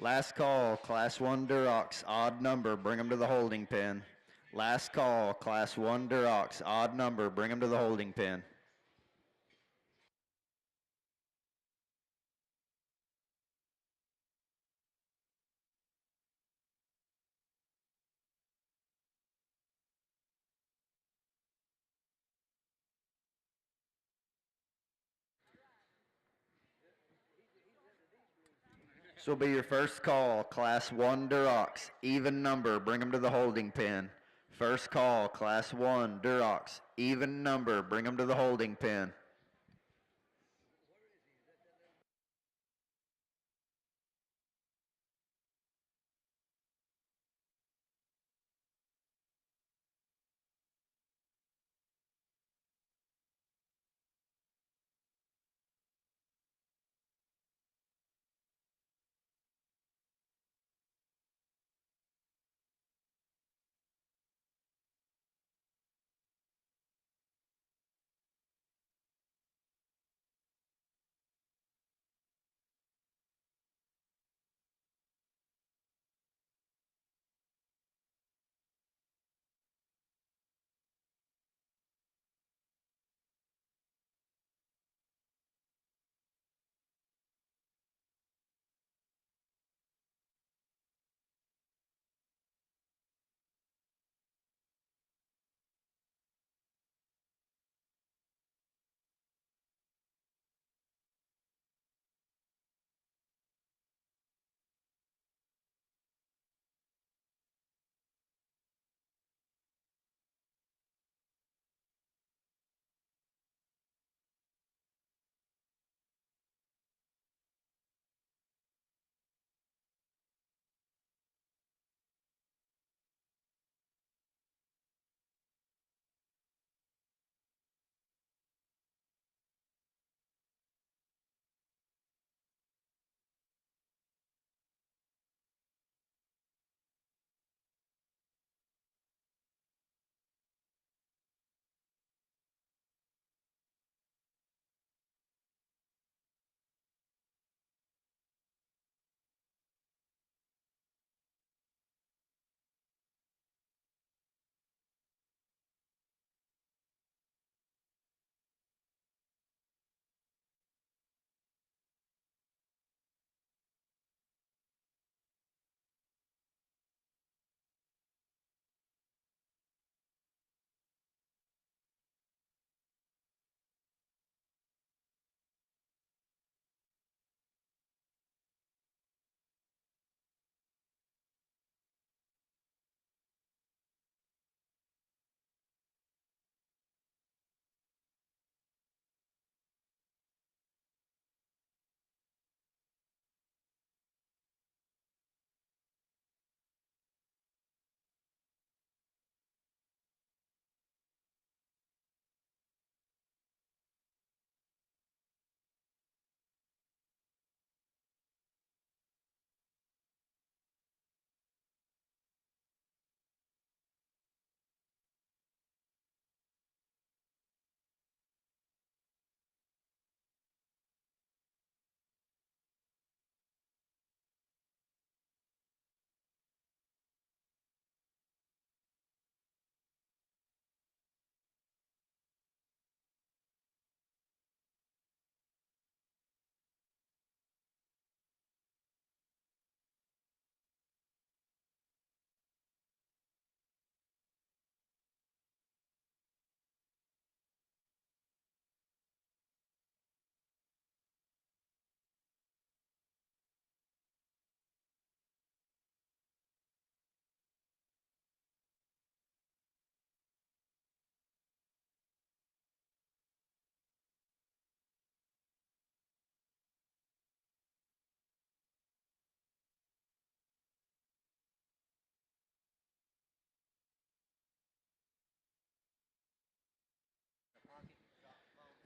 Last call, Class 1 Durocs, odd number, bring them to the holding pen. Last call, Class 1 Durocs, odd number, bring them to the holding pen. This will be your first call, Class 1 Durocs, even number, bring them to the holding pen. First call, Class 1 Durocs, even number, bring them to the holding pen.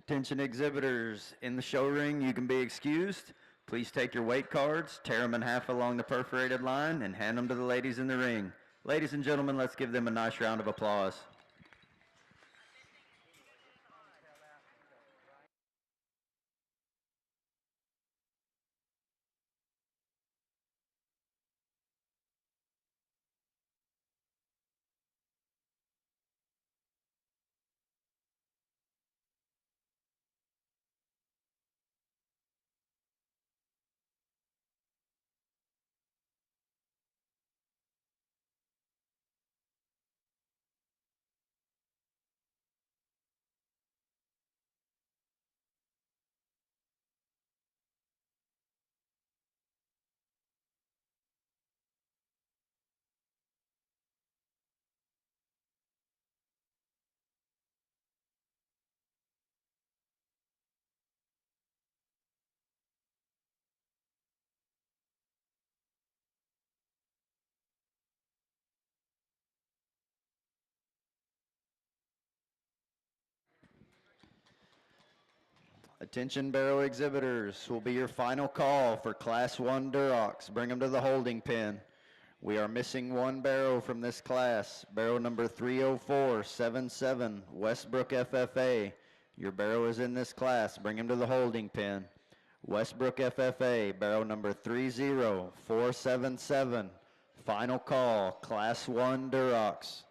Attention exhibitors, in the show ring you can be excused. Please take your weight cards, tear them in half along the perforated line, and hand them to the ladies in the ring. Ladies and gentlemen, let's give them a nice round of applause. Attention Barrow exhibitors, will be your final call for Class 1 Durocs. Bring them to the holding pen. We are missing one Barrow from this class. Barrow number 30477, Westbrook FFA. Your Barrow is in this class. Bring him to the holding pen. Westbrook FFA, Barrow number 30477. Final call, Class 1 Durocs.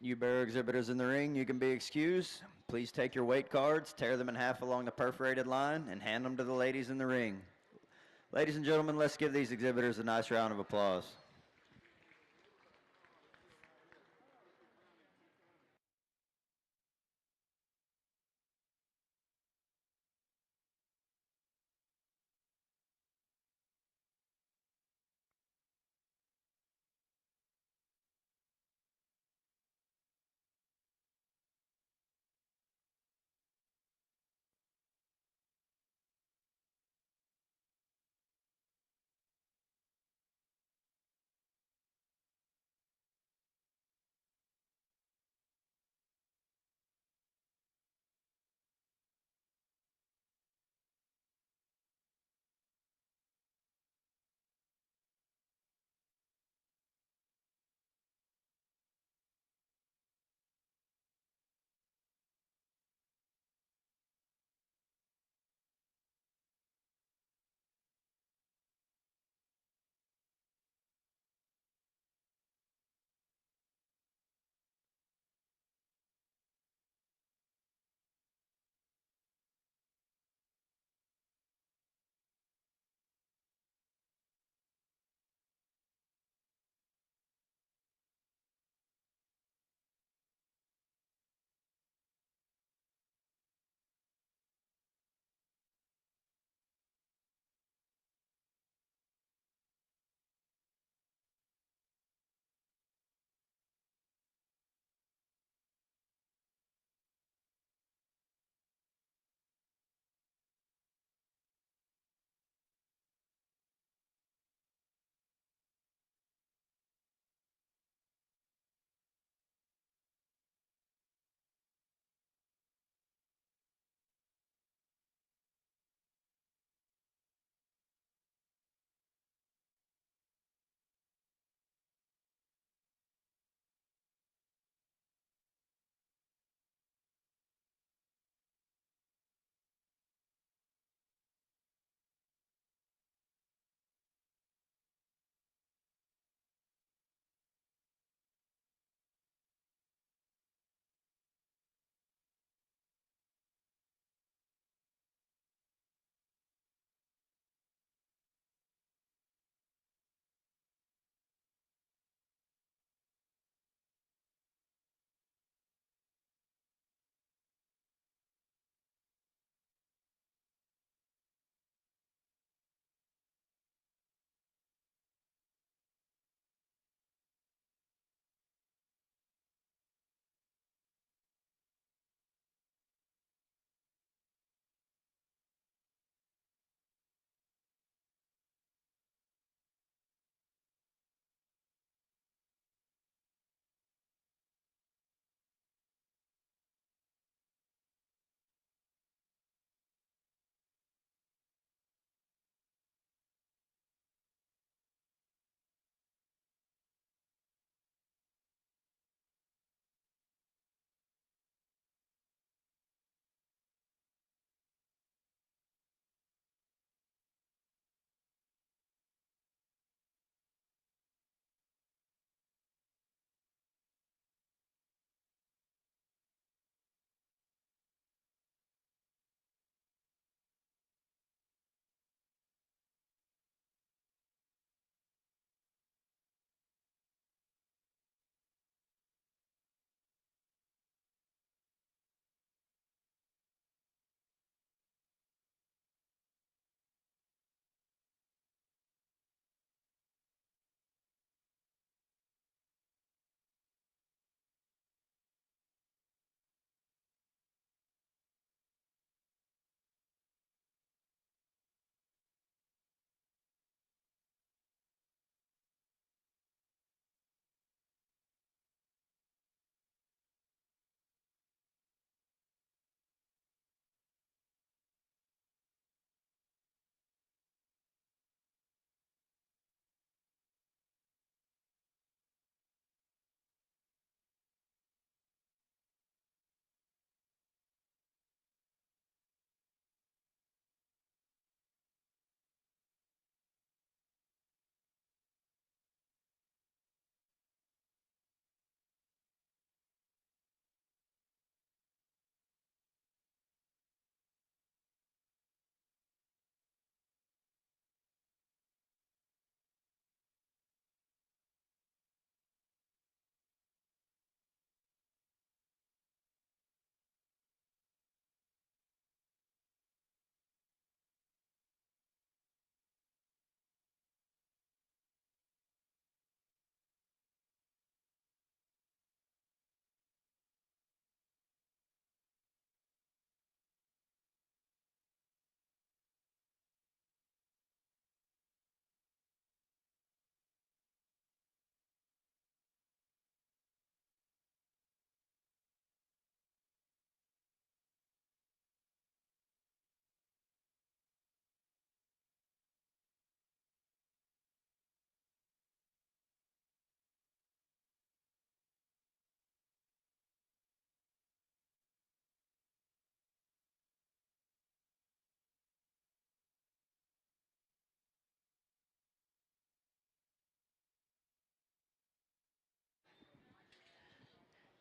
You Barrow exhibitors in the ring, you can be excused. Please take your weight cards, tear them in half along the perforated line, and hand them to the ladies in the ring. Ladies and gentlemen, let's give these exhibitors a nice round of applause.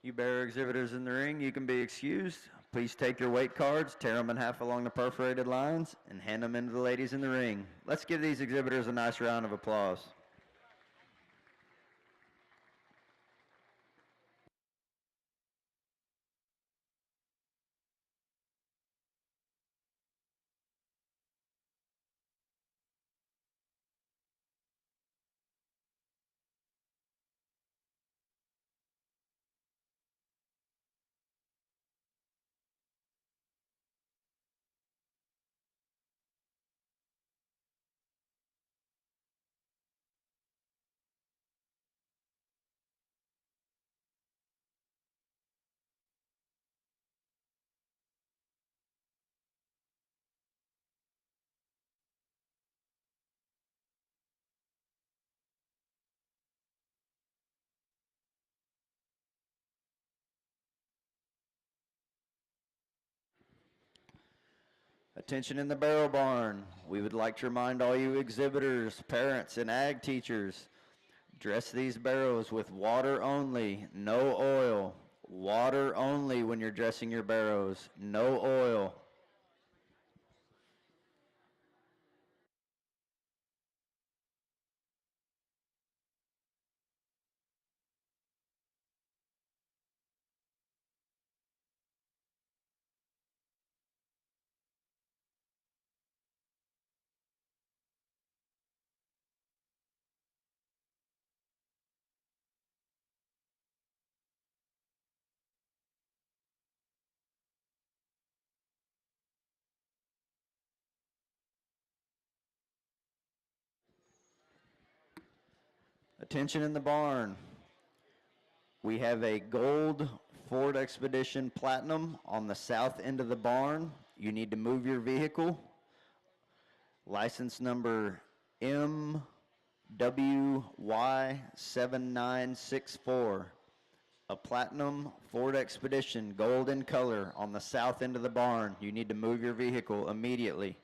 You Barrow exhibitors in the ring, you can be excused. Please take your weight cards, tear them in half along the perforated lines, and hand them in to the ladies in the ring. Let's give these exhibitors a nice round of applause. Attention in the barrel barn. We would like to remind all you exhibitors, parents, and ag teachers, dress these barrows with water only, no oil. Water only when you're dressing your barrows, no oil. Attention in the barn. We have a gold Ford Expedition Platinum on the south end of the barn. You need to move your vehicle. License number MWY7964. A Platinum Ford Expedition, gold in color, on the south end of the barn. You need to move your vehicle immediately.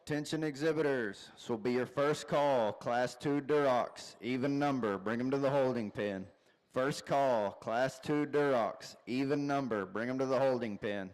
Attention exhibitors, this will be your first call, Class 2 Durocs, even number, bring them to the holding pen. First call, Class 2 Durocs, even number, bring them to the holding pen.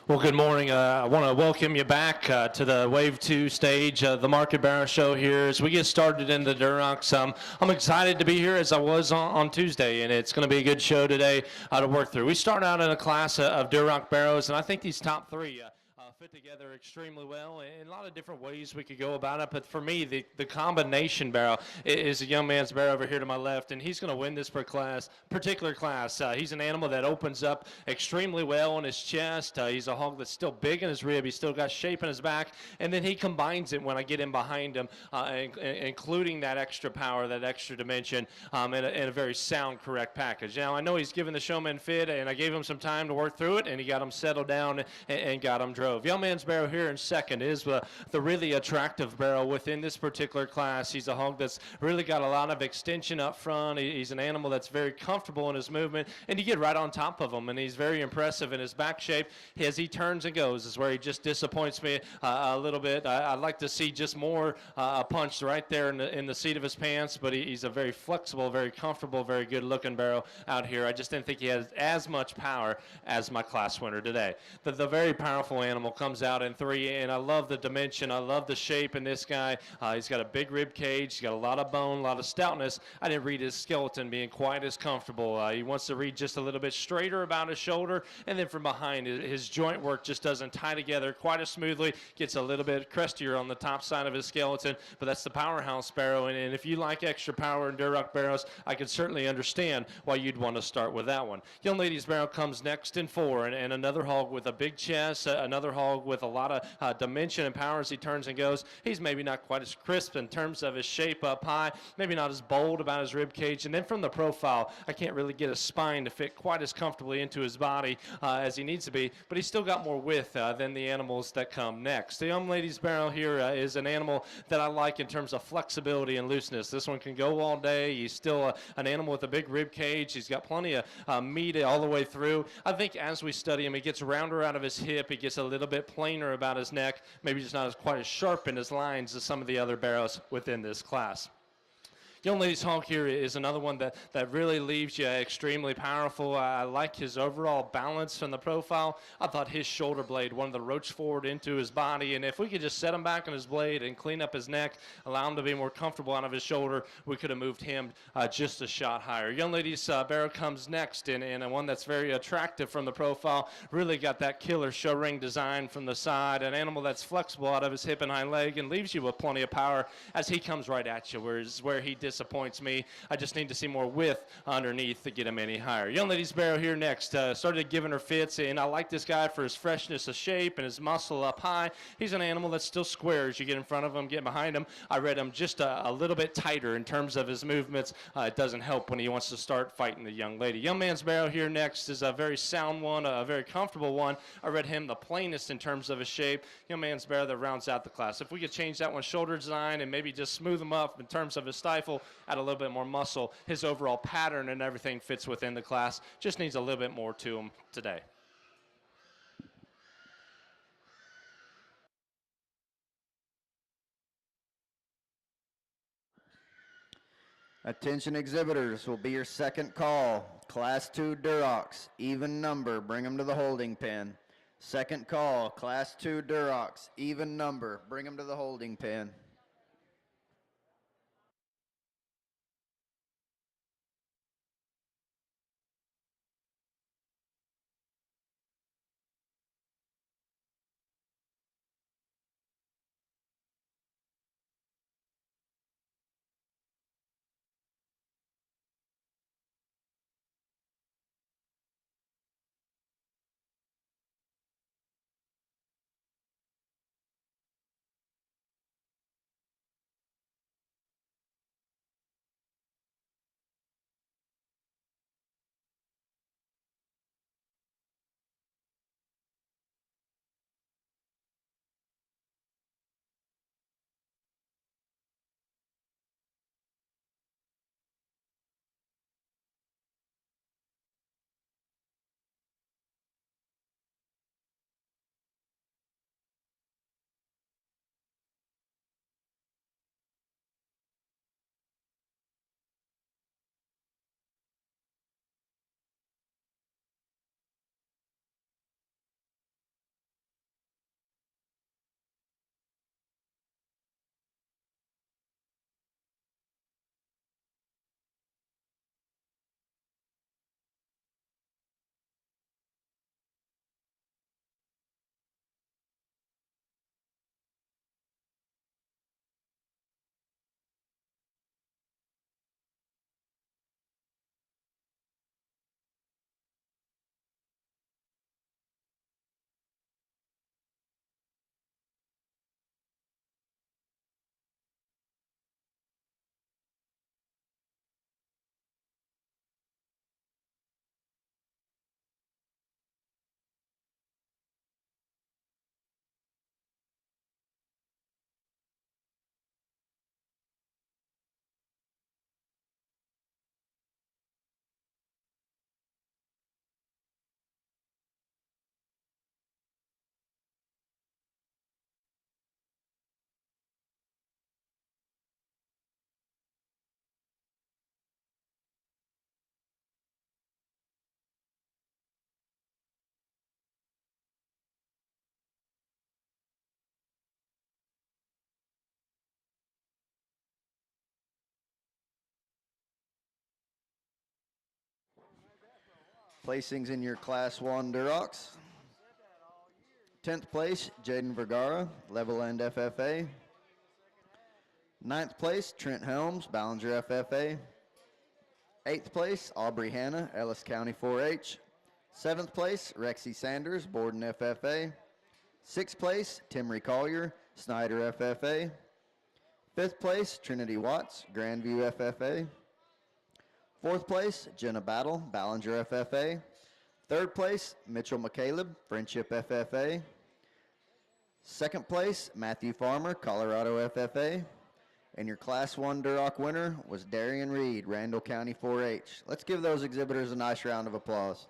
Well, good morning. I want to welcome you back to the Wave 2 stage, the Market Barrow Show here. As we get started in the Durocs, I'm excited to be here as I was on Tuesday, and it's going to be a good show today to work through. We start out in a class of Duroc Barrows, and I think these top three fit together extremely well in a lot of different ways we could go about it. But for me, the combination barrow is a young man's barrow over here to my left, and he's going to win this particular class. He's an animal that opens up extremely well in his chest. He's a hog that's still big in his rib. He's still got shape in his back, and then he combines it when I get in behind him, including that extra power, that extra dimension, in a very sound, correct package. Now, I know he's given the showman fit, and I gave him some time to work through it, and he got him settled down and got him drove. Young man's barrow here in second is the really attractive barrow within this particular class. He's a hog that's really got a lot of extension up front. He's an animal that's very comfortable in his movement, and you get right on top of him, and he's very impressive in his back shape. As he turns and goes is where he just disappoints me a little bit. I'd like to see just more punch right there in the seat of his pants, but he's a very flexible, very comfortable, very good-looking barrow out here. I just didn't think he has as much power as my class winner today. The very powerful animal comes out in three, and I love the dimension. I love the shape in this guy. He's got a big rib cage. He's got a lot of bone, a lot of stoutness. I didn't read his skeleton being quite as comfortable. He wants to read just a little bit straighter about his shoulder, and then from behind, his joint work just doesn't tie together quite as smoothly. Gets a little bit crustier on the top side of his skeleton, but that's the powerhouse barrow, and if you like extra power in Duroc barrows, I can certainly understand why you'd want to start with that one. Young lady's barrow comes next in four, and another hog with a big chest, another hog with a lot of dimension and power as he turns and goes. He's maybe not quite as crisp in terms of his shape up high, maybe not as bold about his rib cage, and then from the profile, I can't really get his spine to fit quite as comfortably into his body as he needs to be, but he's still got more width than the animals that come next. The young lady's barrow here is an animal that I like in terms of flexibility and looseness. This one can go all day. He's still an animal with a big rib cage. He's got plenty of meat all the way through. I think as we study him, he gets rounder out of his hip. He gets a little bit plainer about his neck, maybe just not quite as sharp in his lines as some of the other barrows within this class. Young lady's hog here is another one that really leaves you extremely powerful. I like his overall balance from the profile. I thought his shoulder blade wanted to roach forward into his body, and if we could just set him back on his blade and clean up his neck, allow him to be more comfortable out of his shoulder, we could have moved him just a shot higher. Young lady's barrow comes next, and one that's very attractive from the profile. Really got that killer show ring design from the side, an animal that's flexible out of his hip and hind leg and leaves you with plenty of power as he comes right at you, where he disappoints me. I just need to see more width underneath to get him any higher. Young lady's barrow here next. Started giving her fits, and I like this guy for his freshness of shape and his muscle up high. He's an animal that's still square as you get in front of him, get behind him. I read him just a little bit tighter in terms of his movements. It doesn't help when he wants to start fighting the young lady. Young man's barrow here next is a very sound one, a very comfortable one. I read him the plainest in terms of his shape. Young man's barrow that rounds out the class. If we could change that one shoulder design and maybe just smooth him up in terms of his stifle, add a little bit more muscle, his overall pattern and everything fits within the class. Just needs a little bit more to him today. Attention exhibitors, will be your second call. Class 2 Durocs, even number, bring them to the holding pen. Second call, Class 2 Durocs, even number, bring them to the holding pen. Placings in your Class 1 Durocs. 10th place, Jaden Vergara, Level End FFA. 9th place, Trent Helms, Ballinger FFA. 8th place, Aubrey Hanna, Ellis County 4-H. 7th place, Rexy Sanders, Borden FFA. 6th place, Timry Collier, Snyder FFA. 5th place, Trinity Watts, Grandview FFA. 4th place, Jenna Battle, Ballinger FFA. 3rd place, Mitchell McCaleb, Friendship FFA. 2nd place, Matthew Farmer, Colorado FFA. And your Class 1 Duroc winner was Darian Reed, Randall County 4-H. Let's give those exhibitors a nice round of applause.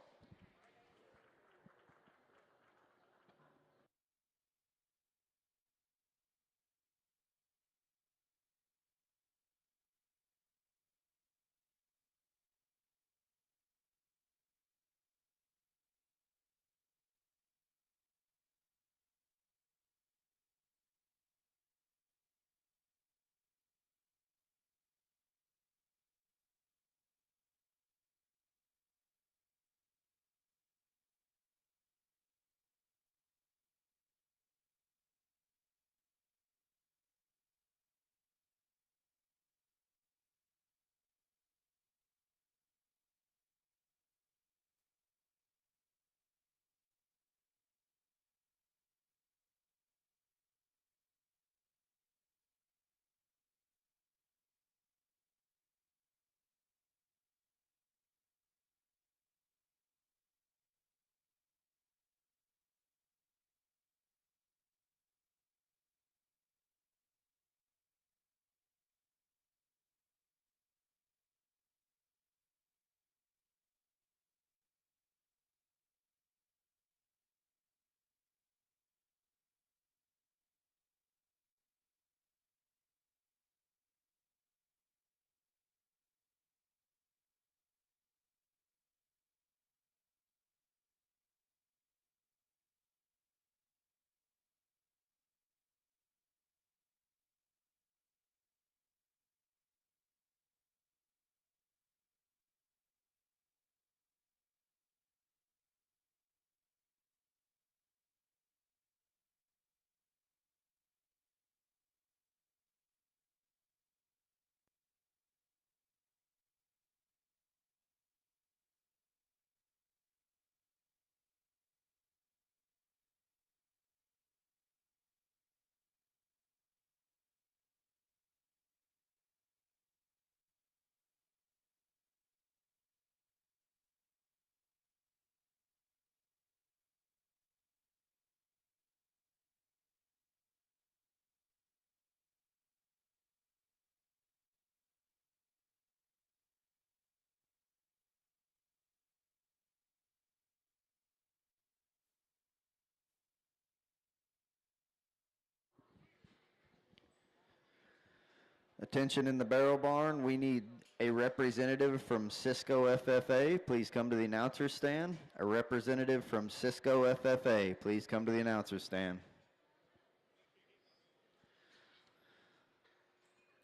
Attention in the Barrow Barn, we need a representative from Cisco FFA. Please come to the announcer stand. A representative from Cisco FFA. Please come to the announcer stand.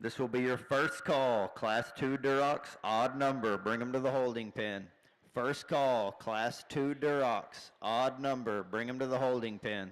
This will be your first call. Class 2 Durocs, odd number. Bring them to the holding pen. First call, Class 2 Durocs, odd number. Bring them to the holding pen.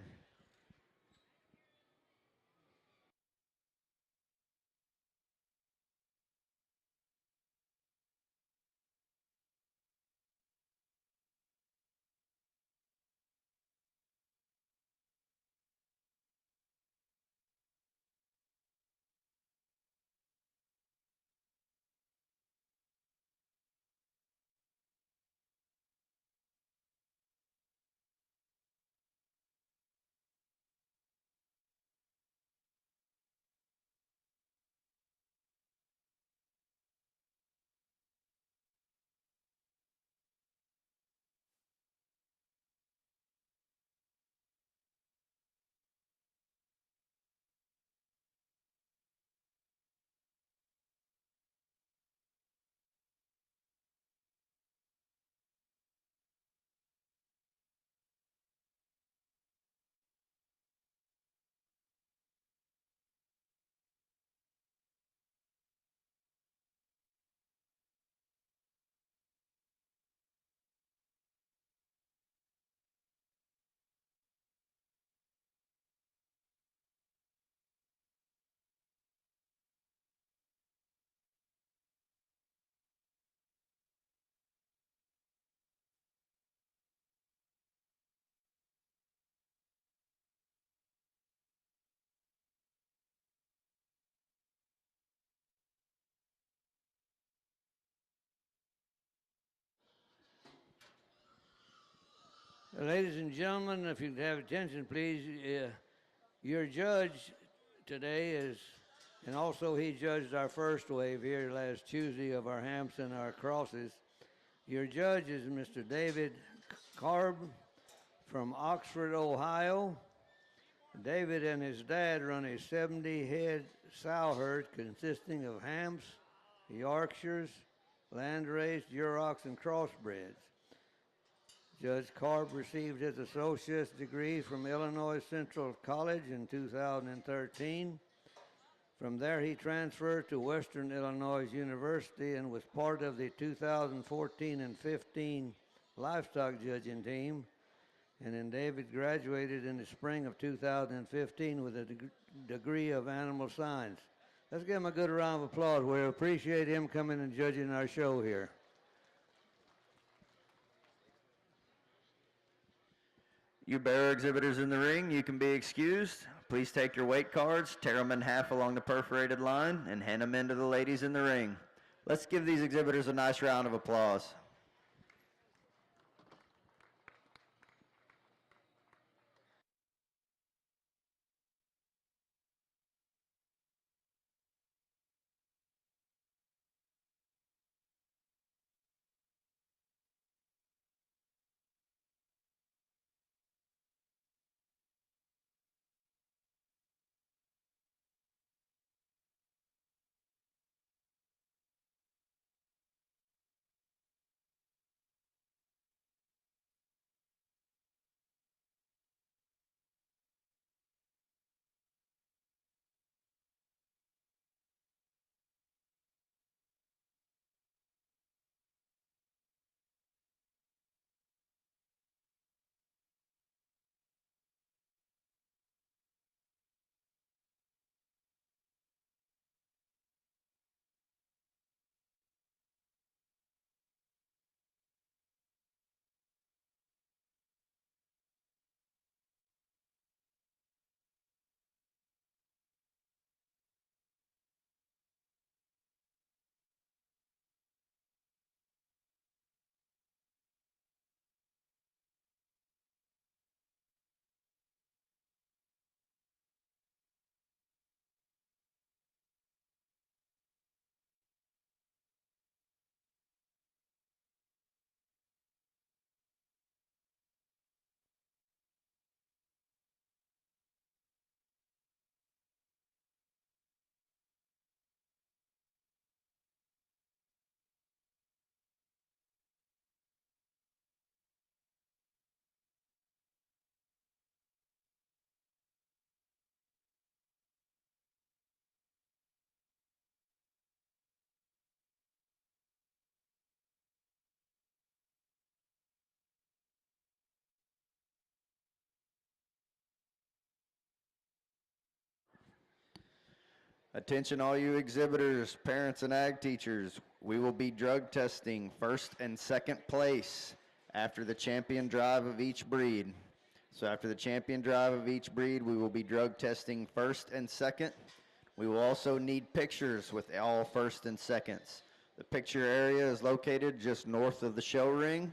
Ladies and gentlemen, if you'd have attention, please. Your judge today is, and also he judged our first wave here last Tuesday of our hamps and our crosses. Your judge is Mr. David Carb from Oxford, Ohio. David and his dad run a 70-head sow herd consisting of hams, Yorkshires, landrace, Durocs, and crossbreds. Judge Carb received his associate's degree from Illinois Central College in 2013. From there, he transferred to Western Illinois University and was part of the 2014 and 15 livestock judging team. And then David graduated in the spring of 2015 with a degree of animal science. Let's give him a good round of applause. We appreciate him coming and judging our show here. You Barrow exhibitors in the ring, you can be excused. Please take your weight cards, tear them in half along the perforated line, and hand them in to the ladies in the ring. Let's give these exhibitors a nice round of applause. Attention all you exhibitors, parents, and ag teachers. We will be drug testing first and second place after the champion drive of each breed. So after the champion drive of each breed, we will be drug testing first and second. We will also need pictures with all first and seconds. The picture area is located just north of the show ring.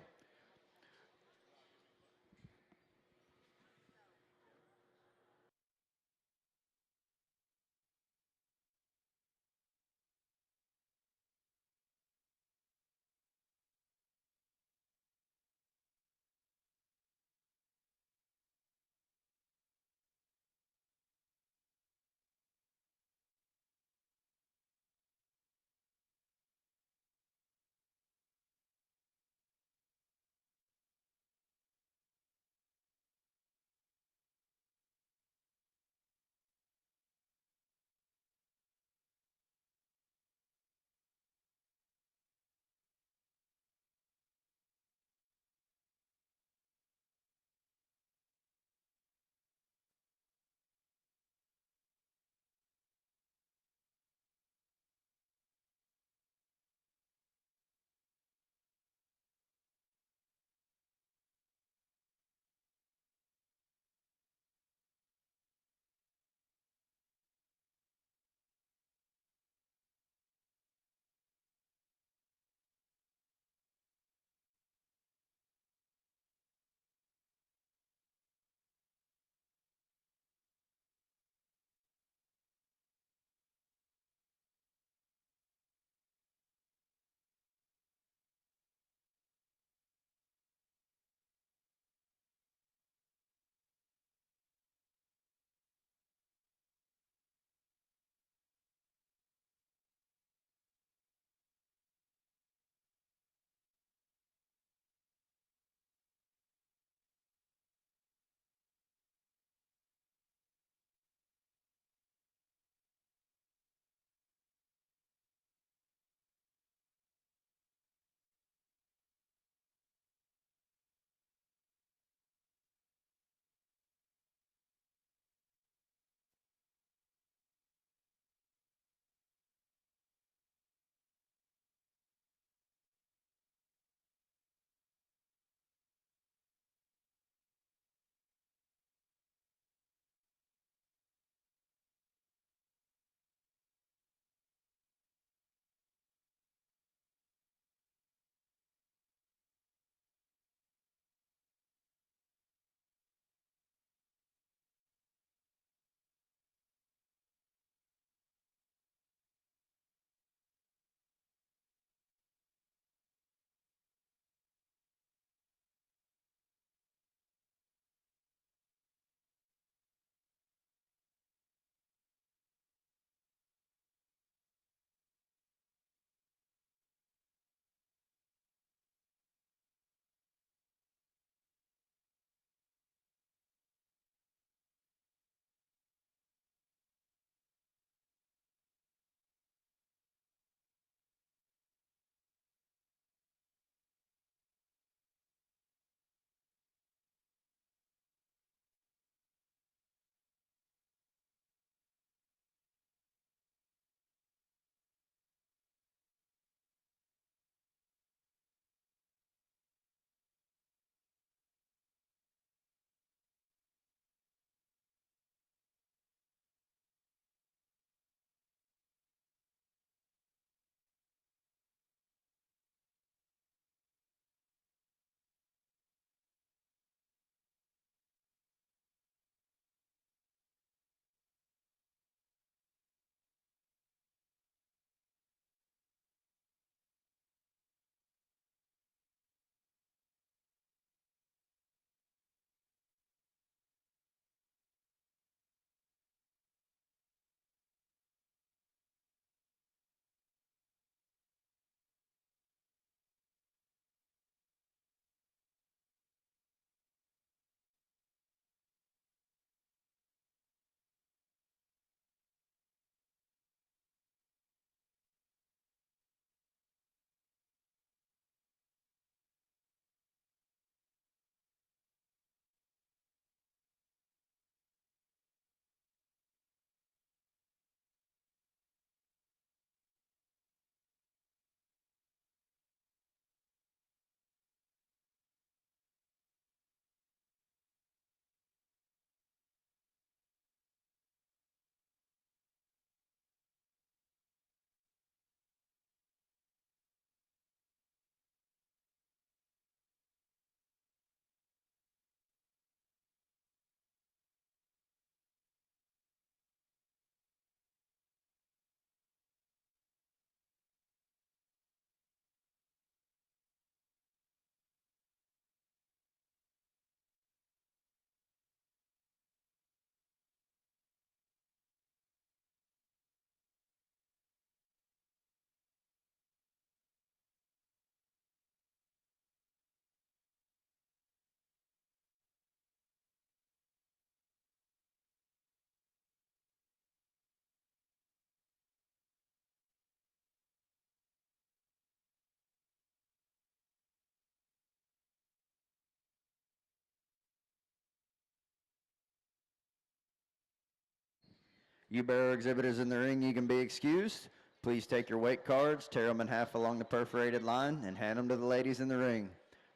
You barrow exhibitors in the ring, you can be excused. Please take your weight cards, tear them in half along the perforated line, and hand them to the ladies in the ring.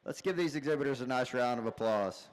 Let's give these exhibitors a nice round of applause.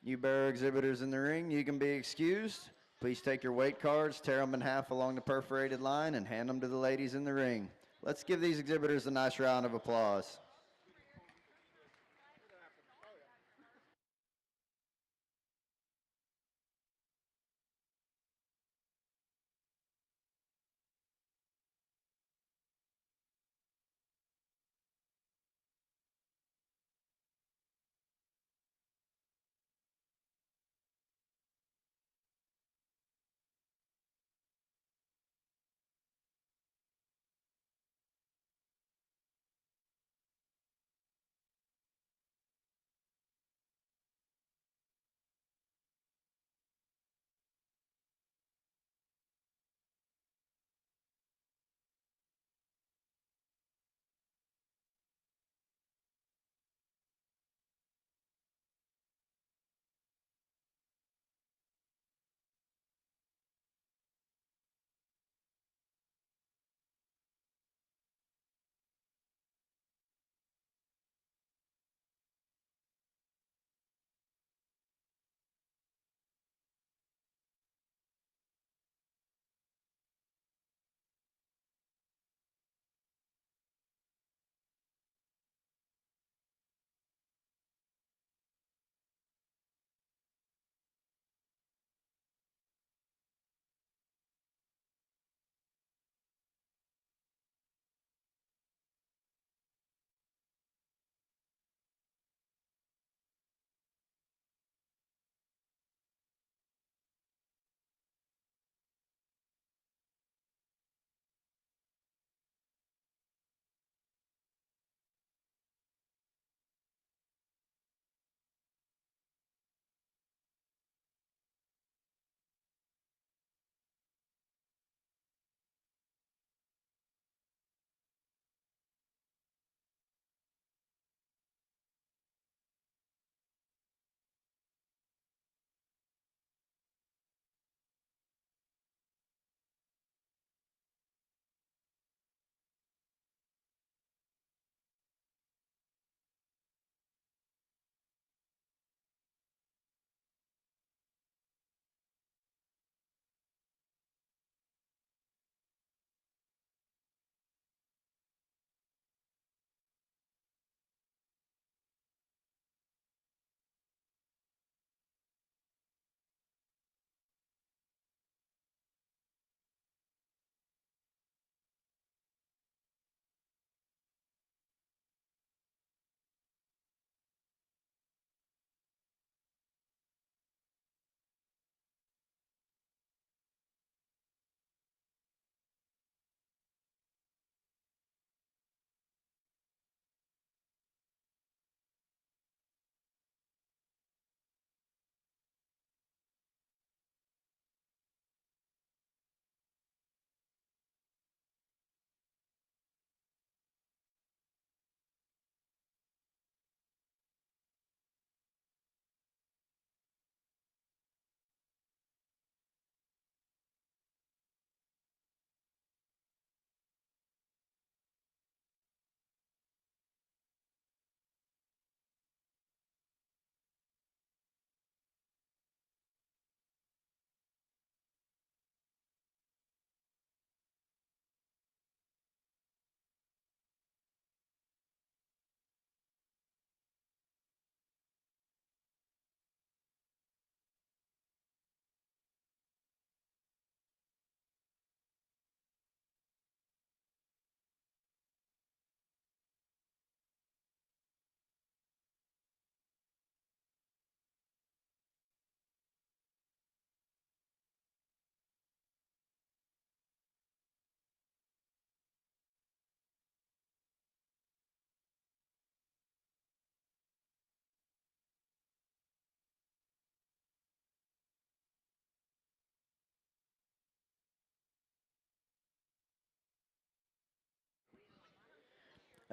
You Barrow exhibitors in the ring, you can be excused. Please take your weight cards, tear them in half along the perforated line, and hand them to the ladies in the ring. Let's give these exhibitors a nice round of applause.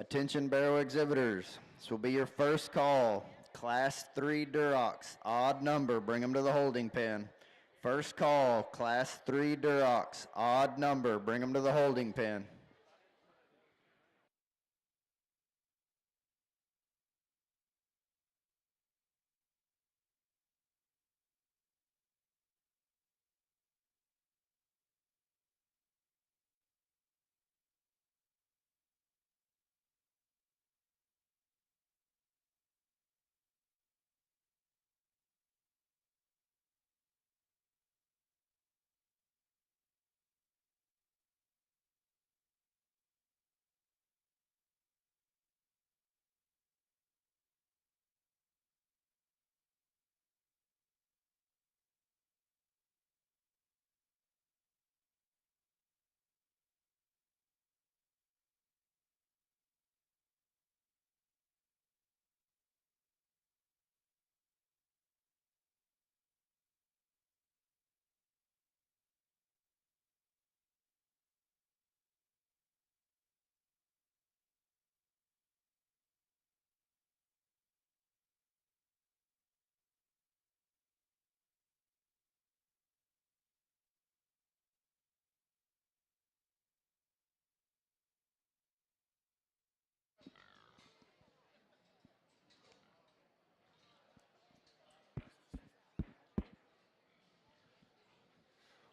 Attention Barrow exhibitors, this will be your first call. Class 3 Durocs, odd number, bring them to the holding pen. First call, Class 3 Durocs, odd number, bring them to the holding pen.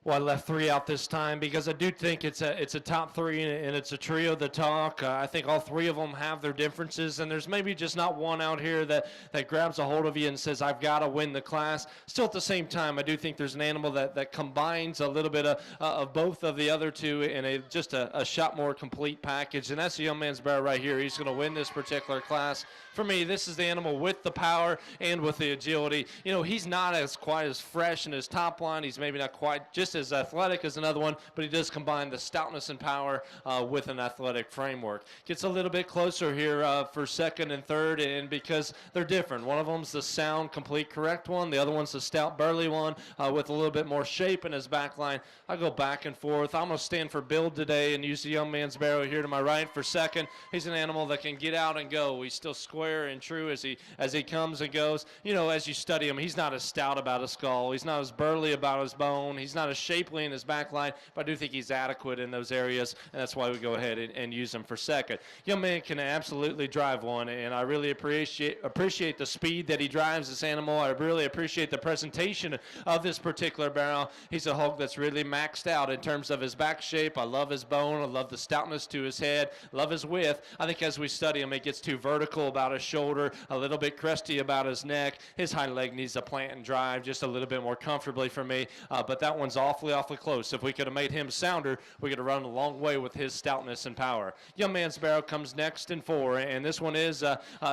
Well, I left 3 out this time because I do think it's a top 3 and it's a trio that talk. I think all 3 of them have their differences, and there's maybe just not one out here that grabs a hold of you and says, I've got to win the class. Still, at the same time, I do think there's an animal that combines a little bit of both of the other 2 in just a shot more complete package, and that's the young man's Barrow right here. He's going to win this particular class. For me, this is the animal with the power and with the agility. You know, he's not as quite as fresh in his top line. He's maybe not quite just as athletic as another one, but he does combine the stoutness and power with an athletic framework. Gets a little bit closer here for second and third, and because they're different. One of them's the sound, complete, correct one. The other one's the stout, burly one with a little bit more shape in his back line. I go back and forth. I'm going to stand for build today and use the young man's Barrow here to my right for second. He's an animal that can get out and go. He's still square and true as he comes and goes. You know, as you study him, he's not as stout about his skull. He's not as burly about his bone. He's not as shapely in his back line, but I do think he's adequate in those areas, and that's why we go ahead and use him for second. Young man can absolutely drive one, and I really appreciate the speed that he drives this animal. I really appreciate the presentation of this particular Barrow. He's a hog that's really maxed out in terms of his back shape. I love his bone. I love the stoutness to his head. Love his width. I think as we study him, it gets too vertical about his shoulder, a little bit crusty about his neck. His hind leg needs to plant and drive just a little bit more comfortably for me, but that one's awfully close. If we could have made him sounder, we could have run a long way with his stoutness and power. Young man's Barrow comes next in 4, and this one is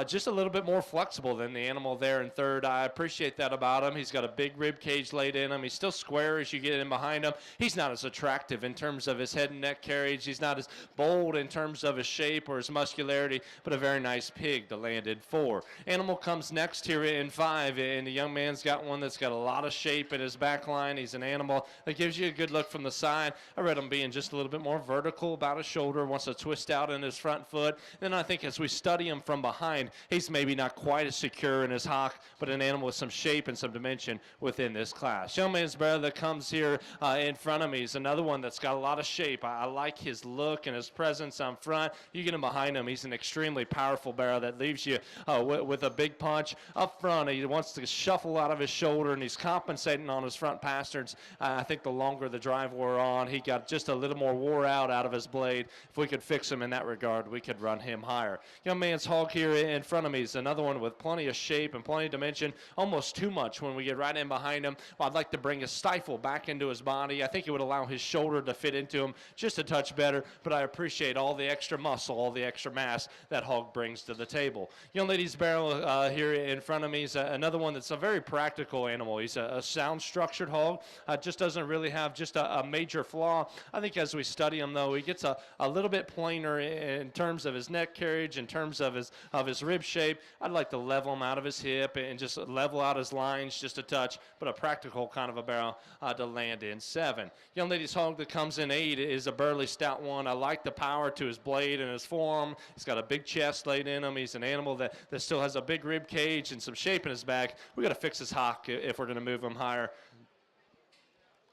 just a little bit more flexible than the animal there in 3rd. I appreciate that about him. He's got a big rib cage laid in him. He's still square as you get in behind him. He's not as attractive in terms of his head and neck carriage. He's not as bold in terms of his shape or his muscularity, but a very nice pig to land in 4. Animal comes next here in 5, and the young man's got one that's got a lot of shape in his back line. He's an animal that gives you a good look from the side. I read him being just a little bit more vertical about his shoulder, wants to twist out in his front foot. Then I think as we study him from behind, he's maybe not quite as secure in his hock, but an animal with some shape and some dimension within this class. Young man's Barrow that comes here in front of me is another one that's got a lot of shape. I like his look and his presence on front. You get him behind him, he's an extremely powerful Barrow that leaves you with a big punch. Up front, he wants to shuffle out of his shoulder, and he's compensating on his front pasterns. I think the longer the drive wore on, he got just a little more wore out of his blade. If we could fix him in that regard, we could run him higher. Young man's hog here in front of me is another one with plenty of shape and plenty of dimension, almost too much when we get right in behind him. Well, I'd like to bring his stifle back into his body. I think it would allow his shoulder to fit into him just a touch better, but I appreciate all the extra muscle, all the extra mass that hog brings to the table. Young lady's Barrow here in front of me is another one that's a very practical animal. He's a sound structured hog, just doesn't really have just a major flaw. I think as we study him, though, he gets a little bit plainer in terms of his neck carriage, in terms of his rib shape. I'd like to level him out of his hip and just level out his lines just a touch, but a practical kind of a Barrow to land in 7. Young lady's hog that comes in 8 is a burly, stout one. I like the power to his blade and his forearm. He's got a big chest laid in him. He's an animal that still has a big rib cage and some shape in his back. We got to fix his hock if we're going to move him higher.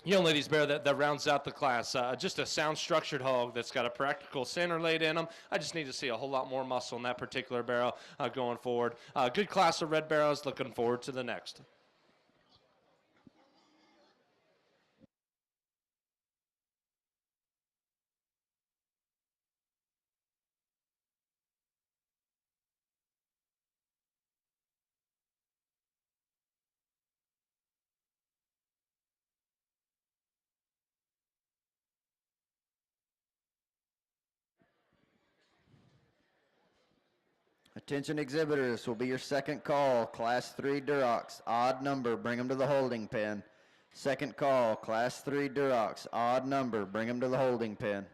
Young lady's Barrow that rounds out the class. Just a sound structured hog that's got a practical center laid in him. I just need to see a whole lot more muscle in that particular Barrow going forward. Good class of red Barrows. Looking forward to the next. Attention exhibitors, this will be your second call. Class 3 Durocs, odd number, bring them to the holding pen. Second call, Class 3 Durocs, odd number, bring them to the holding pen.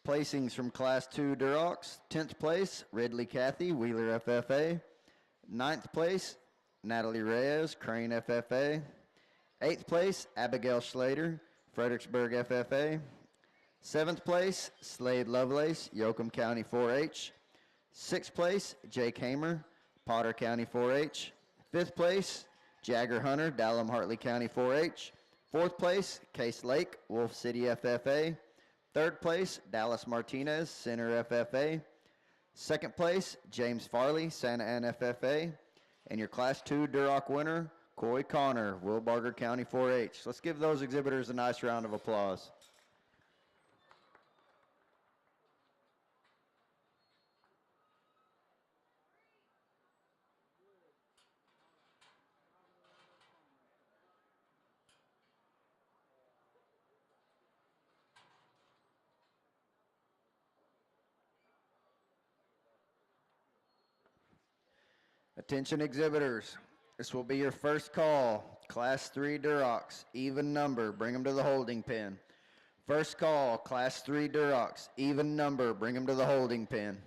Placings from Class 2 Durocs. 10th place, Ridley Cathy, Wheeler FFA. 9th place, Natalie Reyes, Crane FFA. 8th place, Abigail Schlater, Fredericksburg FFA. 7th place, Slade Lovelace, Yoakum County 4-H. 6th place, Jake Hamer, Potter County 4-H. 5th place, Jagger Hunter, Dallam Hartley County 4-H. 4th place, Case Lake, Wolf City FFA. 3rd place, Dallas Martinez, Center FFA. 2nd place, James Farley, Santa Ana FFA. And your Class 2 Duroc winner, Coy Connor, Wilbarger County 4-H. Let's give those exhibitors a nice round of applause. Attention exhibitors, this will be your first call. Class 3 Durocs, even number, bring them to the holding pen. First call, Class 3 Durocs, even number, bring them to the holding pen.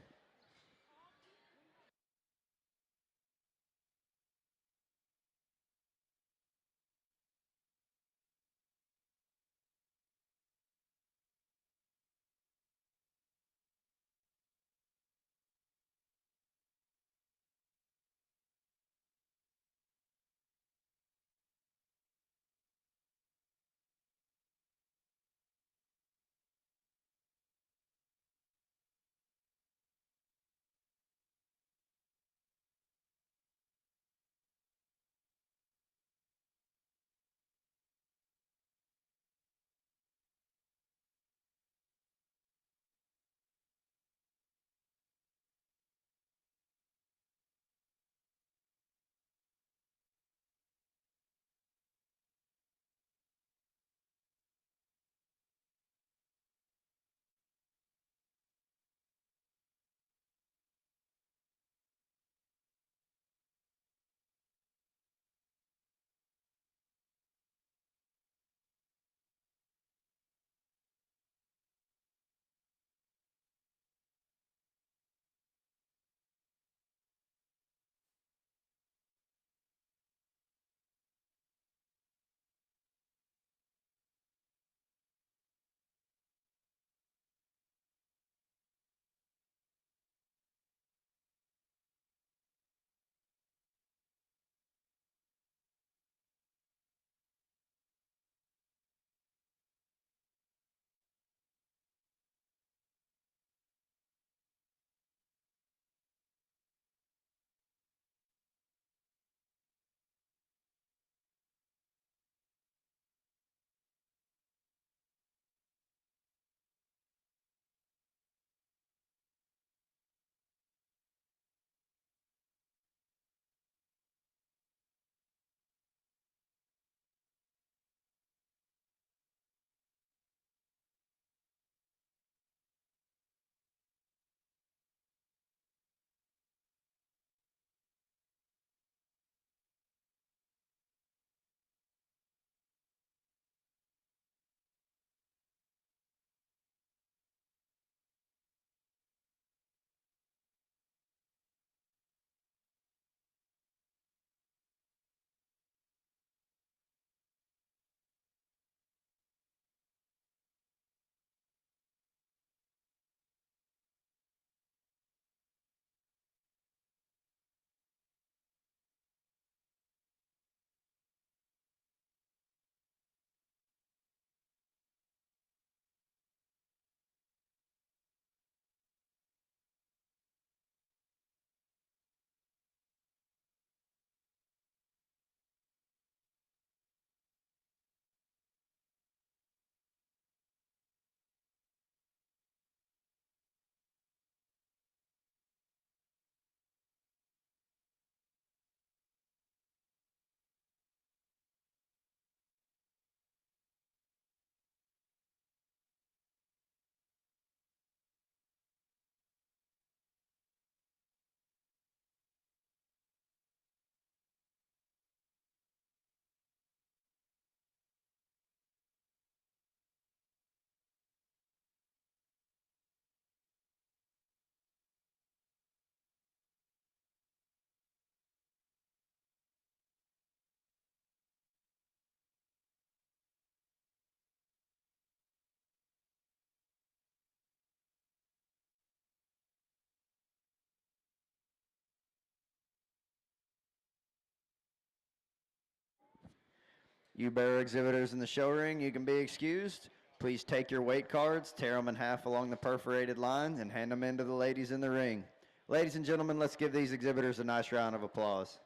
You Barrow exhibitors in the show ring, you can be excused. Please take your weight cards, tear them in half along the perforated line, and hand them in to the ladies in the ring. Ladies and gentlemen, let's give these exhibitors a nice round of applause.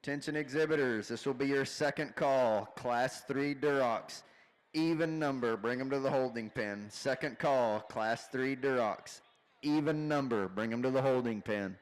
Attention exhibitors, this will be your second call. Class 3 Durocs. Even number, bring them to the holding pen. Second call, Class 3 Durocs. Even number, bring them to the holding pen.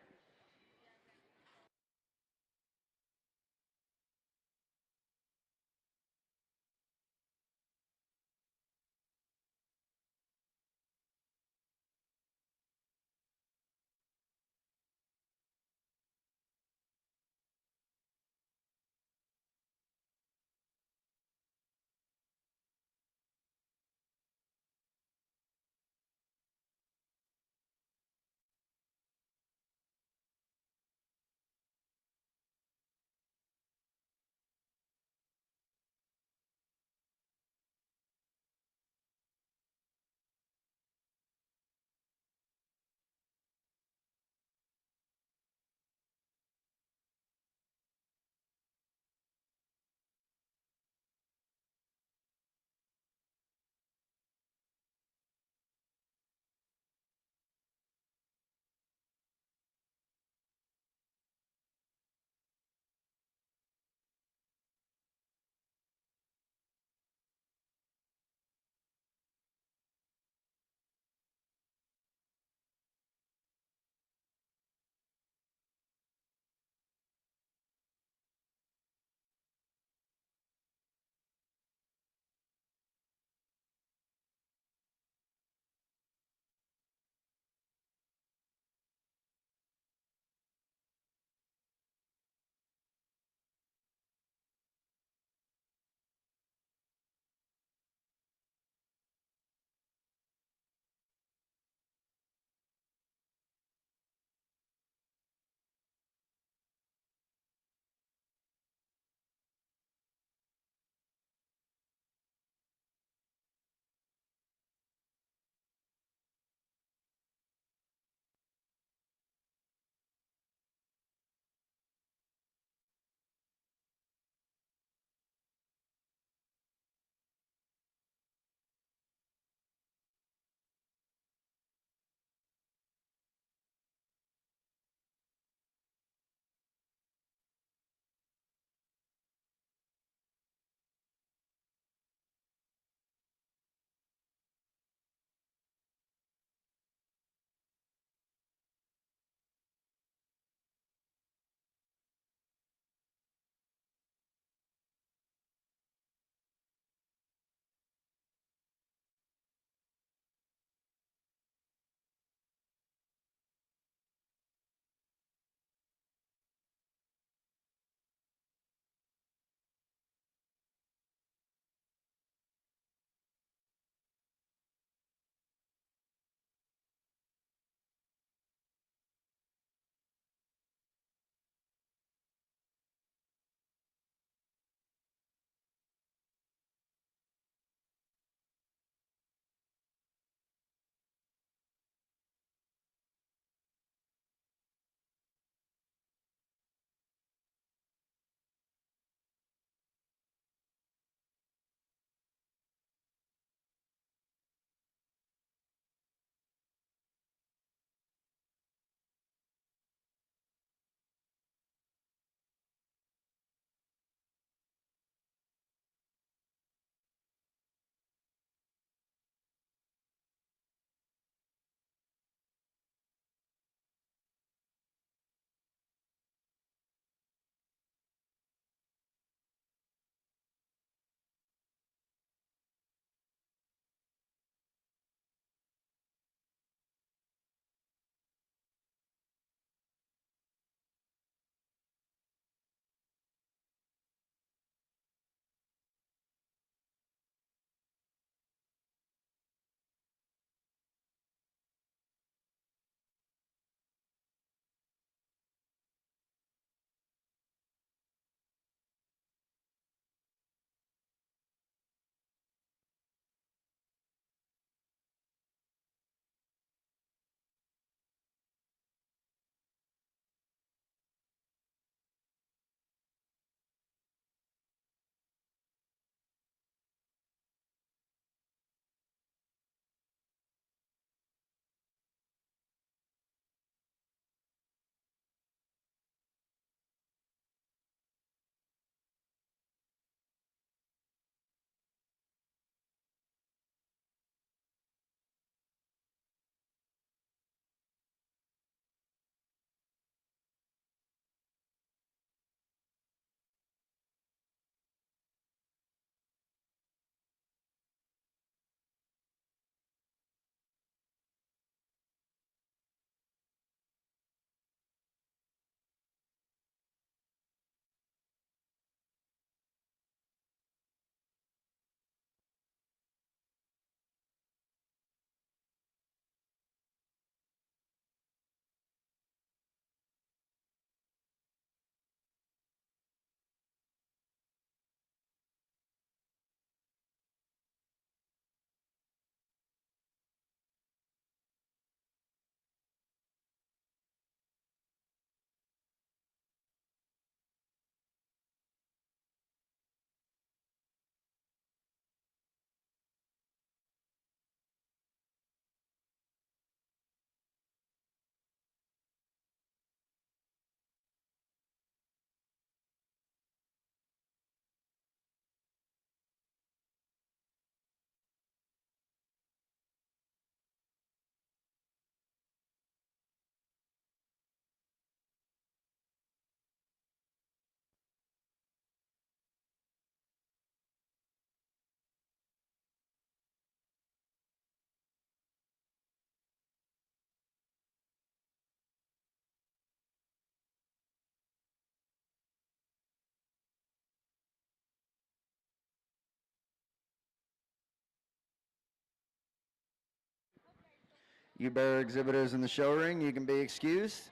You bearer exhibitors in the show ring, you can be excused.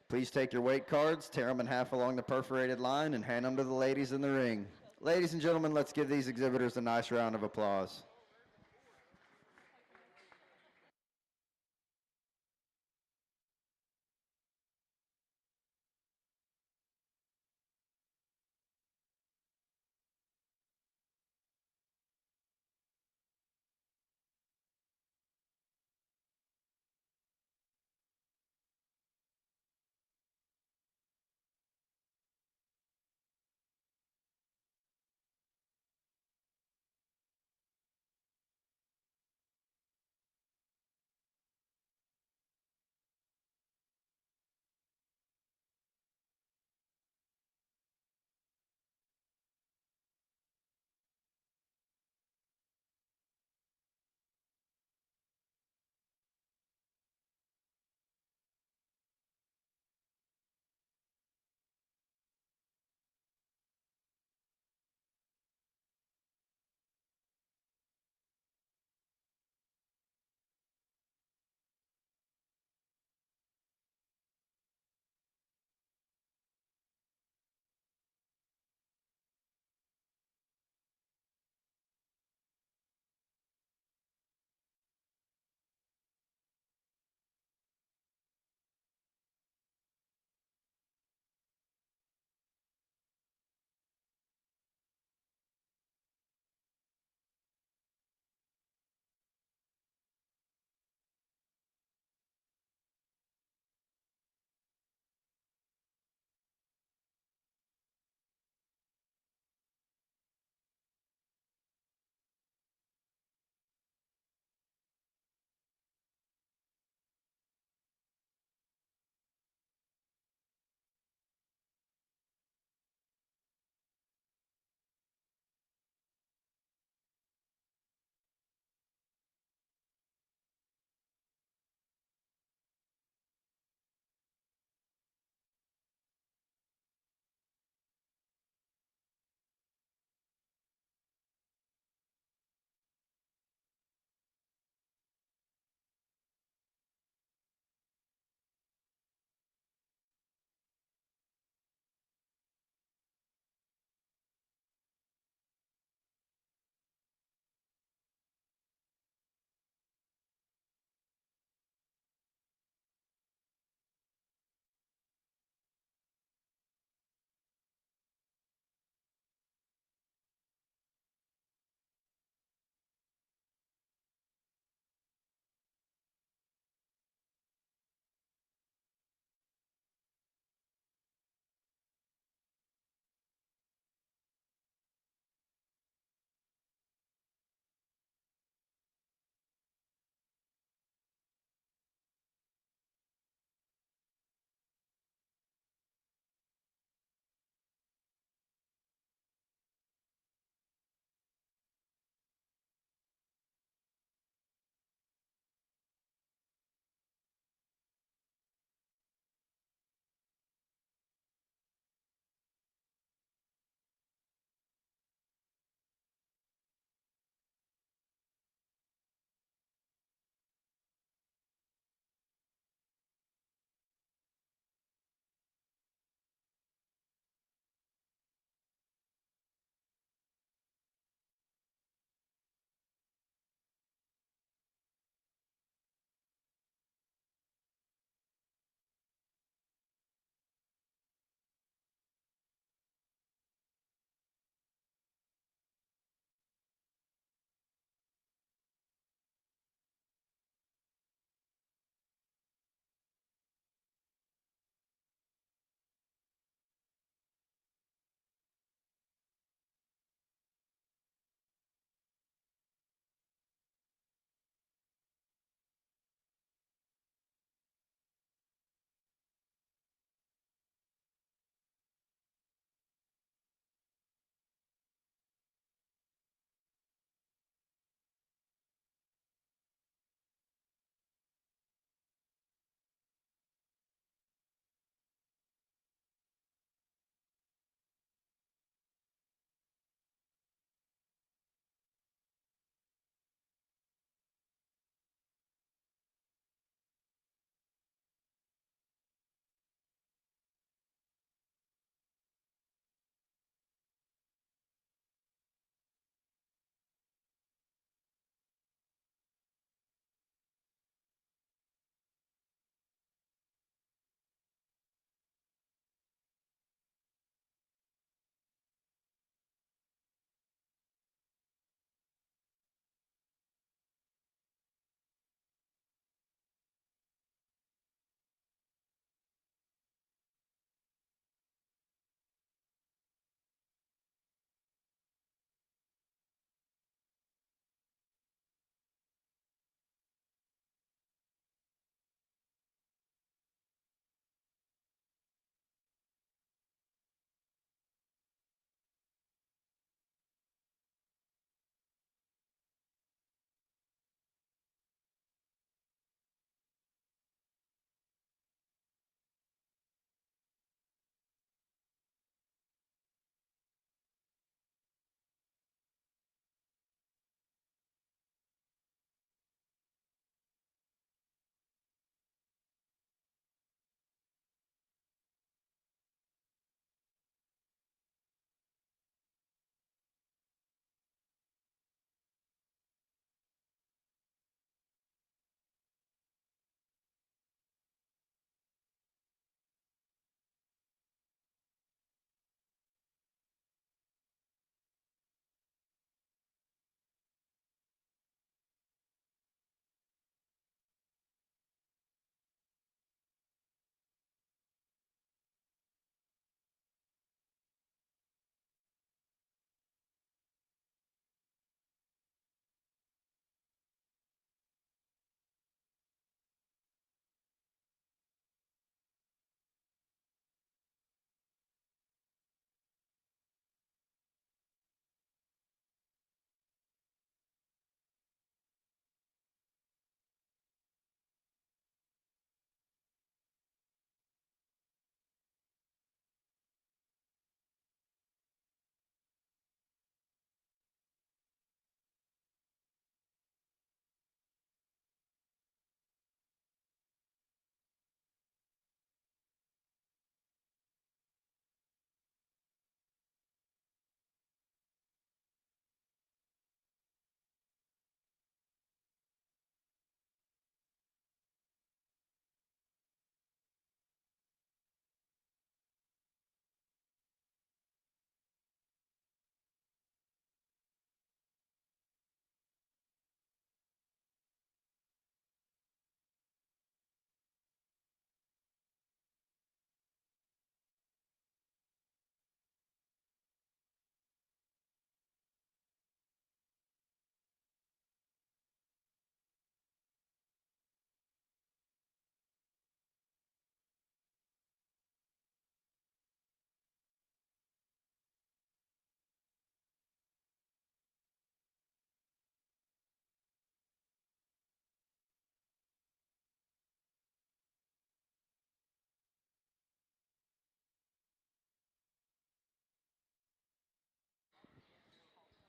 Please take your weight cards, tear them in half along the perforated line, and hand them to the ladies in the ring. Ladies and gentlemen, let's give these exhibitors a nice round of applause.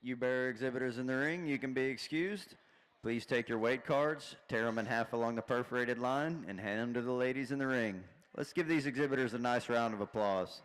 You Barrow exhibitors in the ring, you can be excused. Please take your weight cards, tear them in half along the perforated line, and hand them to the ladies in the ring. Let's give these exhibitors a nice round of applause.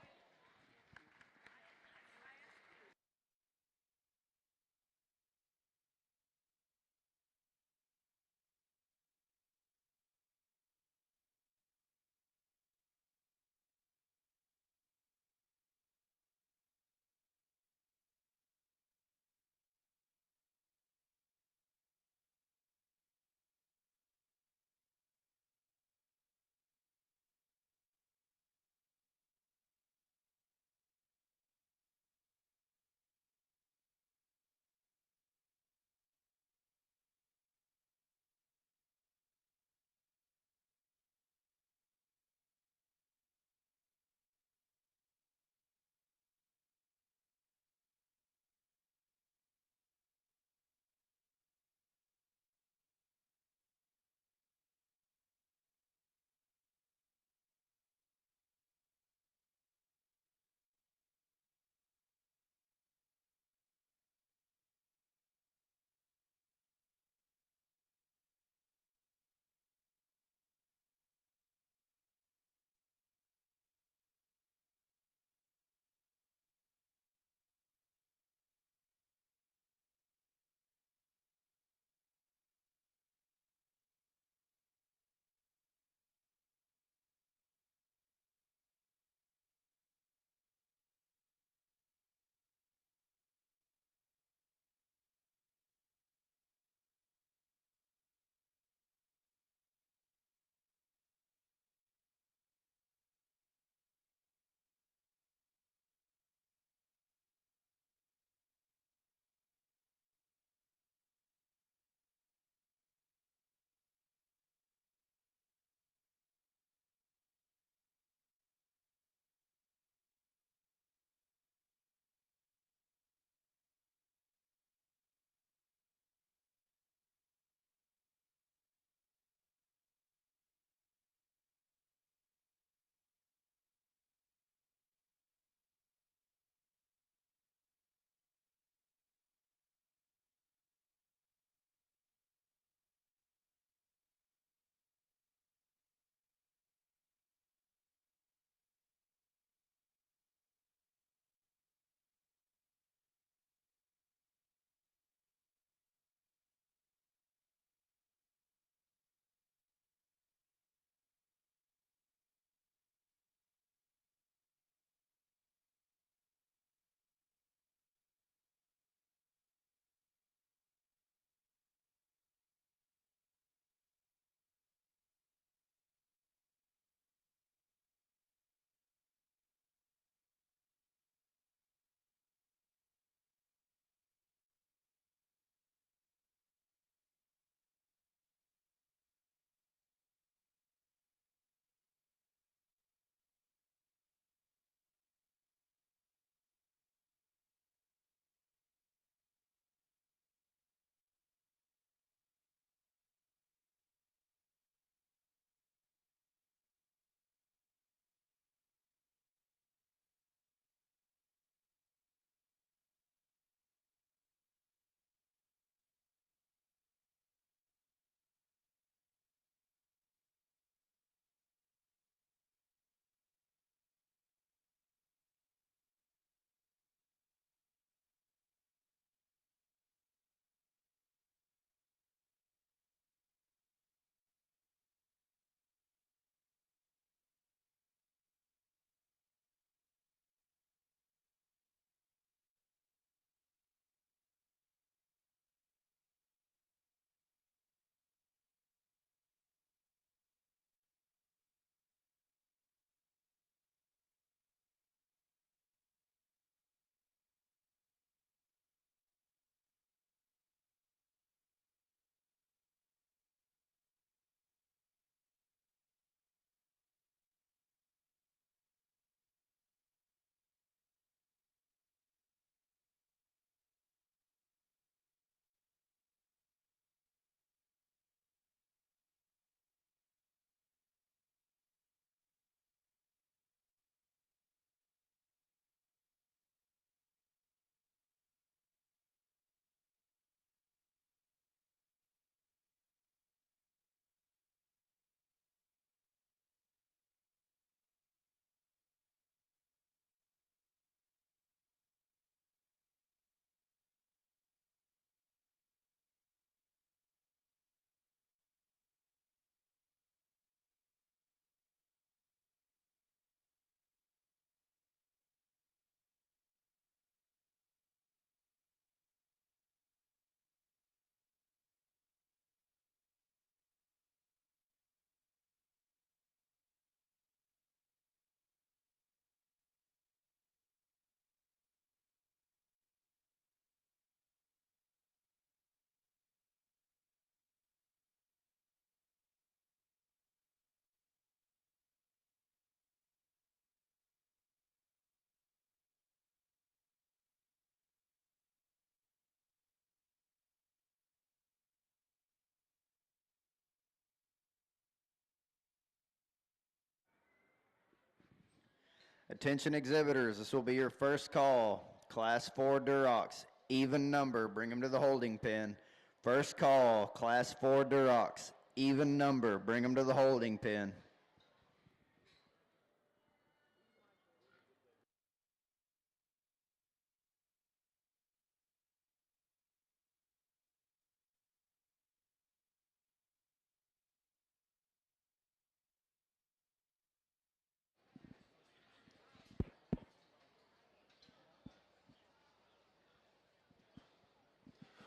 Attention exhibitors, this will be your first call. Class 4 Durocs, even number, bring them to the holding pen. First call, Class 4 Durocs, even number, bring them to the holding pen.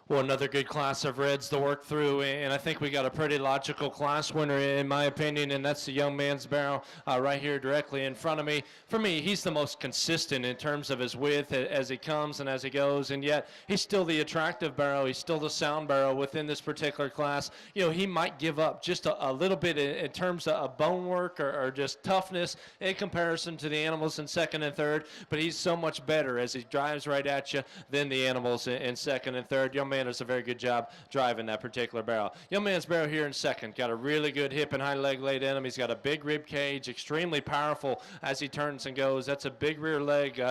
Well, another good class of Reds to work through, and I think we got a pretty logical class winner, in my opinion, and that's the young man's Barrow right here directly in front of me. For me, he's the most consistent in terms of his width as he comes and as he goes, and yet he's still the attractive Barrow. He's still the sound Barrow within this particular class. You know, he might give up just a little bit in terms of bone work or just toughness in comparison to the animals in second and third, but he's so much better as he drives right at you than the animals in second and third. Young man does a very good job driving that particular Barrow. Young man's Barrow here in second. Got a really good hip and hind leg laid in him. He's got a big rib cage, extremely powerful as he turns and goes. That's a big rear leg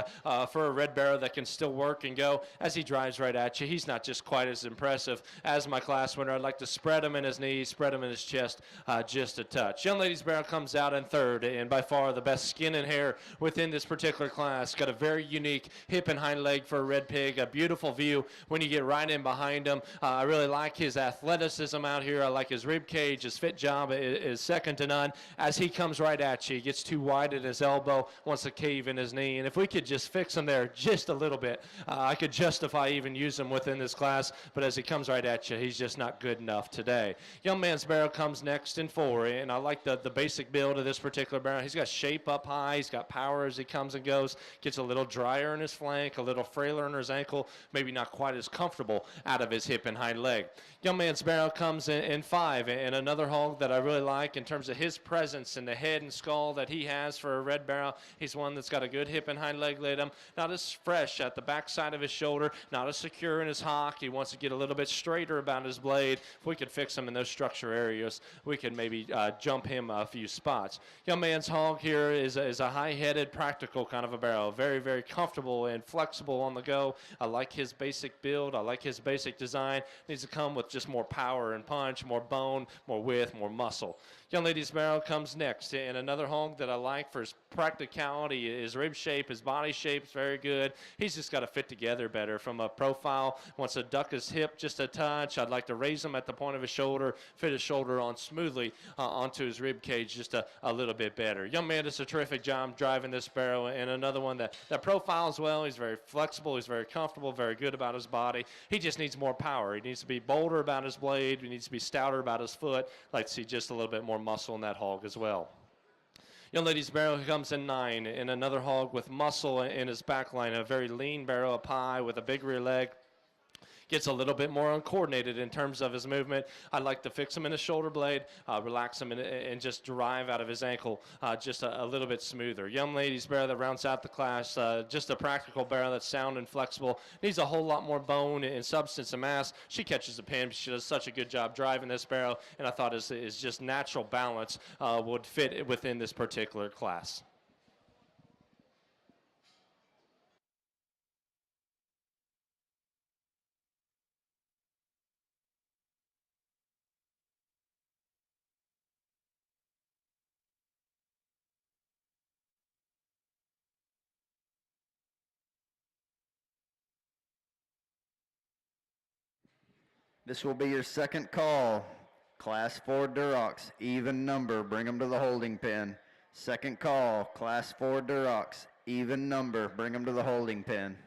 for a red Barrow that can still work and go as he drives right at you. He's not just quite as impressive as my class winner. I'd like to spread him in his knees, spread him in his chest just a touch. Young lady's Barrow comes out in third, and by far the best skin and hair within this particular class. Got a very unique hip and hind leg for a red pig. A beautiful view when you get right in behind him. I really like his athleticism out here. I like his rib cage. His fit job is second to none. As he comes right at you, he gets too wide at his elbow, wants to cave in his knee. And if we could just fix him there just a little bit, I could justify even use him within this class. But as he comes right at you, he's just not good enough today. Young man's Barrow comes next in four, and I like the basic build of this particular Barrow. He's got shape up high. He's got power as he comes and goes. Gets a little drier in his flank, a little frailer in his ankle, maybe not quite as comfortable out of his hip and hind leg. Young man's Barrow comes in five, and another hog that I really like in terms of his presence and the head and skull that he has for a red Barrow. He's one that's got a good hip and hind leg laid him, not as fresh at the back side of his shoulder, not as secure in his hock. He wants to get a little bit straighter about his blade. If we could fix him in those structure areas, we could maybe jump him a few spots. Young man's hog here is a high-headed, practical kind of a Barrow. Very, very comfortable and flexible on the go. I like his basic build. I like his basic design. Needs to come with just more power and punch, more bone, more width, more muscle. Young lady's Barrow comes next, and another hog that I like for his practicality, his rib shape, his body shape is very good. He's just got to fit together better from a profile. Wants to duck his hip just a touch. I'd like to raise him at the point of his shoulder, fit his shoulder on smoothly onto his rib cage just a little bit better. Young man does a terrific job driving this Barrow, and another one that profiles well. He's very flexible. He's very comfortable, very good about his body. He just needs more power. He needs to be bolder about his blade. He needs to be stouter about his foot. I'd like to see just a little bit more muscle in that hog as well. Young lady's Barrow comes in nine, and another hog with muscle in his back line, a very lean Barrow up high with a big rear leg. Gets a little bit more uncoordinated in terms of his movement. I'd like to fix him in his shoulder blade, relax him, and just drive out of his ankle just a little bit smoother. Young lady's Barrow that rounds out the class, just a practical Barrow that's sound and flexible. Needs a whole lot more bone and substance and mass. She catches the pin. She does such a good job driving this Barrow, and I thought is just natural balance would fit within this particular class. This will be your second call. Class 4 Durocs, even number, bring them to the holding pen. Second call, Class 4 Durocs, even number, bring them to the holding pen.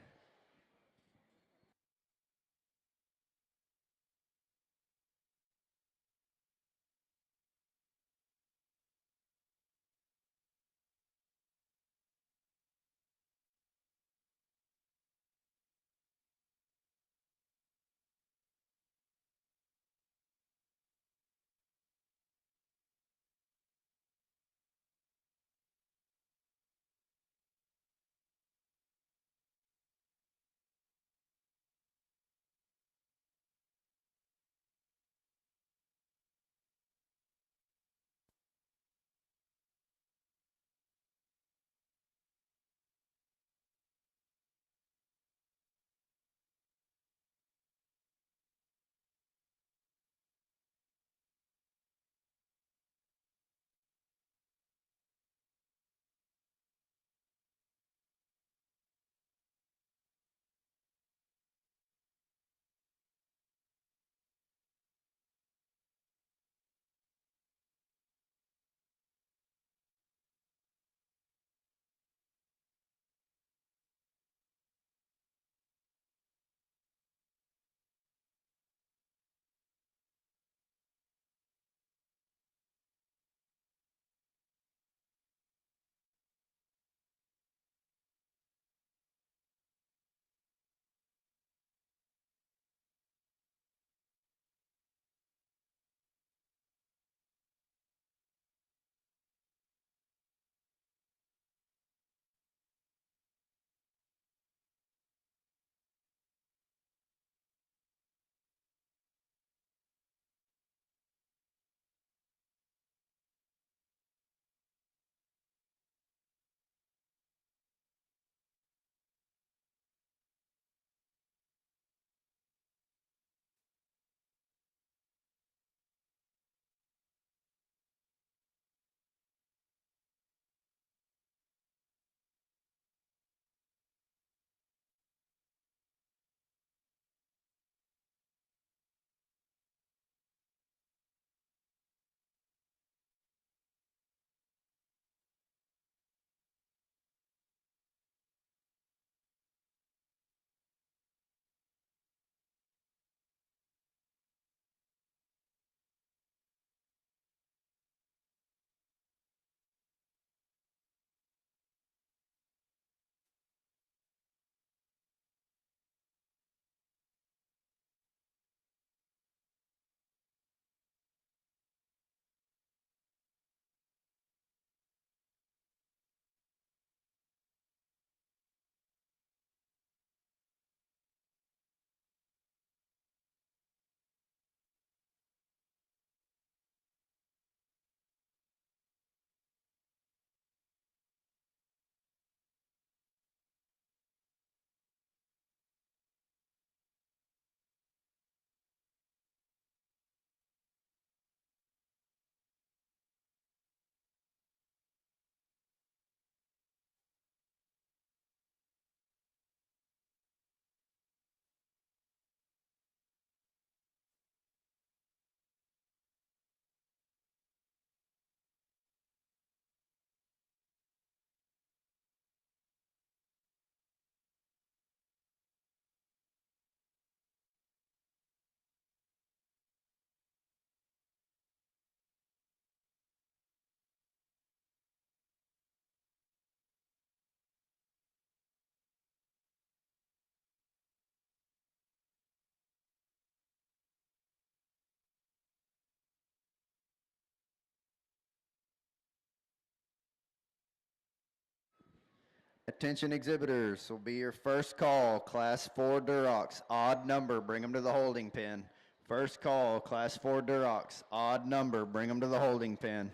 Attention exhibitors, will be your first call, Class 4 Durocs, odd number, bring them to the holding pen. First call, Class 4 Durocs, odd number, bring them to the holding pen.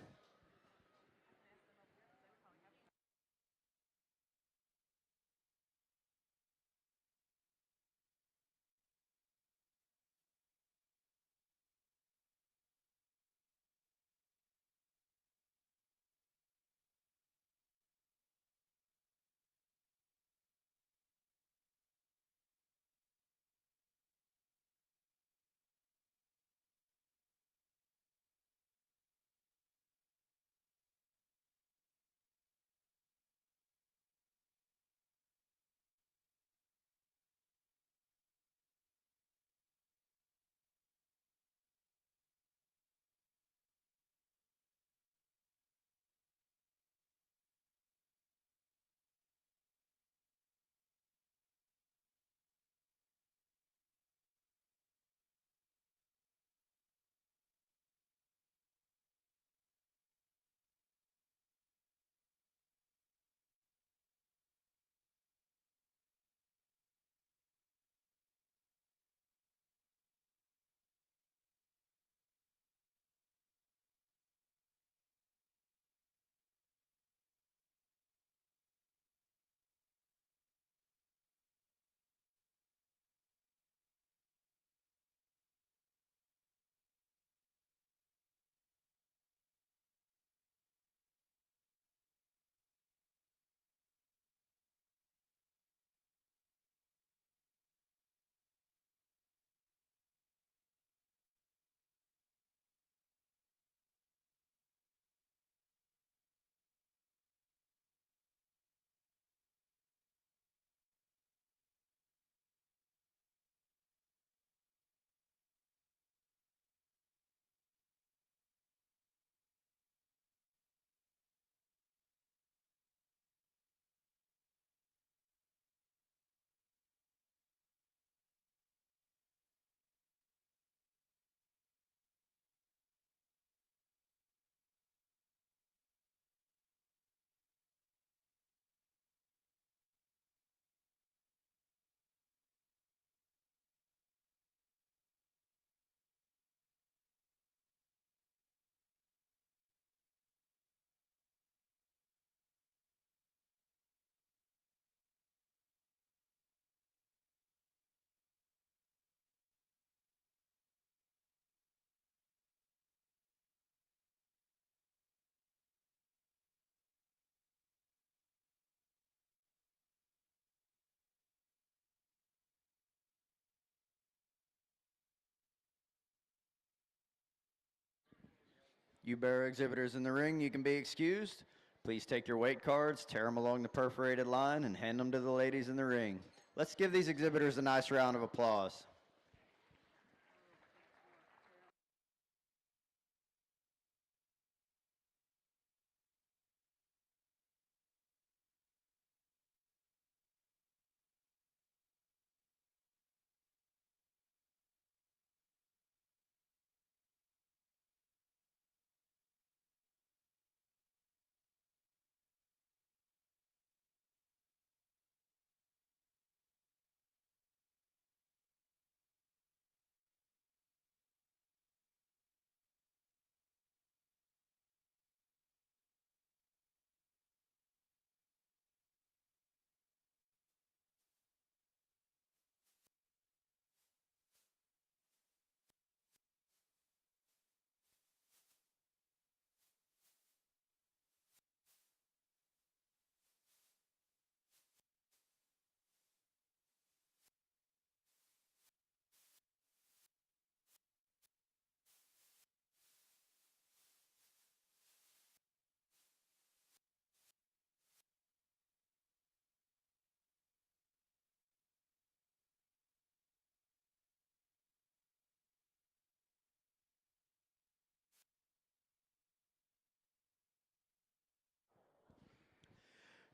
You Barrow exhibitors in the ring, you can be excused. Please take your weight cards, tear them along the perforated line, and hand them to the ladies in the ring. Let's give these exhibitors a nice round of applause.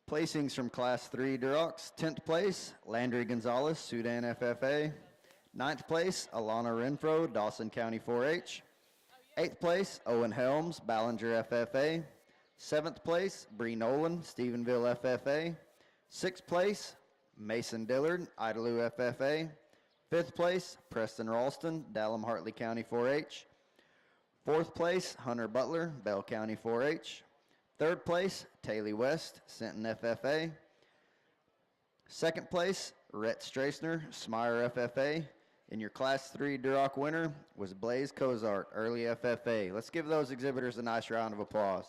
Placings from Class 3 Durocs, 10th place, Landry Gonzalez, Sudan FFA. 9th place, Alana Renfro, Dawson County 4-H. 8th place, Owen Helms, Ballinger FFA. 7th place, Bree Nolan, Stephenville FFA. Sixth place, Mason Dillard, Idalou FFA. Fifth place, Preston Ralston, Dallam-Hartley County 4-H. Fourth place, Hunter Butler, Bell County 4-H. Third place, Taylor West, Sinton FFA. Second place, Rhett Strassner, Smyer FFA. And your Class 3 Duroc winner was Blaze Cozart, Early FFA. Let's give those exhibitors a nice round of applause.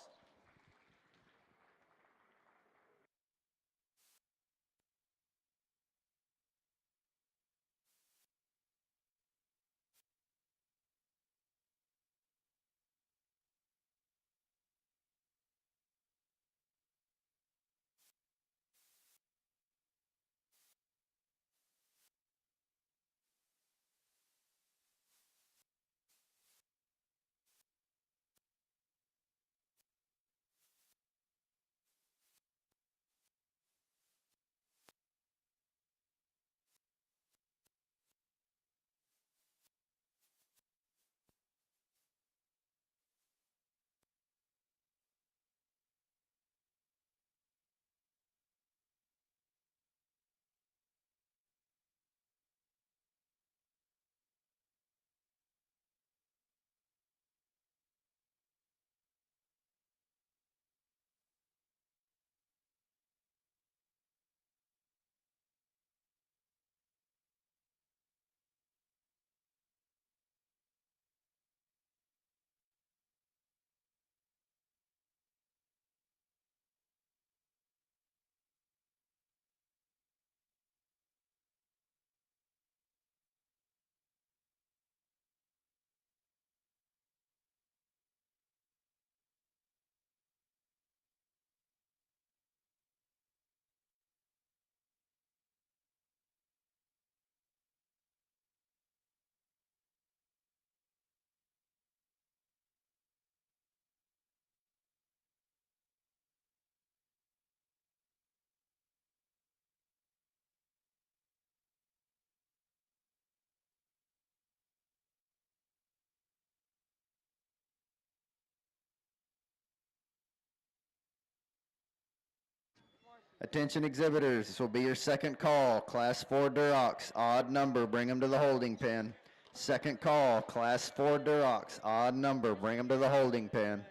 Attention exhibitors, this will be your second call. Class 4 Durocs, odd number, bring them to the holding pen. Second call, Class 4 Durocs, odd number, bring them to the holding pen.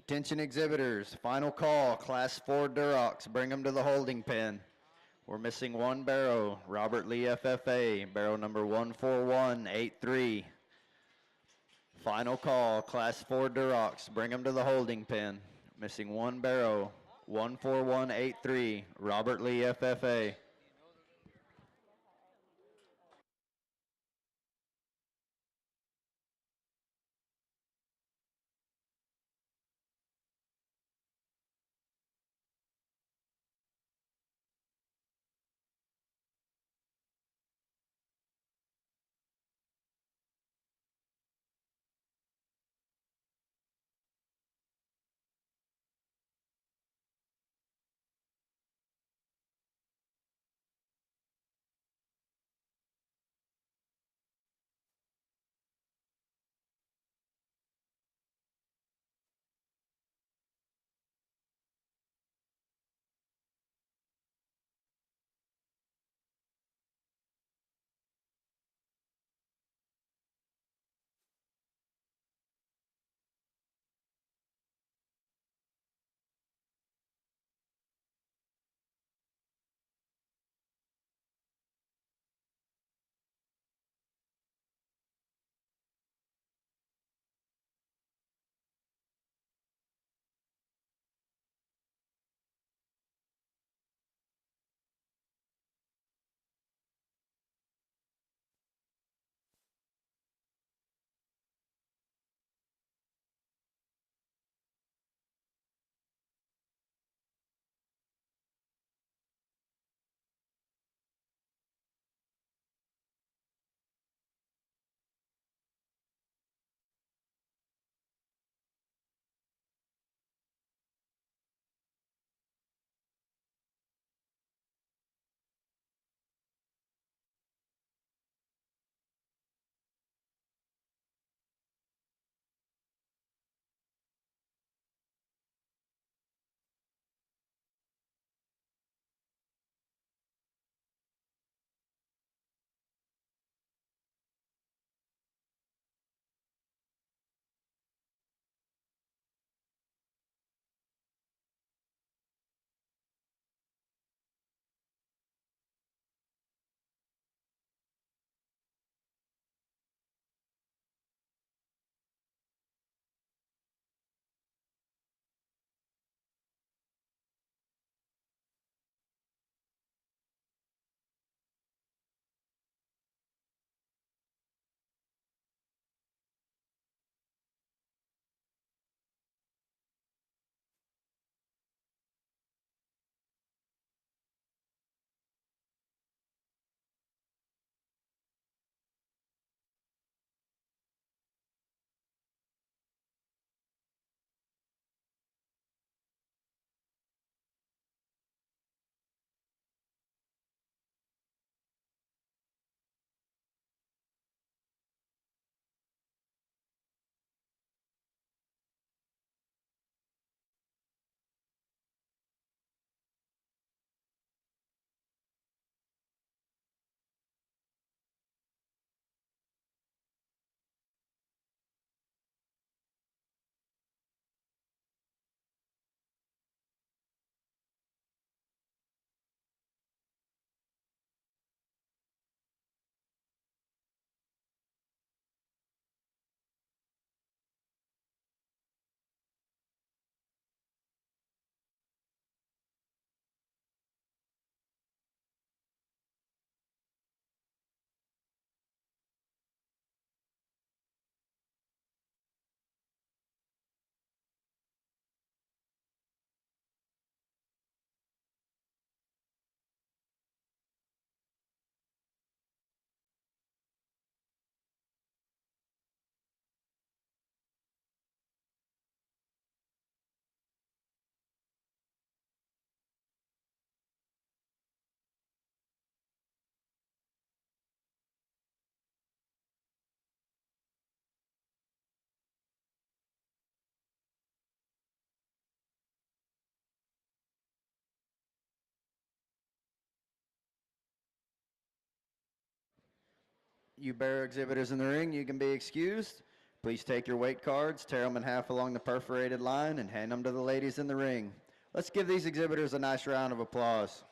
Attention exhibitors, final call, Class 4 Durocs, bring them to the holding pen. We're missing one Barrow, Robert Lee FFA, Barrow number 14183. Final call, Class 4 Durocs, bring them to the holding pen. Missing one Barrow, 14183, Robert Lee FFA. You Barrow exhibitors in the ring, you can be excused. Please take your weight cards, tear them in half along the perforated line, and hand them to the ladies in the ring. Let's give these exhibitors a nice round of applause.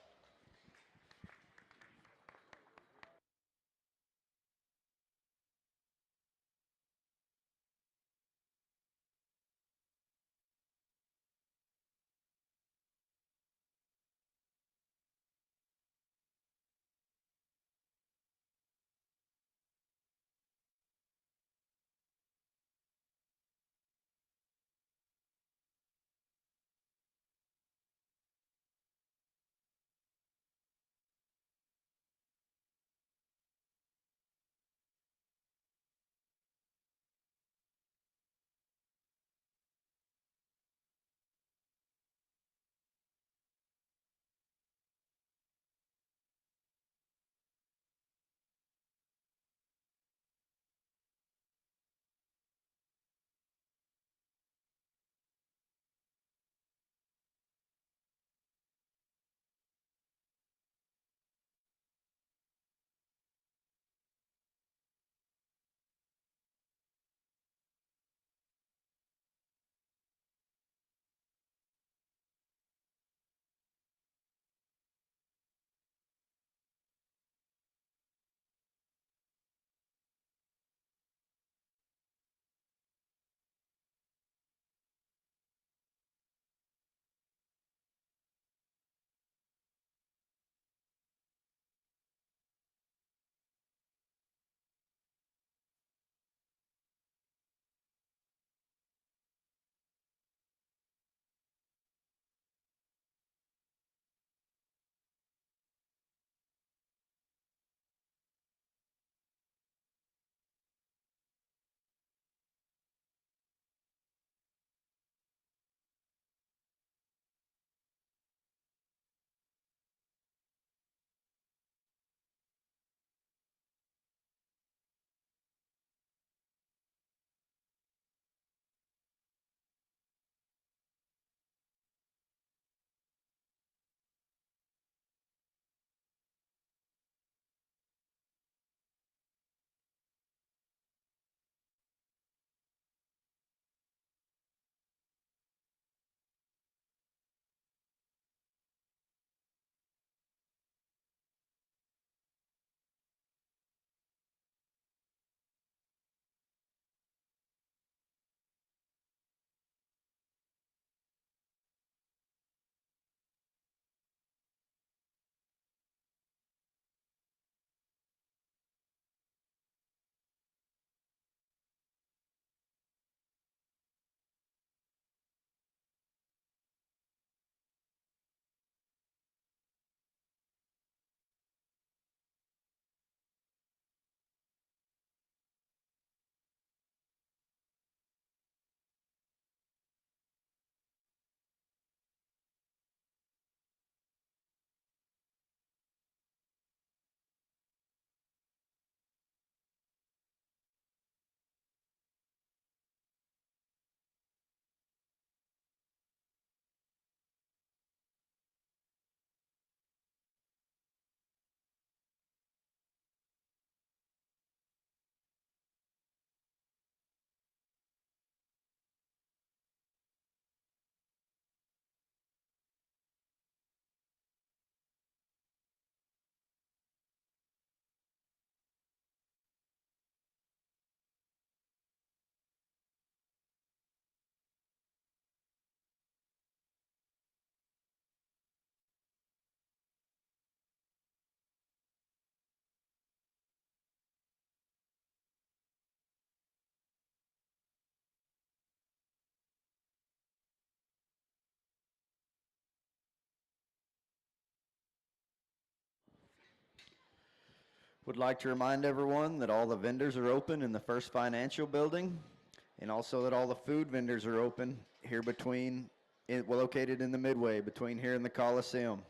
Would like to remind everyone that all the vendors are open in the First Financial Building, and also that all the food vendors are open here located in the Midway between here and the Coliseum.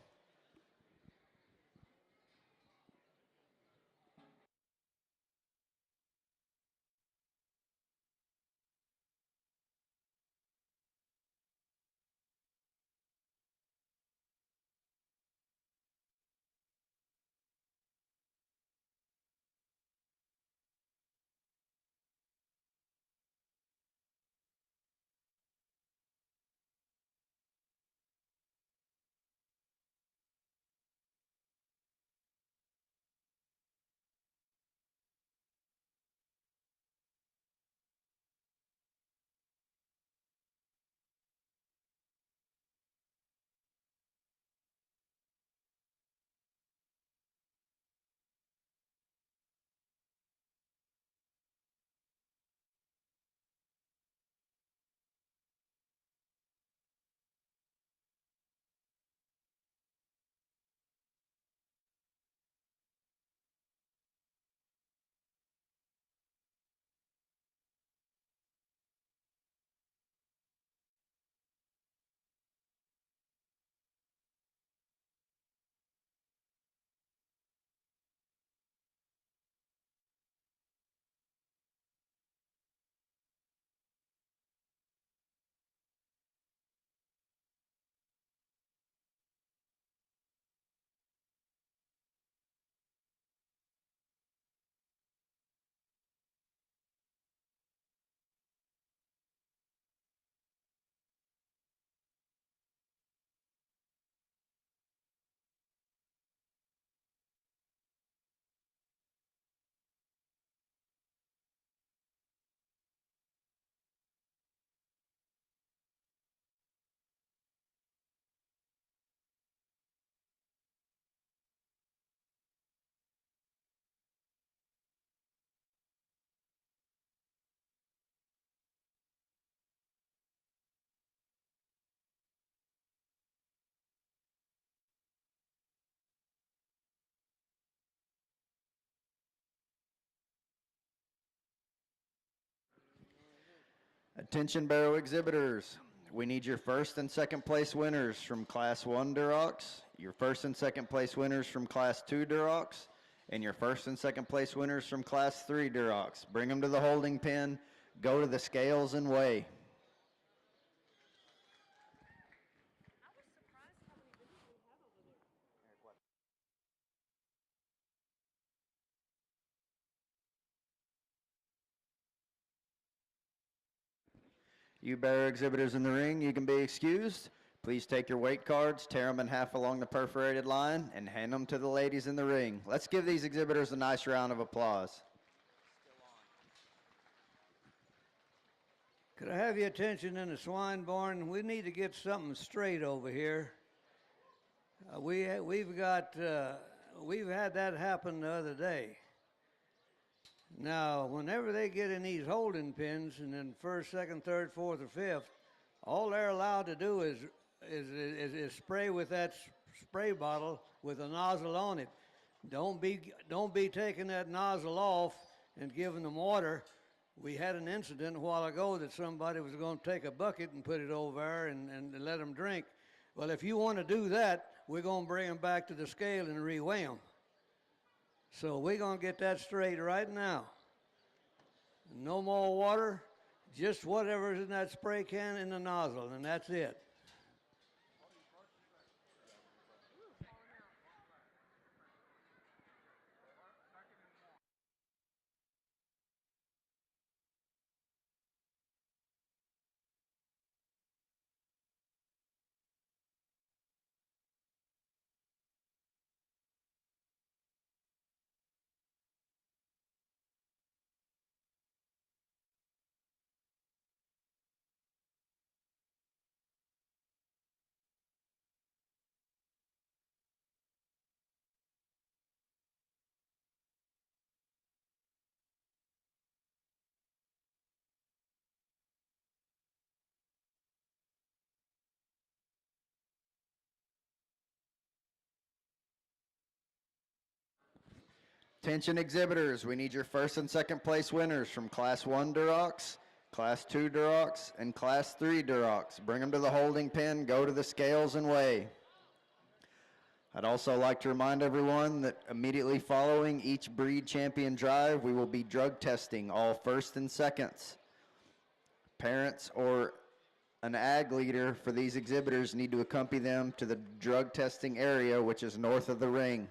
Attention Barrow exhibitors. We need your first and second place winners from Class 1 Durocs, your first and second place winners from Class 2 Durocs, and your first and second place winners from Class 3 Durocs. Bring them to the holding pen, go to the scales and weigh. You Barrow exhibitors in the ring, you can be excused. Please take your weight cards, tear them in half along the perforated line, and hand them to the ladies in the ring. Let's give these exhibitors a nice round of applause. Could I have your attention in the swine barn? We need to get something straight over here. We've had that happen the other day. Now, whenever they get in these holding pens, and then first, second, third, fourth, or fifth, all they're allowed to do is spray with that spray bottle with a nozzle on it. Don't be taking that nozzle off and giving them water. We had an incident a while ago that somebody was going to take a bucket and put it over there and let them drink. Well, if you want to do that, we're going to bring them back to the scale and reweigh them. So we're going to get that straight right now. No more water, just whatever's in that spray can in the nozzle, and that's it. Attention exhibitors, we need your first and second place winners from Class 1 Durocs, Class 2 Durocs, and Class 3 Durocs. Bring them to the holding pen, go to the scales and weigh. I'd also like to remind everyone that immediately following each breed champion drive, we will be drug testing all first and seconds. Parents or an ag leader for these exhibitors need to accompany them to the drug testing area, which is north of the ring.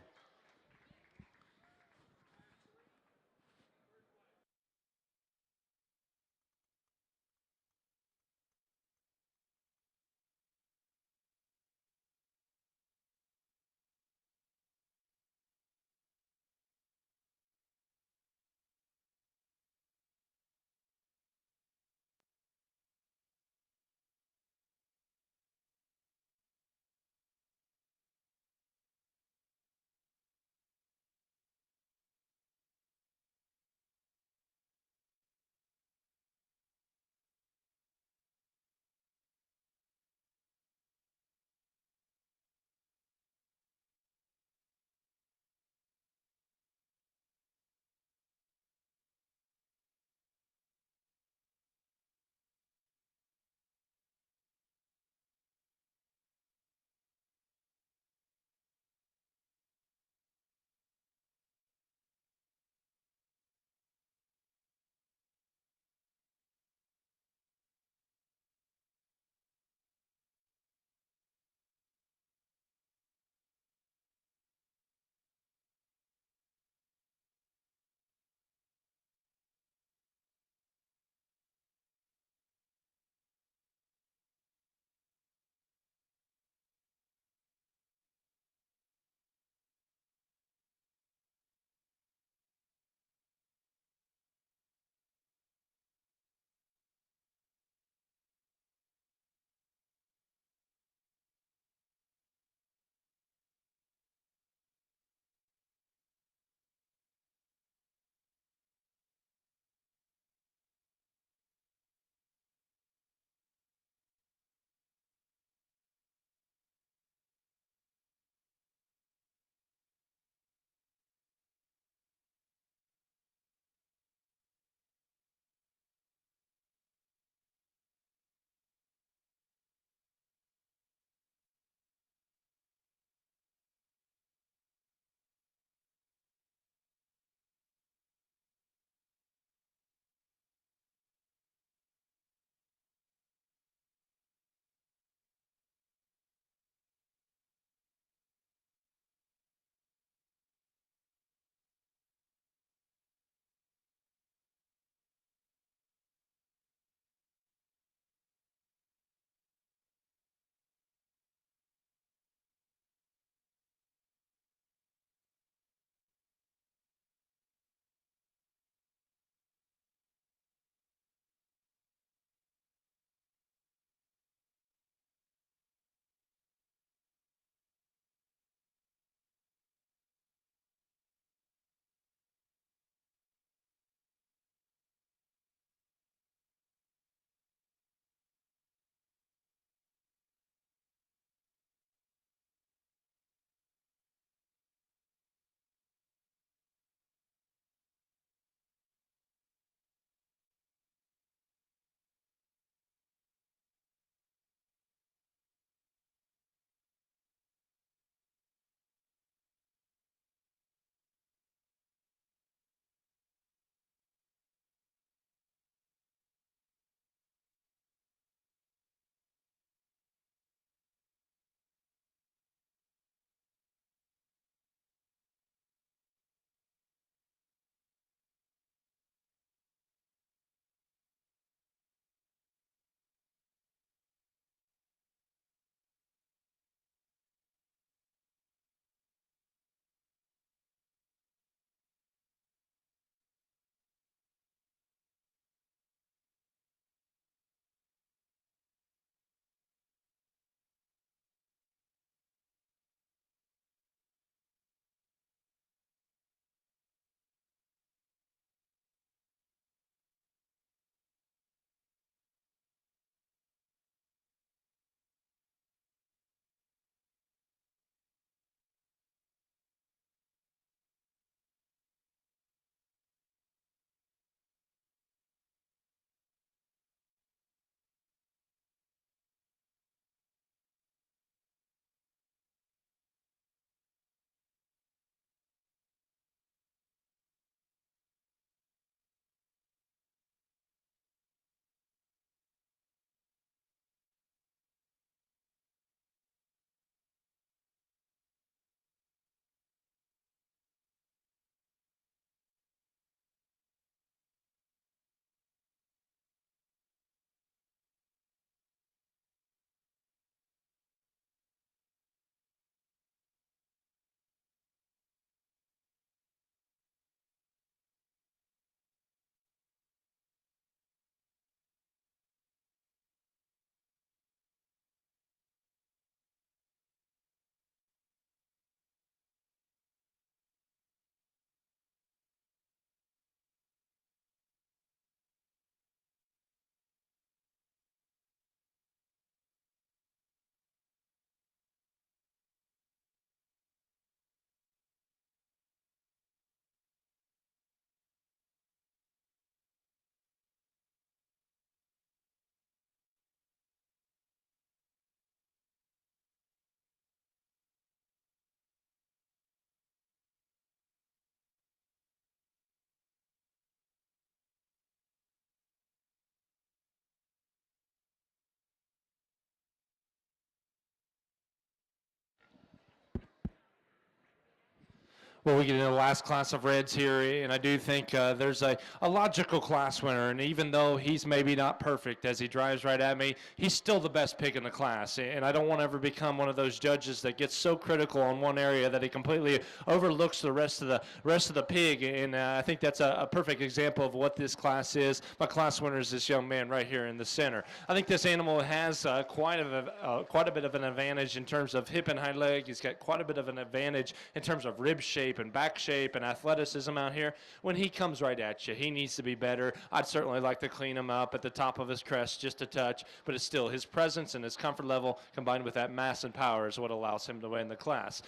Well, we get into the last class of reds here, and I do think there's a logical class winner. And even though he's maybe not perfect as he drives right at me, he's still the best pig in the class. And I don't want to ever become one of those judges that gets so critical on one area that he completely overlooks the rest of the pig. And I think that's a perfect example of what this class is. My class winner is this young man right here in the center. I think this animal has quite a bit of an advantage in terms of hip and hind leg. He's got quite a bit of an advantage in terms of rib shape and back shape and athleticism out here. When he comes right at you, he needs to be better. I'd certainly like to clean him up at the top of his crest just a touch, but it's still his presence and his comfort level combined with that mass and power is what allows him to win the class.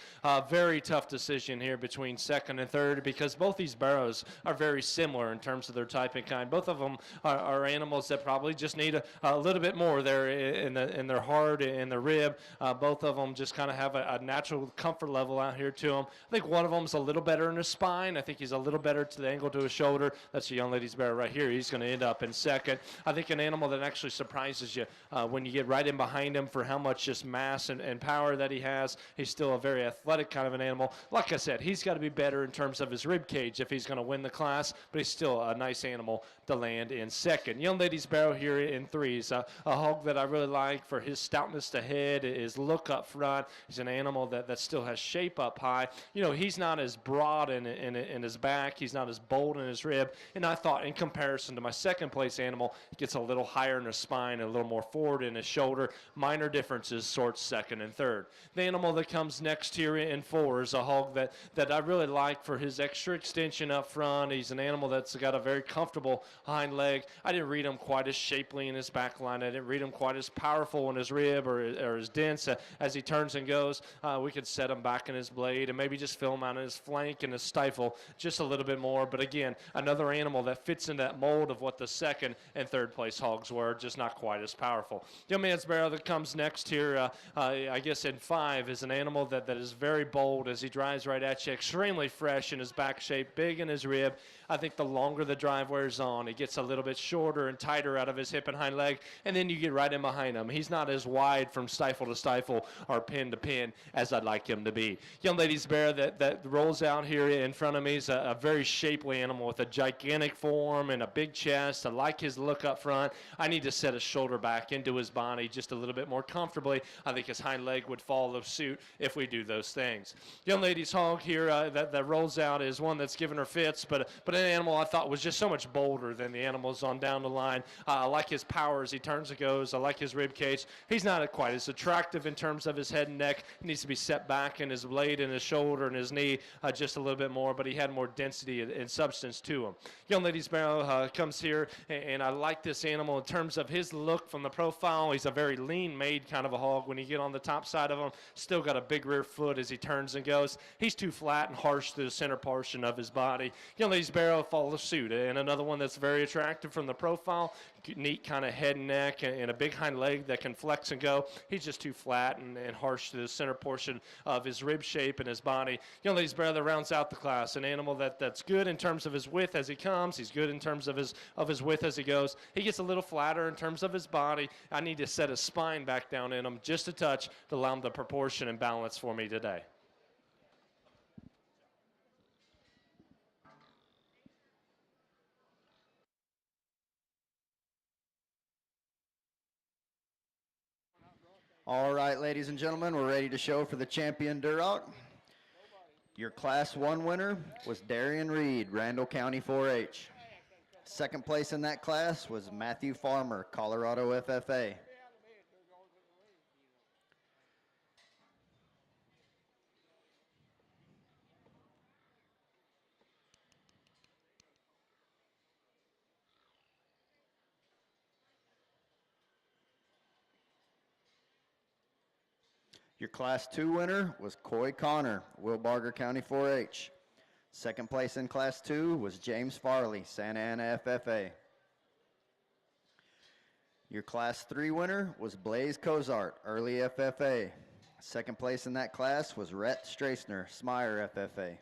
Very tough decision here between second and third because both these Barrows are very similar in terms of their type and kind. Both of them are animals that probably just need a little bit more there in their heart and their rib. Both of them just kind of have a natural comfort level out here to them. I think one of them's a little better in his spine. I think he's a little better to the angle to his shoulder. That's the young lady's Barrow right here. He's going to end up in second. I think an animal that actually surprises you when you get right in behind him for how much just mass and power that he has. He's still a very athletic kind of an animal. Like I said, he's got to be better in terms of his rib cage if he's going to win the class, but he's still a nice animal to land in second. Young lady's Barrow here in threes. A hog that I really like for his stoutness to head, his look up front. He's an animal that still has shape up high. You know, he's not as broad in his back. He's not as bold in his rib. And I thought in comparison to my second place animal, he gets a little higher in his spine and a little more forward in his shoulder. Minor differences sorts second and third. The animal that comes next here in four is a hog that I really like for his extra extension up front. He's an animal that's got a very comfortable hind leg. I didn't read him quite as shapely in his back line. I didn't read him quite as powerful in his rib or as dense as he turns and goes. We could set him back in his blade and maybe just fill him out in his flank and his stifle just a little bit more. But again, another animal that fits in that mold of what the second and third place hogs were, just not quite as powerful. Young man's Barrow that comes next here, I guess in five, is an animal that is very bold as he drives right at you, extremely fresh in his back shape, big in his rib. I think the longer the drive wears on, he gets a little bit shorter and tighter out of his hip and hind leg, and then you get right in behind him. He's not as wide from stifle to stifle or pin to pin as I'd like him to be. Young lady's Barrow that rolls out here in front of me is a very shapely animal with a gigantic form and a big chest. I like his look up front. I need to set his shoulder back into his body just a little bit more comfortably. I think his hind leg would follow suit if we do those things. Young lady's hog here that rolls out is one that's given her fits, but an animal I thought was just so much bolder than the animals on down the line. I like his power as he turns and goes. I like his rib cage. He's not quite as attractive in terms of his head and neck. He needs to be set back in his blade and his shoulder and his knee just a little bit more, but he had more density and substance to him. Young lady's Barrow comes here, and I like this animal in terms of his look from the profile. He's a very lean-made kind of a hog. When you get on the top side of him, still got a big rear foot as he turns and goes. He's too flat and harsh to the center portion of his body. Young lady's Barrow follows suit, and another one that's very attractive from the profile, neat kind of head and neck and a big hind leg that can flex and go. He's just too flat and harsh to the center portion of his rib shape and his body. Young lady's Barrow that rounds out the class, an animal that's good in terms of his width as he comes. He's good in terms of his width as he goes. He gets a little flatter in terms of his body. I need to set his spine back down in him just a touch to allow him the proportion and balance for me today. All right, ladies and gentlemen, we're ready to show for the champion Duroc. Your Class 1 winner was Darian Reed, Randall County 4-H. Second place in that class was Matthew Farmer, Colorado FFA. Your Class 2 winner was Coy Connor, Wilbarger County 4-H. Second place in Class 2 was James Farley, Santa Ana FFA. Your Class 3 winner was Blaze Cozart, Early FFA. Second place in that class was Rhett Strasner, Smyer FFA.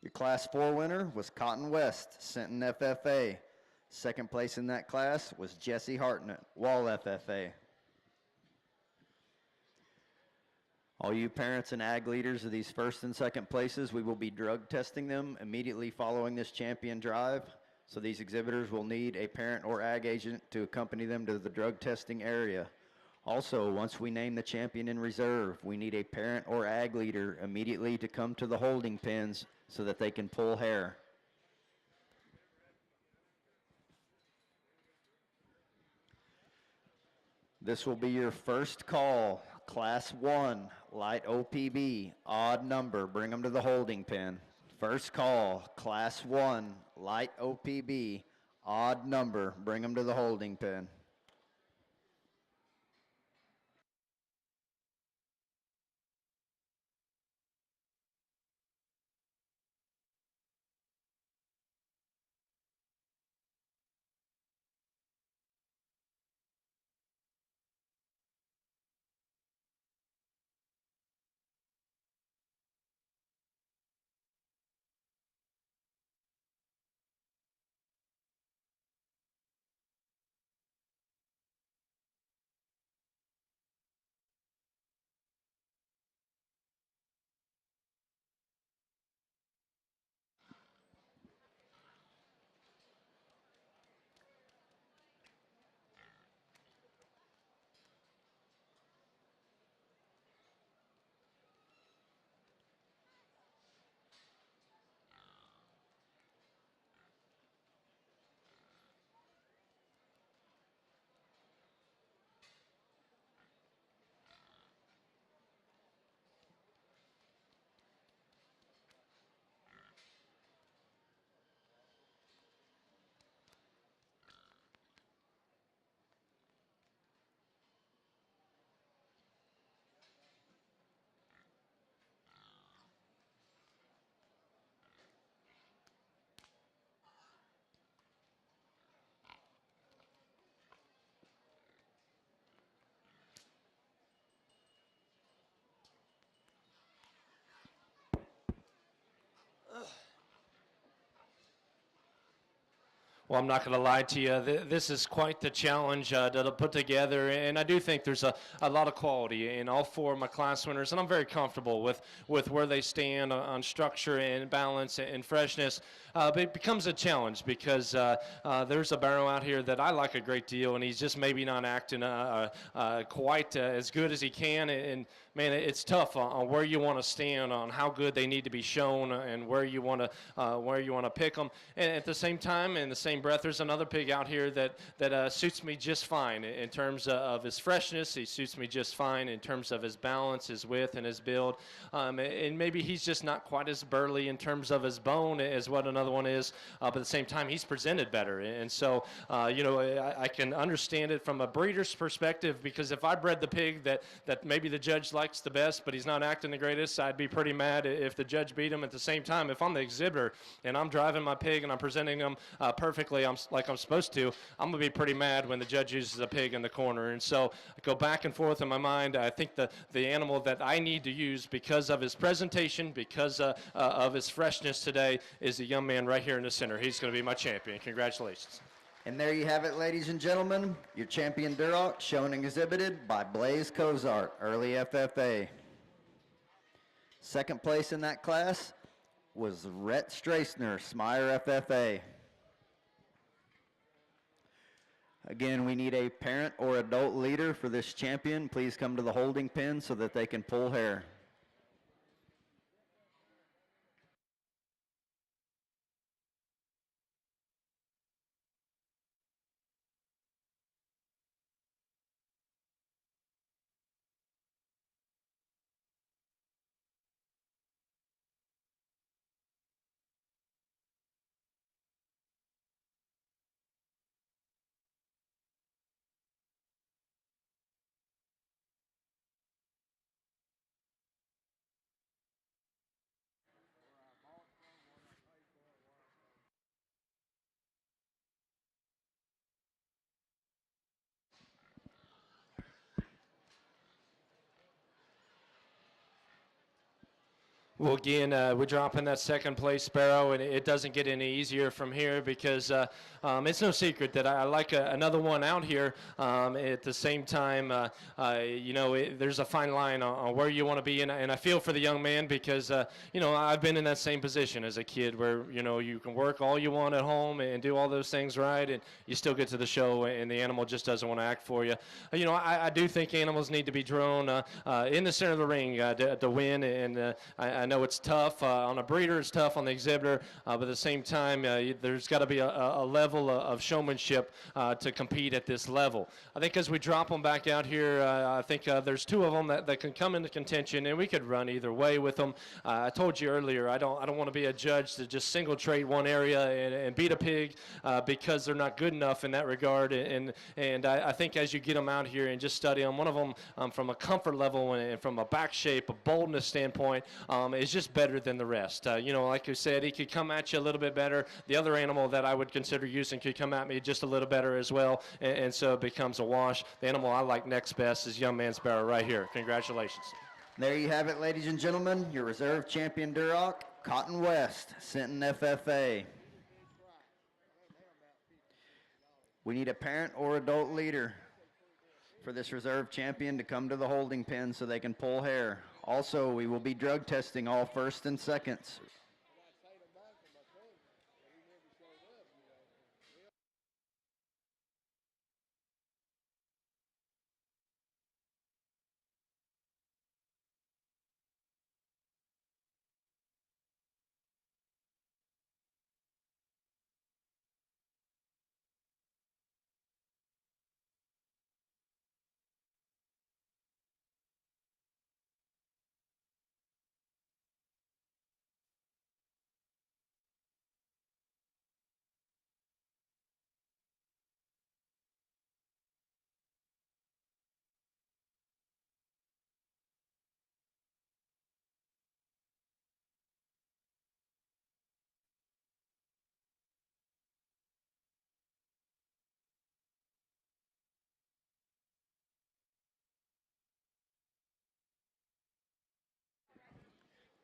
Your Class 4 winner was Cotton West, Sinton FFA. Second place in that class was Jesse Hartnett, Wall FFA. All you parents and ag leaders of these first and second places, we will be drug testing them immediately following this champion drive. So these exhibitors will need a parent or ag agent to accompany them to the drug testing area. Also, once we name the champion in reserve, we need a parent or ag leader immediately to come to the holding pens so that they can pull hair. This will be your first call, Class 1, light OPB, odd number, bring them to the holding pen. First call, Class 1, light OPB, odd number, bring them to the holding pen. Well, I'm not going to lie to you. This is quite the challenge to put together, and I do think there's a lot of quality in all four of my class winners, and I'm very comfortable with where they stand on structure and balance and freshness. But it becomes a challenge because there's a Barrow out here that I like a great deal, and he's just maybe not acting quite as good as he can. And man, it's tough on where you want to stand, on how good they need to be shown, and where you want to pick them. And at the same time, in the same breath, there's another pig out here that suits me just fine in terms of his freshness. He suits me just fine in terms of his balance, his width, and his build. And maybe he's just not quite as burly in terms of his bone as what another one is. But at the same time, he's presented better. And so, I can understand it from a breeder's perspective, because if I bred the pig that maybe the judge likes the best, but he's not acting the greatest, I'd be pretty mad if the judge beat him. At the same time, if I'm the exhibitor and I'm driving my pig and I'm presenting him perfectly, like I'm supposed to, I'm going to be pretty mad when the judge uses a pig in the corner. And so I go back and forth in my mind. I think the animal that I need to use because of his presentation, because of his freshness today, is the young man right here in the center. He's going to be my champion. Congratulations. And there you have it, ladies and gentlemen, your champion Duroc, shown and exhibited by Blaze Cozart, early FFA. Second place in that class was Rhett Strassner, Smyer FFA. Again, we need a parent or adult leader for this champion. Please come to the holding pen so that they can pull hair. Well, again, we're dropping that second place Barrow, and it doesn't get any easier from here because it's no secret that I like another one out here. At the same time, there's a fine line on where you want to be, and I feel for the young man because, I've been in that same position as a kid where, you can work all you want at home and do all those things right, and you still get to the show, and the animal just doesn't want to act for you. I do think animals need to be drawn in the center of the ring to win, and I know it's tough on a breeder, it's tough on the exhibitor, but at the same time, there's got to be a level of showmanship to compete at this level. I think as we drop them back out here, I think there's two of them that can come into contention, and we could run either way with them. I told you earlier, I don't want to be a judge to just single trade one area and beat a pig because they're not good enough in that regard. And I think as you get them out here and just study them, one of them from a comfort level and from a back shape, a boldness standpoint, is just better than the rest. Like you said, he could come at you a little bit better. The other animal that I would consider using could come at me just a little better as well, and so it becomes a wash. The animal I like next best is Young Man's Barrow right here. Congratulations. There you have it, ladies and gentlemen, your reserve champion Duroc, Cotton West, Sinton FFA. We need a parent or adult leader for this reserve champion to come to the holding pen so they can pull hair. Also, we will be drug testing all first and seconds.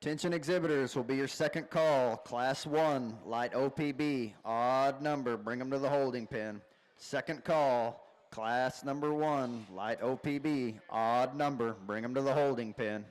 Attention exhibitors, will be your second call. Class 1, light OPB, odd number, bring them to the holding pen. Second call, class number 1, light OPB, odd number, bring them to the holding pen.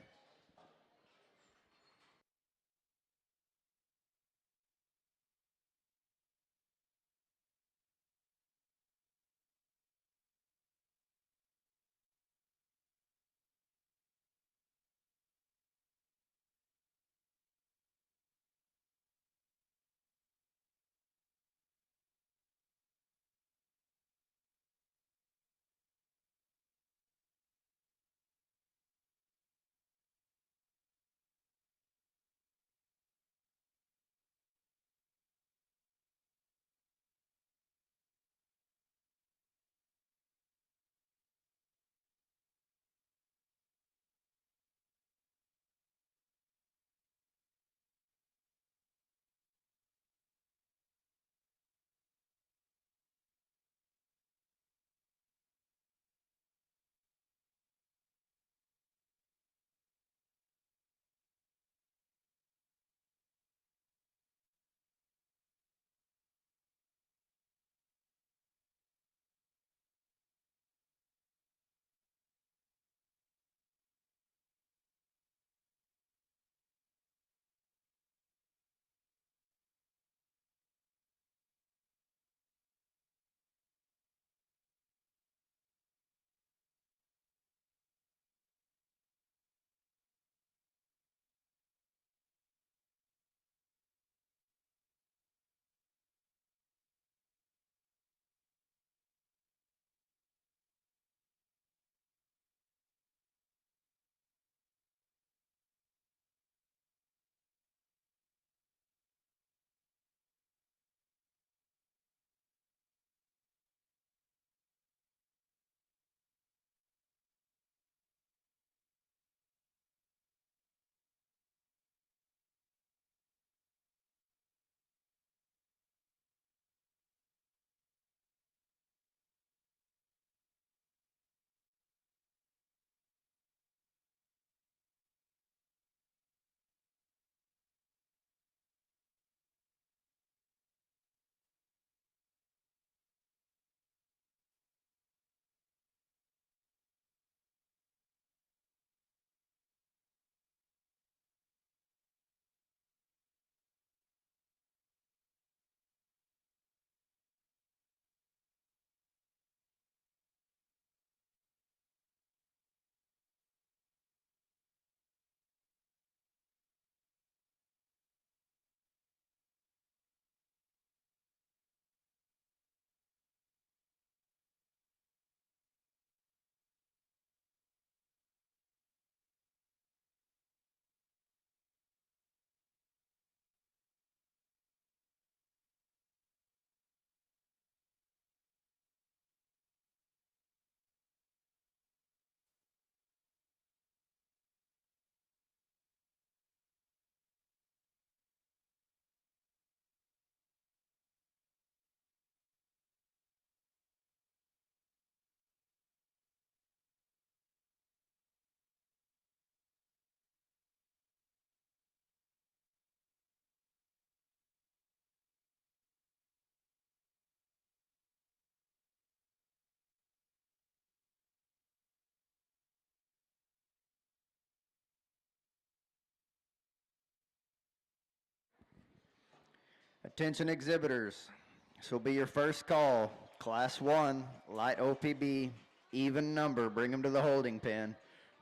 Attention exhibitors, this will be your first call. Class 1, light OPB, even number, bring them to the holding pen.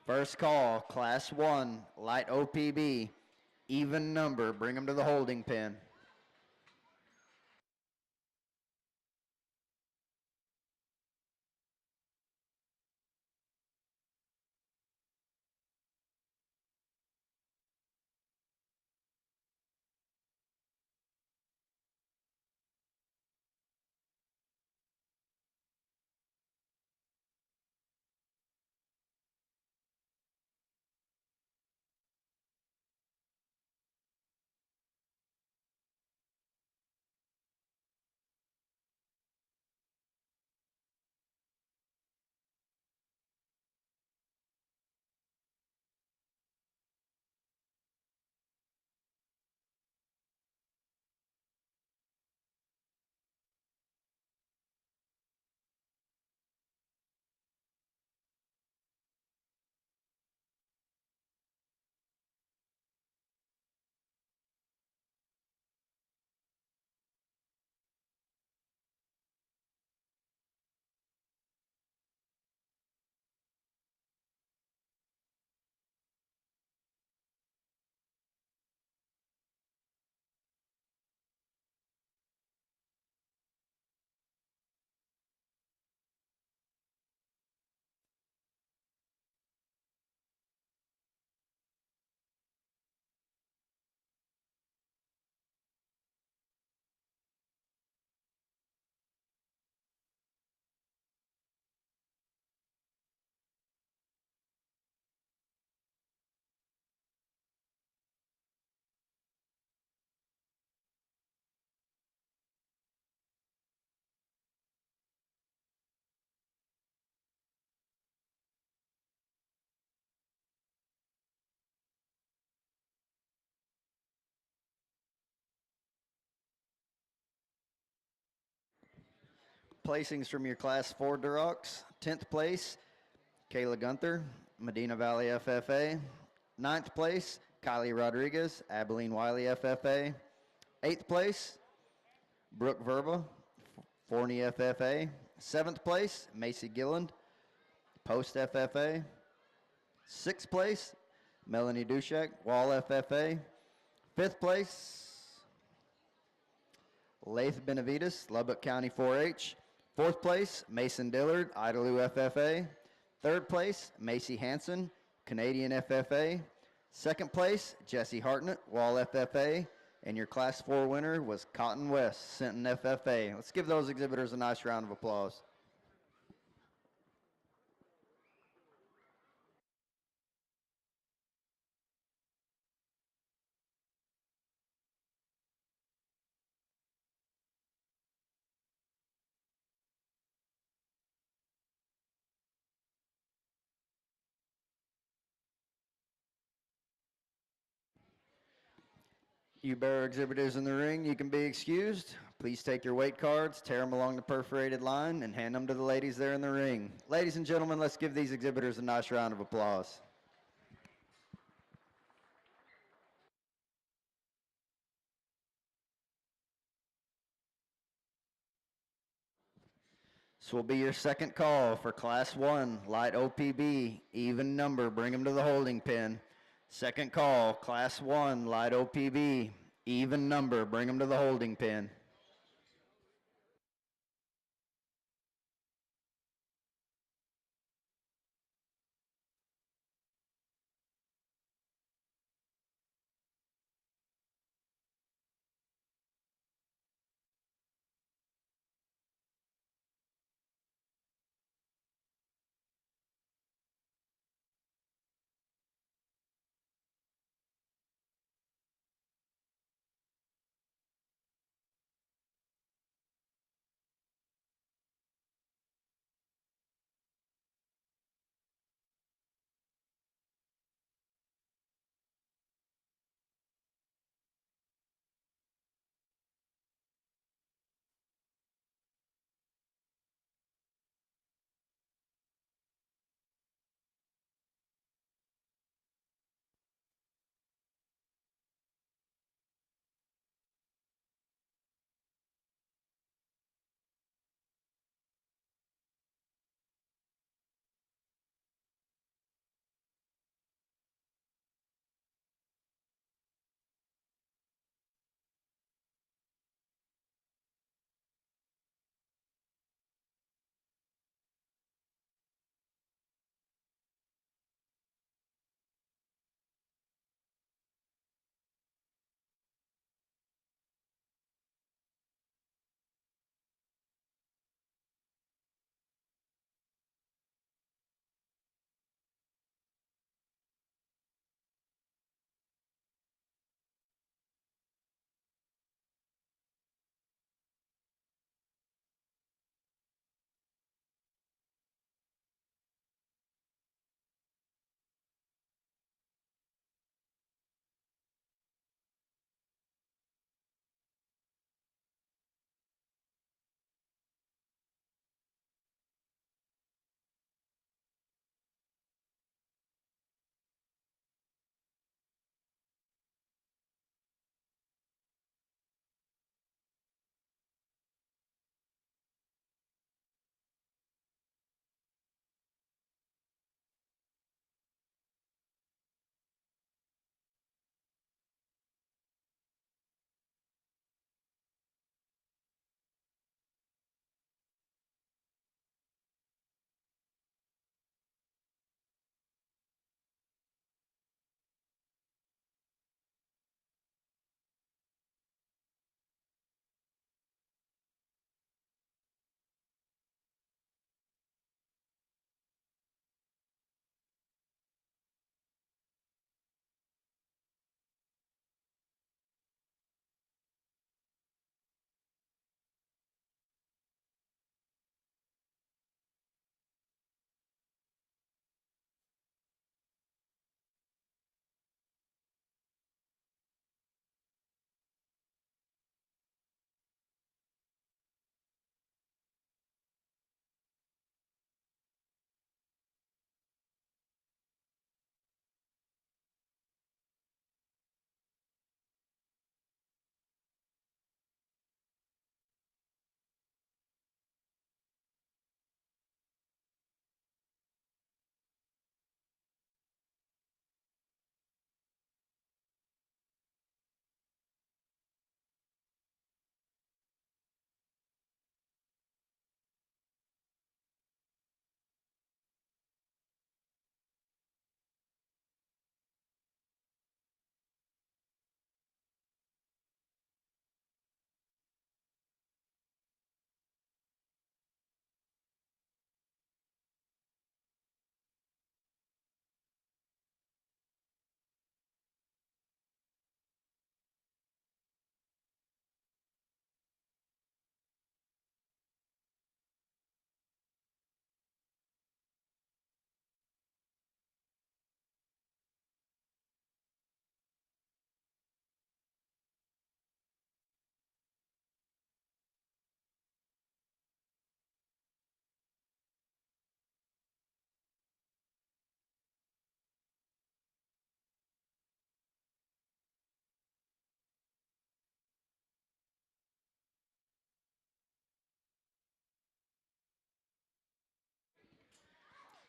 First call, Class 1, light OPB, even number, bring them to the holding pen. Placings from your Class 4 Durocs. 10th place, Kayla Gunther, Medina Valley FFA. 9th place, Kylie Rodriguez, Abilene Wiley FFA. 8th place, Brooke Verba, Forney FFA. 7th place, Macy Gilland, Post FFA. 6th place, Melanie Dushek, Wall FFA. 5th place, Lath Benavides, Lubbock County 4-H. 4th place, Mason Dillard, Idalou FFA. 3rd place, Macy Hanson, Canadian FFA. 2nd place, Jesse Hartnett, Wall FFA. And your Class 4 winner was Cotton West, Sinton FFA. Let's give those exhibitors a nice round of applause. You Barrow exhibitors in the ring, you can be excused. Please take your weight cards, tear them along the perforated line, and hand them to the ladies there in the ring. Ladies and gentlemen, let's give these exhibitors a nice round of applause. This will be your second call for Class 1, light OPB, even number, bring them to the holding pen. Second call, Class 1, light OPB, even number, bring them to the holding pen.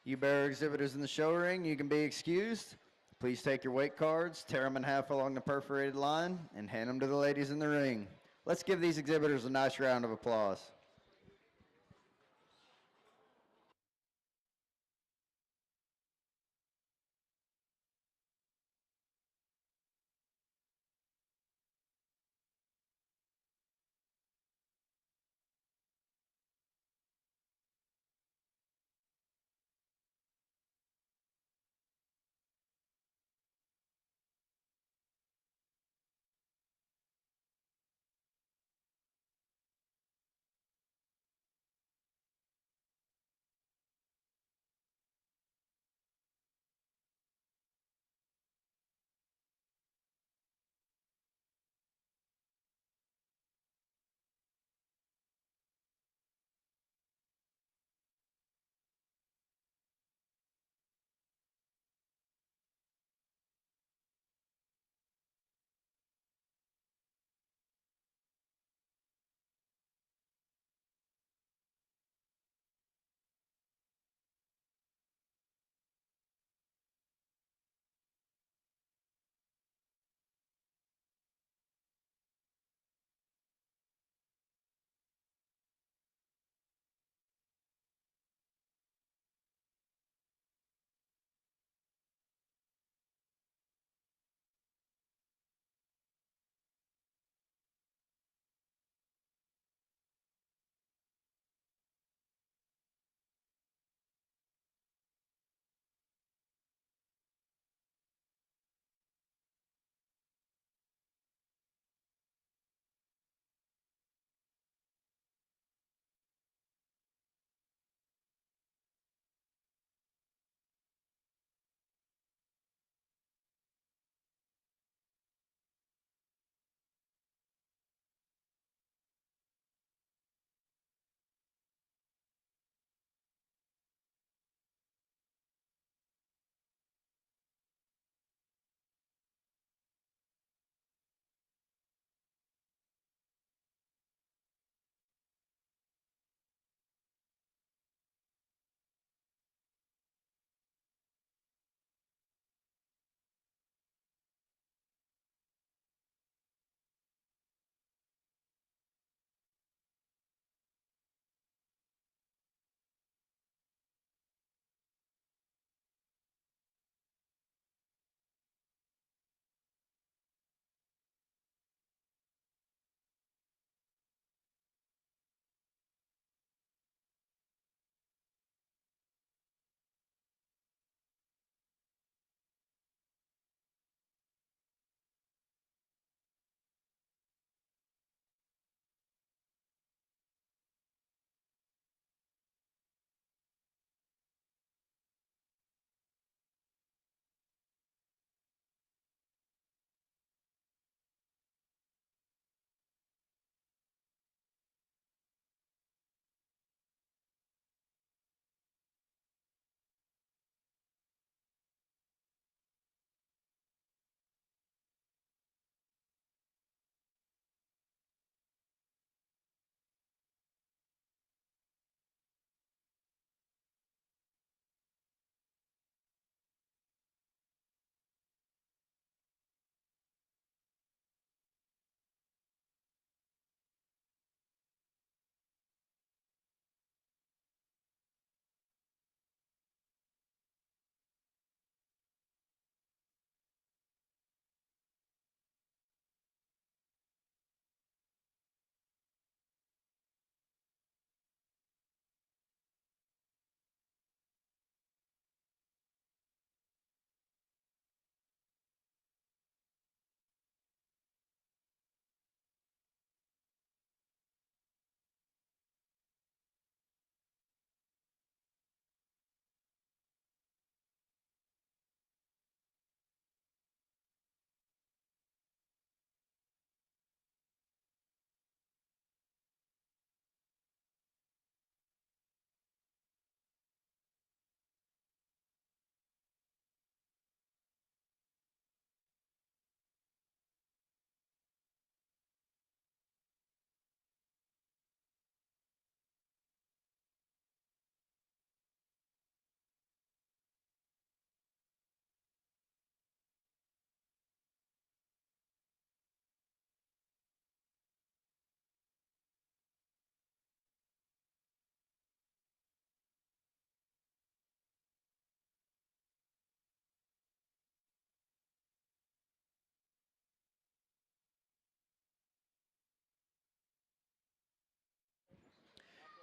You bearer exhibitors in the show ring, you can be excused. Please take your weight cards, tear them in half along the perforated line, and hand them to the ladies in the ring. Let's give these exhibitors a nice round of applause.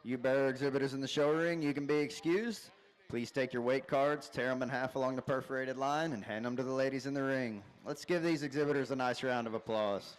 You Barrow exhibitors in the show ring, you can be excused. Please take your weight cards, tear them in half along the perforated line, and hand them to the ladies in the ring. Let's give these exhibitors a nice round of applause.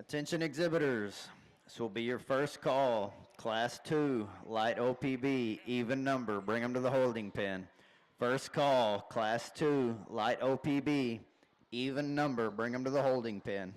Attention exhibitors, this will be your first call. Class 2, light OPB, even number, bring them to the holding pen. First call, Class 2, light OPB, even number, bring them to the holding pen.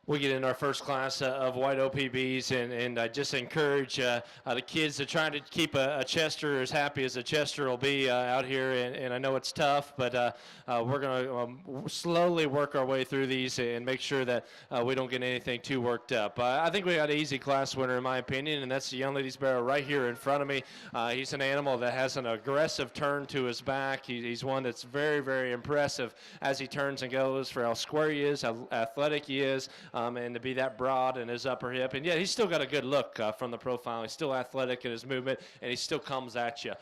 We get in our first class of white OPBs, and I just encourage the kids to try to keep a Chester as happy as a Chester will be out here. And I know it's tough, but we're going to slowly work our way through these and make sure that we don't get anything too worked up. I think we got an easy class winner, in my opinion, and that's the young lady's Barrow right here in front of me. He's an animal that has an aggressive turn to his back. He's one that's very, very impressive as he turns and goes for how square he is, how athletic he is. And to be that broad in his upper hip. And yeah, he's still got a good look from the profile. He's still athletic in his movement, and he still comes at you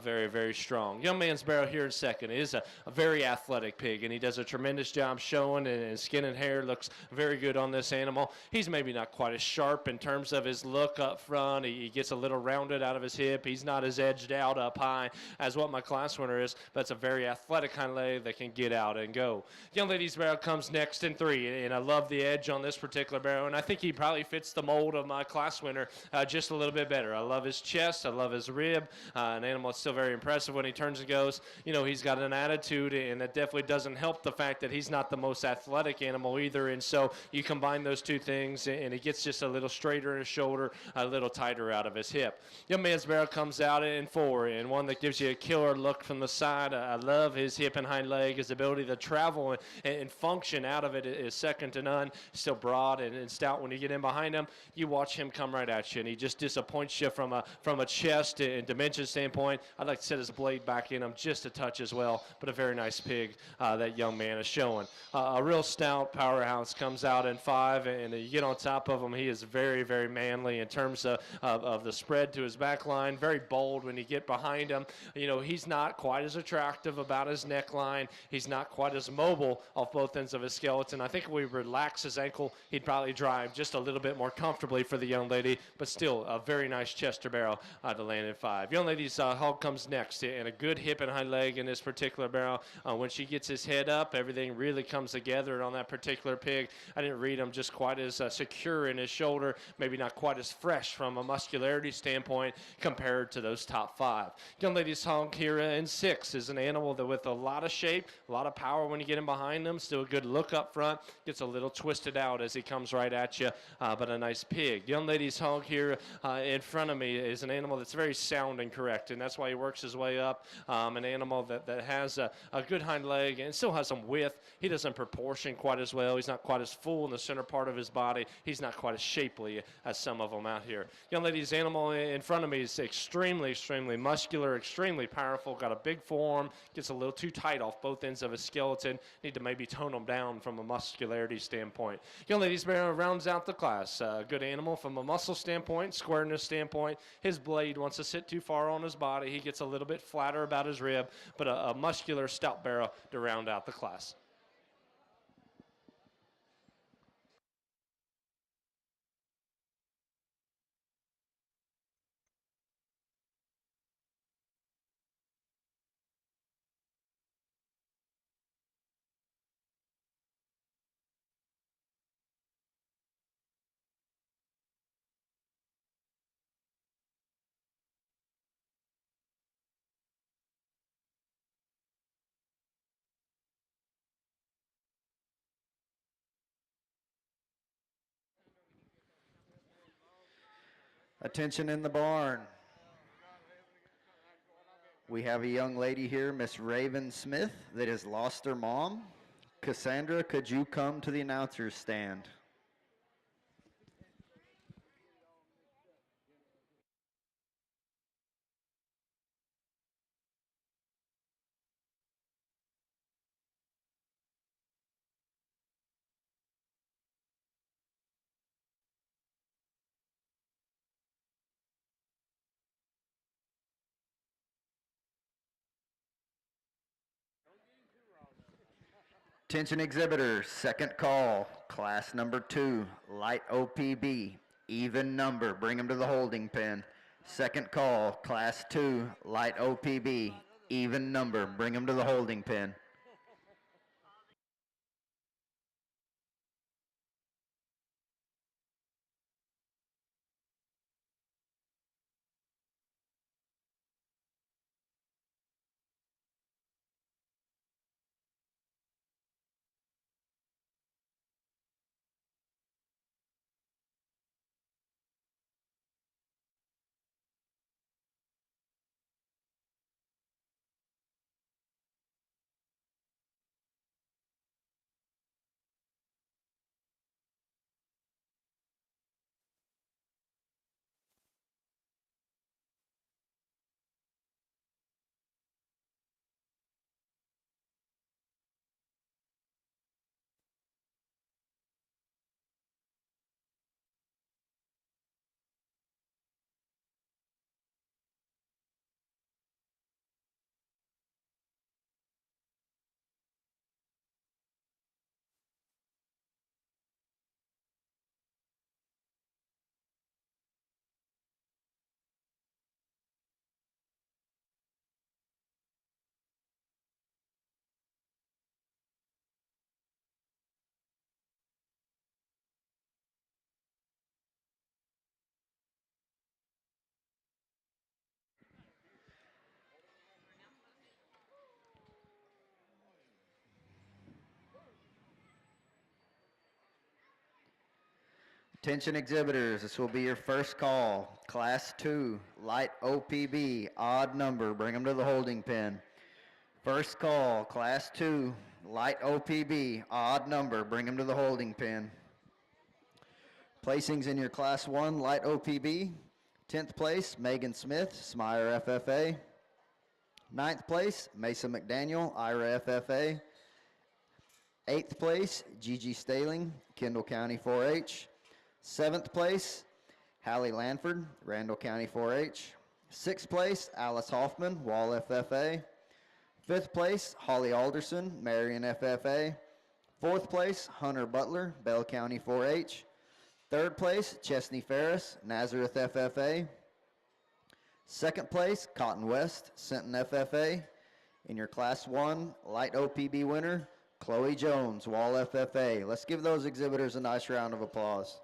very, very strong. Young man's Barrow here in second is a very athletic pig, and he does a tremendous job showing, and his skin and hair looks very good on this animal. He's maybe not quite as sharp in terms of his look up front. He gets a little rounded out of his hip. He's not as edged out up high as what my class winner is, but it's a very athletic kind of leg that can get out and go. Young lady's Barrow comes next in three, and I love the edge on this particular Barrow, and I think he probably fits the mold of my class winner just a little bit better. I love his chest. I love his rib. An animal that's still very impressive when he turns and goes. You know, he's got an attitude, and that definitely doesn't help the fact that he's not the most athletic animal either, and so you combine those two things, and he gets just a little straighter in his shoulder, a little tighter out of his hip. Young man's Barrow comes out in four, and one that gives you a killer look from the side. I love his hip and hind leg. His ability to travel and function out of it is second to none. Still broad and stout. When you get in behind him, you watch him come right at you, and he just disappoints you from a chest and dimension standpoint. I'd like to set his blade back in him just a touch as well, but a very nice pig that young man is showing. A real stout powerhouse comes out in five, and you get on top of him, he is very, very manly in terms of the spread to his back line, very bold when you get behind him. You know, he's not quite as attractive about his neckline. He's not quite as mobile off both ends of his skeleton. I think if we relax his ankle, he'd probably drive just a little bit more comfortably for the young lady, but still a very nice Chester Barrow to land in five. Young lady's hog comes next, and a good hip and hind leg in this particular Barrow. When she gets his head up, everything really comes together on that particular pig. I didn't read him just quite as secure in his shoulder, maybe not quite as fresh from a muscularity standpoint compared to those top five. Young lady's hog here in six is an animal that with a lot of shape, a lot of power when you get in behind them, still a good look up front, gets a little twisted out as he comes right at you, but a nice pig. Young lady's hog here in front of me is an animal that's very sound and correct, and that's why he works his way up. An animal that has a good hind leg and still has some width. He doesn't proportion quite as well. He's not quite as full in the center part of his body. He's not quite as shapely as some of them out here. Young lady's animal in front of me is extremely, extremely muscular, extremely powerful, got a big forearm, gets a little too tight off both ends of his skeleton. Need to maybe tone him down from a muscularity standpoint. Young lady's Barrow rounds out the class. Good animal from a muscle standpoint, squareness standpoint. His blade wants to sit too far on his body. He gets a little bit flatter about his rib, but a muscular stout Barrow to round out the class. Attention in the barn. We have a young lady here, Miss Raven Smith, that has lost her mom. Cassandra, could you come to the announcer's stand? Attention exhibitors, second call, class number 2, light OPB, even number, bring them to the holding pen. Second call, class 2, light OPB, even number, bring them to the holding pen. Attention exhibitors, this will be your first call. Class 2, light OPB, odd number, bring them to the holding pen. First call, class 2, light OPB, odd number, bring them to the holding pen. Placings in your class 1, light OPB. 10th place, Megan Smith, Smyer FFA. 9th place, Mesa McDaniel, Ira FFA. 8th place, Gigi Staling, Kendall County 4-H. 7th place, Hallie Lanford, Randall County 4-H. 6th place, Alice Hoffman, Wall FFA. 5th place, Holly Alderson, Marion FFA. 4th place, Hunter Butler, Bell County 4-H. 3rd place, Chesney Ferris, Nazareth FFA. 2nd place, Cotton West, Sinton FFA. In your Class 1 Light OPB winner, Chloe Jones, Wall FFA. Let's give those exhibitors a nice round of applause.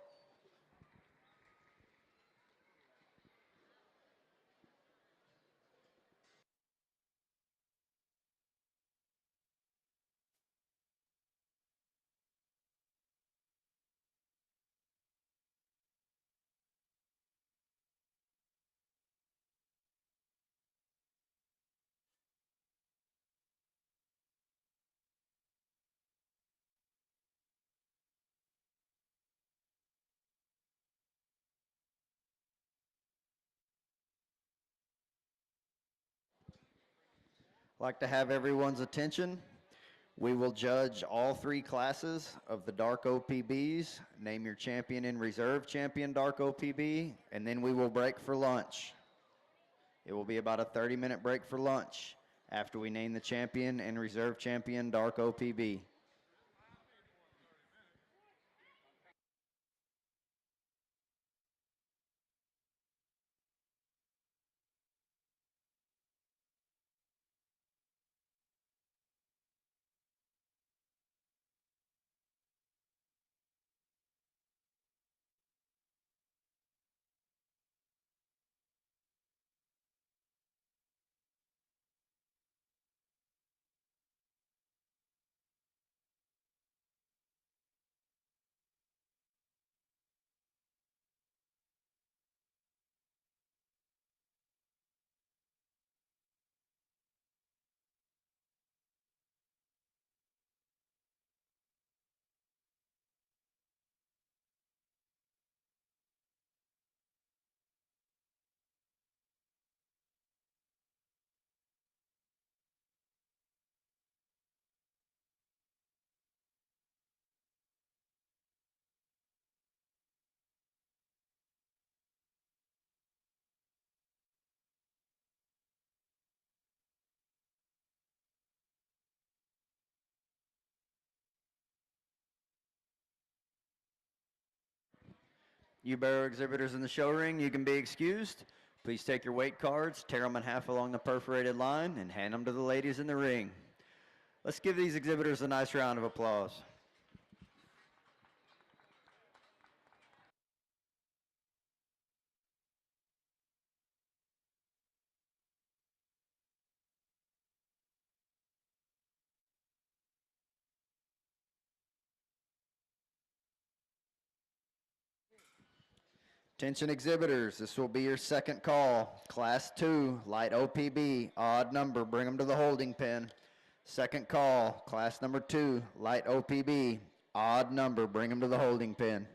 I'd like to have everyone's attention. We will judge all 3 classes of the Dark OPBs, name your champion and reserve champion Dark OPB, and then we will break for lunch. It will be about a 30-minute break for lunch after we name the champion and reserve champion Dark OPB. You Barrow exhibitors in the show ring, you can be excused. Please take your weight cards, tear them in half along the perforated line, and hand them to the ladies in the ring. Let's give these exhibitors a nice round of applause. Attention exhibitors, this will be your second call. Class 2, light OPB, odd number, bring them to the holding pen. Second call, class number 2, light OPB, odd number, bring them to the holding pen.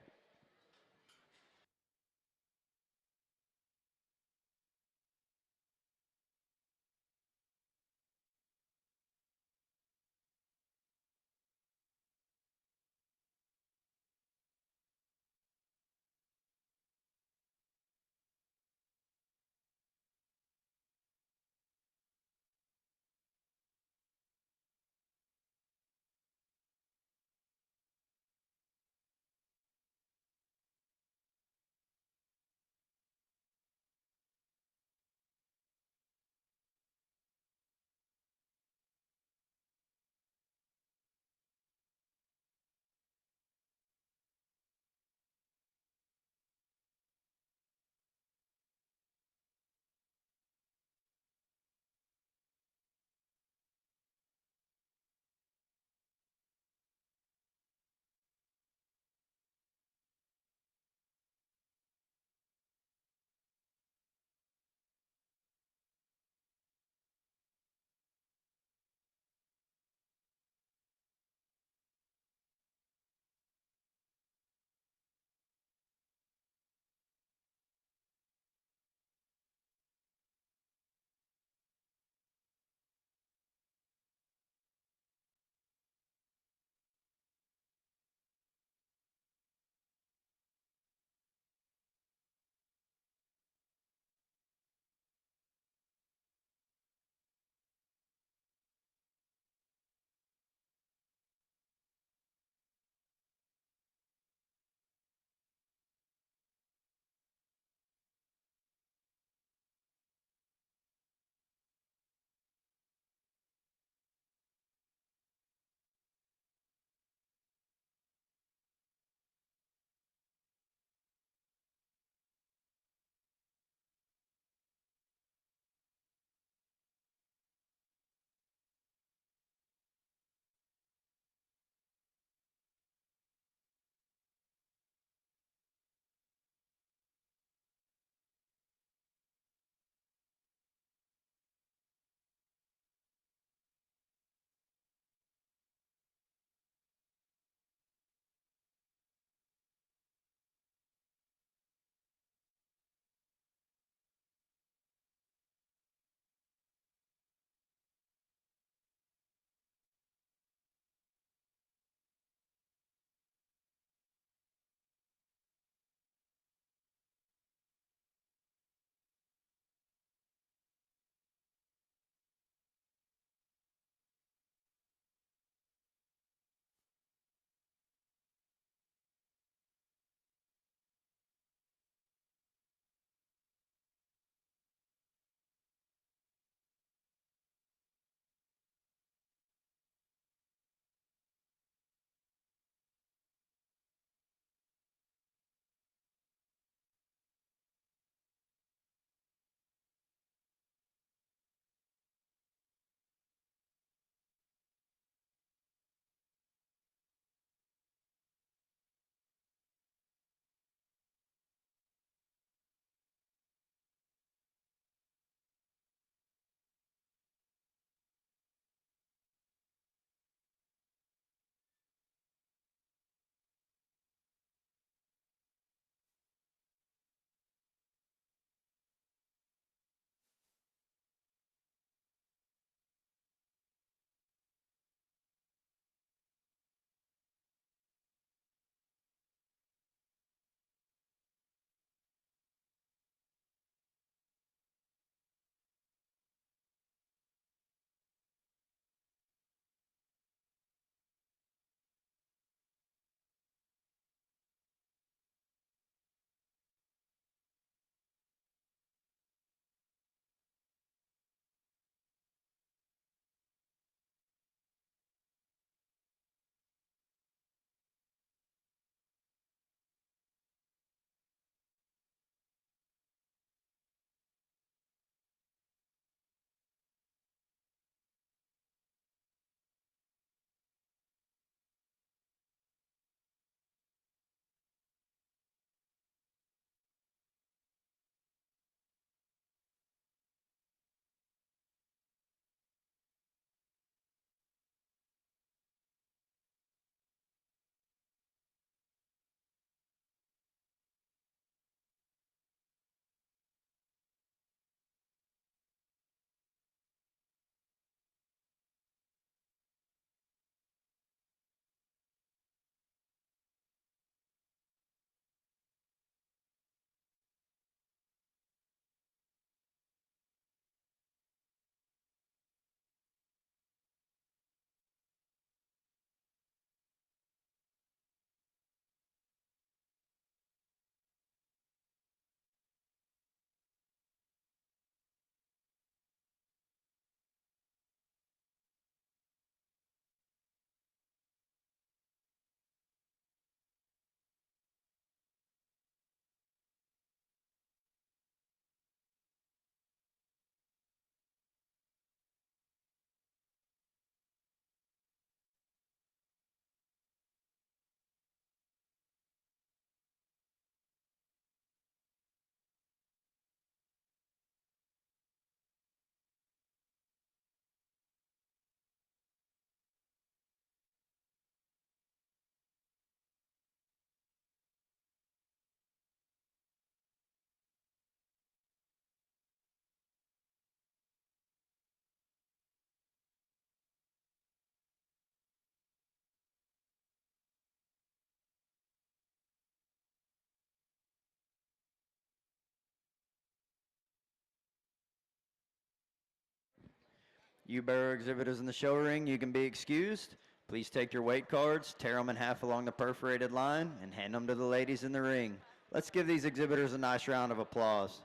You Barrow exhibitors in the show ring, you can be excused. Please take your weight cards, tear them in half along the perforated line, and hand them to the ladies in the ring. Let's give these exhibitors a nice round of applause.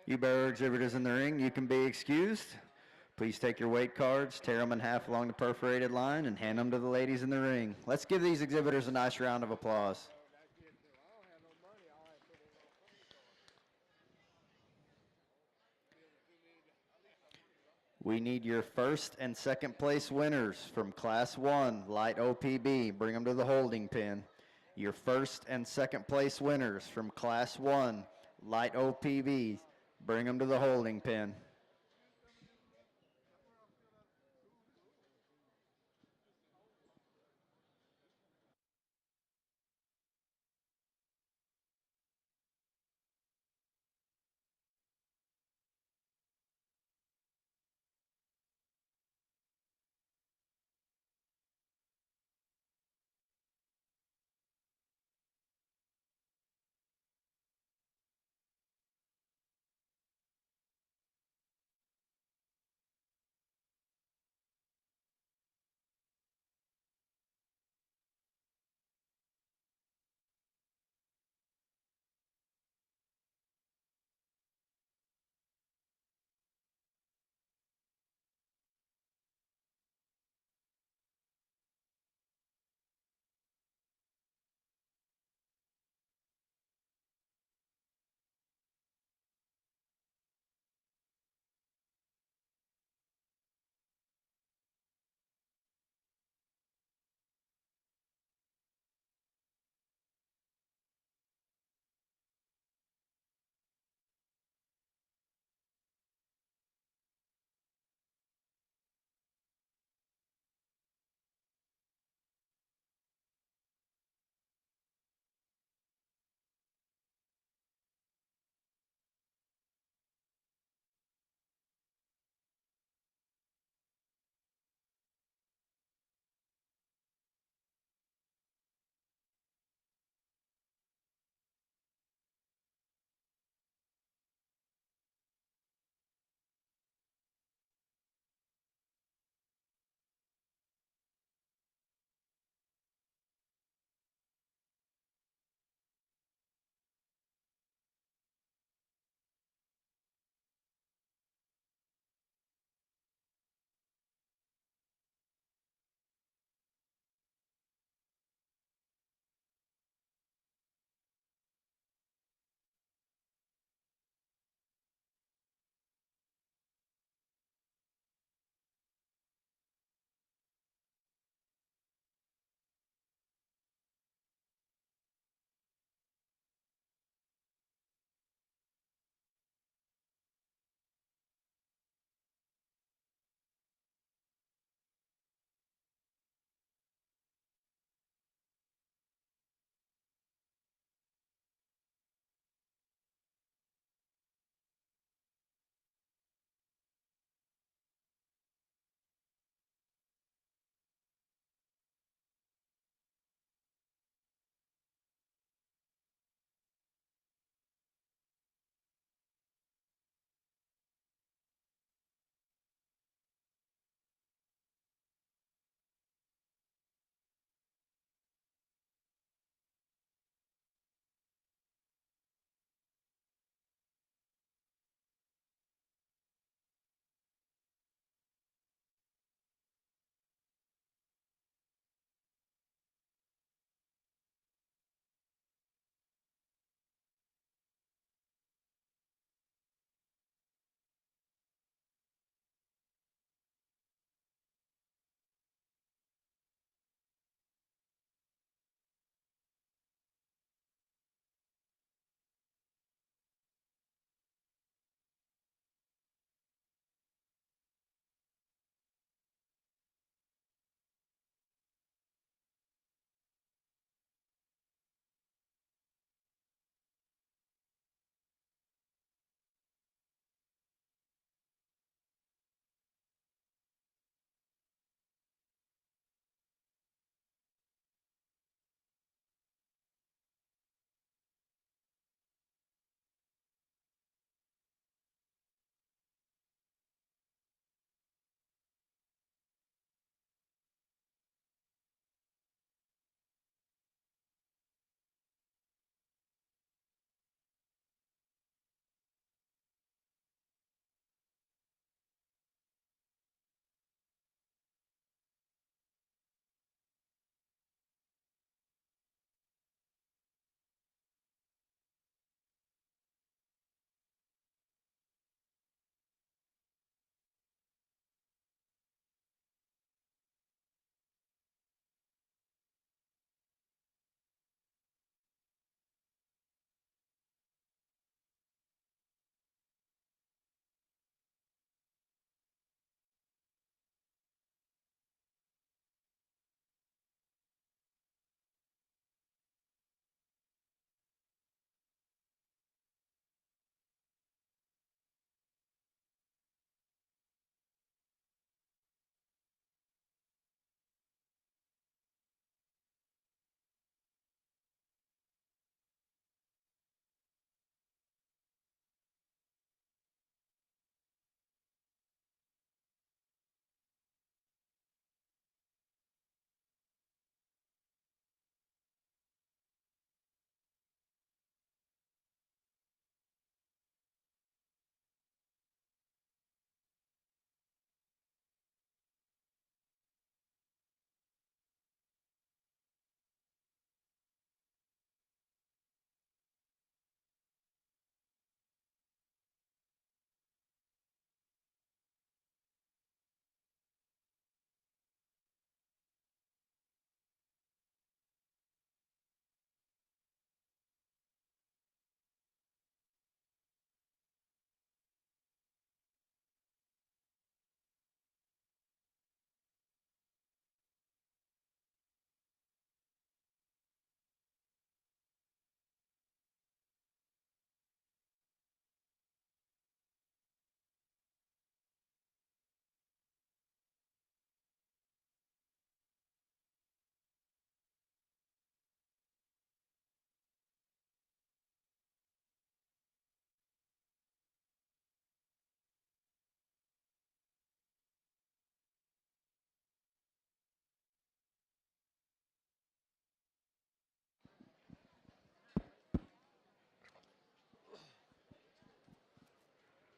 You Barrow exhibitors in the ring, you can be excused. Please take your weight cards, tear them in half along the perforated line, and hand them to the ladies in the ring. Let's give these exhibitors a nice round of applause. We need your first and second place winners from Class 1, Light OPB. Bring them to the holding pen. Your first and second place winners from Class 1, Light OPB. Bring them to the holding pen.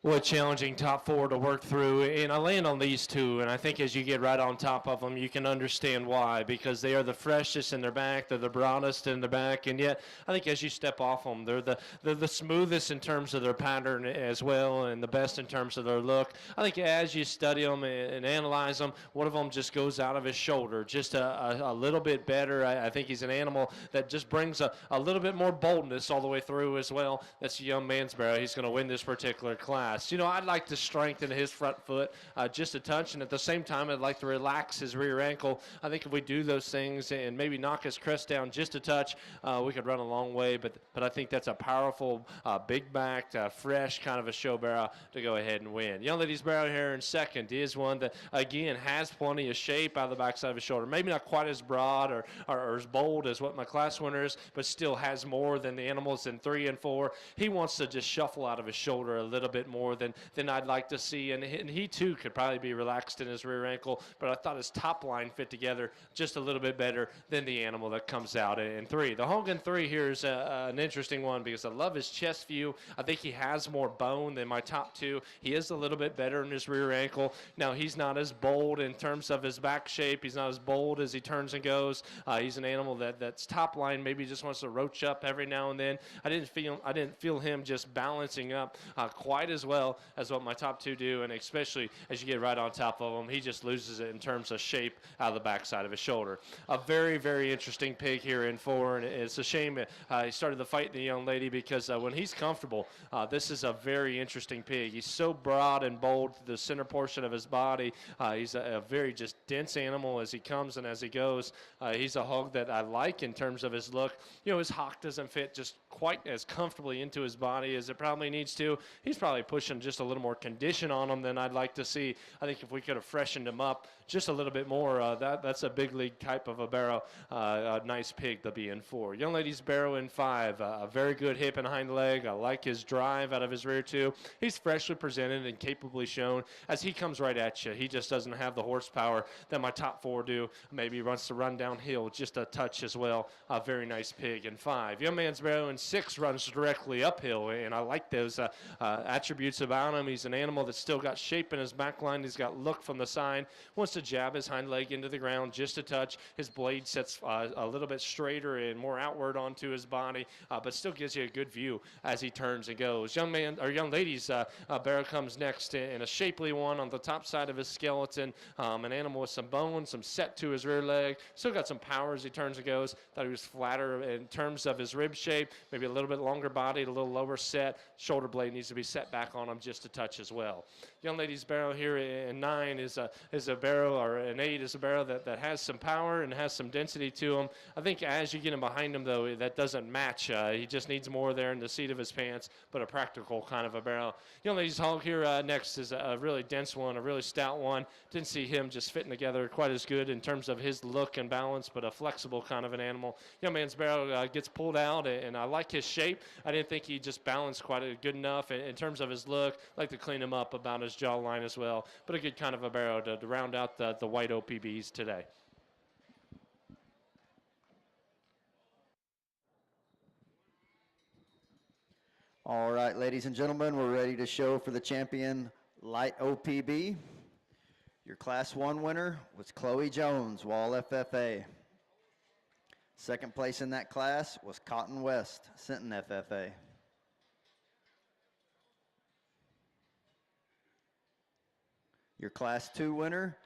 What challenging top four to work through, and I land on these two, and I think as you get right on top of them, you can understand why, because they are the freshest in their back, they're the broadest in their back, and yet I think as you step off them, they're the smoothest in terms of their pattern as well, and the best in terms of their look. I think as you study them and analyze them, one of them just goes out of his shoulder, just a little bit better. I think he's an animal that just brings a little bit more boldness all the way through as well. That's a young man's Barrow. He's going to win this particular class. You know, I'd like to strengthen his front foot just a touch, and at the same time, I'd like to relax his rear ankle. I think if we do those things and maybe knock his crest down just a touch, we could run a long way. But I think that's a powerful, big-backed, fresh kind of a show Barrow to go ahead and win. Young Lady's Barrow here in second is one that, again, has plenty of shape out of the backside of his shoulder. Maybe not quite as broad or as bold as what my class winner is, but still has more than the animals in 3 and 4. He wants to just shuffle out of his shoulder a little bit more than I'd like to see, and he too could probably be relaxed in his rear ankle, but I thought his top line fit together just a little bit better than the animal that comes out in 3. The Hogan 3 here is an interesting one because I love his chest view. I think he has more bone than my top 2. He is a little bit better in his rear ankle. Now, he's not as bold in terms of his back shape. He's not as bold as he turns and goes. He's an animal that's top line maybe just wants to roach up every now and then. I didn't feel him just balancing up quite as well as what my top 2 do, and especially as you get right on top of him, he just loses it in terms of shape out of the backside of his shoulder. A very, very interesting pig here in 4, and it's a shame he started the fight, the young lady, because when he's comfortable, this is a very interesting pig. He's so broad and bold to the center portion of his body. He's a very just dense animal as he comes and as he goes. He's a hog that I like in terms of his look. You know, his hock doesn't fit just quite as comfortably into his body as it probably needs to. He's probably pushing just a little more condition on him than I'd like to see. I think if we could have freshened him up just a little bit more, that's a big league type of a Barrow, a nice pig to be in 4. Young Lady's Barrow in 5, a very good hip and hind leg. I like his drive out of his rear too. He's freshly presented and capably shown as he comes right at you. He just doesn't have the horsepower that my top 4 do. Maybe wants to run downhill just a touch as well. A very nice pig in 5. Young Man's Barrow in 6 runs directly uphill, and I like those attributes about him. He's an animal that's still got shape in his back line. He's got look from the side. Wants to jab his hind leg into the ground just a touch. His blade sets a little bit straighter and more outward onto his body, but still gives you a good view as he turns and goes. Young lady's Barrow comes next in a shapely one on the top side of his skeleton. An animal with some bone, some set to his rear leg. Still got some power as he turns and goes. Thought he was flatter in terms of his rib shape. Maybe a little bit longer body, a little lower set. Shoulder blade needs to be set back on him just a touch as well. Young Lady's Barrow here in 9 is a Barrow, or an 8 is a Barrow that has some power and has some density to him. I think as you get him behind him, though, that doesn't match. He just needs more there in the seat of his pants, but a practical kind of a Barrow. Young Lady's Hog here next is a really dense one, a really stout one. Didn't see him just fitting together quite as good in terms of his look and balance, but a flexible kind of an animal. Young Man's Barrow gets pulled out, and I like his shape. I didn't think he just balanced quite good enough in terms of his look. I'd like to clean him up about his jawline as well, but a good kind of a Barrow to round out the white OPBs today. All right, ladies and gentlemen, we're ready to show for the champion light OPB. Your Class 1 winner was Chloe Jones, Wall FFA. Second place in that class was Cotton West, Sinton FFA. Your Class 2 winner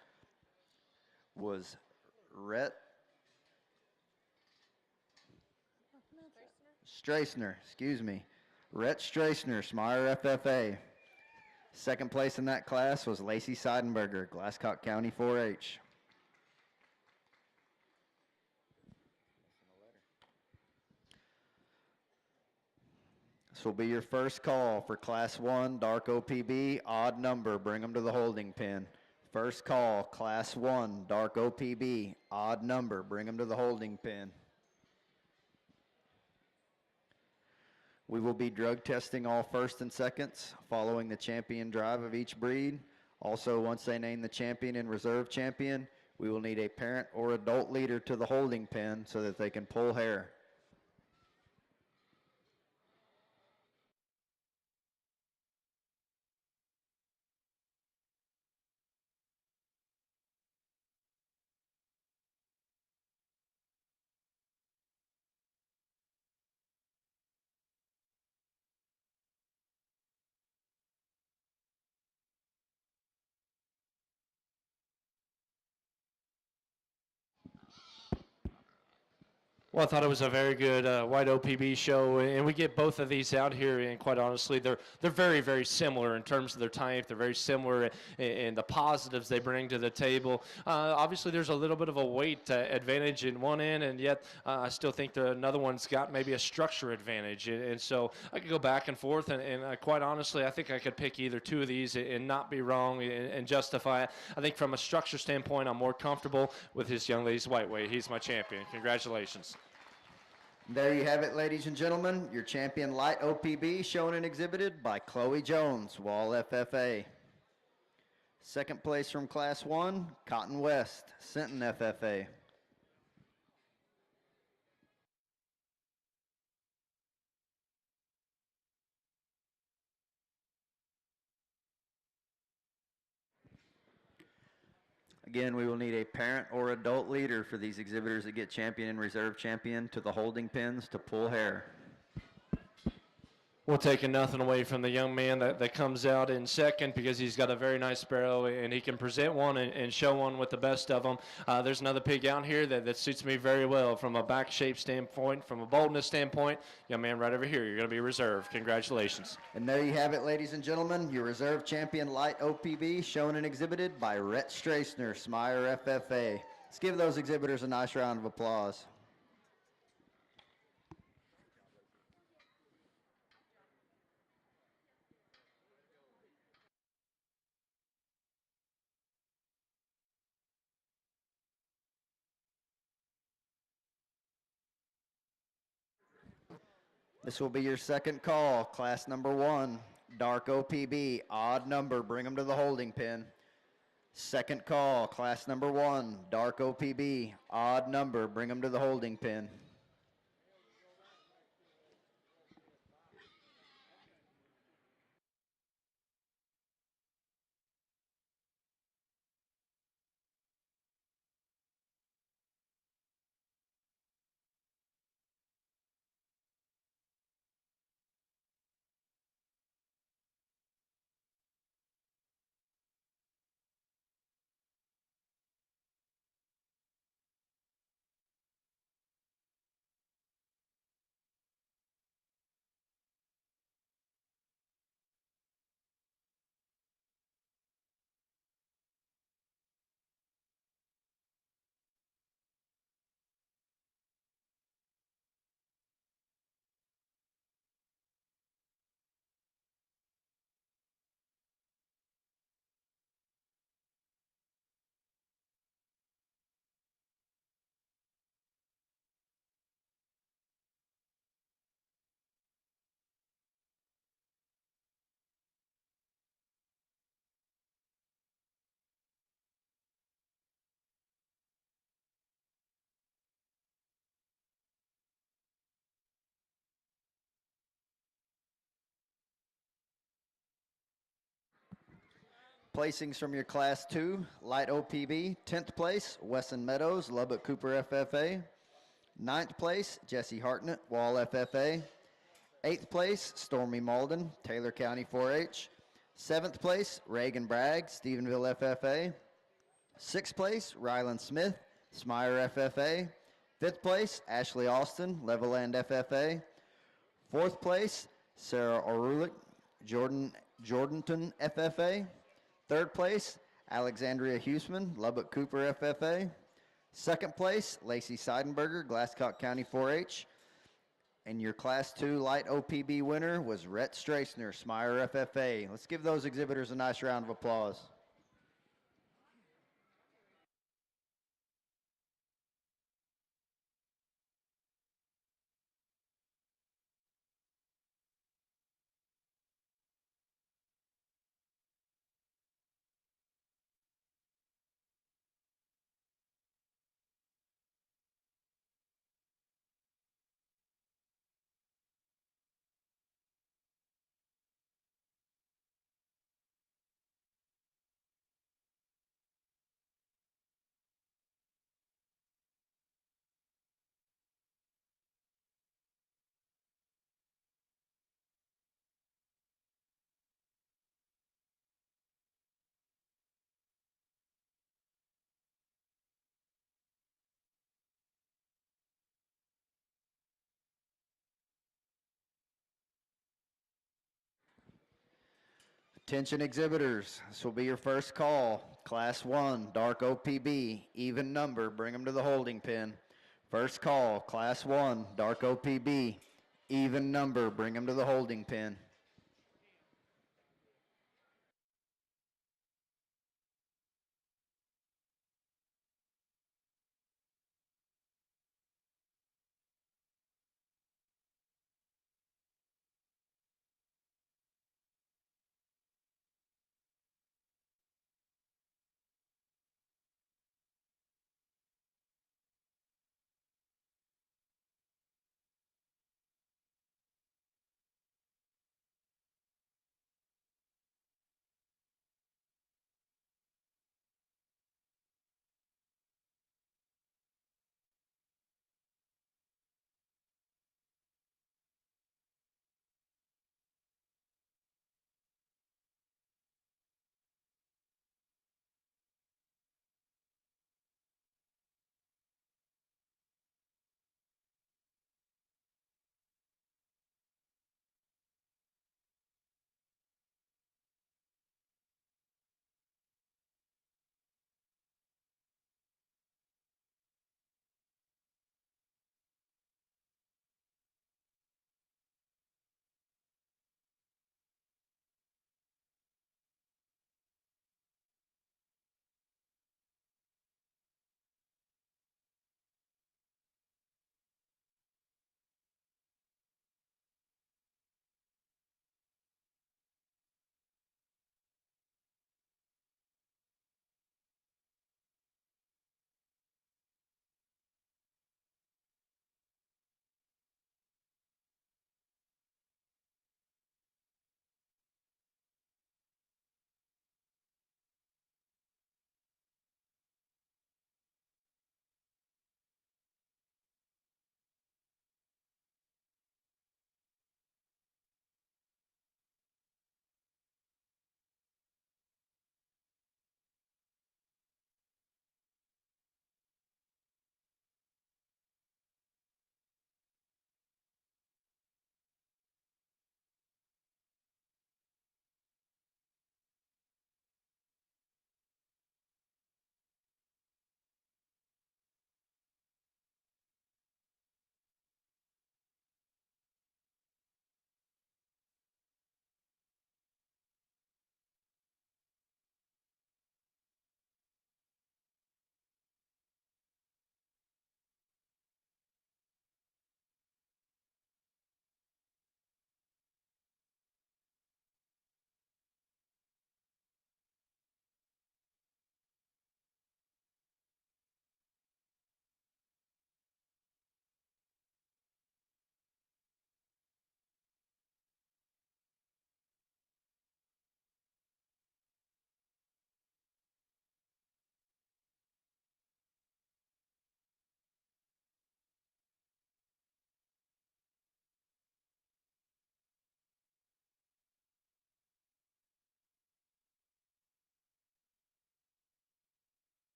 was Rhett Strassner, Rhett Strassner, Smyer FFA. Second place in that class was Lacey Seidenberger, Glasscock County 4-H. This will be your first call for Class 1 Dark OPB, odd number, bring them to the holding pen. First call, Class 1 Dark OPB, odd number, bring them to the holding pen. We will be drug testing all first and seconds following the champion drive of each breed. Also, once they name the champion and reserve champion, we will need a parent or adult leader to the holding pen so that they can pull hair. Well, I thought it was a very good white OPB show, and we get both of these out here, and quite honestly, they're very, very similar in terms of their type. They're very similar in the positives they bring to the table. Obviously, there's a little bit of a weight advantage in one end, and yet I still think another one's got maybe a structure advantage. And so I could go back and forth, and quite honestly, I think I could pick either two of these and not be wrong and justify it. I think from a structure standpoint, I'm more comfortable with this young lady's white weight. He's my champion. Congratulations. There you have it, ladies and gentlemen, your champion light OPB shown and exhibited by Chloe Jones, Wall FFA. Second place from Class 1, Cotton West, Sinton FFA. Again, we will need a parent or adult leader for these exhibitors that get champion and reserve champion to the holding pins to pull hair. We're taking nothing away from the young man that comes out in second because he's got a very nice Barrow and he can present one and show one with the best of them. There's another pig out here that suits me very well from a back shape standpoint, from a boldness standpoint. Young man right over here, you're going to be reserved. Congratulations. And there you have it, ladies and gentlemen, your reserve champion light OPB shown and exhibited by Rhett Strasner, Smyer FFA. Let's give those exhibitors a nice round of applause. This will be your second call, class number 1, dark OPB, odd number, bring them to the holding pin. Second call, class number 1, dark OPB, odd number, bring them to the holding pin. Placings from your class 2, light OPB, 10th place, Wesson Meadows, Lubbock Cooper FFA. 9th place, Jesse Hartnett, Wall FFA. 8th place, Stormy Malden, Taylor County 4-H. 7th place, Reagan Bragg, Stephenville FFA. 6th place, Ryland Smith, Smyer FFA. 5th place, Ashley Austin, Levelland FFA. 4th place, Sarah Orulik, Jordanton FFA. 3rd place, Alexandria Huseman, Lubbock Cooper FFA. 2nd place, Lacey Seidenberger, Glasscock County 4-H. And your Class 2 light OPB winner was Rhett Strasner, Smyer FFA. Let's give those exhibitors a nice round of applause. Attention exhibitors, this will be your first call. Class 1, dark OPB, even number, bring them to the holding pen. First call, Class 1, dark OPB, even number, bring them to the holding pen.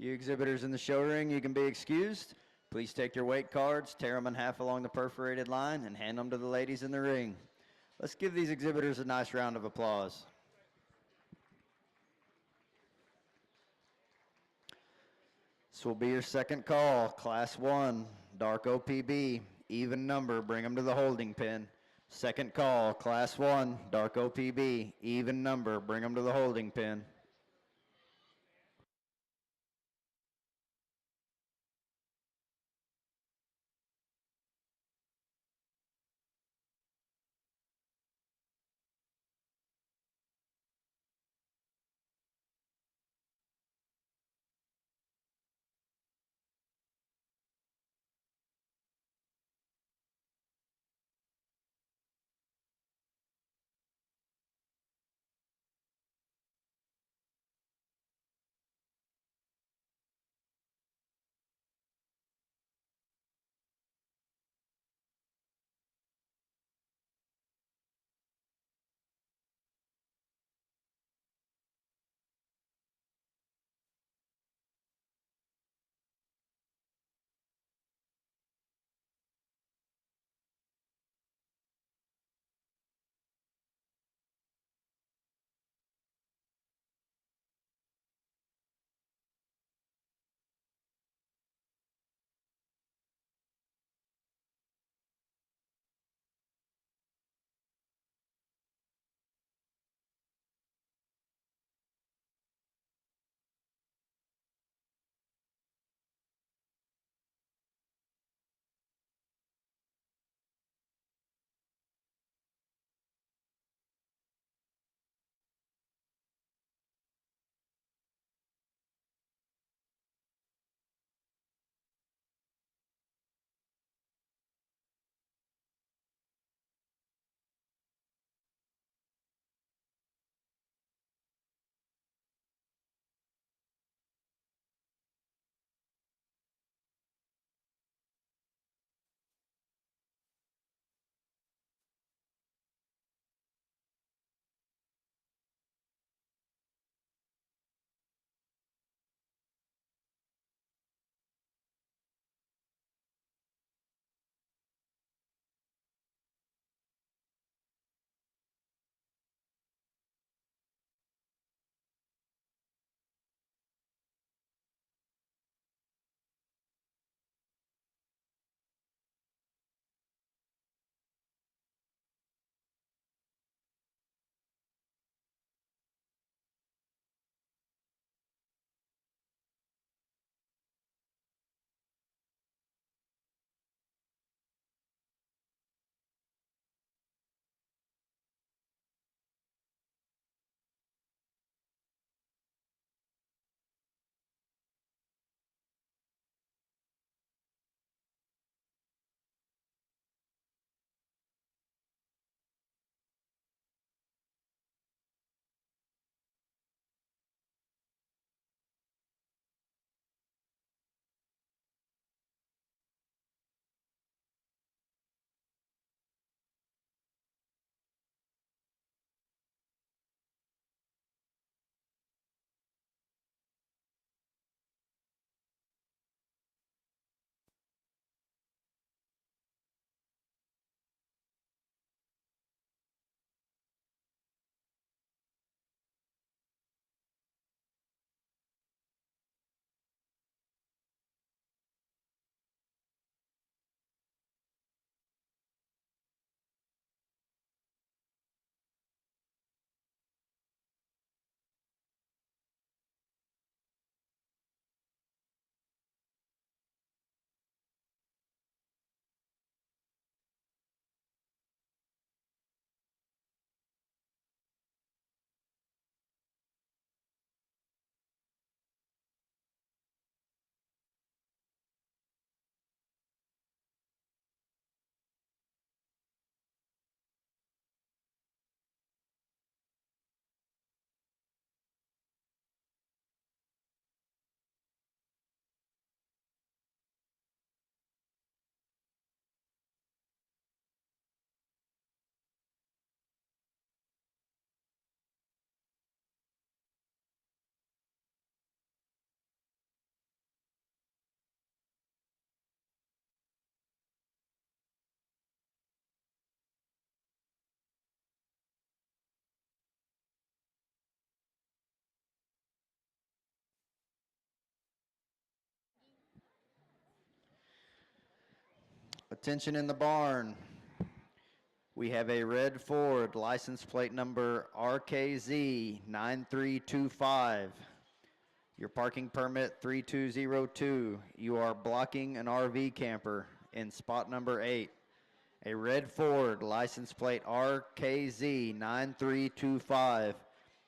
You exhibitors in the show ring, you can be excused. Please take your weight cards, tear them in half along the perforated line, and hand them to the ladies in the ring. Let's give these exhibitors a nice round of applause. This will be your second call, Class 1, dark OPB, even number, bring them to the holding pen. Second call, Class 1, dark OPB, even number, bring them to the holding pen. Attention in the barn. We have a red Ford, license plate number RKZ 9325. Your parking permit 3202. You are blocking an RV camper in spot number 8. A red Ford, license plate RKZ 9325.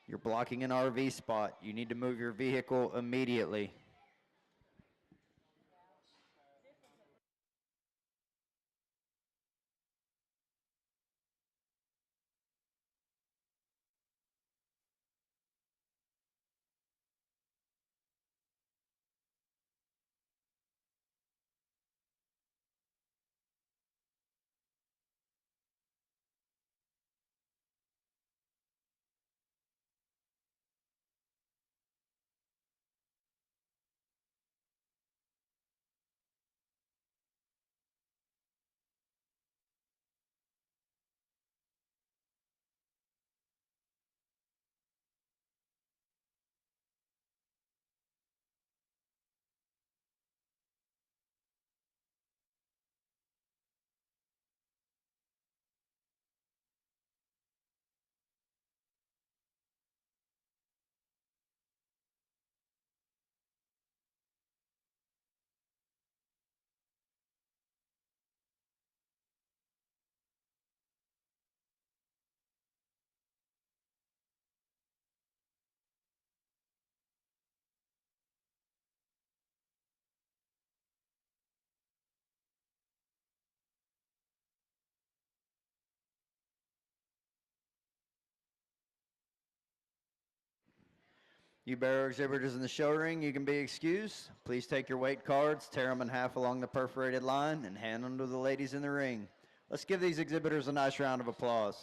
You're blocking an RV spot. You need to move your vehicle immediately. You Barrow exhibitors in the show ring, you can be excused. Please take your weight cards, tear them in half along the perforated line, and hand them to the ladies in the ring. Let's give these exhibitors a nice round of applause.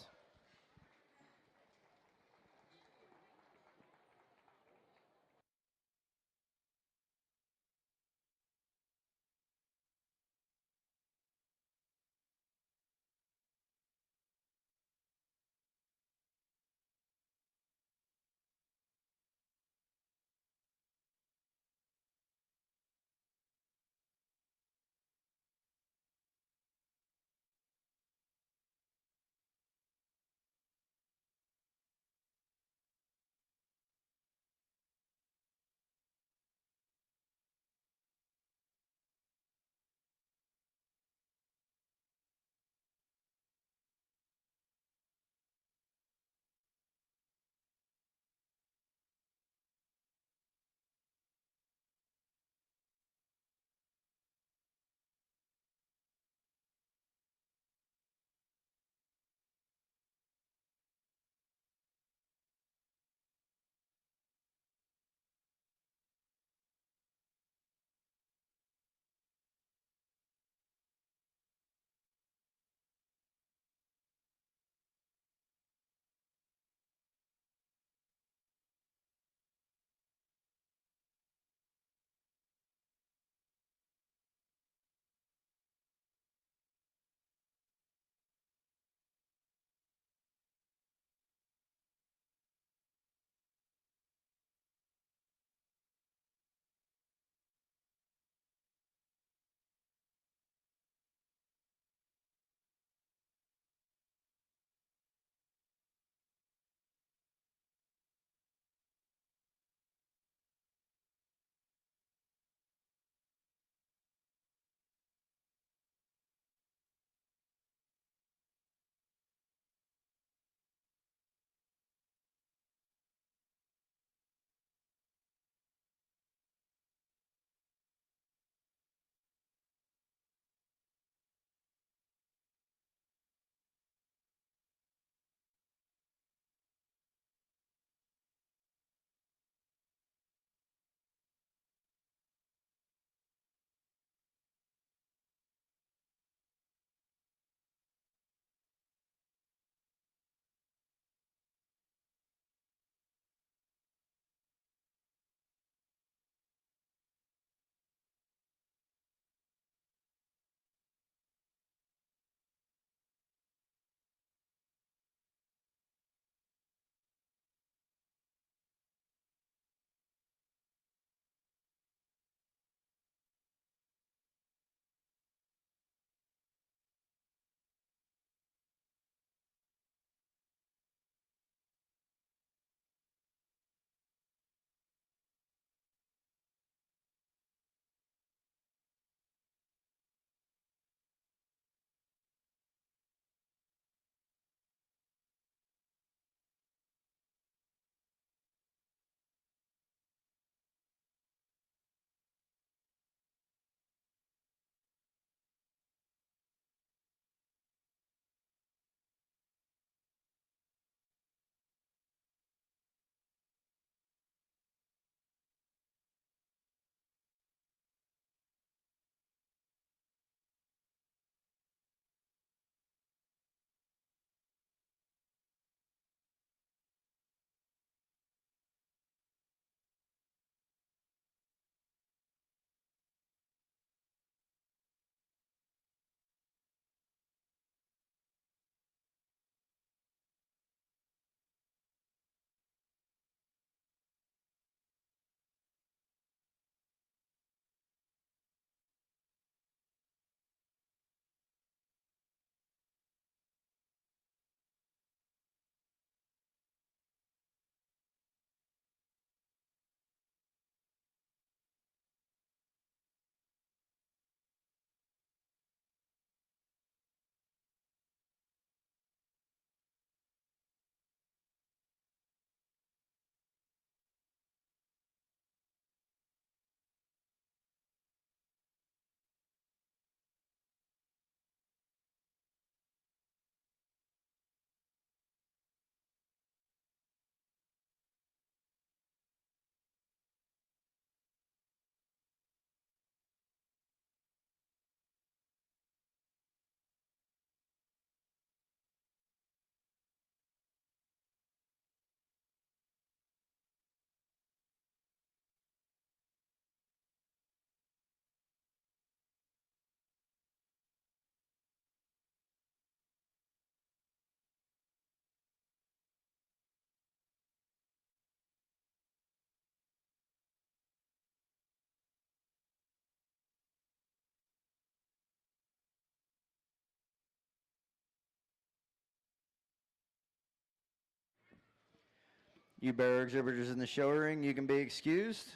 You bearer exhibitors in the show ring, you can be excused.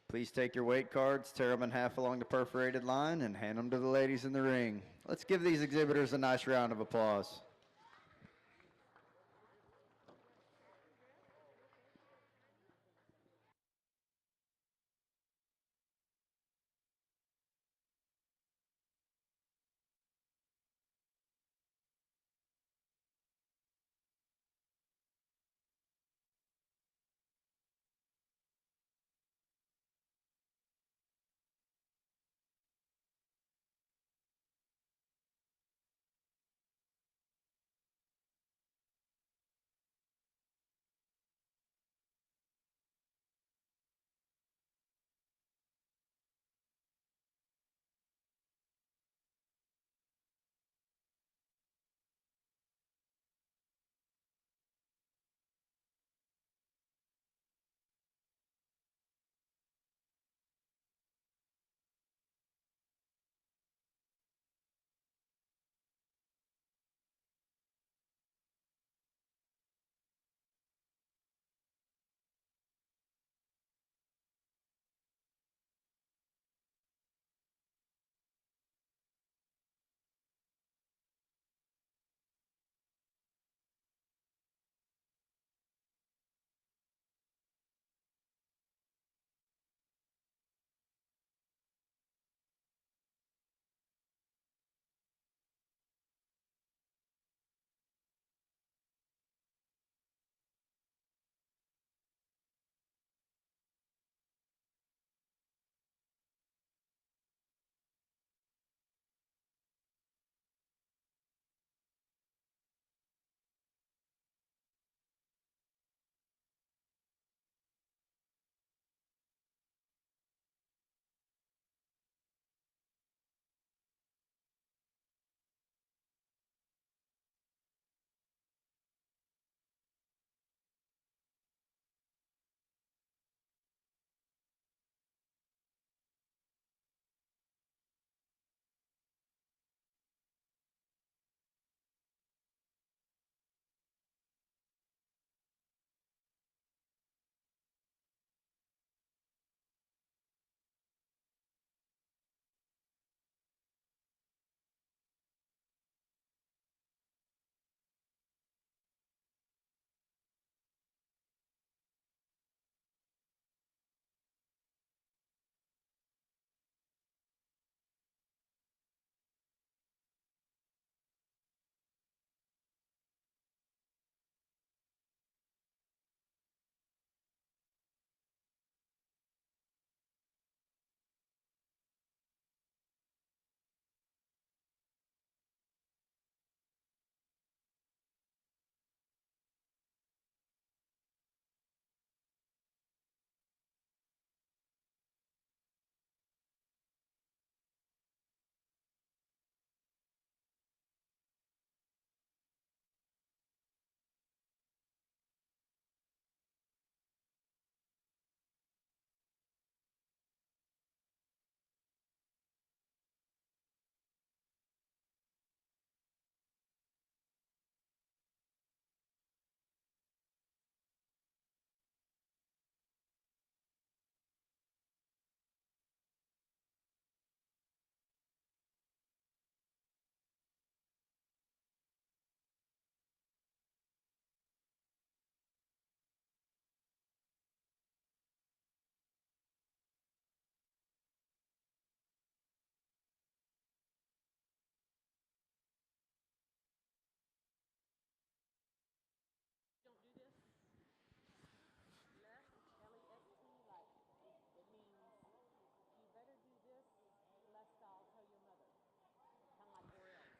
Please take your weight cards, tear them in half along the perforated line, and hand them to the ladies in the ring. Let's give these exhibitors a nice round of applause.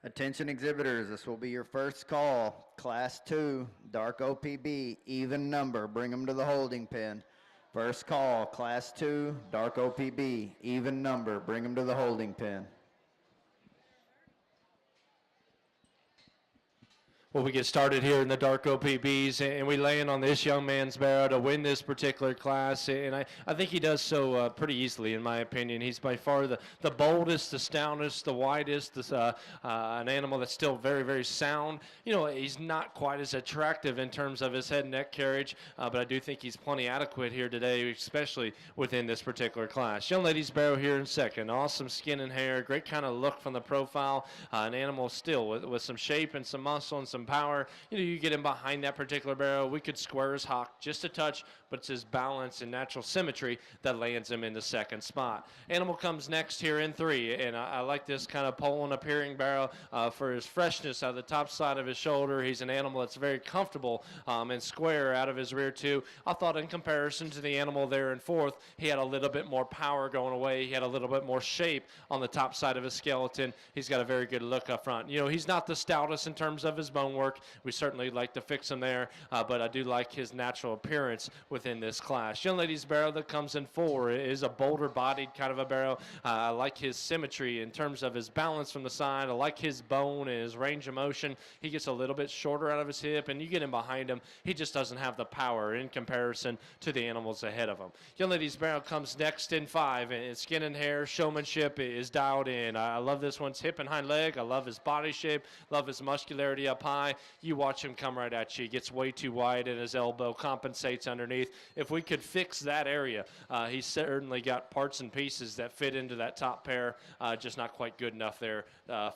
Attention exhibitors, this will be your first call. Class 2, dark OPB, even number. Bring them to the holding pen. First call, Class 2, dark OPB, even number. Bring them to the holding pen. Well, we get started here in the dark OPBs, and we land on this young man's barrow to win this particular class, and I think he does so pretty easily, in my opinion. He's by far the boldest, the stoutest, the widest, an animal that's still very, very sound. You know, he's not quite as attractive in terms of his head and neck carriage, but I do think he's plenty adequate here today, especially within this particular class. Young lady's barrow here in second. Awesome skin and hair, great kind of look from the profile. An animal still with some shape and some muscle and some power. You know, you get him behind that particular barrow, we could square his hock just a touch, but it's his balance and natural symmetry that lands him in the second spot. Animal comes next here in three, and I like this kind of pole and appearing barrow for his freshness out of the top side of his shoulder. He's an animal that's very comfortable and square out of his rear too. I thought in comparison to the animal there in fourth, he had a little bit more power going away. He had a little bit more shape on the top side of his skeleton. He's got a very good look up front. You know, he's not the stoutest in terms of his bone work. We certainly like to fix him there, but I do like his natural appearance within this class. Young lady's barrow that comes in four is a bolder bodied kind of a barrow. I like his symmetry in terms of his balance from the side. I like his bone and his range of motion. He gets a little bit shorter out of his hip, and you get him behind him, he just doesn't have the power in comparison to the animals ahead of him. Young lady's barrow comes next in five, and skin and hair, showmanship is dialed in. I love this one's hip and hind leg. I love his body shape, love his muscularity up high. You watch him come right at you. He gets way too wide, and his elbow compensates underneath. If we could fix that area, he's certainly got parts and pieces that fit into that top pair, just not quite good enough there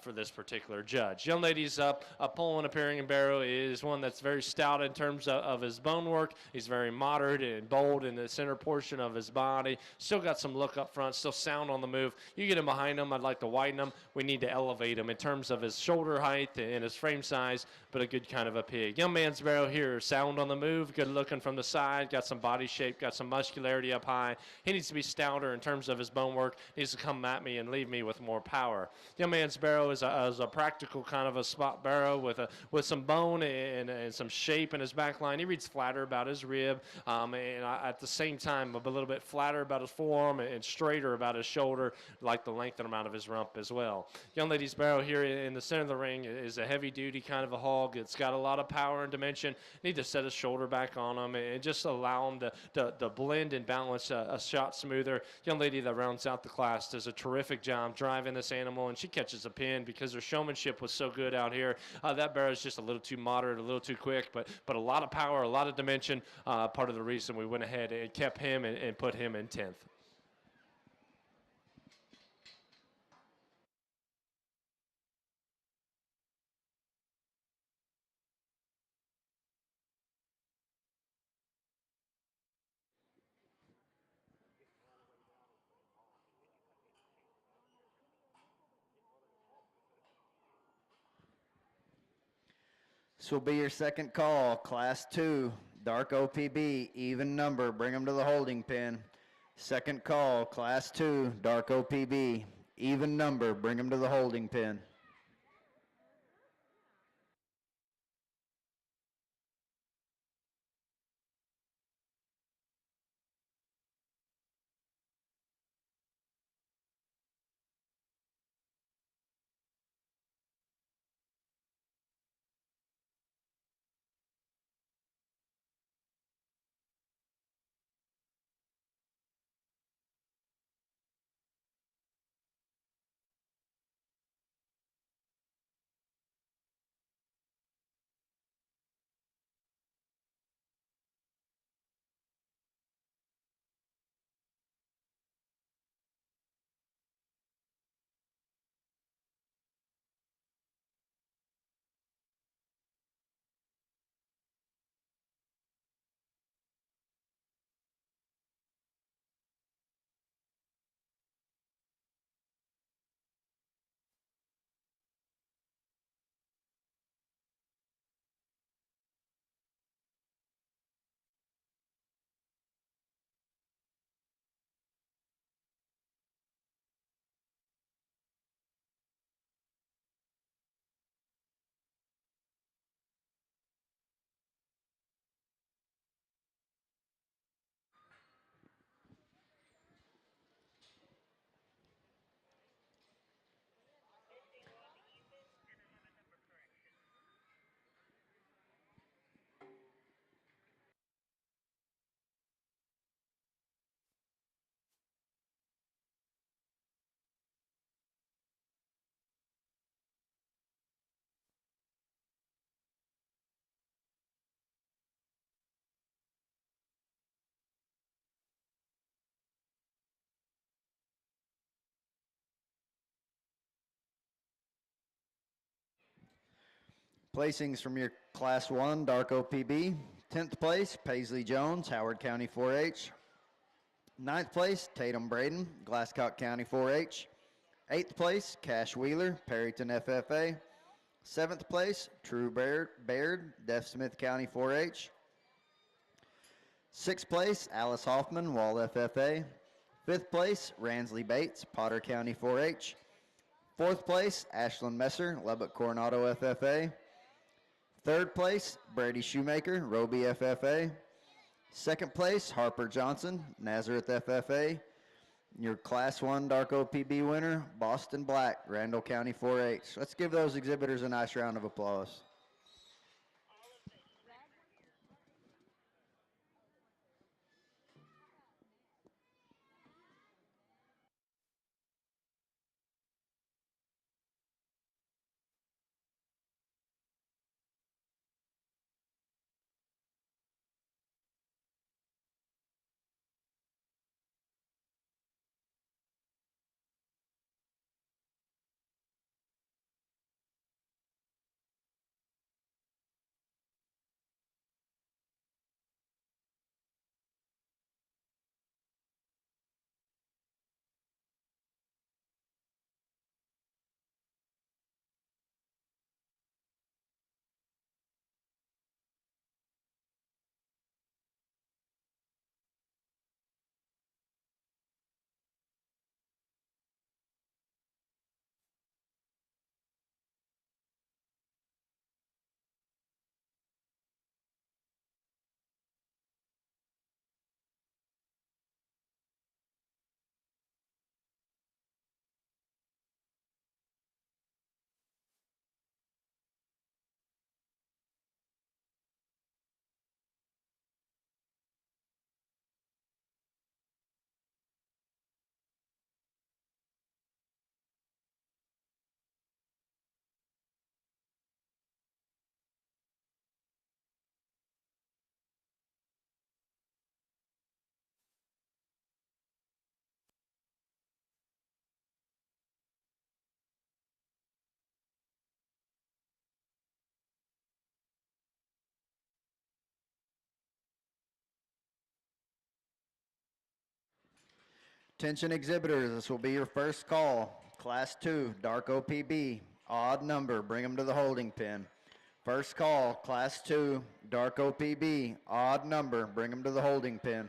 for this particular judge. Young lady's up, pole and appearing in barrow is one that's very stout in terms of his bone work. He's very moderate and bold in the center portion of his body. Still got some look up front, still sound on the move. You get him behind him, I'd like to widen him. We need to elevate him in terms of his shoulder height and his frame size, but a good kind of a pig. Young man's barrow here, sound on the move, good looking from the side, got some body shape, got some muscularity up high. He needs to be stouter in terms of his bone work, needs to come at me and leave me with more power. Young man's barrow is a practical kind of a spot barrow with some bone and some shape in his back line. He reads flatter about his rib, at the same time a little bit flatter about his forearm and straighter about his shoulder, like the length and amount of his rump as well. Young lady's barrow here in the center of the ring is a heavy duty kind of a hog. It's got a lot of power and dimension. Need to set his shoulder back on him and just allow him to blend and balance a shot smoother. Young lady that rounds out the class does a terrific job driving this animal, and she catches a pin because her showmanship was so good out here. That barrow is just a little too moderate, a little too quick, but a lot of power, a lot of dimension. Part of the reason we went ahead and kept him and put him in 10th. This will be your second call, Class 2, Dark OPB, even number, bring them to the holding pen. Second call, Class 2, Dark OPB, even number, bring them to the holding pen. Placings from your Class 1 Dark OPB. 10th place, Paisley Jones, Howard County 4-H. 9th place, Tatum Braden, Glasscock County 4-H. 8th place, Cash Wheeler, Perryton FFA. 7th place, True Baird, Deaf Smith County 4-H. 6th place, Alice Hoffman, Wall FFA. 5th place, Ransley Bates, Potter County 4-H. 4th place, Ashlyn Messer, Lubbock Coronado FFA. 3rd place, Brady Shoemaker, Roby FFA. 2nd place, Harper Johnson, Nazareth FFA. Your Class 1 Dark OPB winner, Boston Black, Randall County 4-H. Let's give those exhibitors a nice round of applause. Attention exhibitors, this will be your first call. Class 2, Dark OPB, odd number, bring them to the holding pen. First call, Class 2, Dark OPB, odd number, bring them to the holding pen.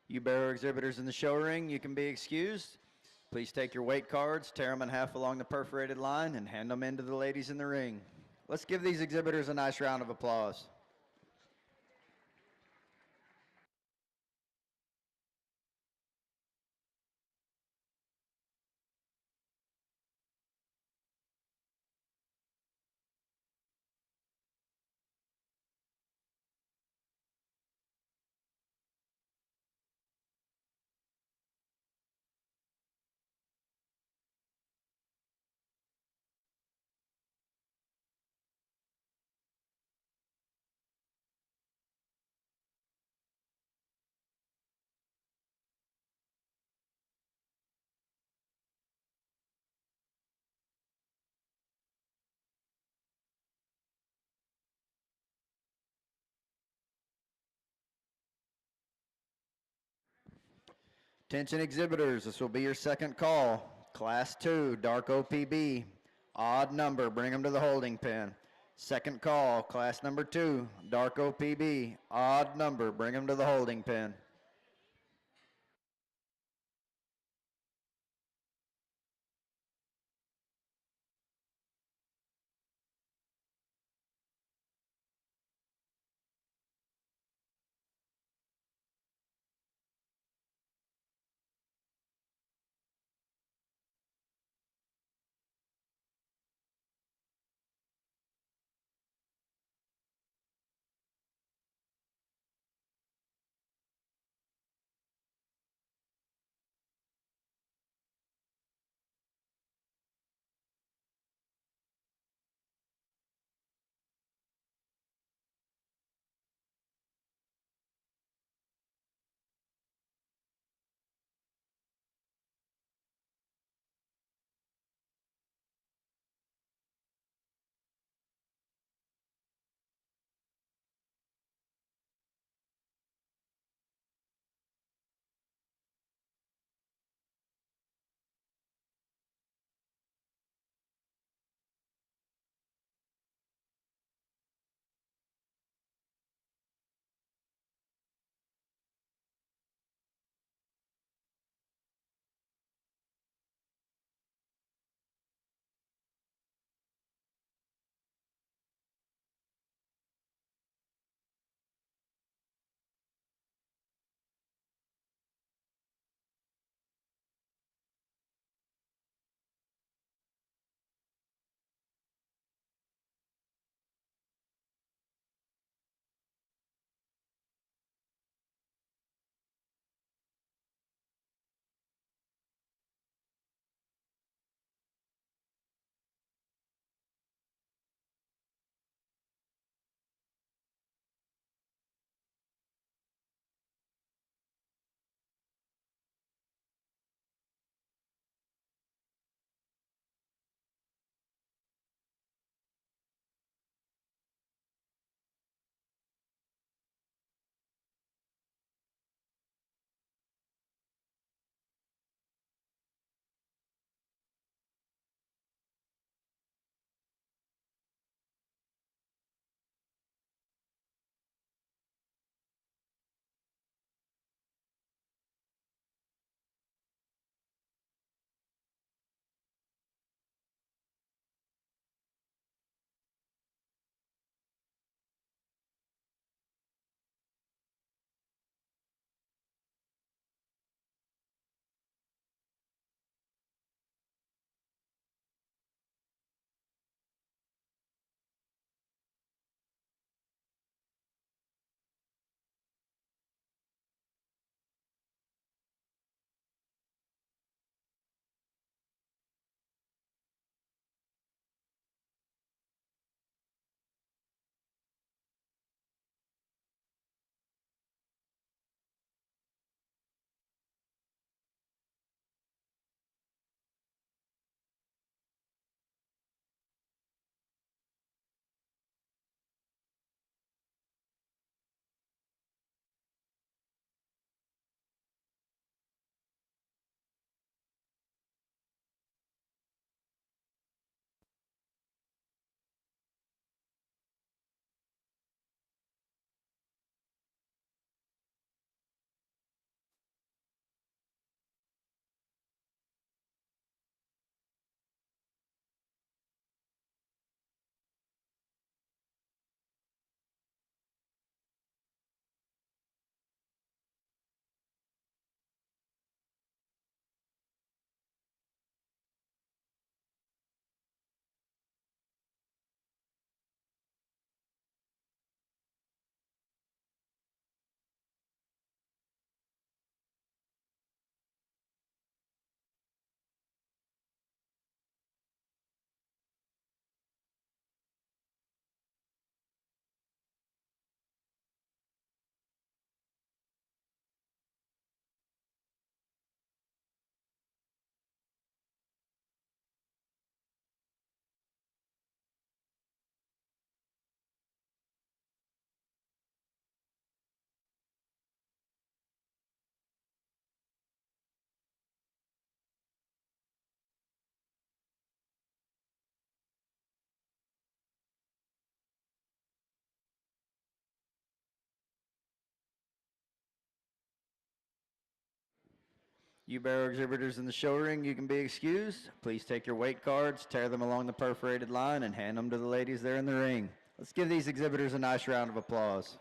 You Barrow exhibitors in the show ring, you can be excused. Please take your weight cards, tear them in half along the perforated line, and hand them in to the ladies in the ring. Let's give these exhibitors a nice round of applause. Attention exhibitors, this will be your second call. Class 2, dark OPB. Odd number, bring them to the holding pen. Second call, class number 2, dark OPB. Odd number, bring them to the holding pen. You Barrow exhibitors in the show ring, you can be excused. Please take your weight cards, tear them along the perforated line, and hand them to the ladies there in the ring. Let's give these exhibitors a nice round of applause.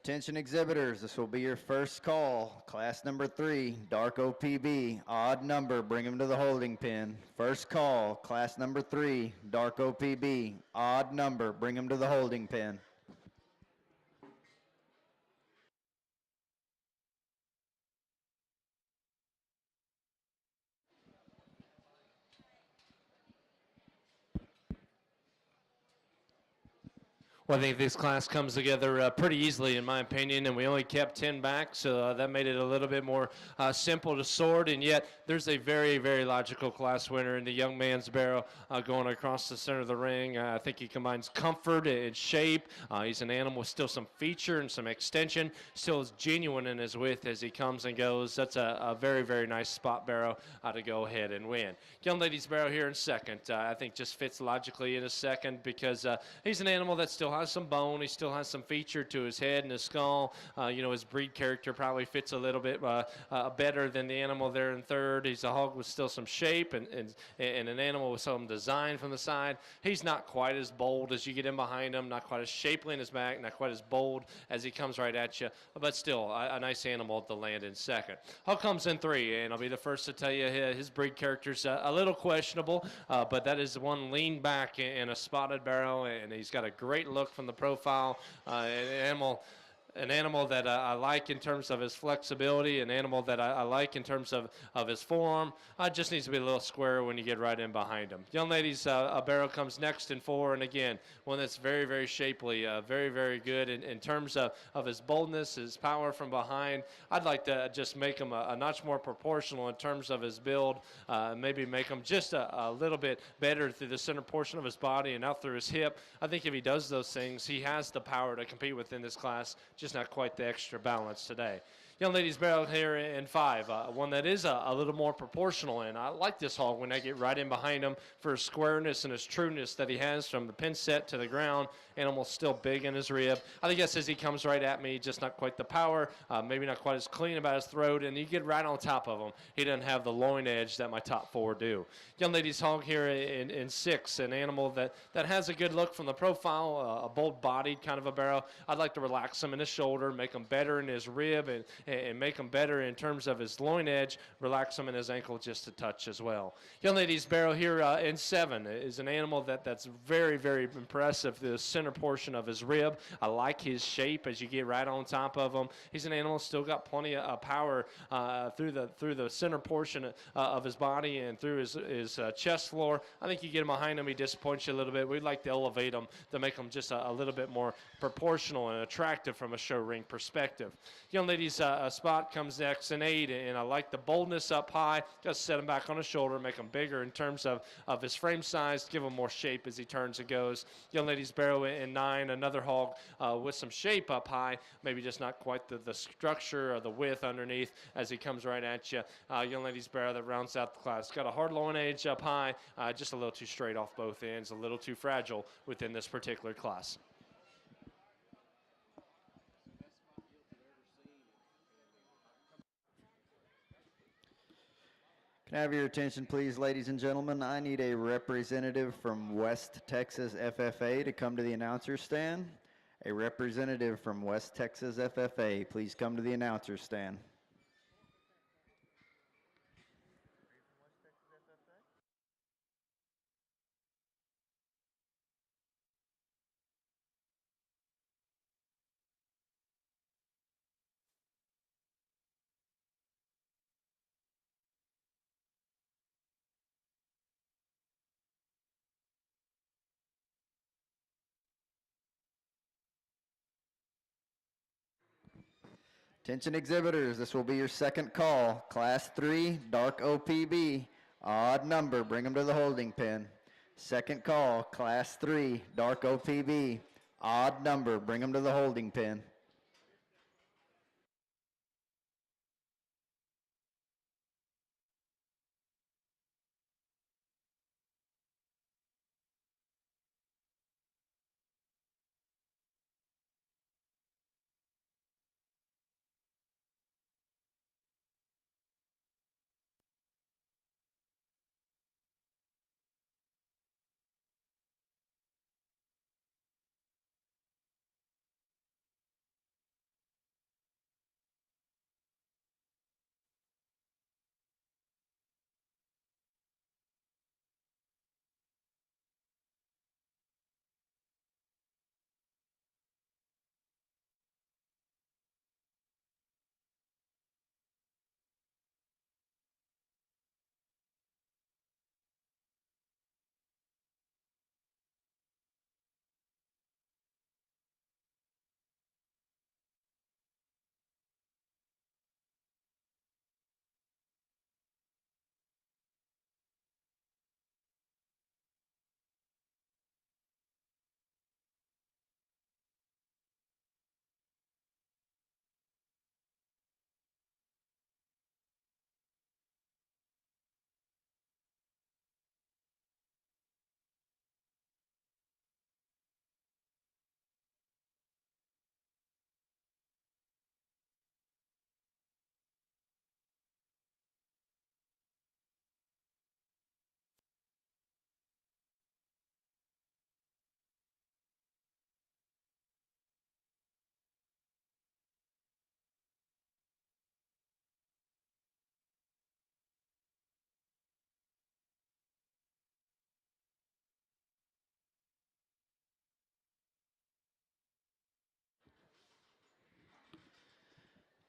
Attention exhibitors, this will be your first call. Class number 3, dark OPB, odd number, bring him to the holding pen. First call, class number 3, dark OPB, odd number, bring him to the holding pen. Well, I think this class comes together pretty easily, in my opinion, and we only kept 10 back, so that made it a little bit more simple to sort, and yet there's a very, very logical class winner in the young man's Barrow going across the center of the ring. I think he combines comfort and shape. He's an animal with still some feature and some extension, still is genuine in his width as he comes and goes. That's a very, very nice spot Barrow to go ahead and win. Young ladies Barrow here in second, I think just fits logically in a second because he's an animal that still has some bone. He still has some feature to his head and his skull. His breed character probably fits a little bit better than the animal there in third. He's a hog with still some shape and an animal with some design from the side. He's not quite as bold as you get in behind him, not quite as shapely in his back, not quite as bold as he comes right at you, but still a nice animal to land in second. Hog comes in three, and I'll be the first to tell you his breed character's a little questionable, but that is one lean back in a spotted Barrow, and he's got a great look from the profile. An animal that I like in terms of his flexibility, an animal that I like in terms of his form. Just needs to be a little square when you get right in behind him. Young ladies, Barrow comes next in four, and again, one that's very, very shapely, very, very good in terms of his boldness, his power from behind. I'd like to just make him a notch more proportional in terms of his build, maybe make him just a little bit better through the center portion of his body and out through his hip. I think if he does those things, he has the power to compete within this class, just not quite the extra balance today. Young ladies Barrow here in five, one that is a little more proportional, and I like this hog when I get right in behind him for his squareness and his trueness that he has from the pin set to the ground. Animal's still big in his rib. I think that's as he comes right at me, just not quite the power, maybe not quite as clean about his throat, and you get right on top of him. He doesn't have the loin edge that my top four do. Young ladies hog here in six, an animal that has a good look from the profile, a bold-bodied kind of a Barrow. I'd like to relax him in his shoulder, make him better in his rib, and make him better in terms of his loin edge, relax him in his ankle just a touch as well. Young ladies Barrow here in seven is an animal that's very, very impressive. The center portion of his rib, I like his shape as you get right on top of him. He's an animal still got plenty of power through the center portion of his body and through his chest floor. I think you get him behind him, he disappoints you a little bit. We'd like to elevate him to make him just a little bit more proportional and attractive from a show ring perspective. Young ladies spot comes next in eight, and I like the boldness up high. Just set him back on his shoulder, make him bigger in terms of his frame size, give him more shape as he turns and goes. Young ladies Barrow in nine, another hog with some shape up high, maybe just not quite the structure or the width underneath as he comes right at you. Young ladies Barrow that rounds out the class. Got a hard loin edge up high, just a little too straight off both ends, a little too fragile within this particular class. Can I have your attention, please, ladies and gentlemen? I need a representative from West Texas FFA to come to the announcer's stand. A representative from West Texas FFA, please come to the announcer's stand. Attention exhibitors, this will be your second call. Class 3, dark OPB, odd number, bring them to the holding pen. Second call, Class 3, dark OPB, odd number, bring them to the holding pen.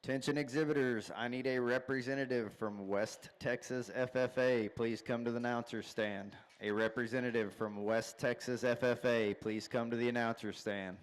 Attention exhibitors, I need a representative from West Texas FFA. Please come to the announcer's stand. A representative from West Texas FFA, please come to the announcer's stand.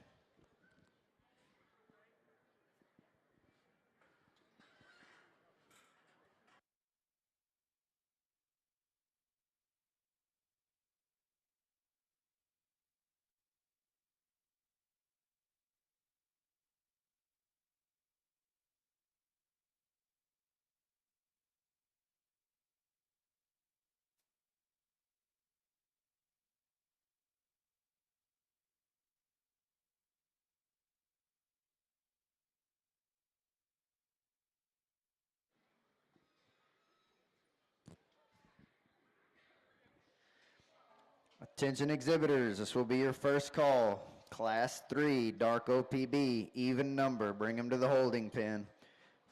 Attention exhibitors, this will be your first call. Class 3, dark OPB, even number, bring them to the holding pen.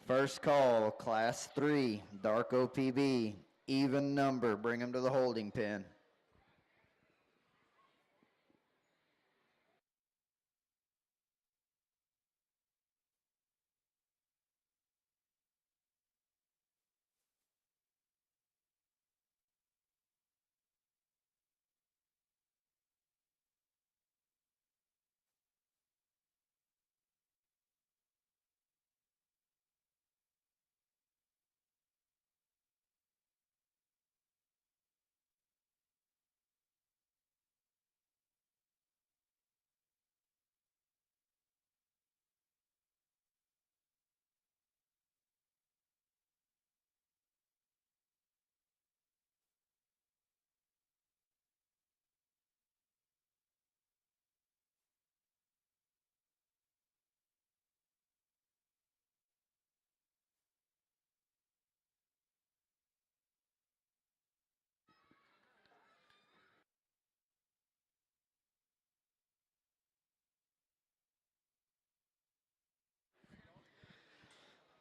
First call, Class 3, dark OPB, even number, bring them to the holding pen.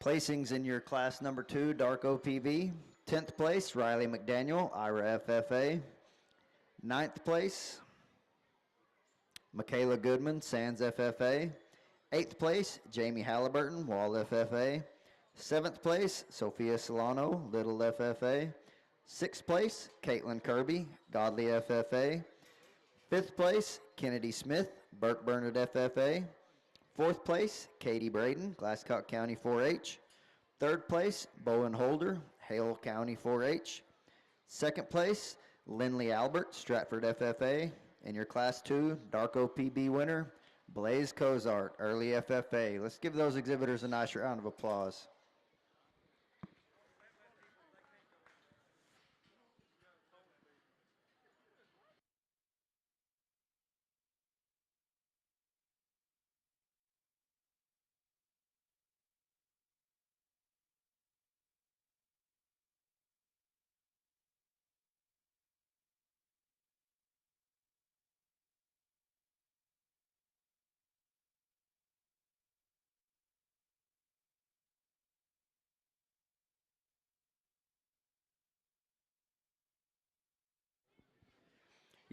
Placings in your class number 2, dark OPB. 10th place, Riley McDaniel, Ira FFA. 9th place, Michaela Goodman, Sands FFA. 8th place, Jamie Halliburton, Wall FFA. 7th place, Sophia Solano, Little FFA. 6th place, Caitlin Kirby, Godly FFA. 5th place, Kennedy Smith, Burke Burnett FFA. 4th place, Katie Braden, Glasscock County 4-H. 3rd place, Bowen Holder, Hale County 4-H. 2nd place, Lindley Albert, Stratford FFA. And your Class 2 Dark OPB winner, Blaze Cozart, Early FFA. Let's give those exhibitors a nice round of applause.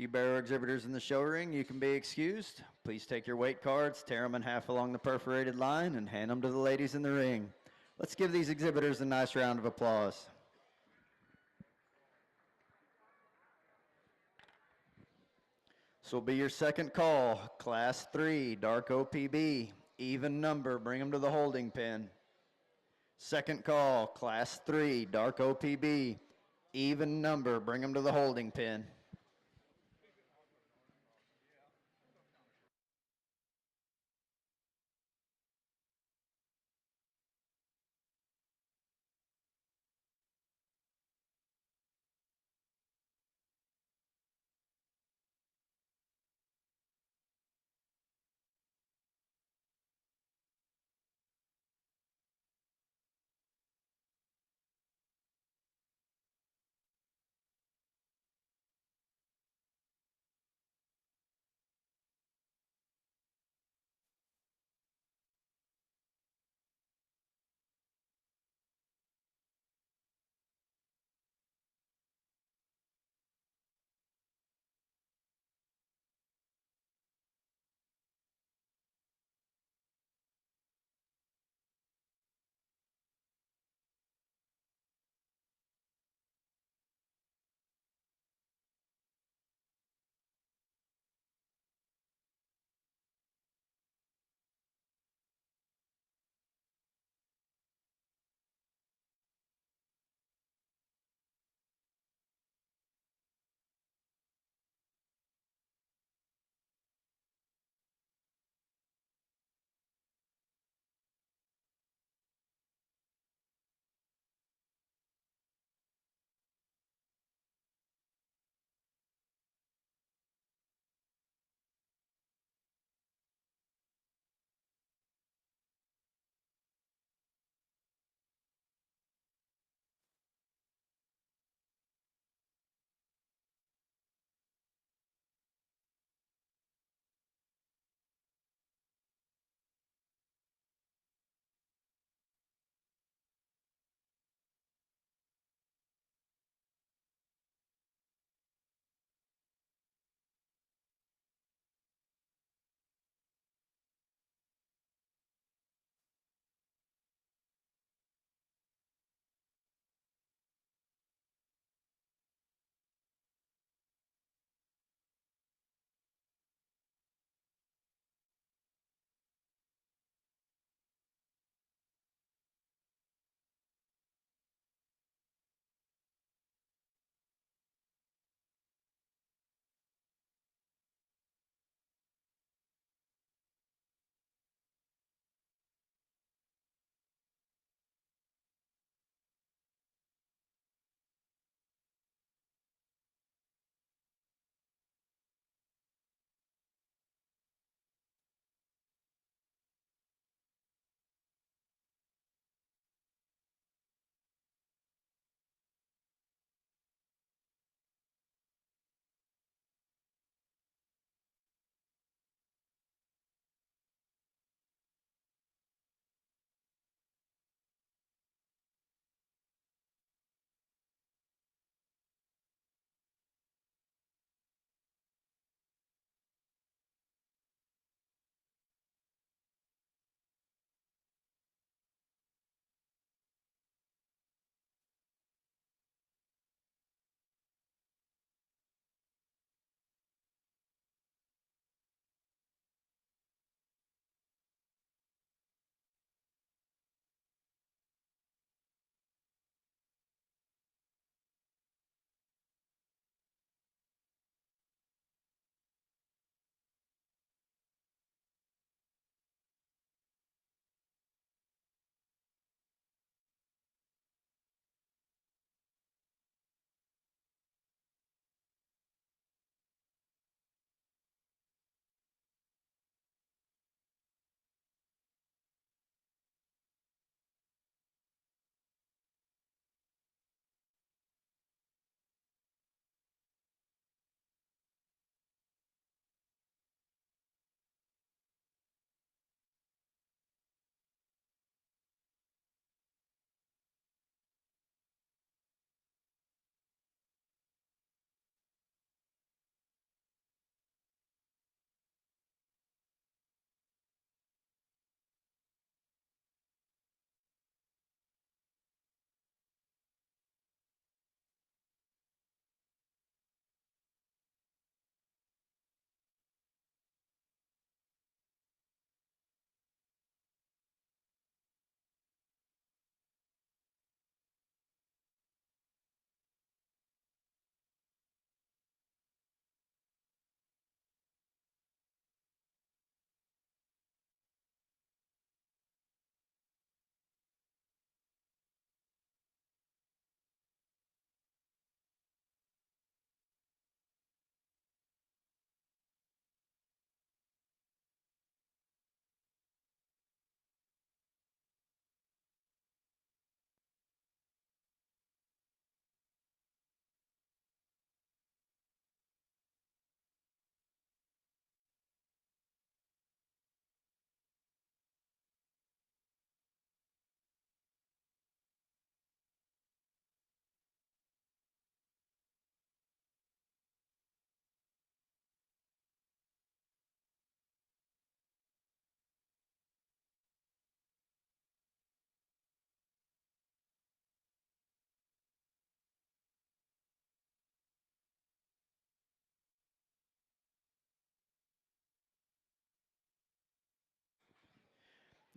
You Barrow exhibitors in the show ring, you can be excused. Please take your weight cards, tear them in half along the perforated line, and hand them to the ladies in the ring. Let's give these exhibitors a nice round of applause. This will be your second call, Class 3, dark OPB, even number, bring them to the holding pen. Second call, Class 3, dark OPB, even number, bring them to the holding pen.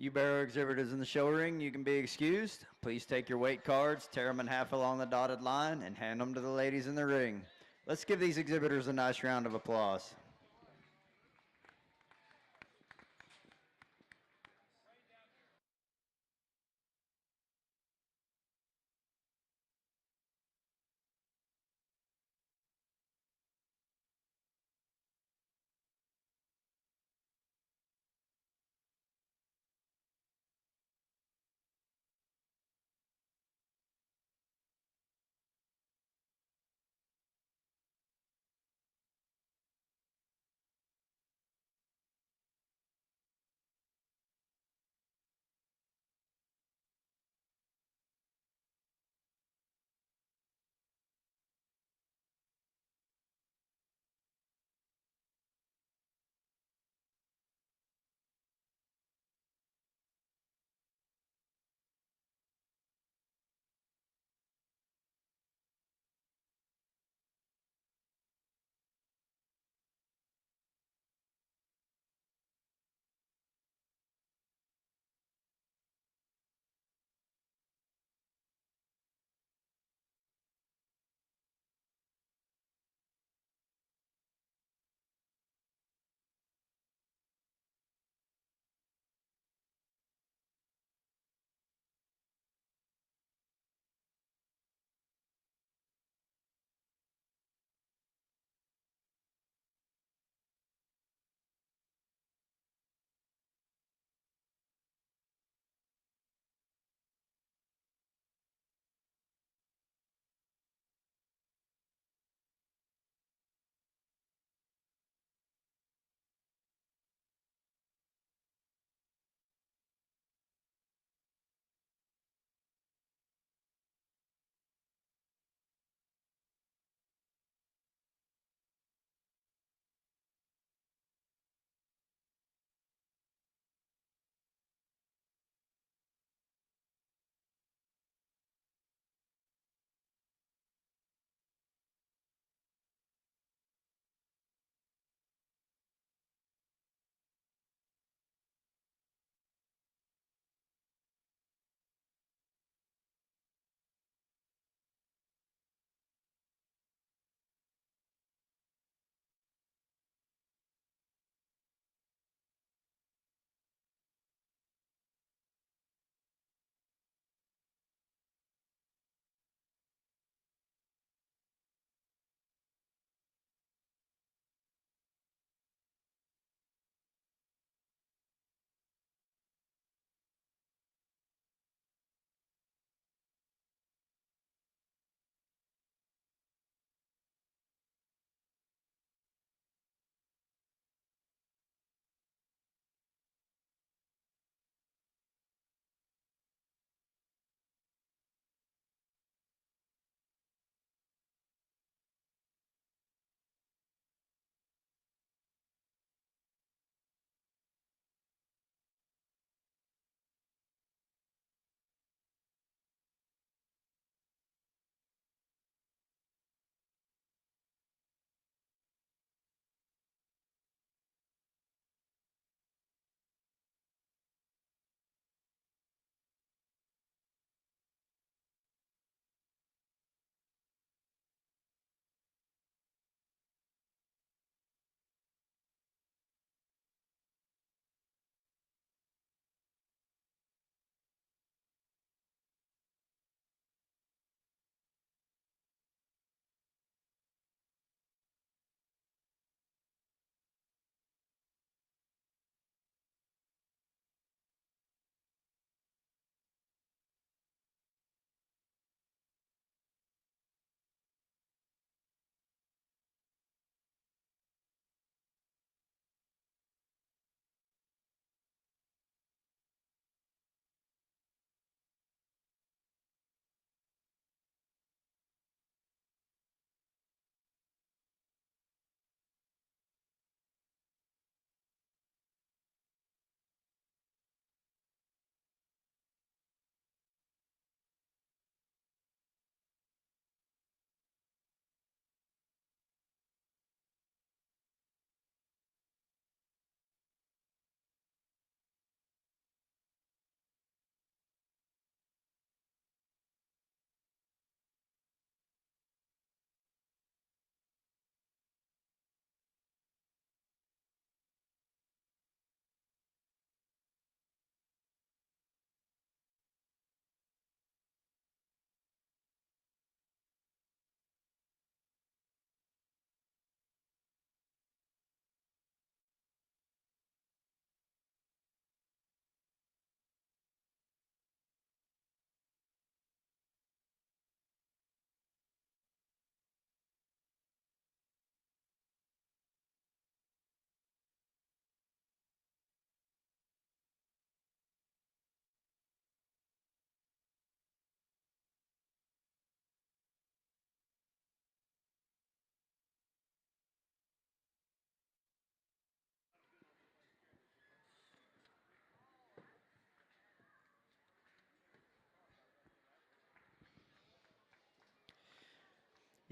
You Barrow exhibitors in the show ring, you can be excused. Please take your weight cards, tear them in half along the dotted line, and hand them to the ladies in the ring. Let's give these exhibitors a nice round of applause.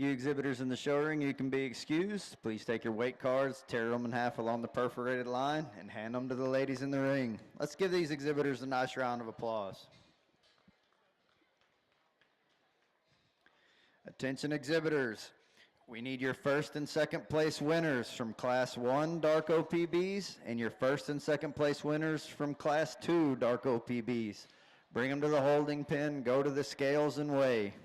You exhibitors in the show ring, you can be excused. Please take your weight cards, tear them in half along the perforated line, and hand them to the ladies in the ring. Let's give these exhibitors a nice round of applause. Attention exhibitors, we need your first and second place winners from Class 1 Dark OPBs and your first and second place winners from Class 2 Dark OPBs. Bring them to the holding pen, go to the scales and weigh.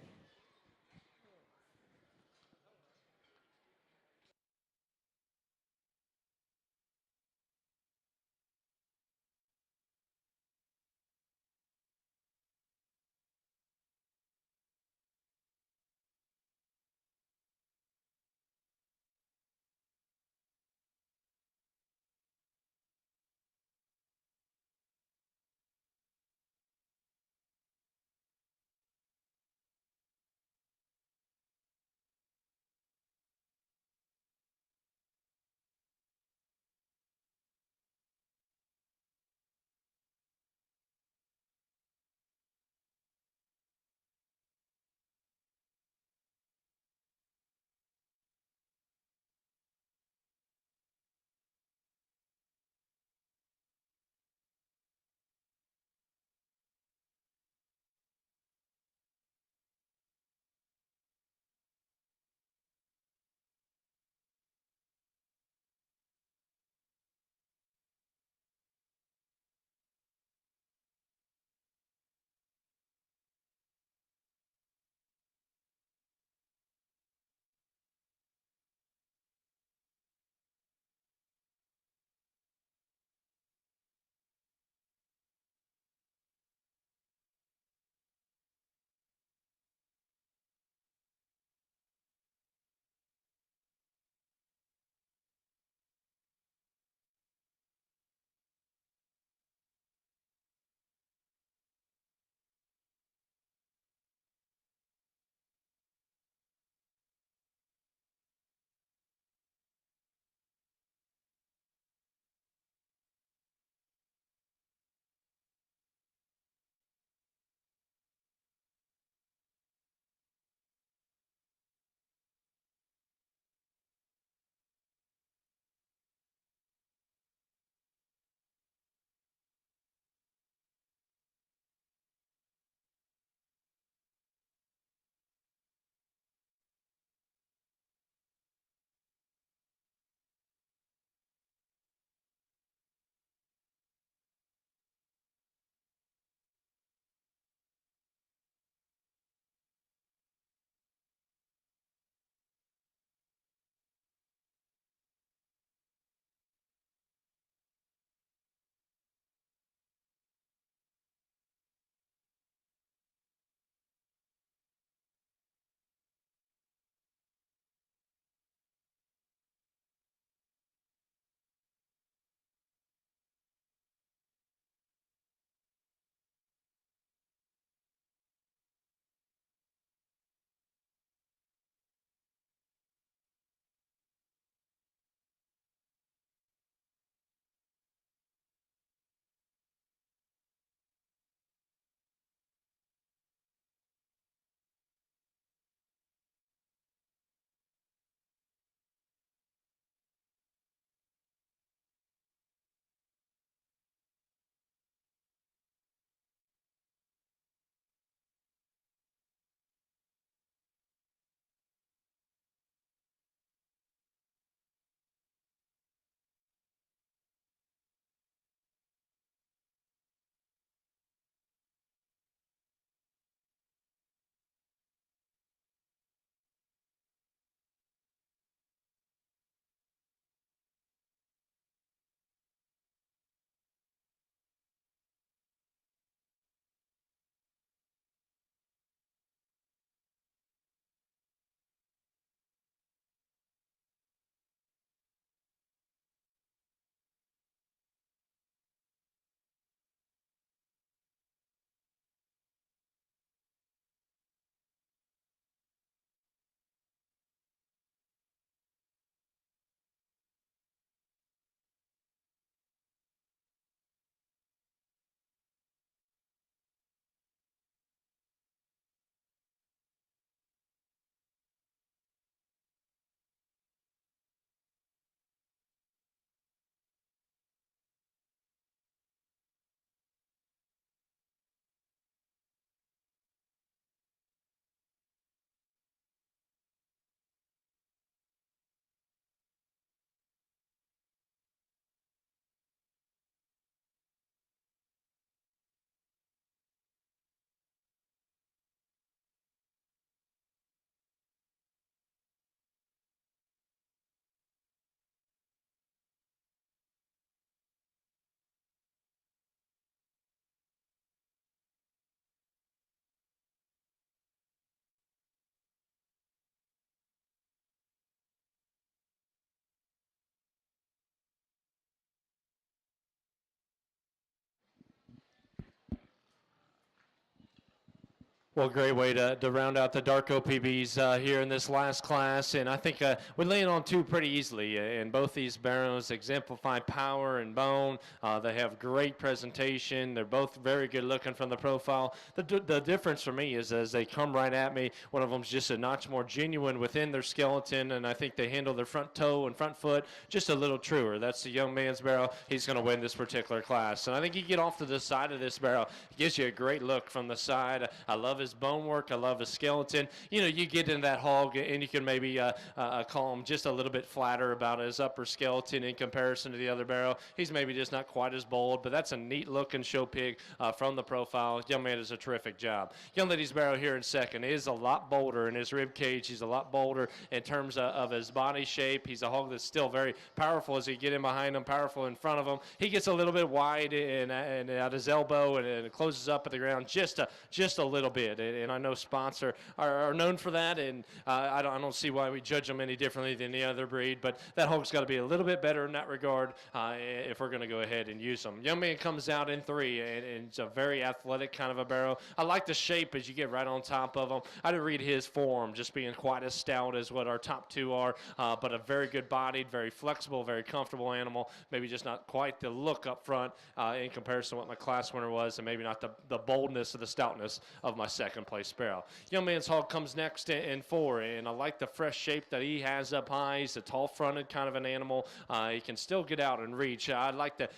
Well, great way to round out the dark OPBs here in this last class, and I think we land on two pretty easily. And both these barrows exemplify power and bone. They have great presentation. They're both very good looking from the profile. The difference for me is as they come right at me, one of them's just a notch more genuine within their skeleton, and I think they handle their front toe and front foot just a little truer. That's the young man's barrow. He's going to win this particular class. And I think you get off to the side of this barrow, it gives you a great look from the side. I love his bone work. I love his skeleton. You know, you get in that hog and you can maybe call him just a little bit flatter about his upper skeleton in comparison to the other barrow. He's maybe just not quite as bold, but that's a neat looking show pig from the profile. Young man does a terrific job. Young lady's barrow here in second is a lot bolder in his rib cage. He's a lot bolder in terms of his body shape. He's a hog that's still very powerful as you get in behind him, powerful in front of him. He gets a little bit wide and at his elbow and it closes up at the ground just a little bit. And I know spots are known for that, and I don't see why we judge them any differently than the other breed, but that hog's got to be a little bit better in that regard if we're going to go ahead and use them. Young man comes out in three, and it's a very athletic kind of a barrow. I like the shape as you get right on top of him. I didn't read his form, just being quite as stout as what our top two are, but a very good bodied, very flexible, very comfortable animal, maybe just not quite the look up front in comparison to what my class winner was, and maybe not the boldness or the stoutness of my second place barrow. Young man's hog comes next in four, and I like the fresh shape that he has up high. He's a tall-fronted kind of an animal. He can still get out and reach. I'd like to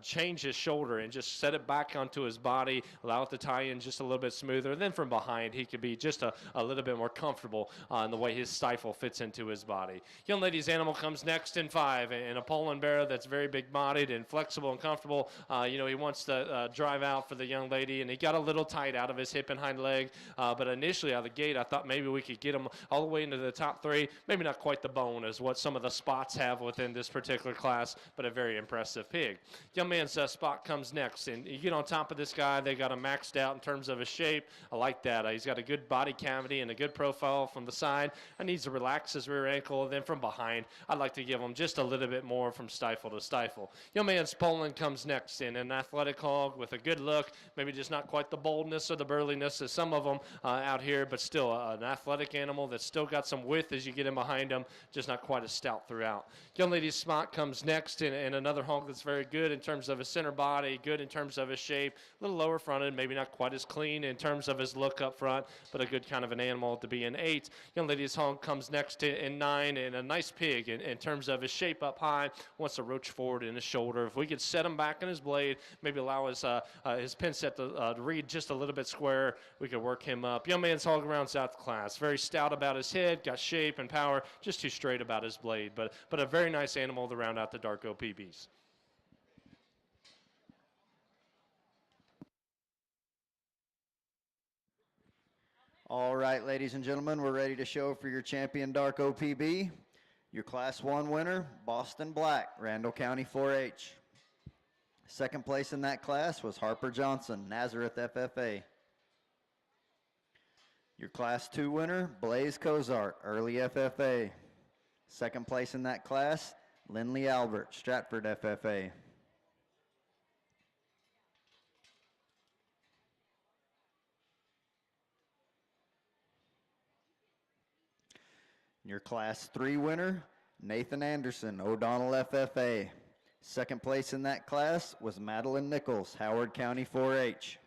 change his shoulder and just set it back onto his body, allow it to tie in just a little bit smoother. And then from behind, he could be just a little bit more comfortable in the way his stifle fits into his body. Young lady's animal comes next in five, and a Poland barrow that's very big-bodied and flexible and comfortable. You know, he wants to drive out for the young lady, and he got a little tight out of his hip and hind leg. But initially out of the gate, I thought maybe we could get him all the way into the top three. Maybe not quite the bone as what some of the spots have within this particular class, but a very impressive pig. Young man's spot comes next, and you get on top of this guy. They got him maxed out in terms of his shape. I like that. He's got a good body cavity and a good profile from the side. I needs to relax his rear ankle. And then from behind, I'd like to give him just a little bit more from stifle to stifle. Young man's Poland comes next in an athletic hog with a good look, maybe just not quite the boldness or the burliness as some of them out here, but still an athletic animal that's still got some width as you get in behind him, just not quite as stout throughout. Young lady's spot comes next in another hog that's very good in terms of his center body, good in terms of his shape, a little lower fronted, maybe not quite as clean in terms of his look up front, but a good kind of an animal to be in eight. Young lady's hog comes next in nine, and a nice pig in terms of his shape up high, wants to roach forward in his shoulder. If we could set him back in his blade, maybe allow his pin set to read just a little bit square, we could work him up. Young man's hog rounds out the class. Very stout about his head, got shape and power, just too straight about his blade, but a very nice animal to round out the dark OPBs. All right, ladies and gentlemen, we're ready to show for your champion dark OPB. Your Class 1 winner, Boston Black, Randall County 4-H. Second place in that class was Harper Johnson, Nazareth FFA. Your Class 2 winner, Blaze Cozart, Early FFA. Second place in that class, Lindley Albert, Stratford FFA. Your Class 3 winner, Nathan Anderson, O'Donnell FFA. Second place in that class was Madeline Nichols, Howard County 4-H.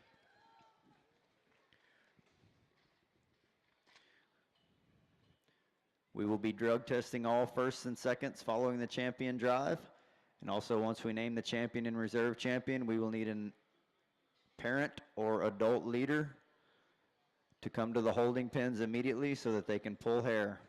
We will be drug testing all firsts and seconds following the champion drive. And also once we name the champion and reserve champion, we will need a parent or adult leader to come to the holding pens immediately so that they can pull hair.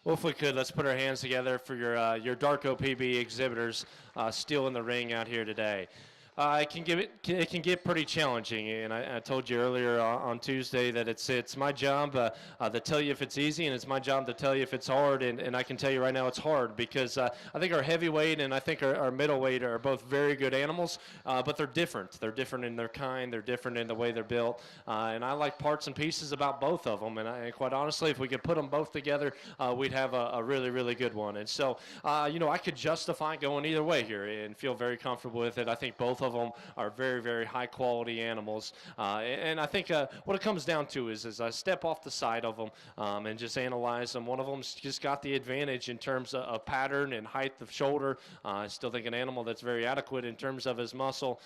Well, if we could, let's put our hands together for your DOPB exhibitors still in the ring out here today. It can get pretty challenging, and I told you earlier on Tuesday that it's my job to tell you if it's easy, and it's my job to tell you if it's hard, and I can tell you right now it's hard because I think our heavyweight and I think our middleweight are both very good animals, but they're different. They're different in their kind. They're different in the way they're built, and I like parts and pieces about both of them. And quite honestly, if we could put them both together, we'd have a really, really good one. And so, I could justify going either way here and feel very comfortable with it. I think both of them are very, very high quality animals. And I think what it comes down to is I step off the side of them and just analyze them. One of them's just got the advantage in terms of pattern and height of shoulder. I still think an animal that's very adequate in terms of his muscle,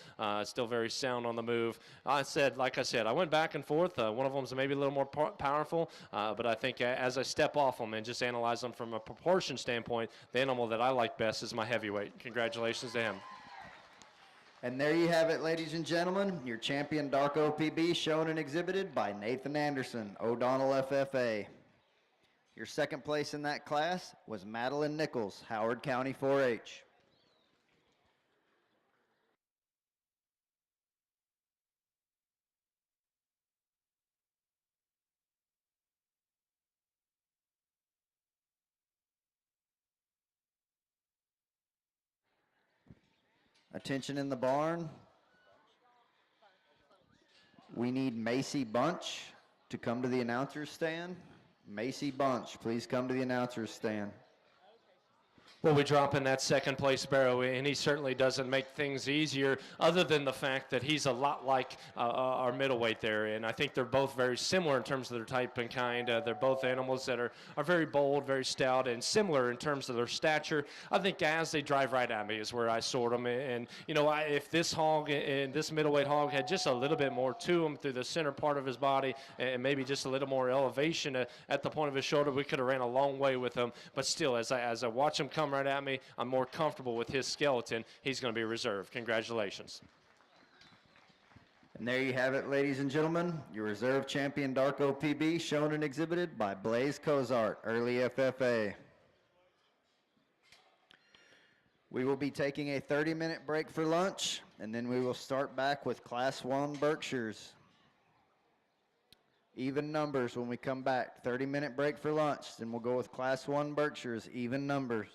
still very sound on the move. Like I said, I went back and forth. One of them's maybe a little more powerful, but I think as I step off them and just analyze them from a proportion standpoint, the animal that I like best is my heavyweight. Congratulations to him. And there you have it, ladies and gentlemen, your champion DOPB shown and exhibited by Nathan Anderson, O'Donnell FFA. Your second place in that class was Madeline Nichols, Howard County 4-H. Attention in the barn. We need Macy Bunch to come to the announcer's stand. Macy Bunch, please come to the announcer's stand. Well, we drop in that second place Barrow, and he certainly doesn't make things easier other than the fact that he's a lot like our middleweight there. And I think they're both very similar in terms of their type and kind. They're both animals that are very bold, very stout, and similar in terms of their stature. I think as they drive right at me is where I sort them. And if this hog and this middleweight hog had just a little bit more to him through the center part of his body and maybe just a little more elevation at the point of his shoulder, we could have ran a long way with him. But still, as I watch him come right at me, I'm more comfortable with his skeleton. He's going to be reserved. Congratulations. And there you have it, ladies and gentlemen, your reserve champion DOPB shown and exhibited by Blaze Cozart, early FFA. We will be taking a 30-minute break for lunch, and then we will start back with Class 1 Berkshires. Even numbers when we come back. 30-minute break for lunch, then we'll go with Class 1 Berkshires, even numbers.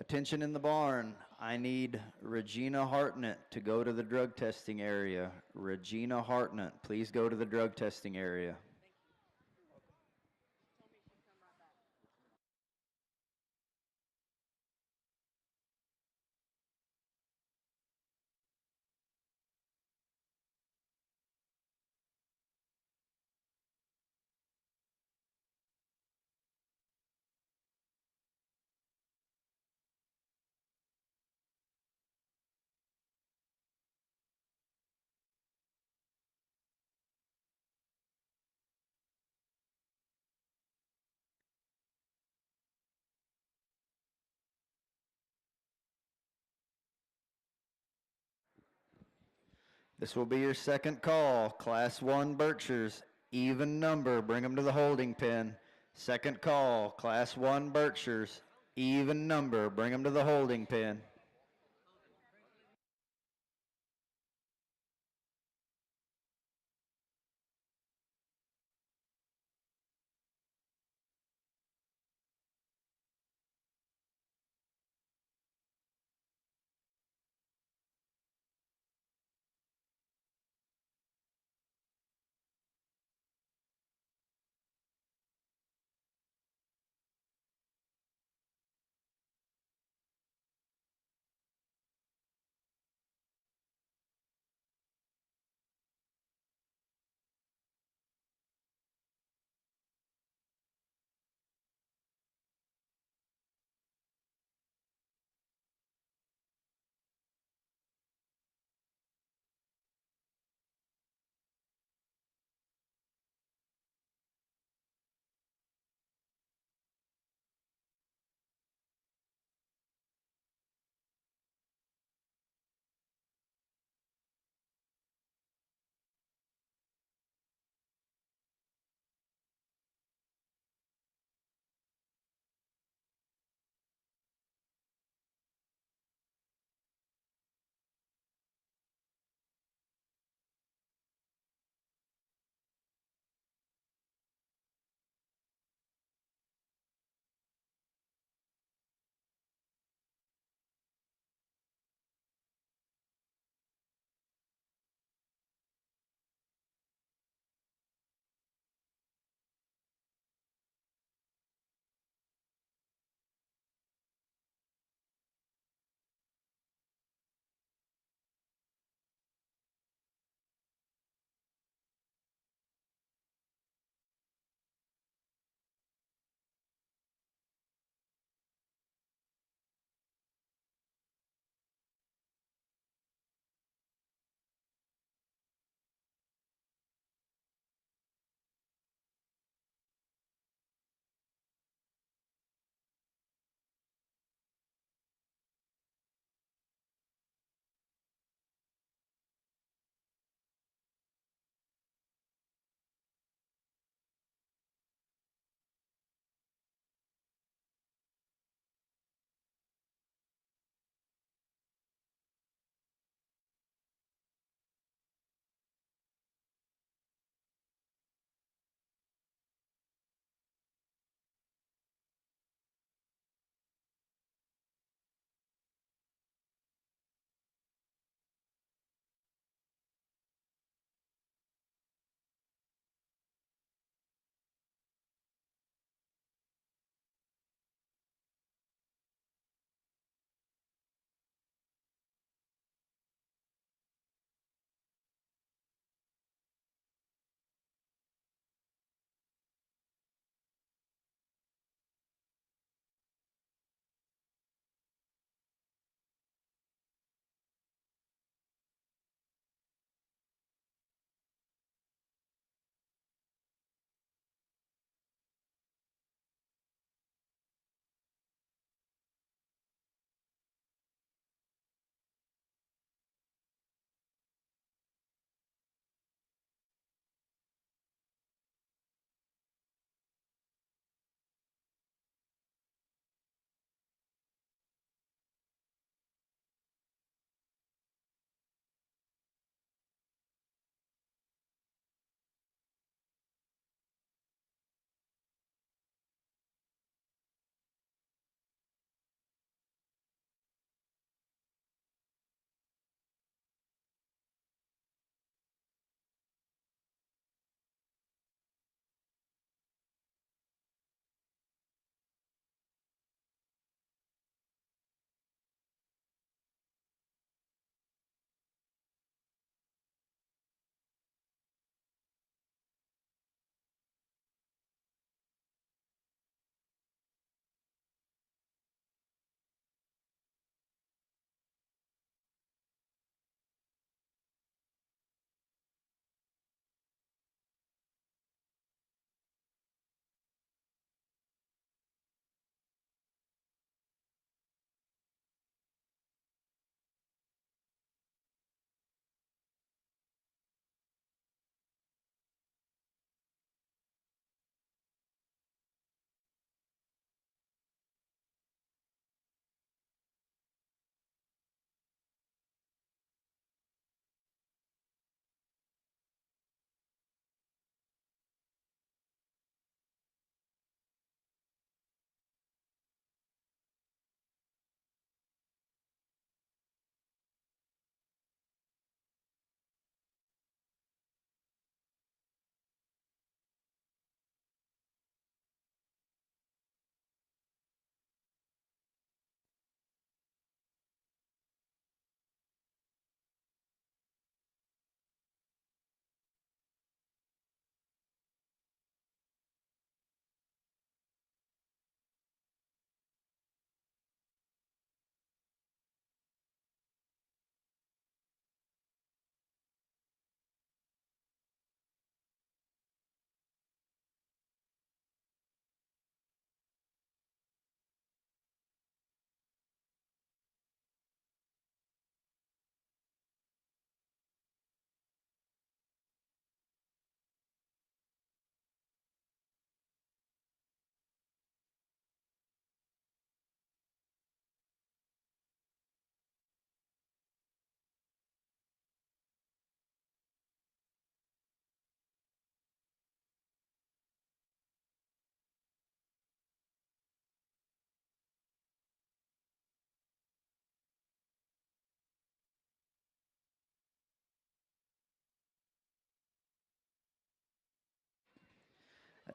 Attention in the barn. I need Regina Hartnett to go to the drug testing area. Regina Hartnett, please go to the drug testing area. This will be your second call. Class 1 Berkshires, even number, bring them to the holding pen. Second call, Class 1 Berkshires, even number, bring them to the holding pen.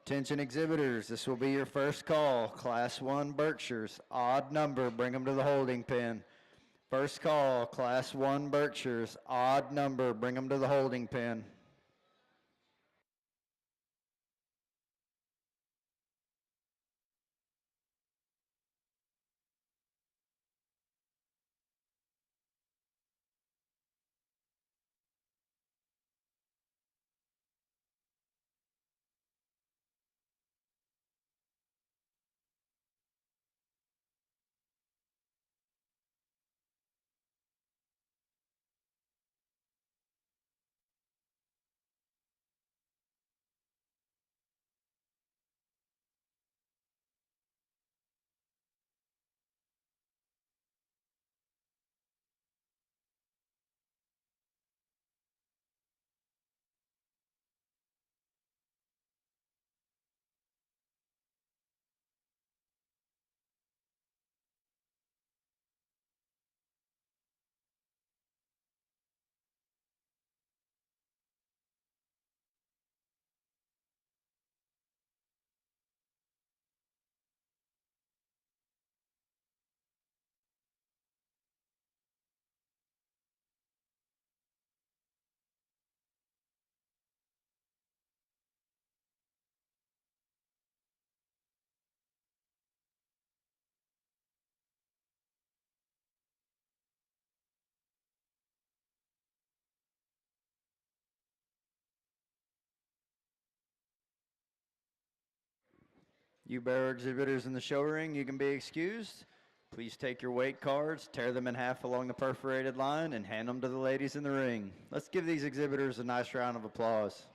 Attention exhibitors, this will be your first call. Class 1 Berkshires, odd number, bring them to the holding pen. First call, Class 1 Berkshires, odd number, bring them to the holding pen. You Barrow exhibitors in the show ring, you can be excused. Please take your weight cards, tear them in half along the perforated line, and hand them to the ladies in the ring. Let's give these exhibitors a nice round of applause.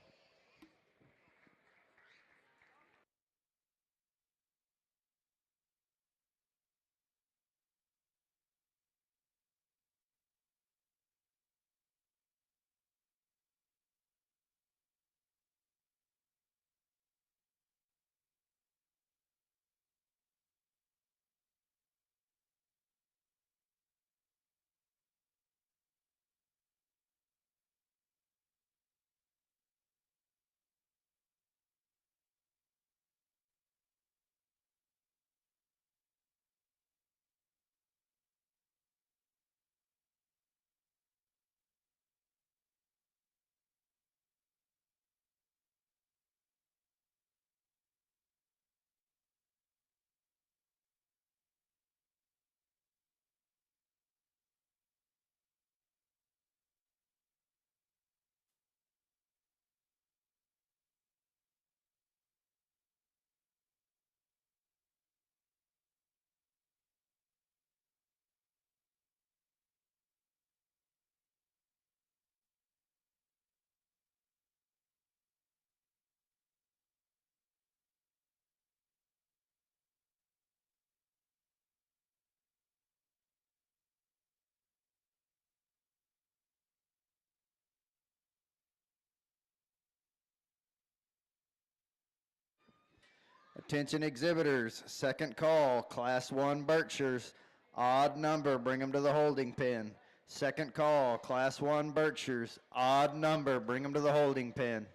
Attention exhibitors, second call, Class 1 Berkshires, odd number, bring them to the holding pen. Second call, Class 1 Berkshires, odd number, bring them to the holding pen.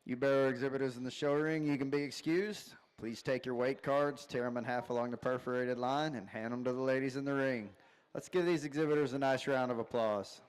You Barrow exhibitors in the show ring, you can be excused. Please take your weight cards, tear them in half along the perforated line, and hand them to the ladies in the ring. Let's give these exhibitors a nice round of applause.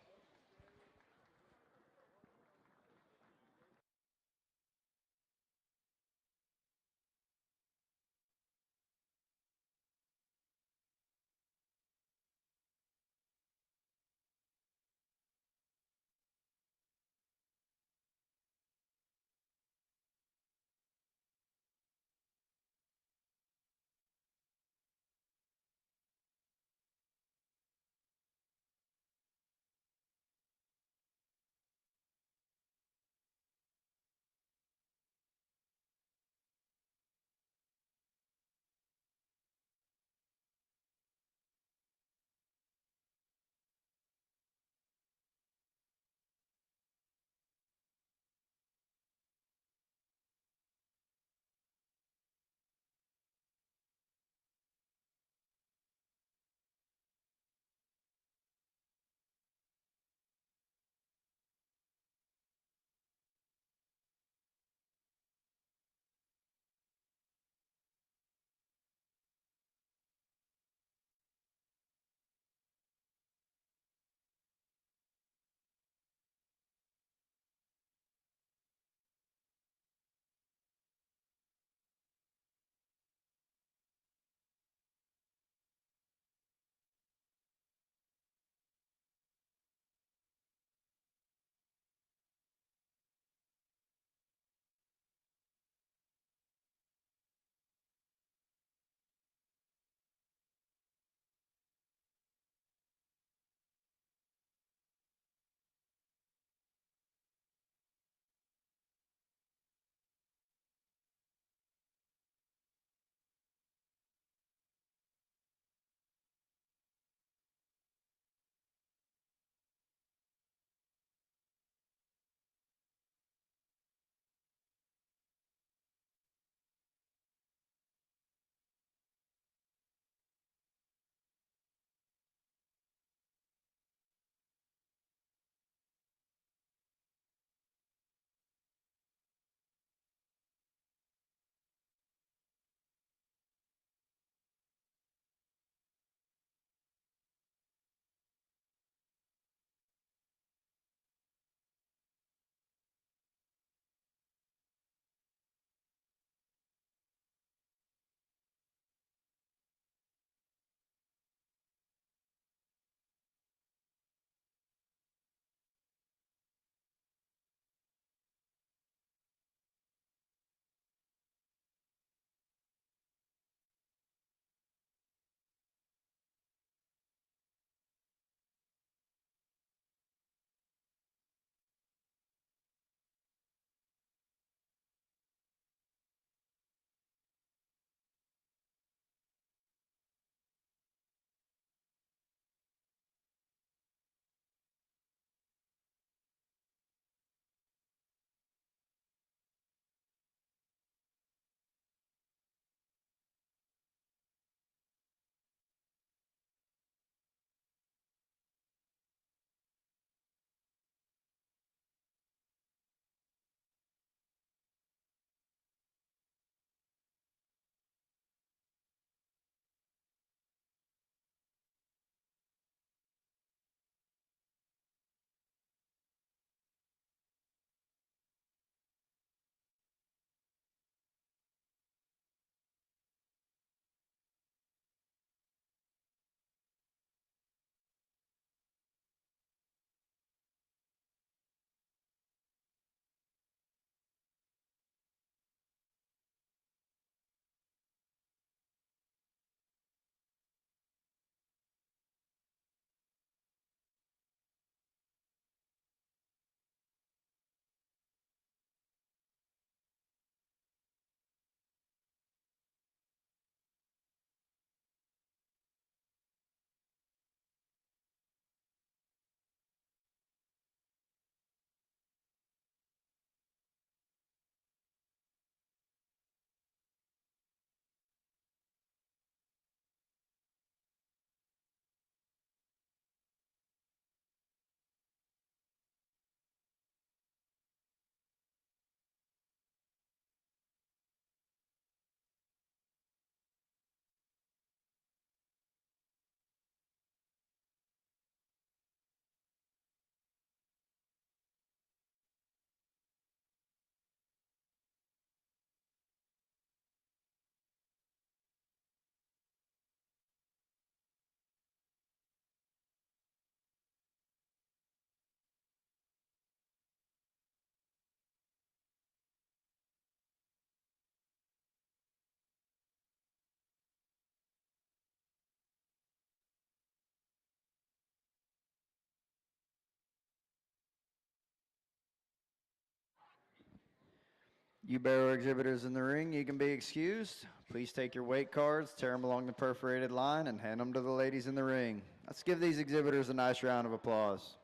You Barrow exhibitors in the ring, you can be excused. Please take your weight cards, tear them along the perforated line, and hand them to the ladies in the ring. Let's give these exhibitors a nice round of applause.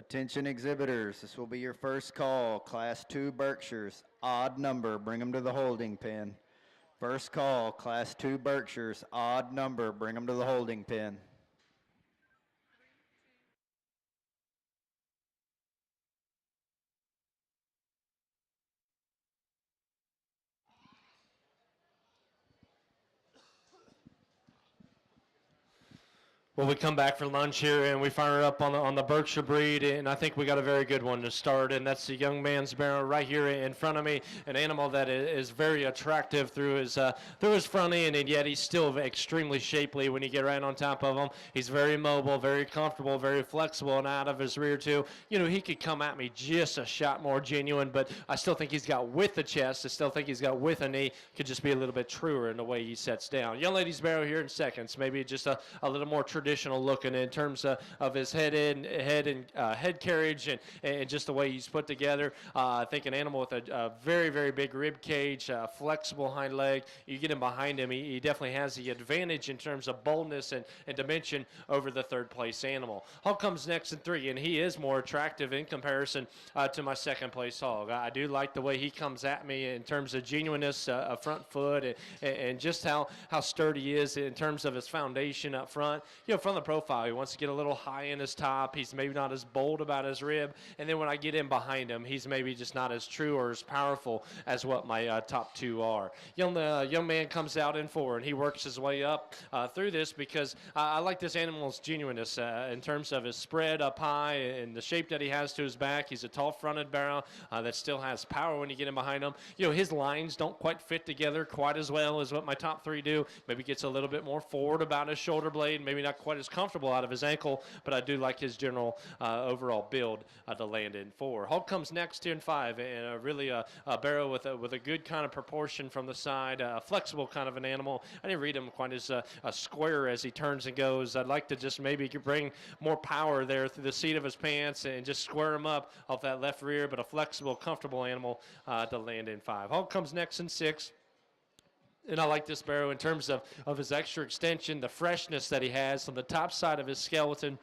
Attention exhibitors, this will be your first call. Class 2 Berkshires, odd number, bring them to the holding pen. First call, Class 2 Berkshires, odd number, bring them to the holding pen. Well, we come back for lunch here and we fire up on the Berkshire breed, and I think we got a very good one to start, and that's the young man's Barrow right here in front of me. An animal that is very attractive through his front end, and yet he's still extremely shapely when you get right on top of him. He's very mobile, very comfortable, very flexible, and out of his rear too. You know, he could come at me just a shot more genuine, but I still think he's got width of chest. I still think he's got width of knee. Could just be a little bit truer in the way he sets down. Young lady's Barrow here in seconds, maybe just a little more traditional looking in terms of his head carriage and just the way he's put together. I think an animal with a very, very big rib cage, flexible hind leg. You get him behind him, he definitely has the advantage in terms of boldness and dimension over the third place animal. Hog comes next in 3, and he is more attractive in comparison to my second place hog. I do like the way he comes at me in terms of genuineness, front foot, and just how sturdy he is in terms of his foundation up front. You know, from the profile, he wants to get a little high in his top. He's maybe not as bold about his rib, and then when I get in behind him, he's maybe just not as true or as powerful as what my top 2 are. Young man comes out in 4, and he works his way up through this because I like this animal's genuineness in terms of his spread up high and the shape that he has to his back. He's a tall fronted Barrow that still has power when you get in behind him. You know, his lines don't quite fit together quite as well as what my top 3 do. Maybe gets a little bit more forward about his shoulder blade, maybe not quite as comfortable out of his ankle, but I do like his general overall build to land in 4. Hog comes next in 5, and really a Barrow with a good kind of proportion from the side, a flexible kind of an animal. I didn't read him quite as square as he turns and goes. I'd like to just maybe bring more power there through the seat of his pants and just square him up off that left rear, but a flexible, comfortable animal to land in 5. Hog comes next in 6. And I like this Barrow in terms of his extra extension, the freshness that he has on the top side of his skeleton.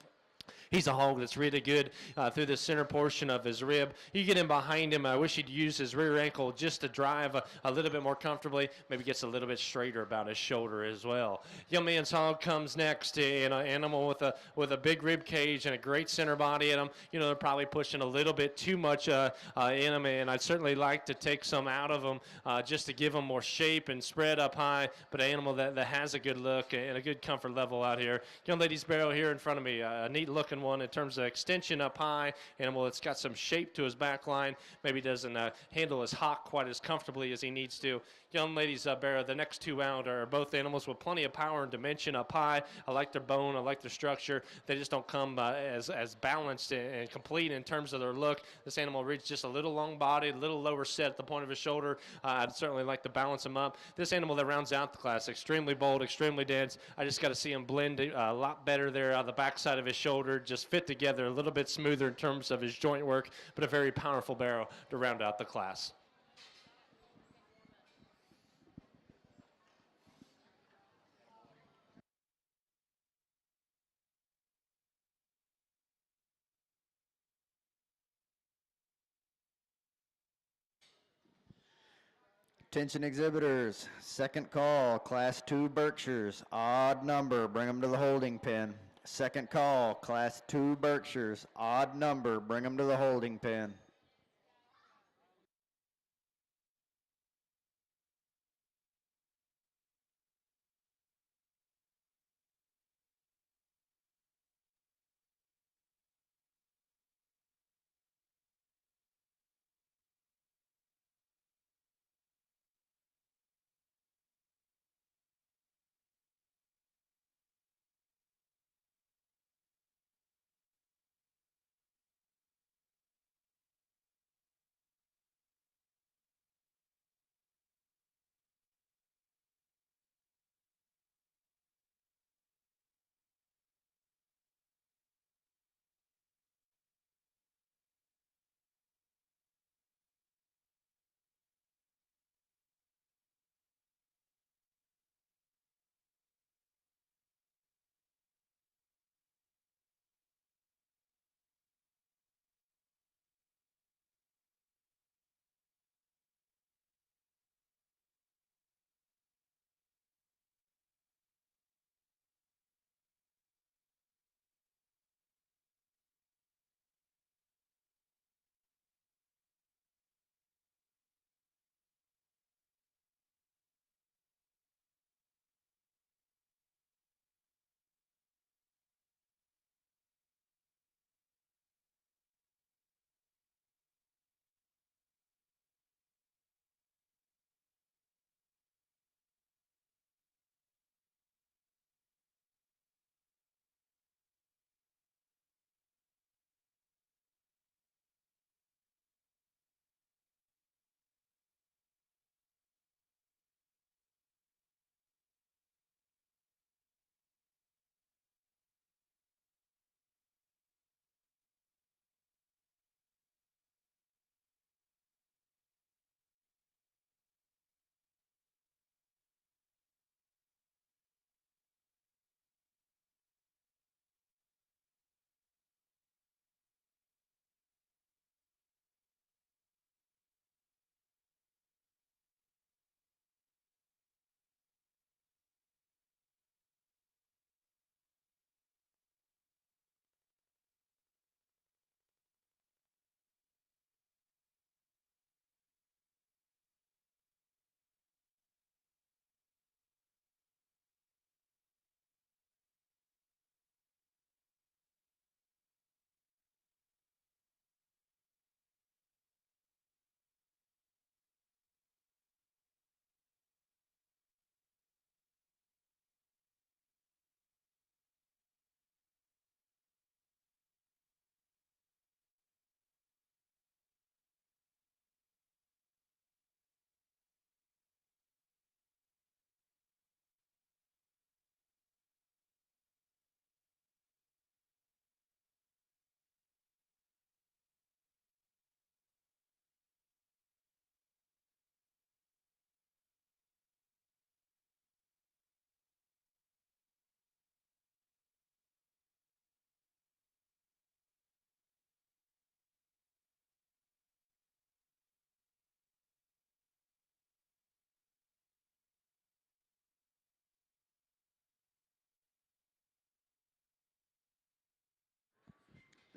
He's a hog that's really good through the center portion of his rib. You get in behind him, I wish he'd use his rear ankle just to drive a little bit more comfortably. Maybe gets a little bit straighter about his shoulder as well. Young man's hog comes next, and an animal with a big rib cage and a great center body in him. You know, they're probably pushing a little bit too much in him, and I'd certainly like to take some out of him just to give him more shape and spread up high, but an animal that has a good look and a good comfort level out here. Young lady's Barrow here in front of me, a neat looking one in terms of extension up high, animal that's got some shape to his back line, maybe doesn't handle his hock quite as comfortably as he needs to. Young ladies Barrow, the next 2 out are both animals with plenty of power and dimension up high. I like their bone, I like their structure. They just don't come as balanced and complete in terms of their look. This animal reads just a little long body, a little lower set at the point of his shoulder. I'd certainly like to balance him up. This animal that rounds out the class, extremely bold, extremely dense. I just got to see him blend a lot better there on the backside of his shoulder, just fit together a little bit smoother in terms of his joint work, but a very powerful Barrow to round out the class. Attention exhibitors, second call, Class 2 Berkshires, odd number, bring them to the holding pen. Second call, Class 2 Berkshires, odd number, bring them to the holding pen.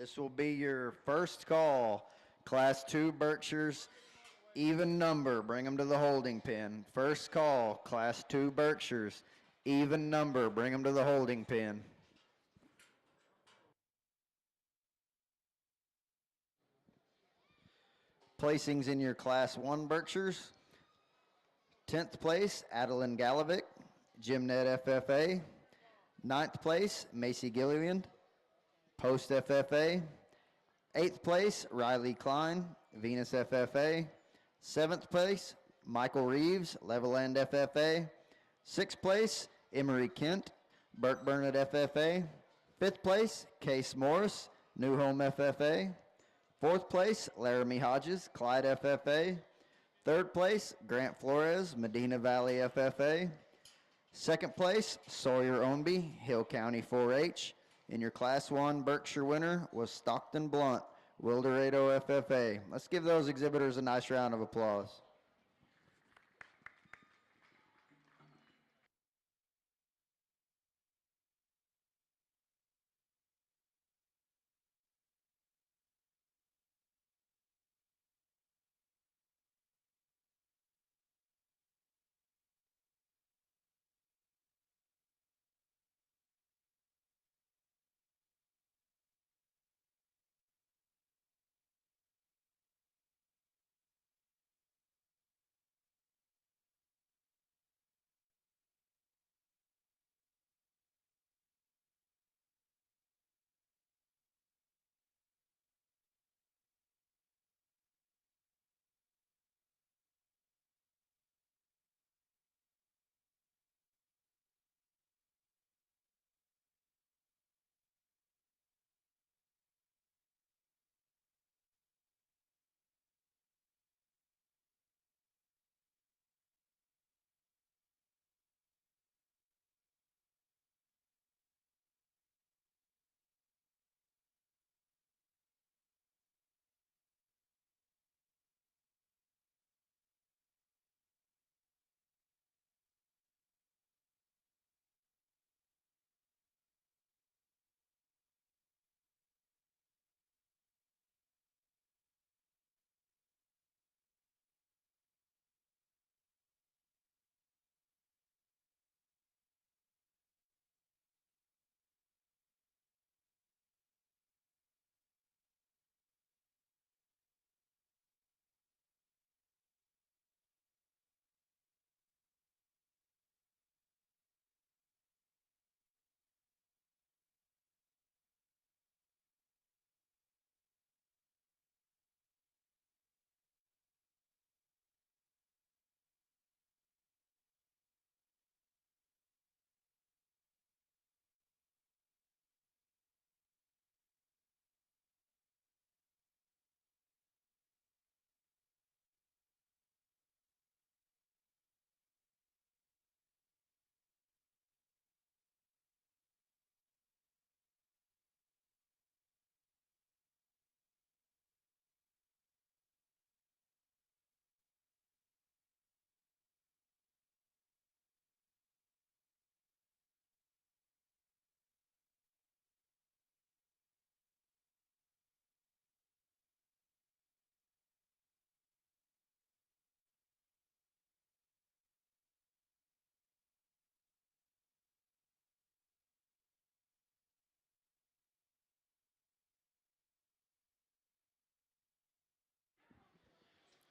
This will be your first call. Class 2 Berkshires, even number. Bring them to the holding pen. First call, Class 2 Berkshires, even number. Bring them to the holding pen. Placings in your Class 1 Berkshires. 10th place, Adeline Galovic, Gymnet FFA. 9th place, Macy Gilliland, Post FFA. 8th place, Riley Klein, Venus FFA. 7th place, Michael Reeves, Leveland FFA. 6th place, Emery Kent, Burke Burnett FFA. 5th place, Case Morris, New Home FFA. 4th place, Laramie Hodges, Clyde FFA. 3rd place, Grant Flores, Medina Valley FFA. 2nd place, Sawyer Ownby, Hill County 4-H. And your Class 1 Berkshire winner was Stockton Blunt, Wildorado FFA. Let's give those exhibitors a nice round of applause.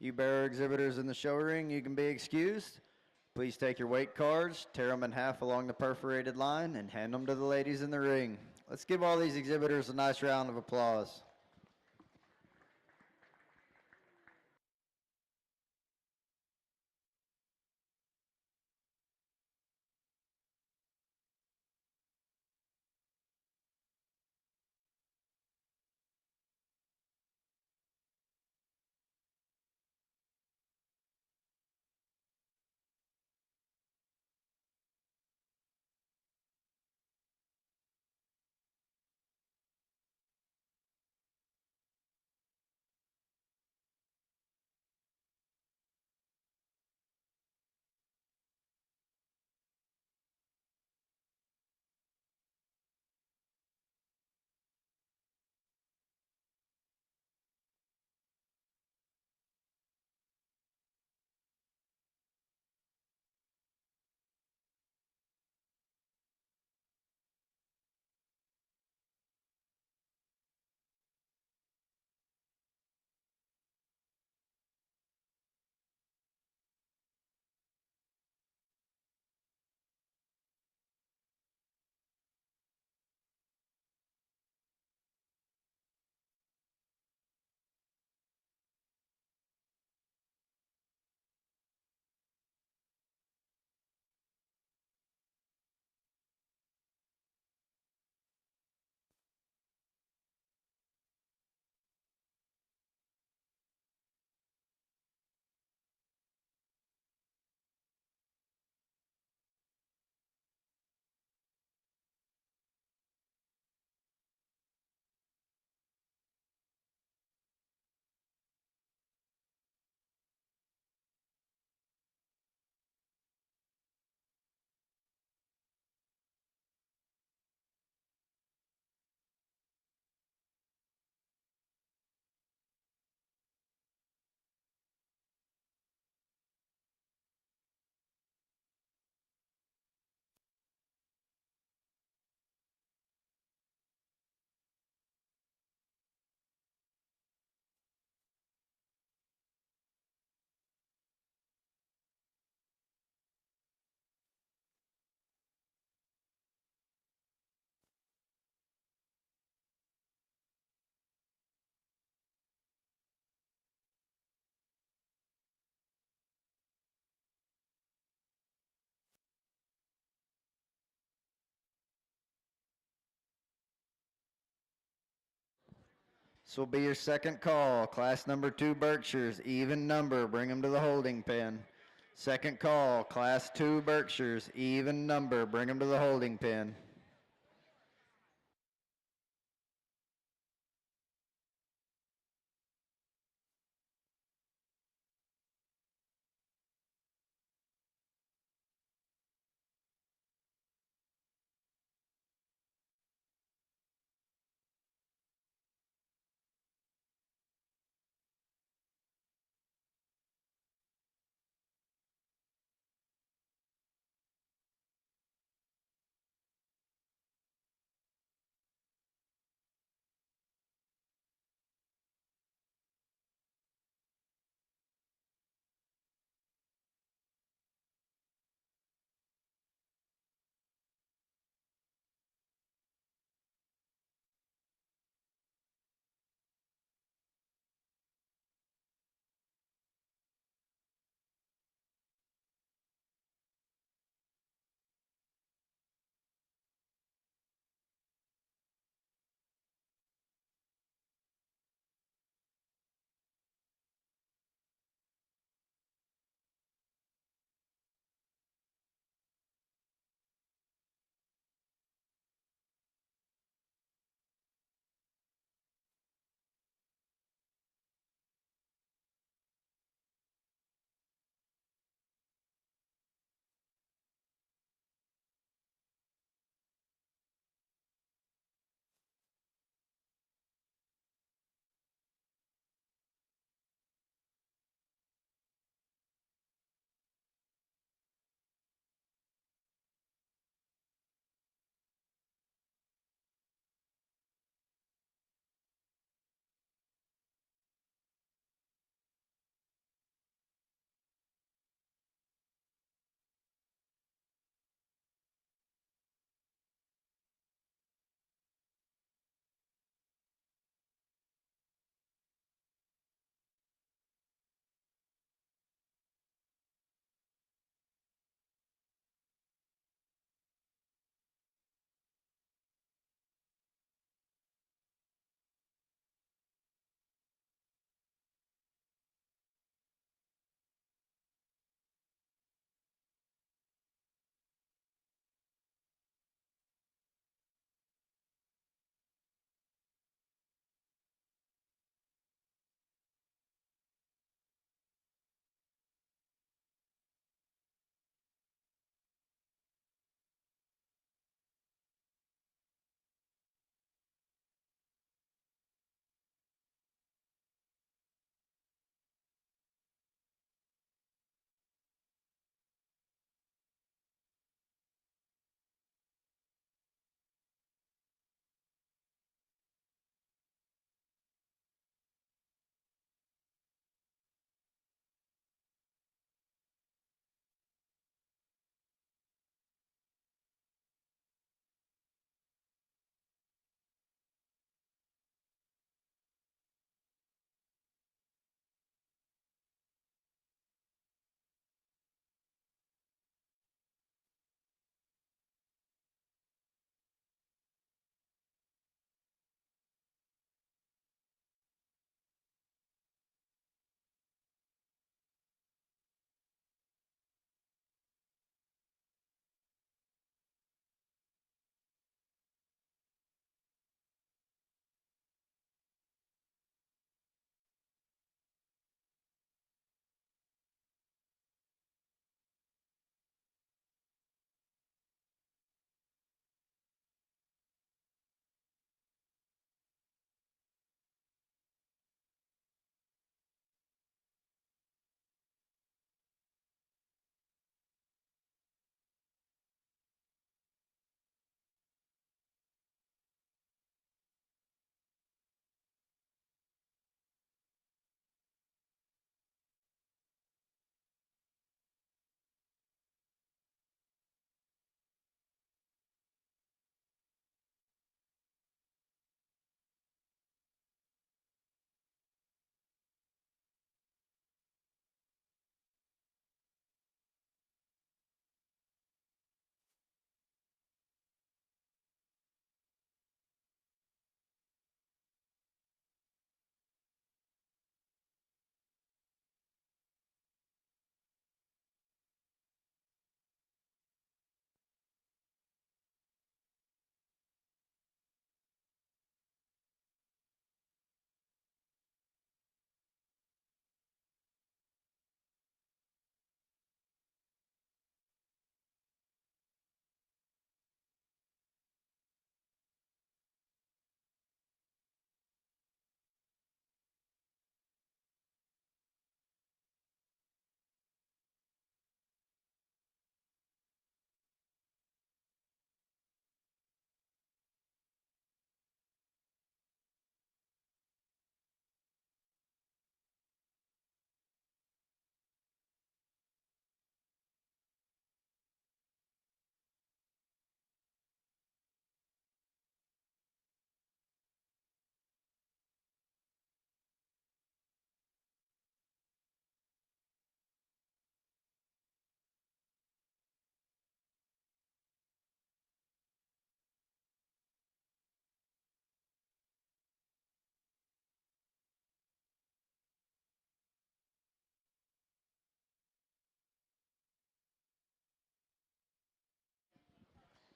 You Barrow exhibitors in the show ring, you can be excused. Please take your weight cards, tear them in half along the perforated line, and hand them to the ladies in the ring. Let's give all these exhibitors a nice round of applause. This will be your second call. Class number 2 Berkshires, even number, bring them to the holding pen. Second call, class 2 Berkshires, even number, bring them to the holding pen.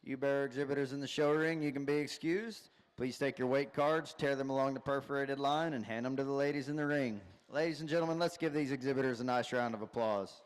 You bearer exhibitors in the show ring, you can be excused. Please take your weight cards, tear them along the perforated line, and hand them to the ladies in the ring. Ladies and gentlemen, let's give these exhibitors a nice round of applause.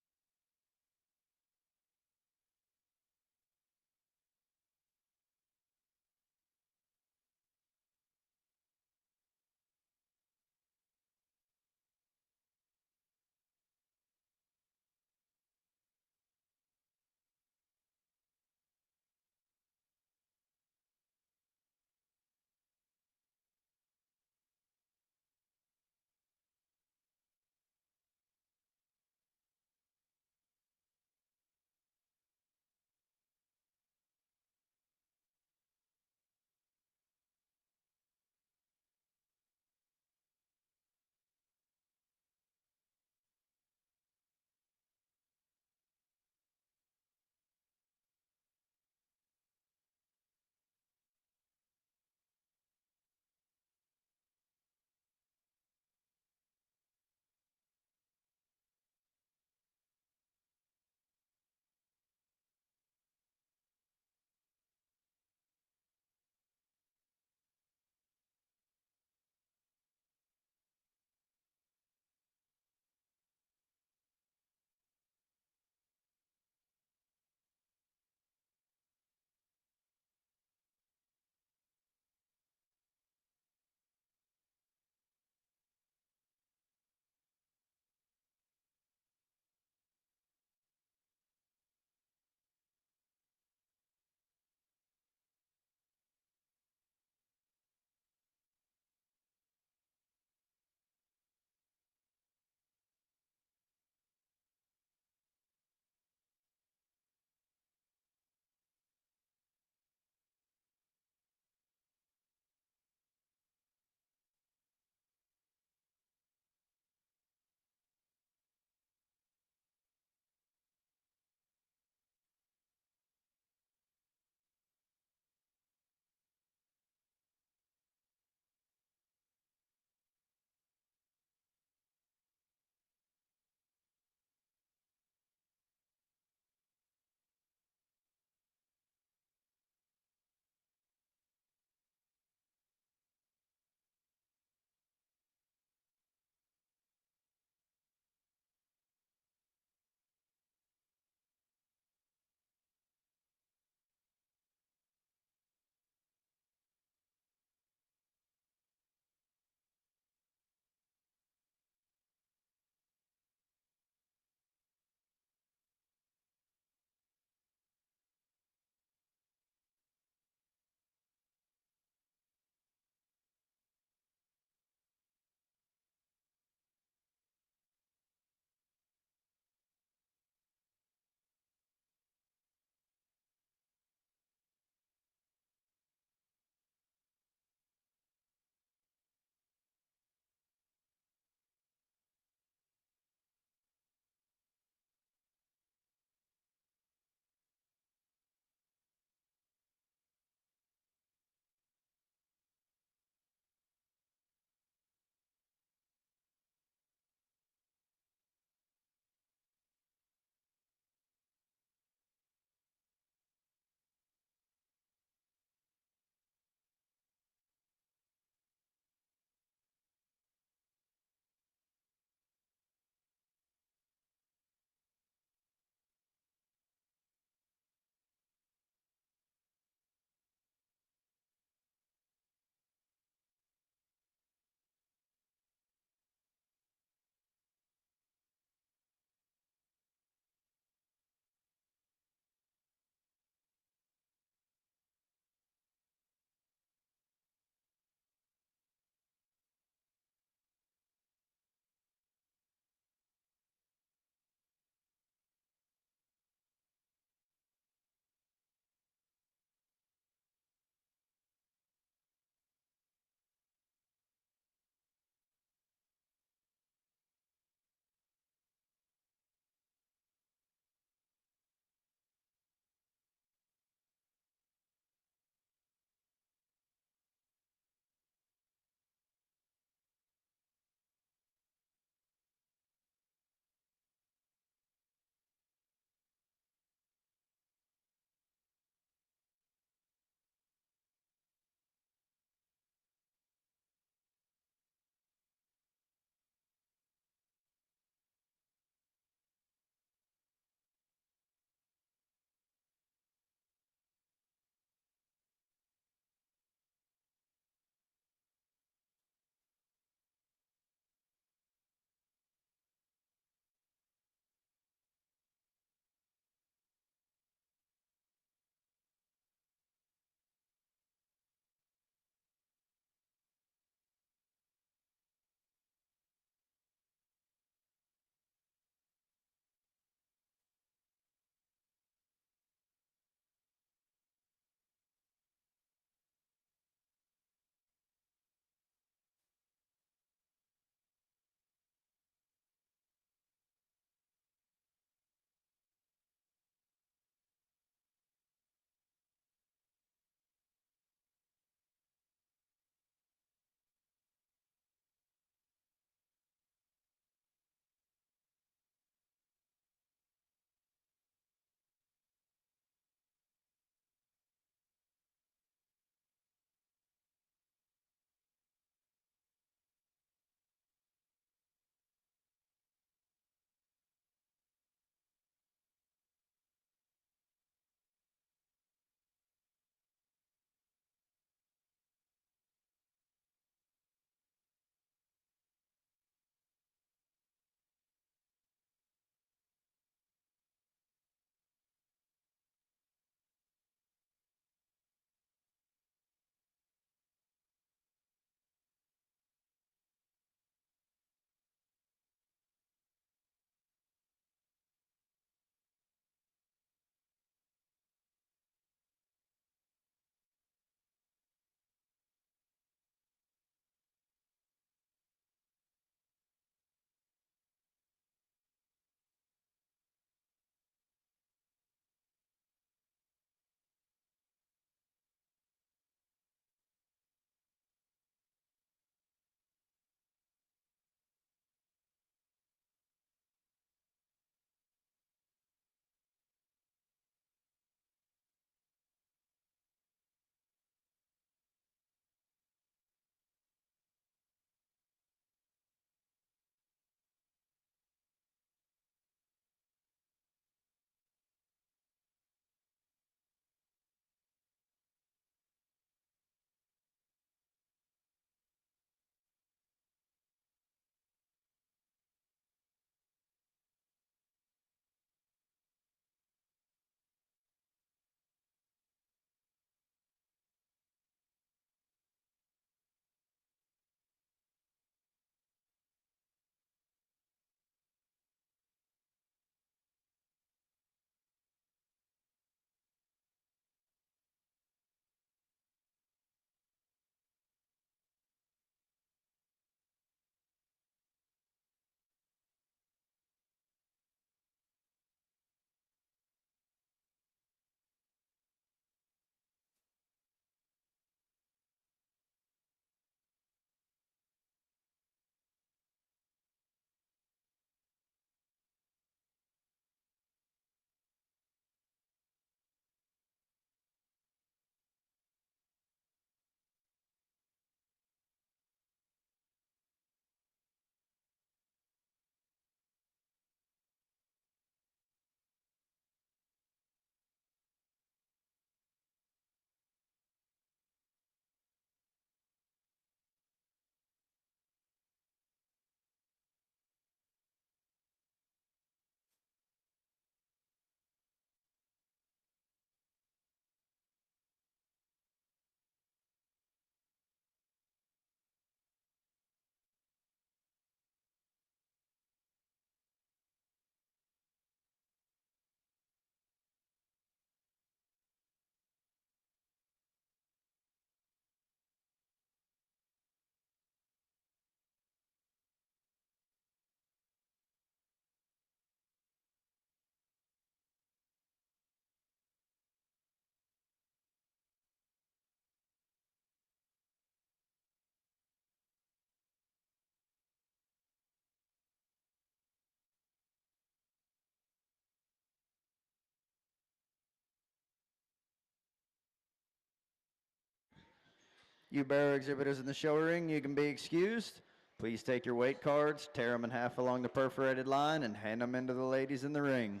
You Barrow exhibitors in the show ring, you can be excused. Please take your weight cards, tear them in half along the perforated line, and hand them in to the ladies in the ring.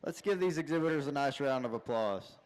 Let's give these exhibitors a nice round of applause.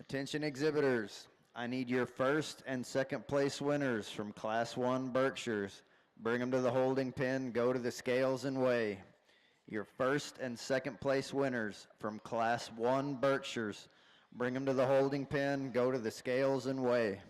Attention exhibitors, I need your first and second place winners from Class 1 Berkshires. Bring them to the holding pen, go to the scales and weigh. Your first and second place winners from Class 1 Berkshires. Bring them to the holding pen, go to the scales and weigh.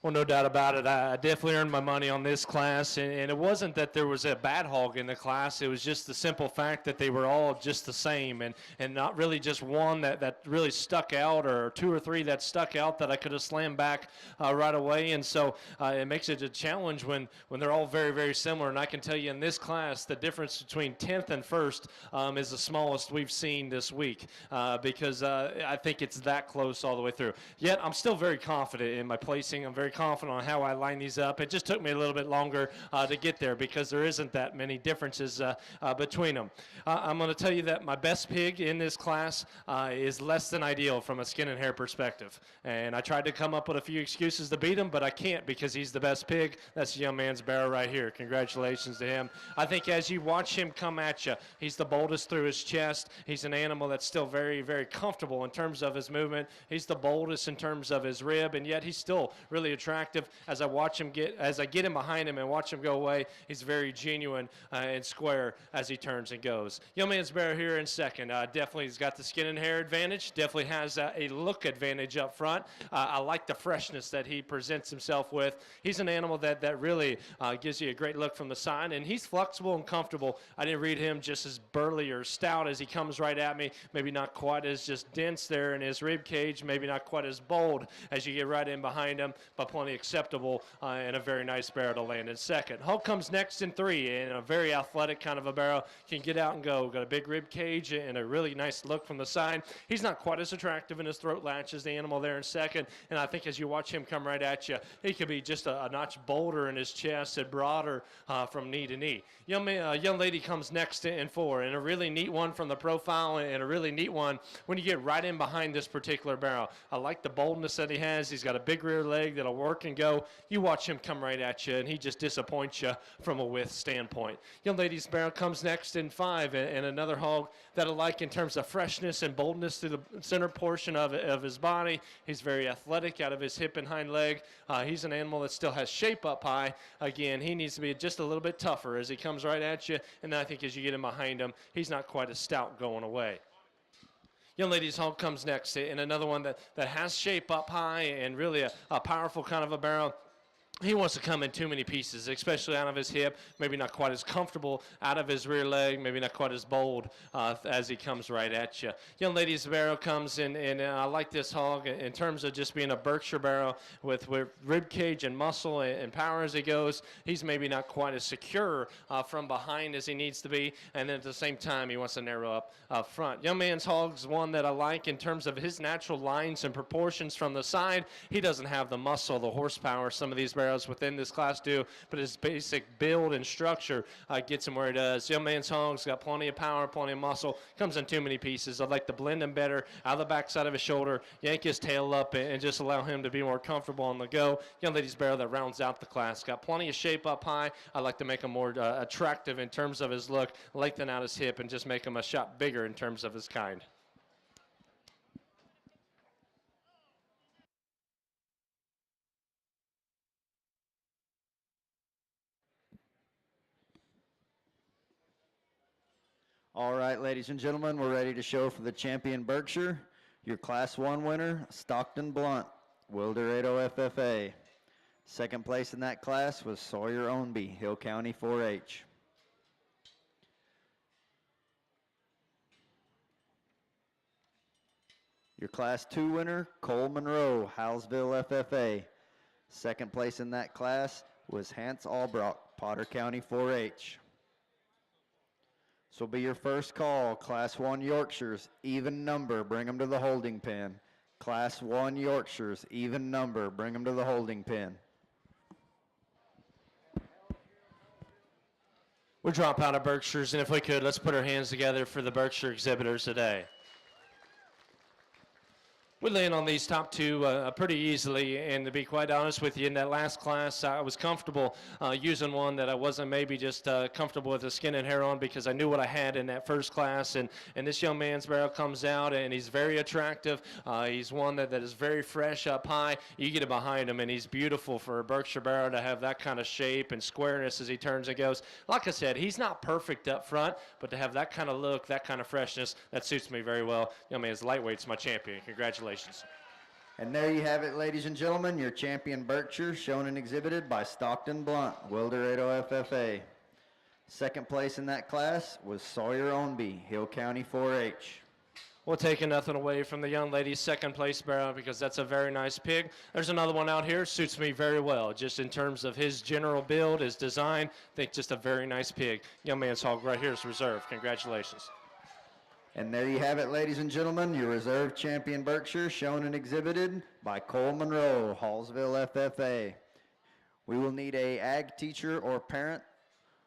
Well, no doubt about it. I definitely earned my money on this class, and it wasn't that there was a bad hog in the class. It was just the simple fact that they were all just the same, and not really just one that really stuck out, or two or three that stuck out that I could have slammed back right away. And so it makes it a challenge when they're all very, very similar. And I can tell you in this class, the difference between 10th and 1st is the smallest we've seen this week, because I think it's that close all the way through. Yet I'm still very confident in my placing. I'm very confident on how I line these up. It just took me a little bit longer to get there because there isn't that many differences between them. I'm going to tell you that my best pig in this class is less than ideal from a skin and hair perspective. And I tried to come up with a few excuses to beat him, but I can't because he's the best pig. That's the young man's Barrow right here. Congratulations to him. I think as you watch him come at you, he's the boldest through his chest. He's an animal that's still very, very comfortable in terms of his movement. He's the boldest in terms of his rib, and yet he's still really attractive. As I get him behind him and watch him go away, he's very genuine and square as he turns and goes. Young man's Barrow here in second. Definitely he's got the skin and hair advantage. Definitely has a look advantage up front. I like the freshness that he presents himself with. He's an animal that really gives you a great look from the side, and he's flexible and comfortable. I didn't read him just as burly or stout as he comes right at me. Maybe not quite as just dense there in his rib cage. Maybe not quite as bold as you get right in behind him, but plenty acceptable and a very nice Barrow to land in second. Hulk comes next in 3, and a very athletic kind of a Barrow. Can get out and go. Got a big rib cage and a really nice look from the side. He's not quite as attractive in his throat latch as the animal there in second, and I think as you watch him come right at you, he could be just a notch bolder in his chest and broader from knee to knee. Young lady comes next in 4, and a really neat one from the profile, and a really neat one when you get right in behind this particular Barrow. I like the boldness that he has. He's got a big rear leg that'll work and go. You watch him come right at you, and he just disappoints you from a width standpoint. Young lady's Barrow comes next in 5, and another hog that I like in terms of freshness and boldness through the center portion of his body. He's very athletic out of his hip and hind leg. He's an animal that still has shape up high. Again, he needs to be just a little bit tougher as he comes right at you, and I think as you get him behind him, he's not quite as stout going away. Young lady's Hulk comes next, and another one that has shape up high and really a powerful kind of a Barrow. He wants to come in too many pieces, especially out of his hip, maybe not quite as comfortable out of his rear leg, maybe not quite as bold as he comes right at you. Young lady's Barrow comes in, and I like this hog in terms of just being a Berkshire Barrow with rib cage and muscle and power as he goes. He's maybe not quite as secure from behind as he needs to be, and then at the same time, he wants to narrow up front. Young man's hog's one that I like in terms of his natural lines and proportions from the side. He doesn't have the muscle, the horsepower some of these Barrows within this class do, but his basic build and structure gets him where he does. Young man's hog's got plenty of power, plenty of muscle, comes in too many pieces. I'd like to blend him better out of the backside of his shoulder, yank his tail up, and just allow him to be more comfortable on the go. Young lady's Barrow that rounds out the class. Got plenty of shape up high. I like to make him more attractive in terms of his look, lengthen out his hip, and just make him a shot bigger in terms of his kind. All right, ladies and gentlemen, we're ready to show for the champion Berkshire. Your Class 1 winner, Stockton Blunt, Wildorado FFA. Second place in that class was Sawyer Ownby, Hill County 4-H. Your Class 2 winner, Cole Monroe, Howesville FFA. Second place in that class was Hans Albrock, Potter County 4-H. So be your first call, Class 1 Yorkshires, even number, bring them to the holding pen. Class 1 Yorkshires, even number, bring them to the holding pen. We'll drop out of Berkshires, and if we could, let's put our hands together for the Berkshire exhibitors today. We land on these top two pretty easily, and to be quite honest with you, in that last class, I was comfortable using one that I wasn't maybe just comfortable with the skin and hair on because I knew what I had in that first class, and this young man's Barrow comes out, and he's very attractive. He's one that is very fresh up high. You get it behind him, and he's beautiful for a Berkshire Barrow to have that kind of shape and squareness as he turns and goes. Like I said, he's not perfect up front, but to have that kind of look, that kind of freshness, that suits me very well. Young man's lightweight's my champion. Congratulations. And there you have it, ladies and gentlemen, your champion Berkshire, shown and exhibited by Stockton Blunt, Wildorado FFA. Second place in that class was Sawyer Ownby, Hill County 4-H. We'll take nothing away from the young lady's second place Barrow because that's a very nice pig. There's another one out here, suits me very well, just in terms of his general build, his design. I think just a very nice pig. Young man's hog right here is reserved. Congratulations. And there you have it, ladies and gentlemen, your reserve champion Berkshire, shown and exhibited by Cole Monroe, Hallsville FFA. We will need a ag teacher or parent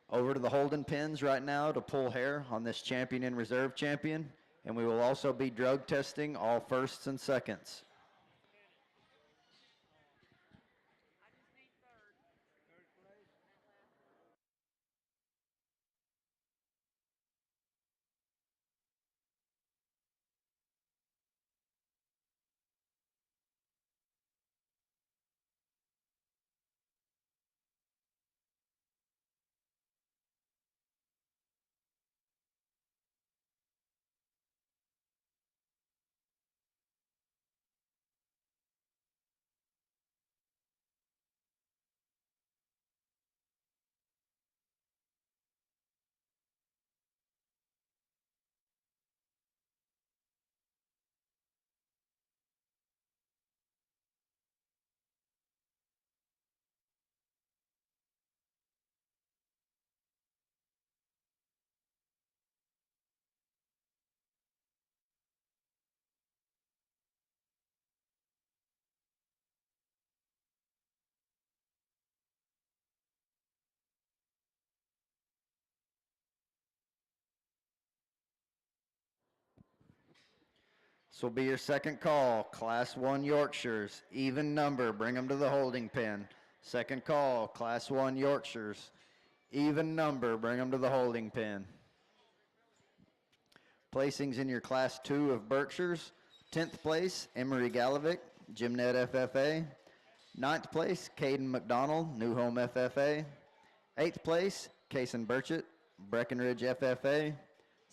over to the holding pens right now to pull hair on this champion and reserve champion. And we will also be drug testing all firsts and seconds. This will be your second call. Class 1 Yorkshires, even number, bring them to the holding pen. Second call, Class 1 Yorkshires, even number, bring them to the holding pen. Placings in your Class 2 of Berkshires: 10th place, Emery Galovic, Gymnet FFA. 9th place, Caden McDonald, New Home FFA. 8th place, Kason Burchett, Breckenridge FFA.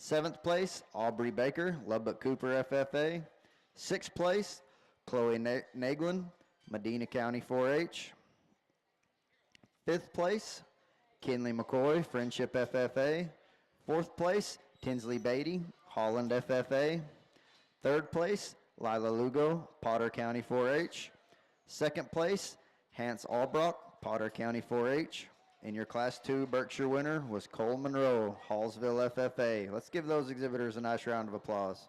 7th place, Aubrey Baker, Lubbock Cooper FFA. 6th place, Chloe Naglin, Medina County 4-H. 5th place, Kinley McCoy, Friendship FFA. 4th place, Tinsley Beatty, Holland FFA. 3rd place, Lila Lugo, Potter County 4-H. 2nd place, Hans Albrock, Potter County 4-H. And your Class 2 Berkshire winner was Cole Monroe, Hallsville FFA. Let's give those exhibitors a nice round of applause.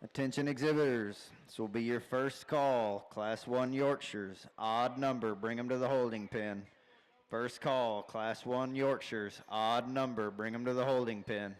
Attention exhibitors, this will be your first call. Class 1 Yorkshires, odd number, bring them to the holding pen. First call, Class 1 Yorkshires, odd number, bring them to the holding pen.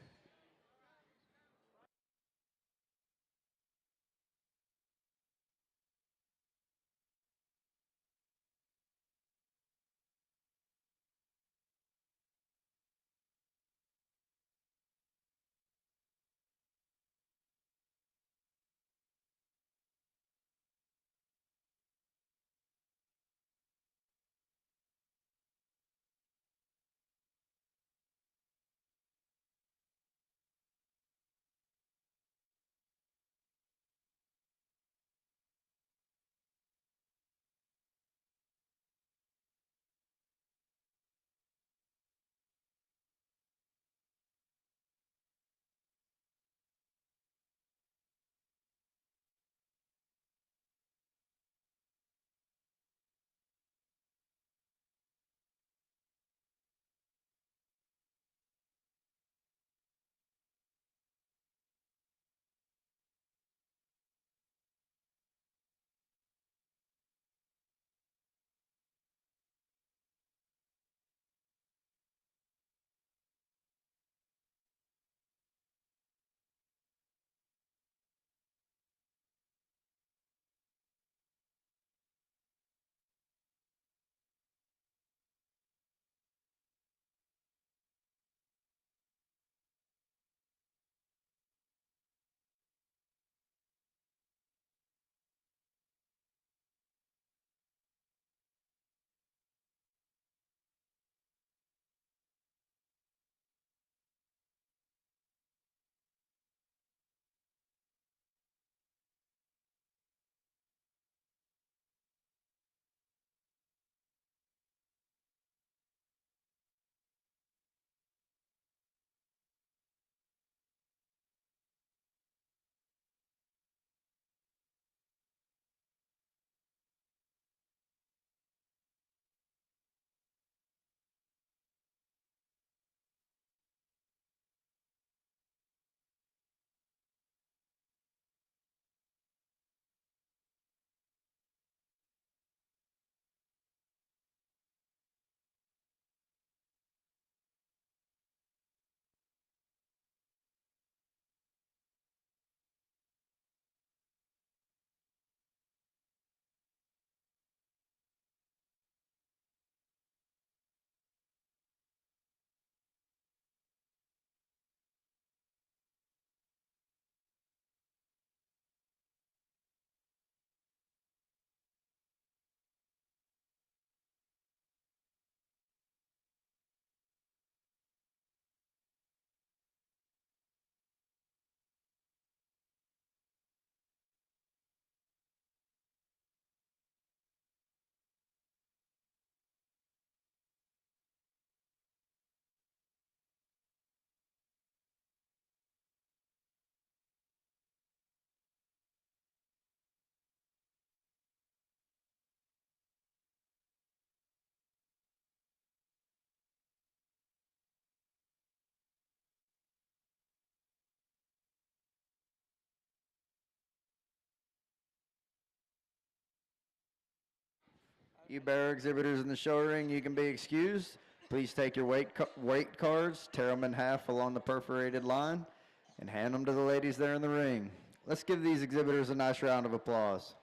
You Barrow exhibitors in the show ring, you can be excused. Please take your weight cards, tear them in half along the perforated line, and hand them to the ladies there in the ring. Let's give these exhibitors a nice round of applause.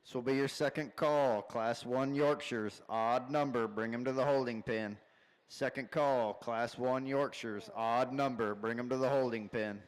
This will be your second call. Class 1 Yorkshires, odd number, bring them to the holding pen. Second call, Class 1 Yorkshires, odd number, bring them to the holding pen.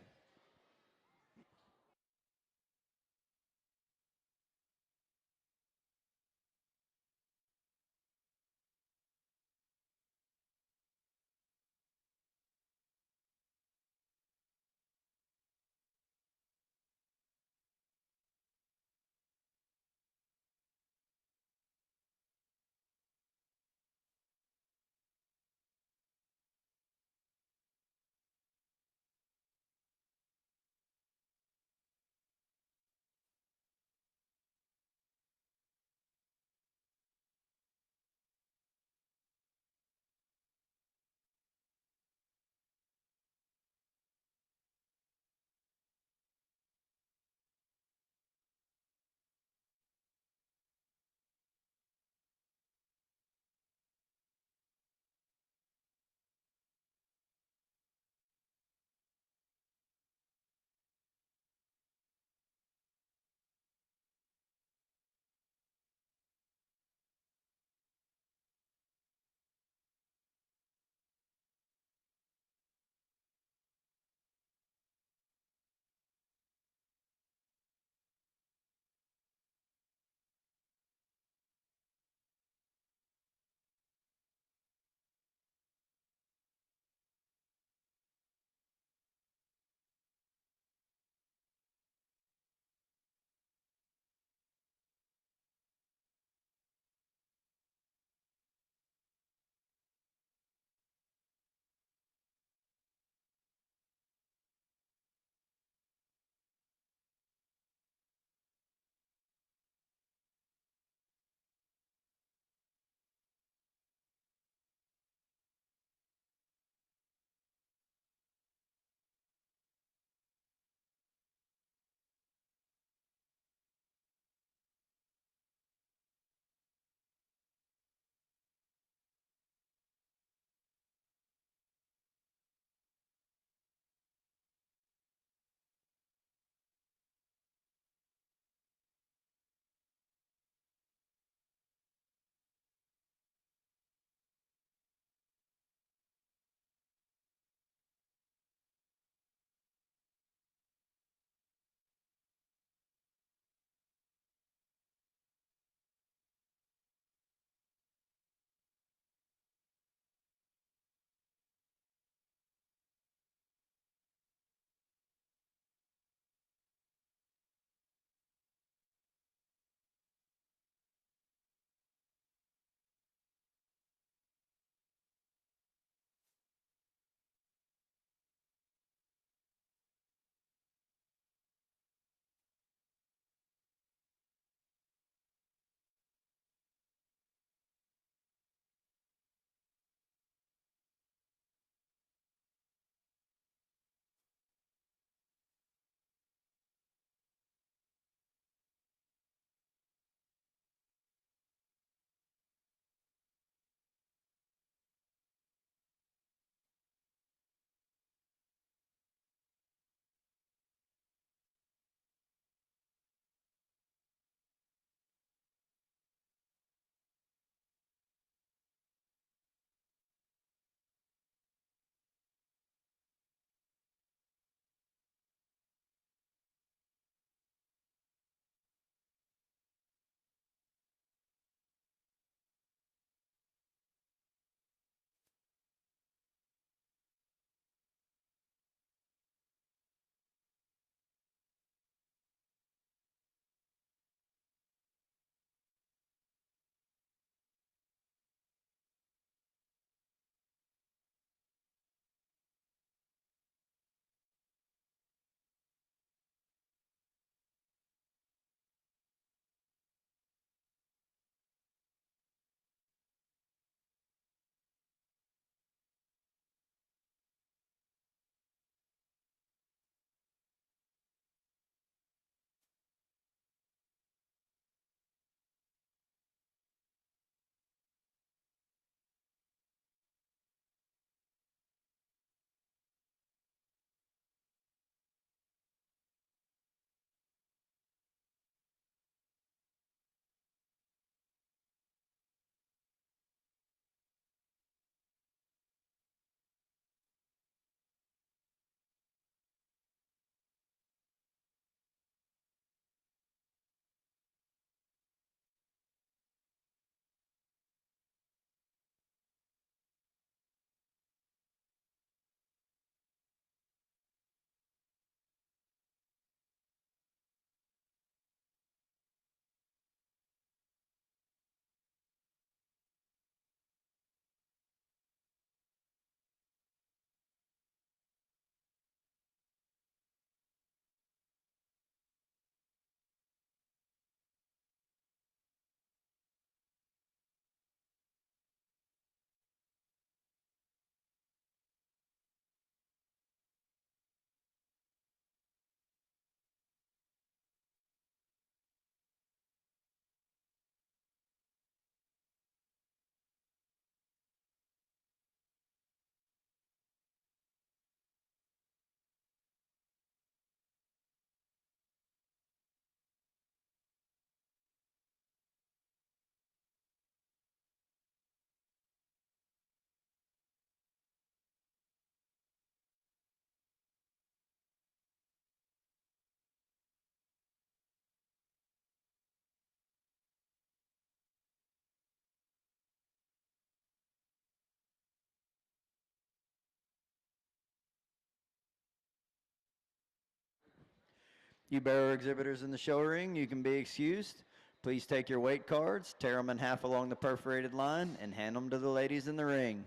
You Barrow exhibitors in the show ring, you can be excused. Please take your weight cards, tear them in half along the perforated line, and hand them to the ladies in the ring.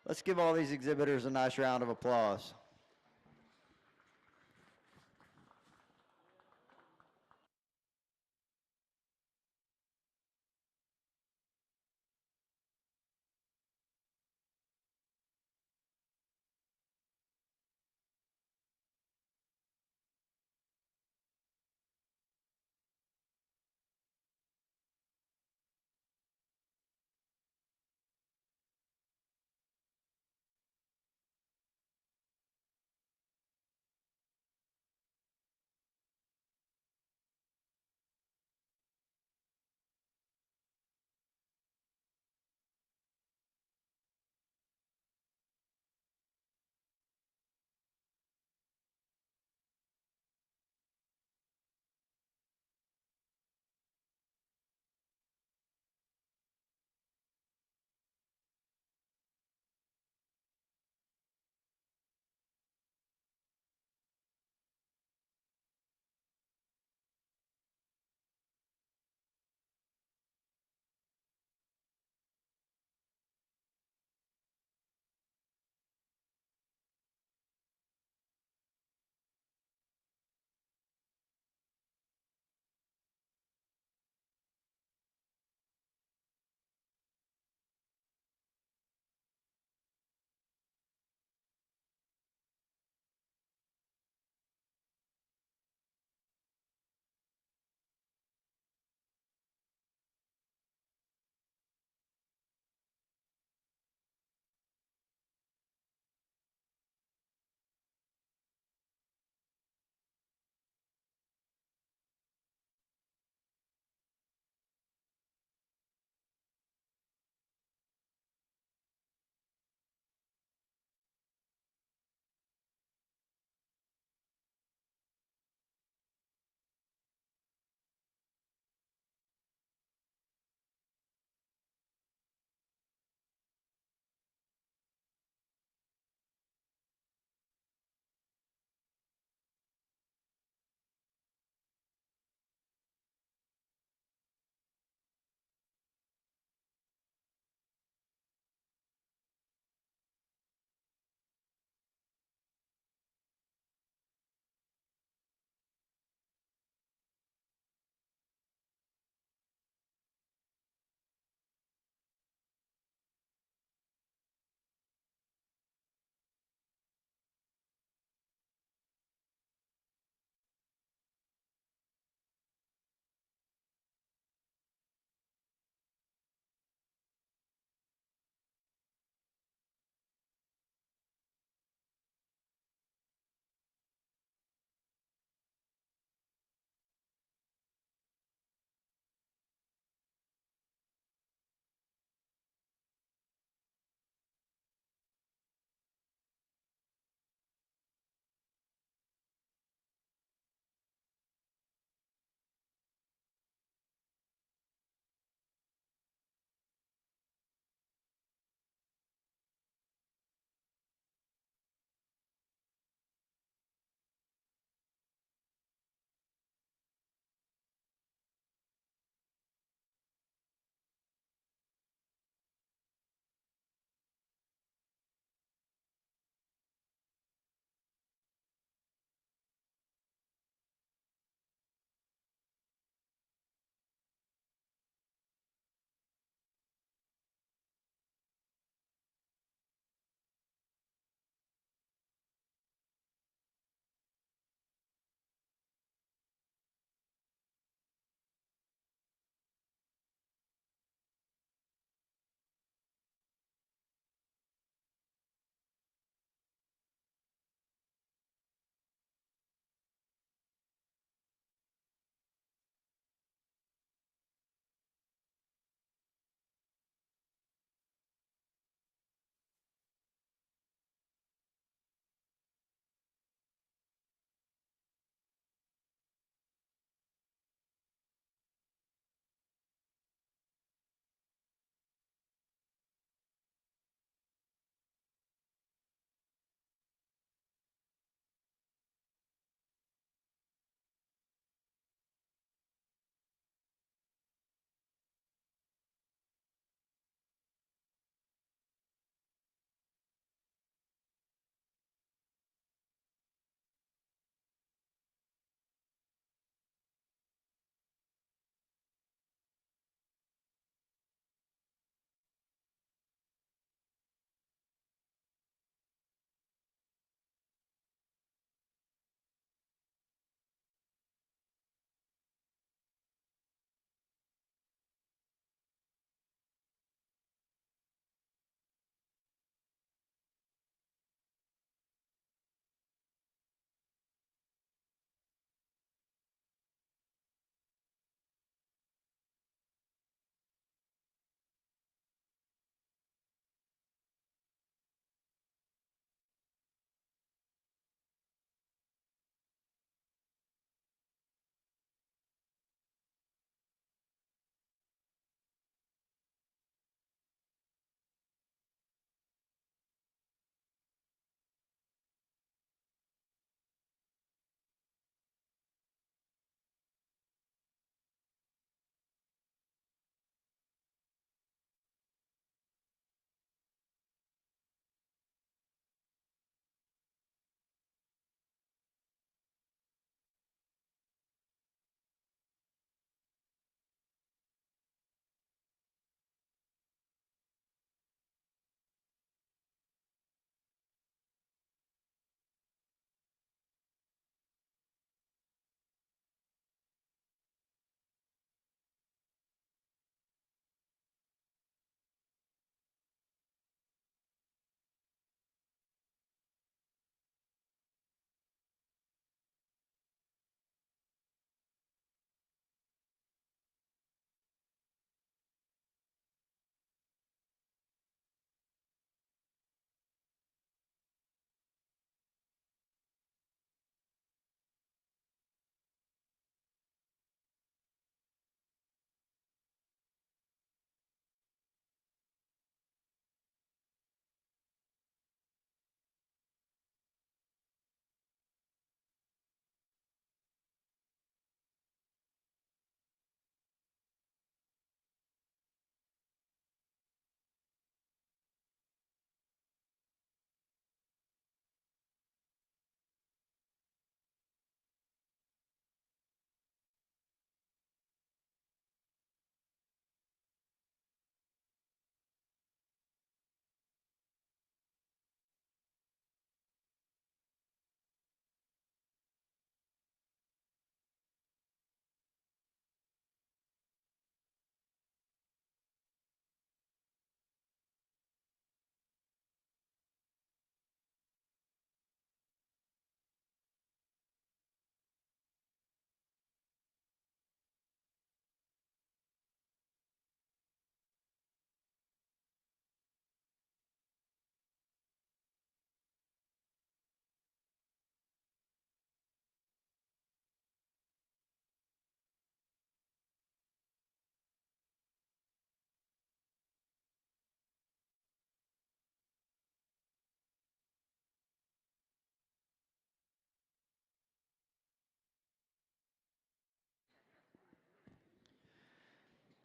Let's give all these exhibitors a nice round of applause.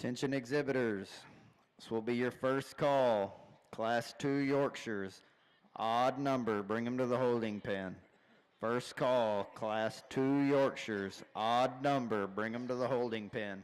Attention exhibitors, this will be your first call. Class 2 Yorkshires, odd number, bring them to the holding pen. First call, Class 2 Yorkshires, odd number, bring them to the holding pen.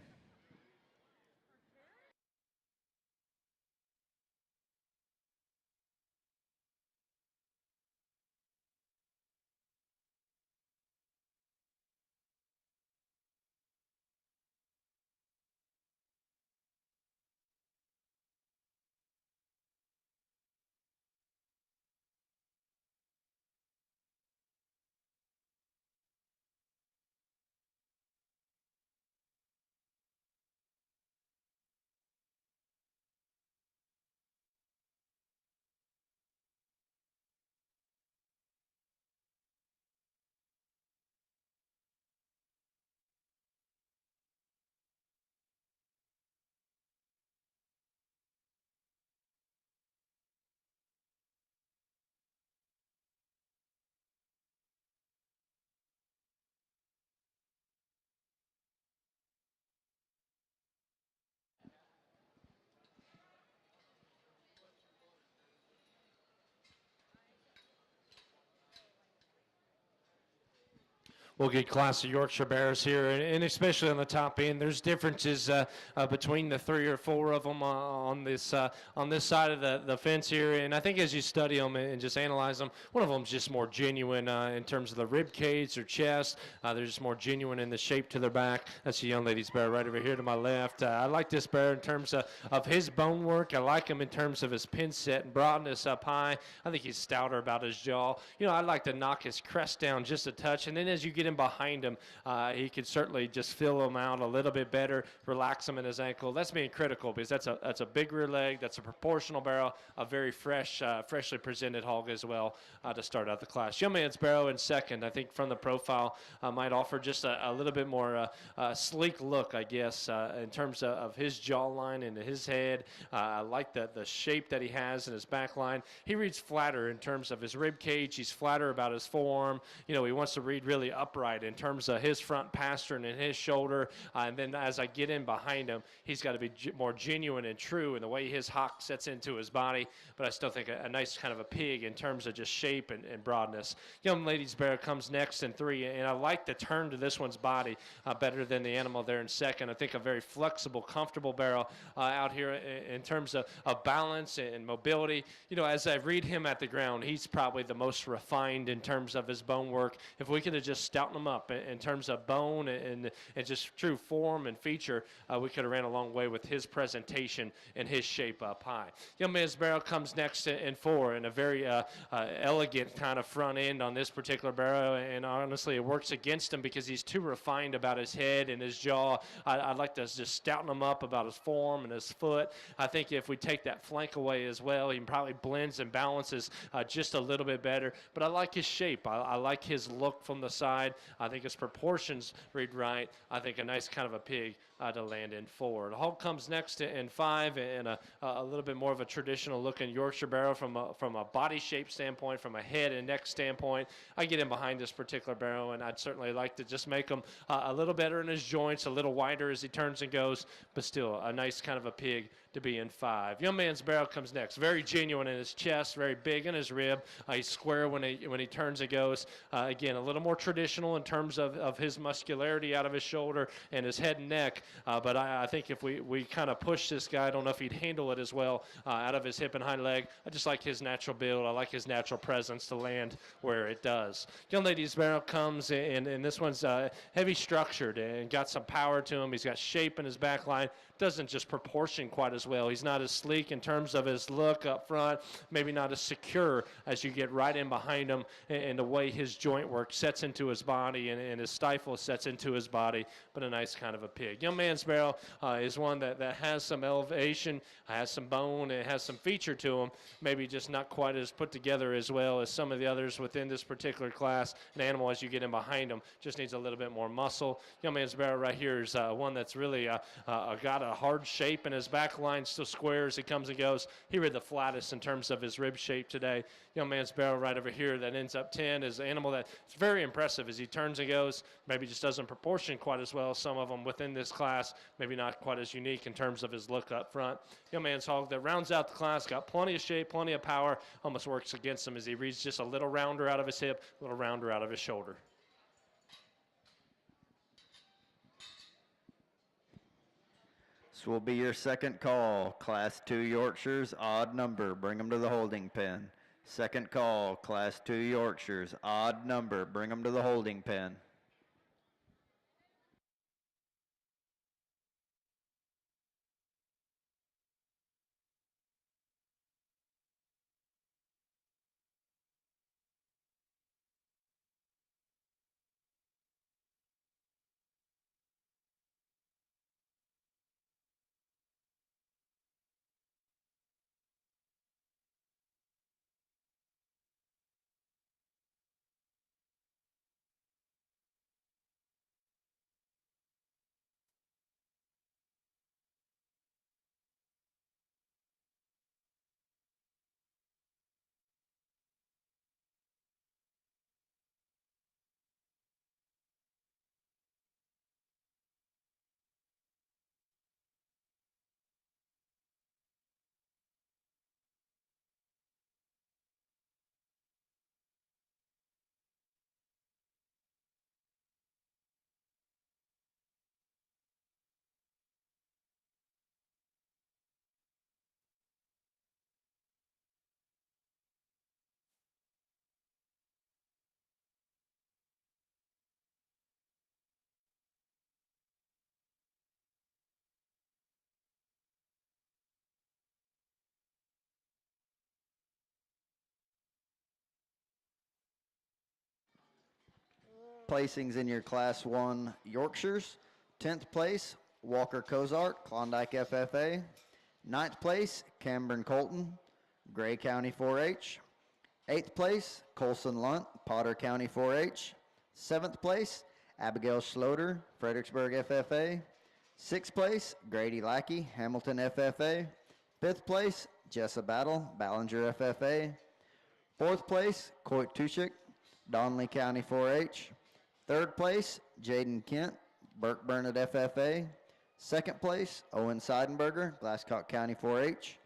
We'll get class of Yorkshire Bears here, and especially on the top end, there's differences between the 3 or 4 of them on this side of the fence here. And I think as you study them and just analyze them, one of them's just more genuine in terms of the rib cage or chest. They're just more genuine in the shape to their back. That's a young lady's bear right over here to my left. I like this bear in terms of his bone work. I like him in terms of his pin set and broadness up high. I think he's stouter about his jaw. You know, I'd like to knock his crest down just a touch, and then as you get him behind him, he could certainly just fill him out a little bit better, relax him in his ankle. That's being critical because that's a big rear leg, that's a proportional barrel, a very freshly presented hog as well to start out the class. Young man's Barrow in second. I think from the profile might offer just a little bit more sleek look, I guess, in terms of his jawline and his head. I like the shape that he has in his back line. He reads flatter in terms of his rib cage. He's flatter about his forearm. You know, he wants to read really upright in terms of his front pastern and his shoulder. And then as I get in behind him, he's got to be more genuine and true in the way his hock sets into his body. But I still think a nice kind of a pig in terms of just shape and broadness. Young lady's bear comes next in 3, and I like the turn to this one's body better than the animal there in second. I think a very flexible, comfortable barrel out here in terms of balance and mobility. You know, as I read him at the ground, he's probably the most refined in terms of his bone work. If we could have just stoutened him up in terms of bone and just true form and feature, we could have ran a long way with his presentation and his shape up high. Young man's barrel comes next in 4, and a very elegant kind of front end on this particular barrel, and honestly it works against him because he's too refined about his head and his jaw. I'd like to just stouten him up about his form and his foot. I think if we take that flank away as well, he probably blends and balances just a little bit better, but I like his shape. I like his look from the side. I think his proportions read right. I think a nice kind of a pig to land in 4. The hog comes next in 5, and a little bit more of a traditional looking Yorkshire barrel from a body shape standpoint, from a head and neck standpoint. I get in behind this particular barrel, and I'd certainly like to just make him a little better in his joints, a little wider as he turns and goes, but still a nice kind of a pig to be in 5. Young man's barrel comes next. Very genuine in his chest, very big in his rib. He's square when he turns and goes. Again, a little more traditional in terms of his muscularity out of his shoulder and his head and neck. But I think if we kind of push this guy, I don't know if he'd handle it as well out of his hip and hind leg. I just like his natural build. I like his natural presence to land where it does. Young lady's barrel comes, and this one's heavy structured and got some power to him. He's got shape in his back line. Doesn't just proportion quite as well. He's not as sleek in terms of his look up front, maybe not as secure as you get right in behind him, and the way his joint work sets into his body and his stifle sets into his body, but a nice kind of a pig. Young man's barrel is one that has some elevation, has some bone, and has some feature to him, maybe just not quite as put together as well as some of the others within this particular class. An animal, as you get in behind him, just needs a little bit more muscle. Young man's barrel right here is one that's really got a hard shape in his back line, still square as he comes and goes. He read the flattest in terms of his rib shape today. Young man's barrel right over here that ends up 10 is an animal that's very impressive as he turns and goes. Maybe just doesn't proportion quite as well as some of them within this class. class, maybe not quite as unique in terms of his look up front. Young man's hog that rounds out the class, got plenty of shape, plenty of power, almost works against him as he reads just a little rounder out of his hip, a little rounder out of his shoulder. This will be your second call. Class 2 Yorkshires, odd number. Bring them to the holding pen. Second call, Class 2 Yorkshires, odd number. Bring them to the holding pen. Placings in your Class 1 Yorkshires. 10th place, Walker Cozart, Klondike FFA. 9th place, Cameron Colton, Gray County 4-H. 8th place, Colson Lunt, Potter County 4-H. 7th place, Abigail Schloter, Fredericksburg FFA. 6th place, Grady Lackey, Hamilton FFA. 5th place, Jessa Battle, Ballinger FFA. 4th place, Coit Tushik, Donley County 4-H. 3rd place, Jaden Kent, Burke Burnett FFA. 2nd place, Owen Seidenberger, Glasscock County 4-H.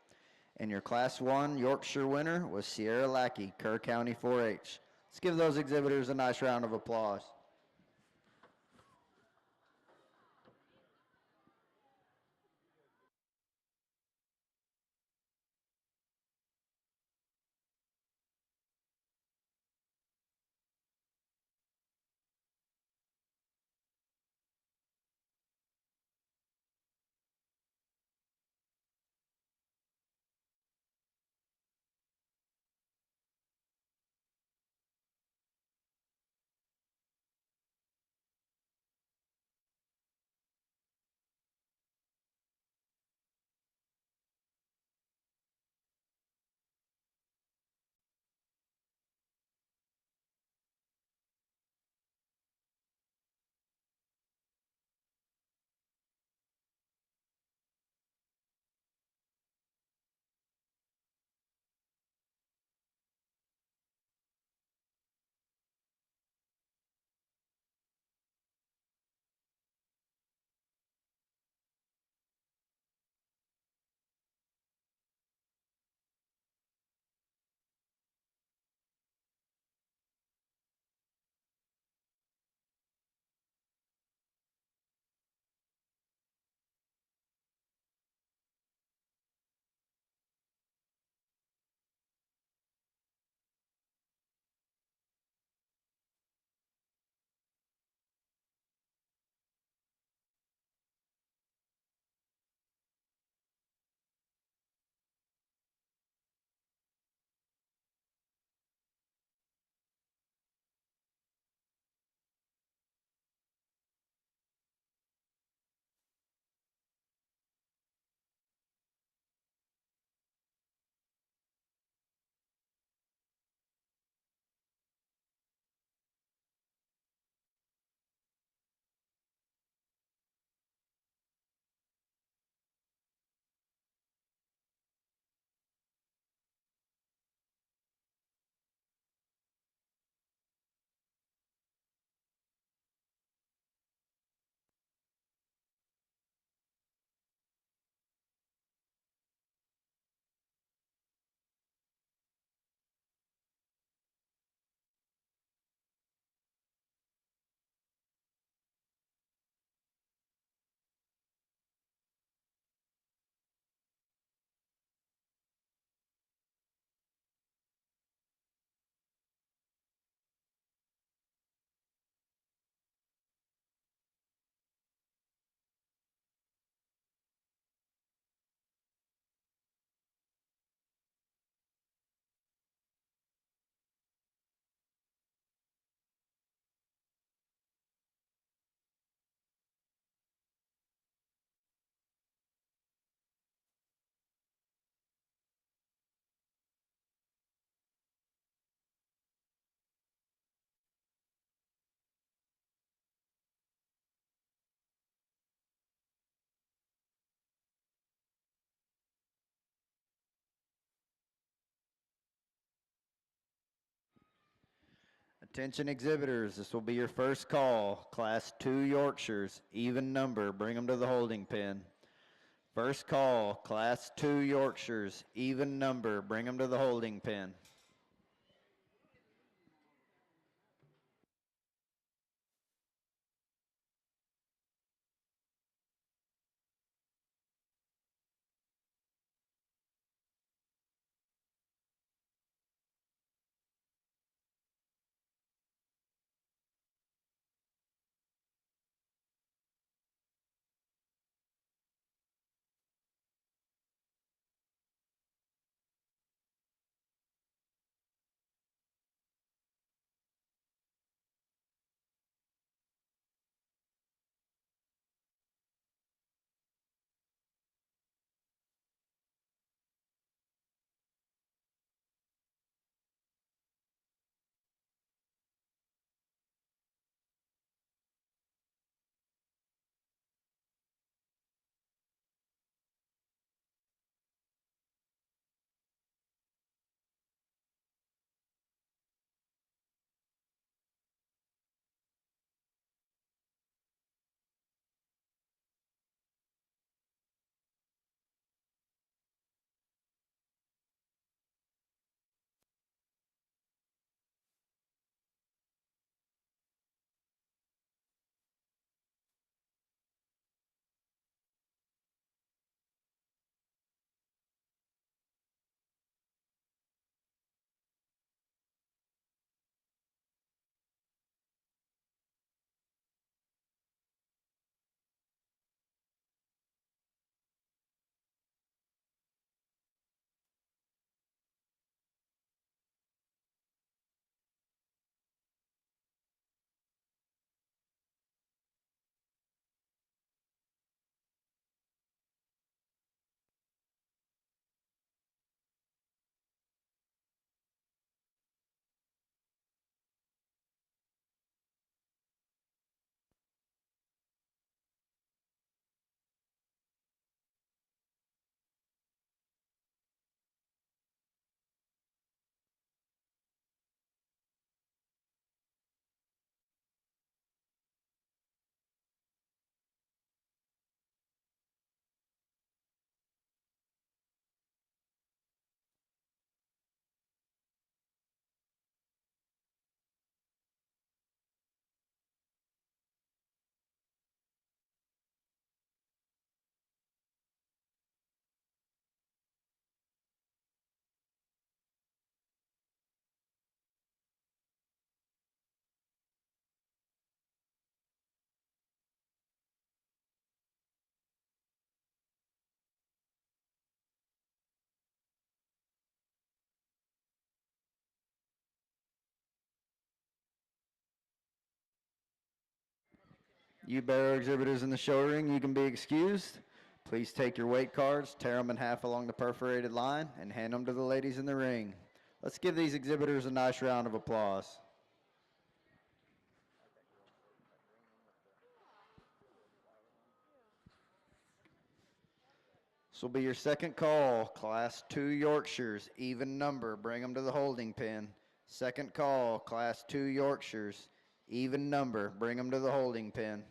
And your Class 1 Yorkshire winner was Sierra Lackey, Kerr County 4-H. Let's give those exhibitors a nice round of applause. Attention exhibitors, this will be your first call. Class 2 Yorkshires, even number, bring them to the holding pen. First call, Class 2 Yorkshires, even number, bring them to the holding pen. You Barrow exhibitors in the show ring, you can be excused. Please take your weight cards, tear them in half along the perforated line, and hand them to the ladies in the ring. Let's give these exhibitors a nice round of applause. This will be your second call, Class 2 Yorkshires, even number, bring them to the holding pen. Second call, Class 2 Yorkshires, even number, bring them to the holding pen.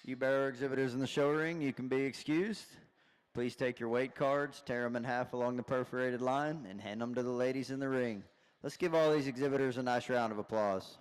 You Barrow exhibitors in the show ring, you can be excused. Please take your weight cards, tear them in half along the perforated line, and hand them to the ladies in the ring. Let's give all these exhibitors a nice round of applause.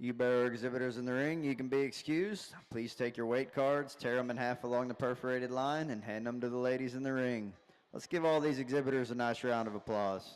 You Barrow exhibitors in the ring, you can be excused. Please take your weight cards, tear them in half along the perforated line, and hand them to the ladies in the ring. Let's give all these exhibitors a nice round of applause.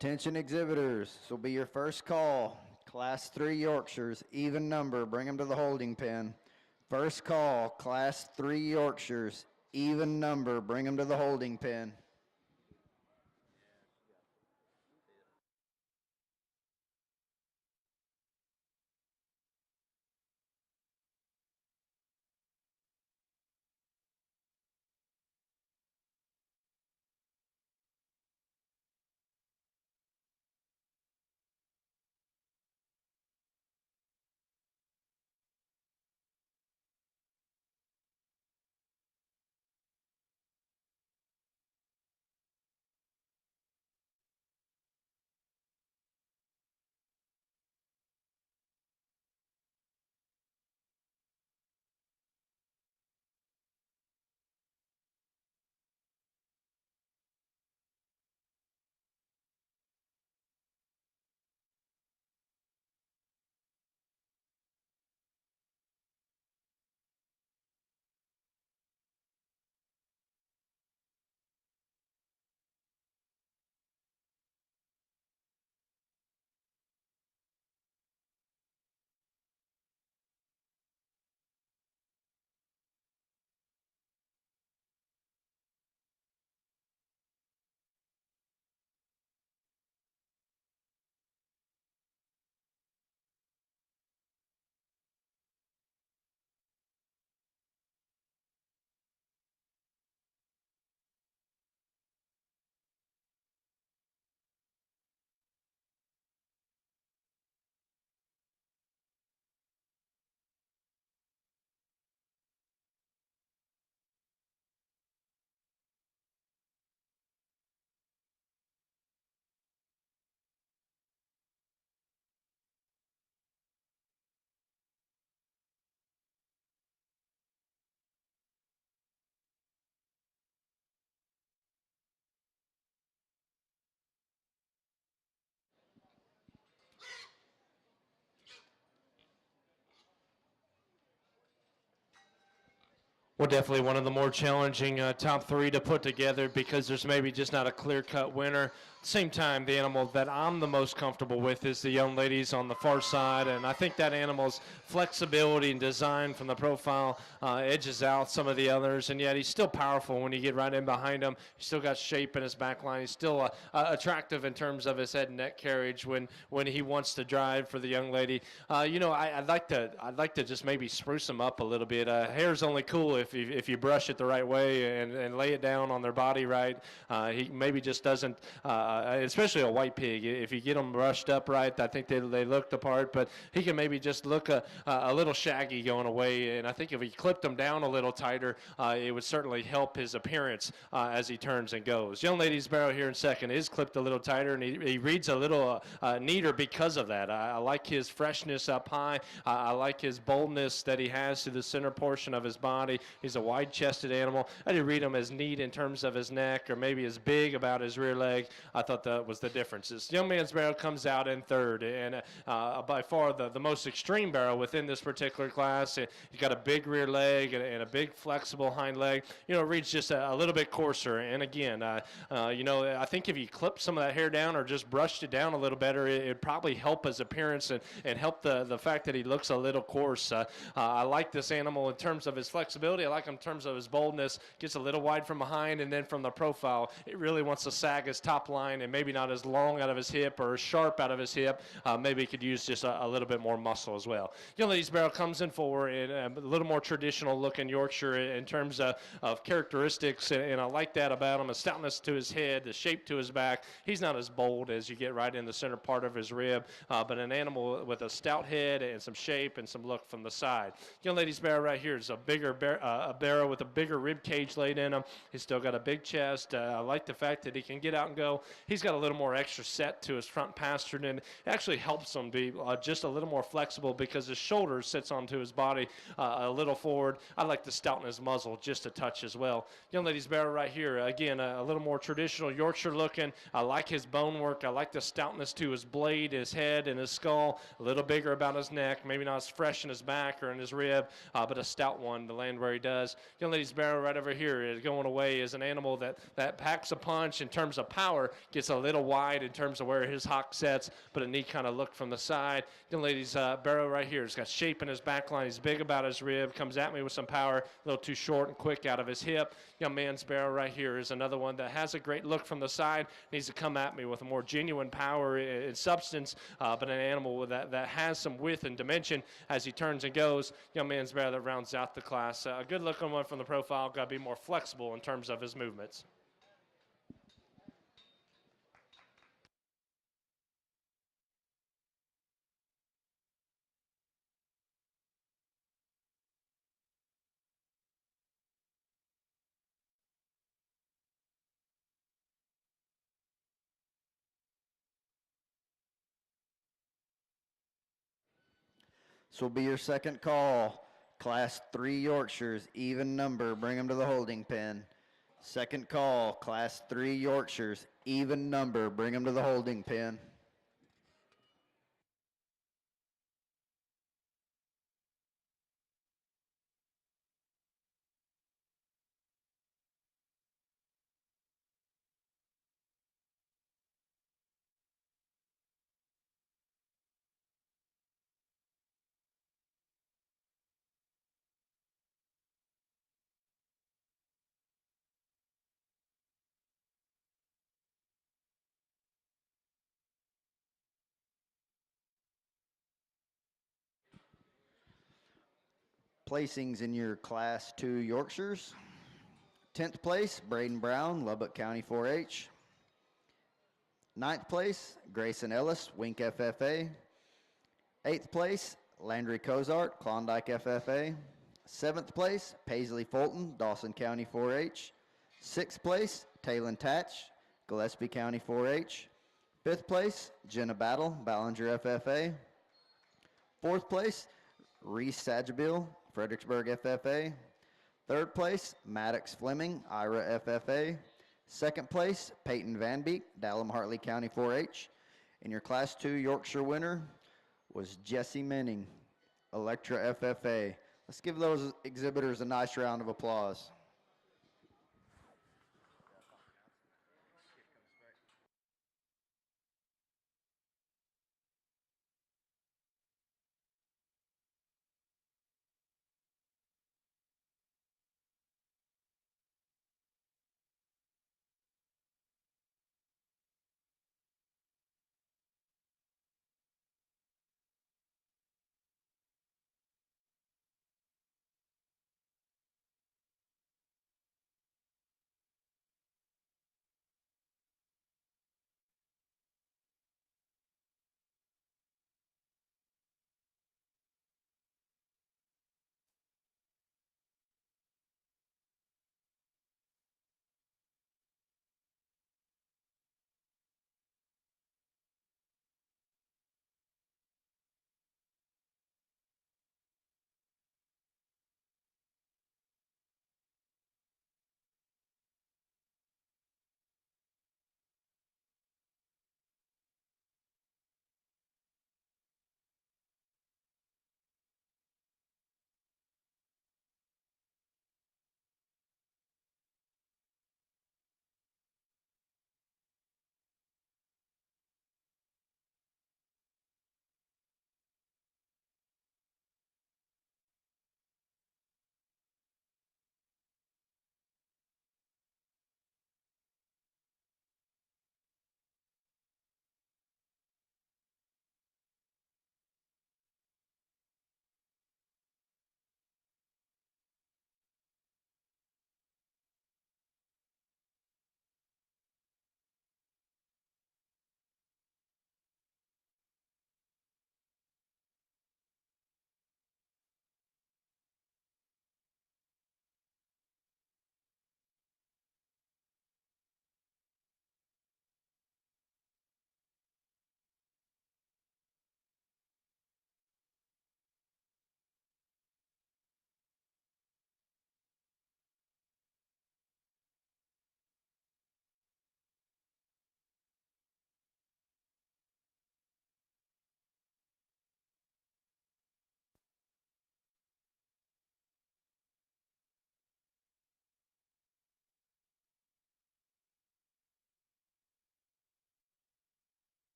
Attention exhibitors, this will be your first call. Class 3 Yorkshires, even number, bring them to the holding pen. First call, Class 3 Yorkshires, even number, bring them to the holding pen. Well, definitely one of the more challenging top three to put together because there's maybe just not a clear-cut winner. At the same time, the animal that I'm the most comfortable with is the young ladies on the far side, and I think that animal's flexibility and design from the profile edges out some of the others, and yet he's still powerful when you get right in behind him. He's still got shape in his back line. He's still attractive in terms of his head and neck carriage when he wants to drive for the young lady. I'd like to just maybe spruce him up a little bit. Hair's only cool if you brush it the right way and lay it down on their body right. He maybe just doesn't, especially a white pig. If you get them brushed up right, I think they look the part, but he can maybe just look a little shaggy going away, and I think if he clipped him down a little tighter, it would certainly help his appearance as he turns and goes. Young lady's Barrow here in second is clipped a little tighter, and he reads a little neater because of that. I like his freshness up high. I like his boldness that he has to the center portion of his body. He's a wide-chested animal. I didn't read him as neat in terms of his neck or maybe as big about his rear leg. I thought that was the differences. Young man's Barrow comes out in third, and by far the most extreme Barrow within this particular class. He's got a big rear leg and a big flexible hind leg. Reads just a little bit coarser. And again, I think if you clipped some of that hair down or just brushed it down a little better, it'd probably help his appearance and help the fact that he looks a little coarse. I like this animal in terms of his flexibility. I like him in terms of his boldness. Gets a little wide from behind, and then from the profile, it really wants to sag his top line and maybe not as long out of his hip or as sharp out of his hip. Maybe he could use just a little bit more muscle as well. Young lady's Barrow comes in forward in a little more traditional looking Yorkshire in terms of characteristics, and I like that about him. A stoutness to his head, the shape to his back. He's not as bold as you get right in the center part of his rib, but an animal with a stout head and some shape and some look from the side. Young lady's Barrow right here is a bigger Barrow with a bigger rib cage laid in him. He's still got a big chest. I like the fact that he can get out and go. He's got a little more extra set to his front pastern, and it actually helps him be just a little more flexible because his shoulder sits onto his body a little forward. I like the stout in his muzzle just a touch as well. Young lady's Barrow right here, again, a little more traditional Yorkshire looking. I like his bone work. I like the stoutness to his blade, his head, and his skull. A little bigger about his neck, maybe not as fresh in his back or in his rib, but a stout one to land where he does. Young lady's Barrow right over here is going away as an animal that packs a punch in terms of power. gets a little wide in terms of where his hock sets, but a neat kind of look from the side. Young ladies, Barrow right here has got shape in his back line. He's big about his rib, comes at me with some power, a little too short and quick out of his hip. Young man's Barrow right here is another one that has a great look from the side, needs to come at me with a more genuine power and substance, but an animal with that has some width and dimension as he turns and goes. Young man's Barrow that rounds out the class. A good looking one from the profile, got to be more flexible in terms of his movements. This will be your second call. Class 3 Yorkshires, even number, bring them to the holding pen. Second call, Class 3 Yorkshires, even number, bring them to the holding pen. Placings in your Class 2 Yorkshires. 10th place, Braden Brown, Lubbock County 4-H. 9th place, Grayson Ellis, Wink FFA. 8th place, Landry Cozart, Klondike FFA. 7th place, Paisley Fulton, Dawson County 4-H. 6th place, Taylon Tatch, Gillespie County 4-H. 5th place, Jenna Battle, Ballinger FFA. 4th place, Reese Sagebill, Fredericksburg FFA. 3rd place, Maddox Fleming, Ira FFA. 2nd place, Peyton Van Beek, Dallam Hartley County 4-H. And your Class 2 Yorkshire winner was Jesse Menning, Electra FFA. Let's give those exhibitors a nice round of applause.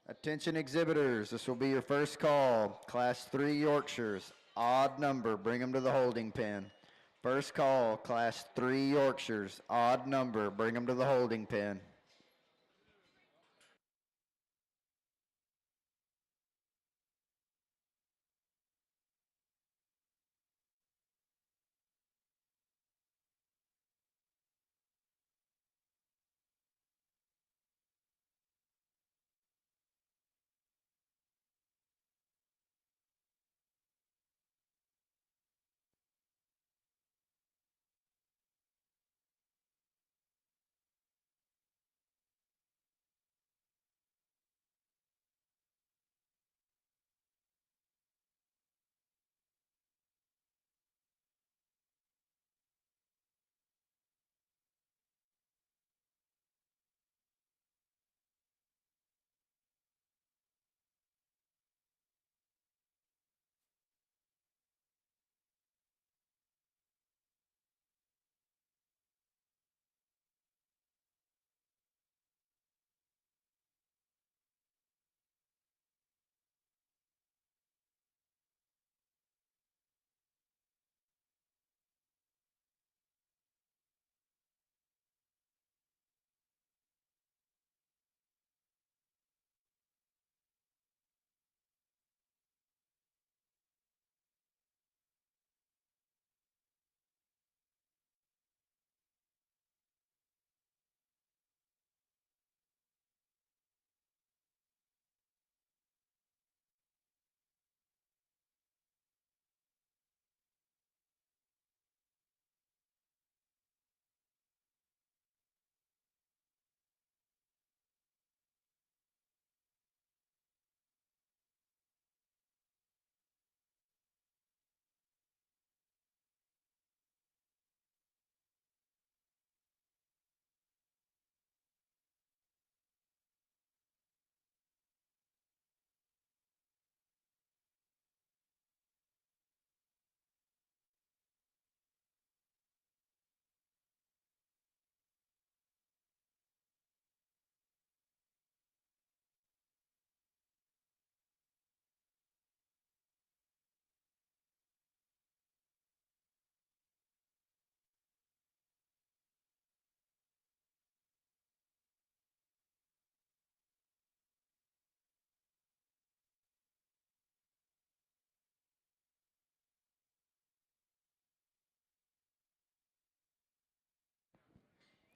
Attention exhibitors, this will be your first call. Class 3 Yorkshires, odd number, bring them to the holding pen. First call, Class 3 Yorkshires, odd number, bring them to the holding pen.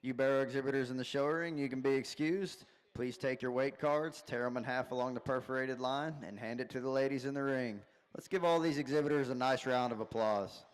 You Barrow exhibitors in the show ring, you can be excused. Please take your weight cards, tear them in half along the perforated line, and hand it to the ladies in the ring. Let's give all these exhibitors a nice round of applause.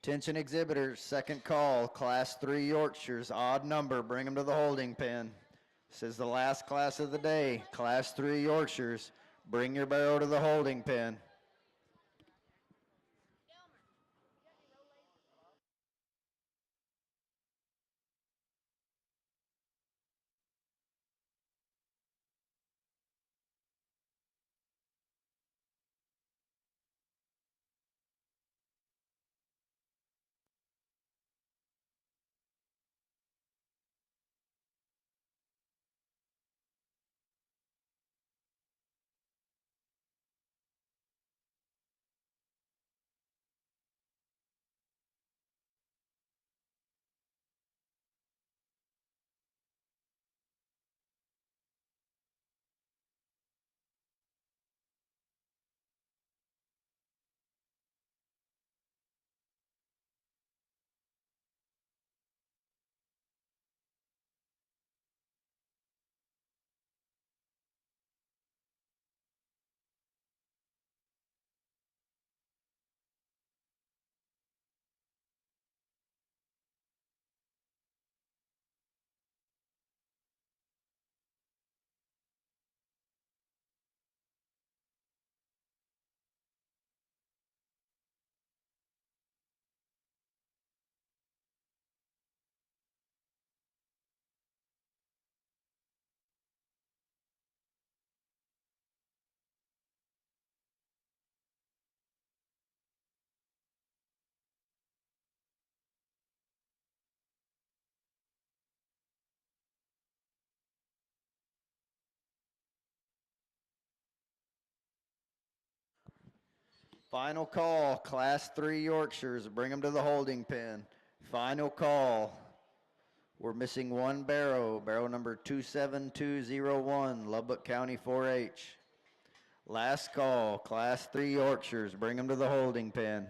Attention exhibitors, second call, Class 3 Yorkshires, odd number, bring them to the holding pen. This is the last class of the day, Class 3 Yorkshires, bring your barrow to the holding pen. Final call, Class 3 Yorkshires, bring them to the holding pen. Final call. We're missing one barrow, barrow number 27201, Lubbock County 4-H. Last call, Class 3 Yorkshires, bring them to the holding pen.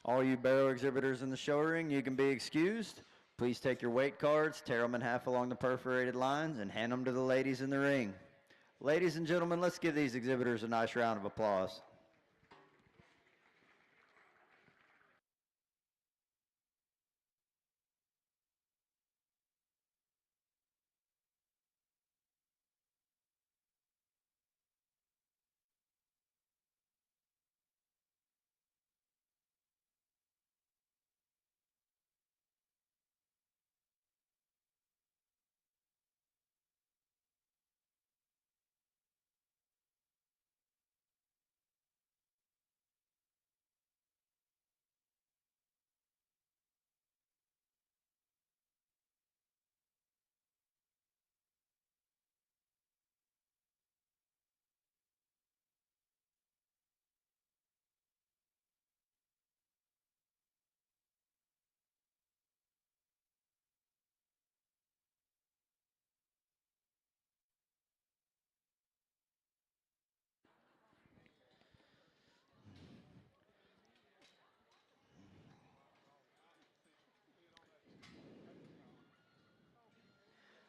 All you Barrow exhibitors in the show ring, you can be excused. Please take your weight cards, tear them in half along the perforated lines, and hand them to the ladies in the ring. Ladies and gentlemen, let's give these exhibitors a nice round of applause.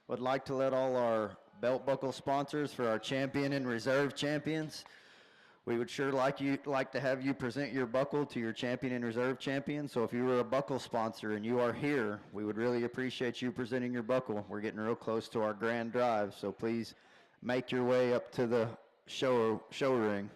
Would like to let all our belt buckle sponsors for our champion and reserve champions. We would sure like to have you present your buckle to your champion and reserve champion. So if you were a buckle sponsor and you are here, we would really appreciate you presenting your buckle. We're getting real close to our grand drive, so please make your way up to the show ring.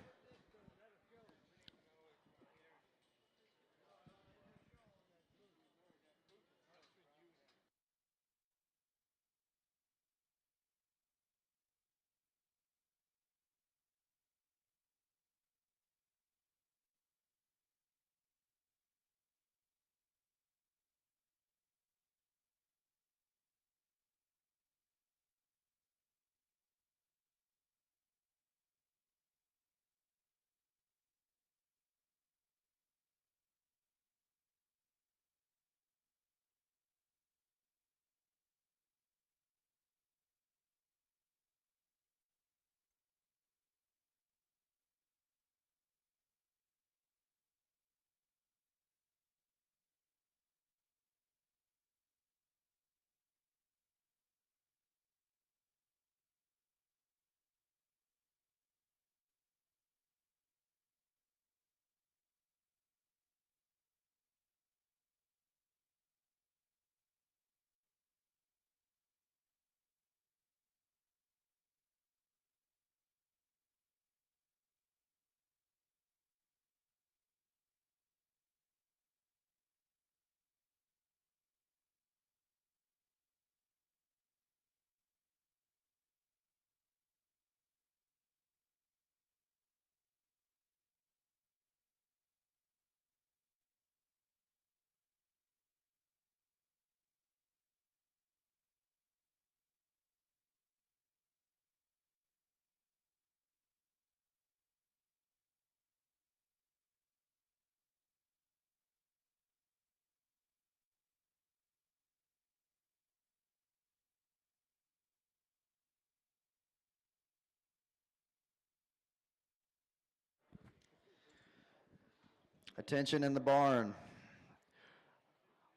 Attention in the barn.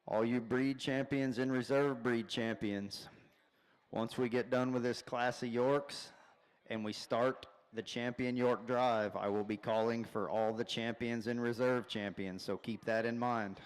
All you breed champions and reserve breed champions. Once we get done with this class of Yorks and we start the Champion York Drive, I will be calling for all the champions and reserve champions, so keep that in mind.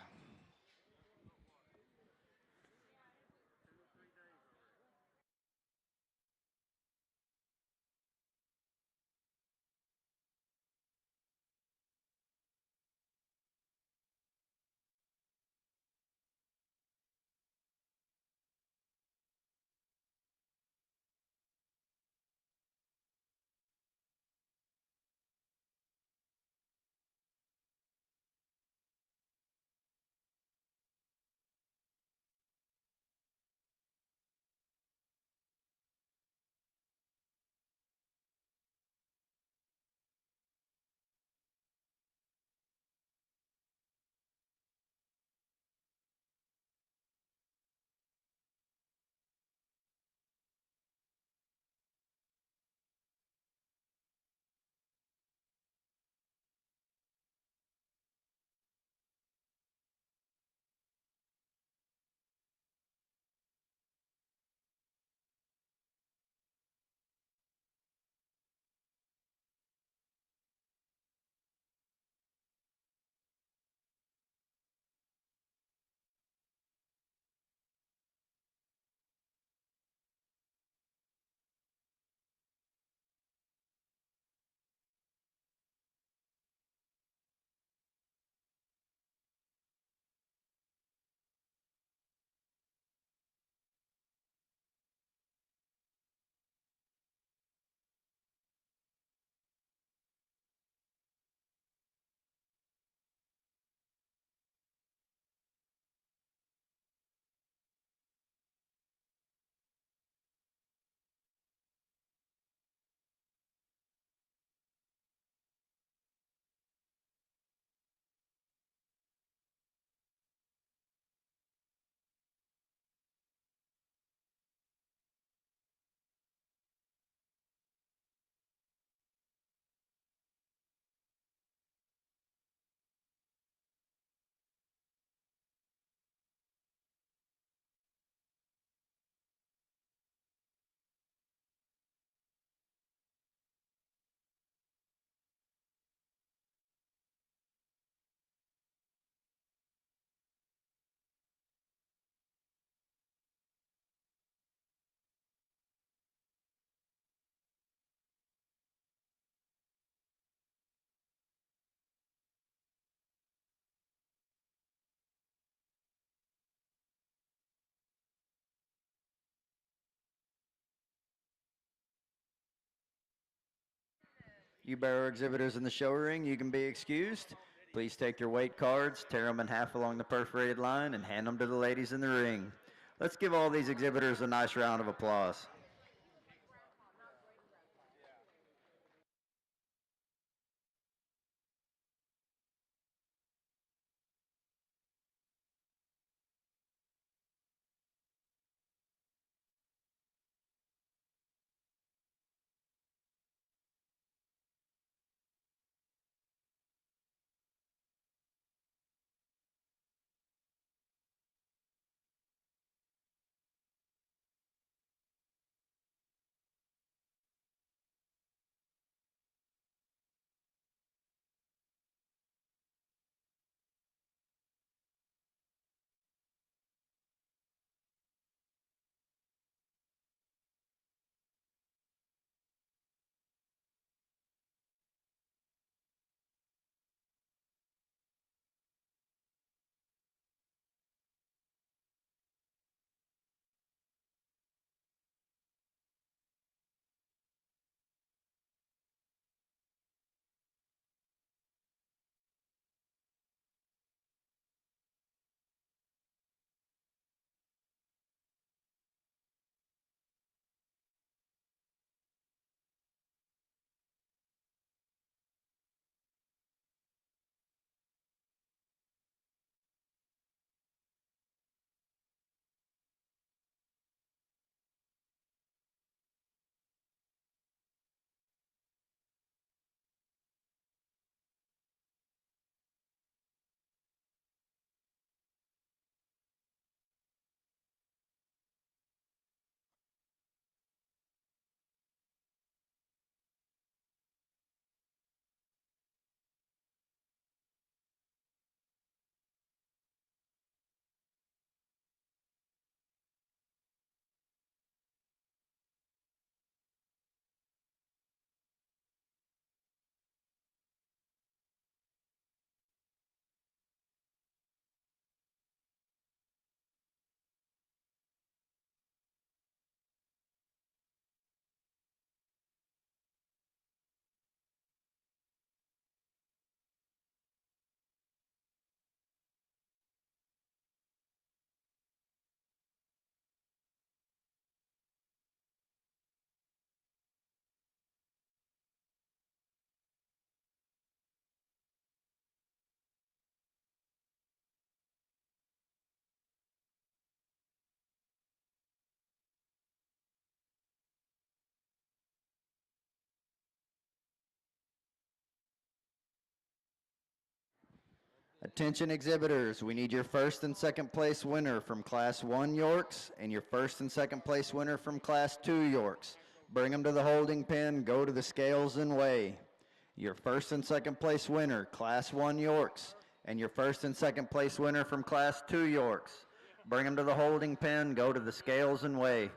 You Barrow exhibitors in the show ring, you can be excused. Please take your weight cards, tear them in half along the perforated line, and hand them to the ladies in the ring. Let's give all these exhibitors a nice round of applause. Attention exhibitors, we need your first and second place winner from Class 1 Yorks and your first and second place winner from Class 2 Yorks. Bring them to the holding pen, go to the scales and weigh. Your first and second place winner, Class 1 Yorks, and your first and second place winner from Class 2 Yorks. Bring them to the holding pen, go to the scales and weigh.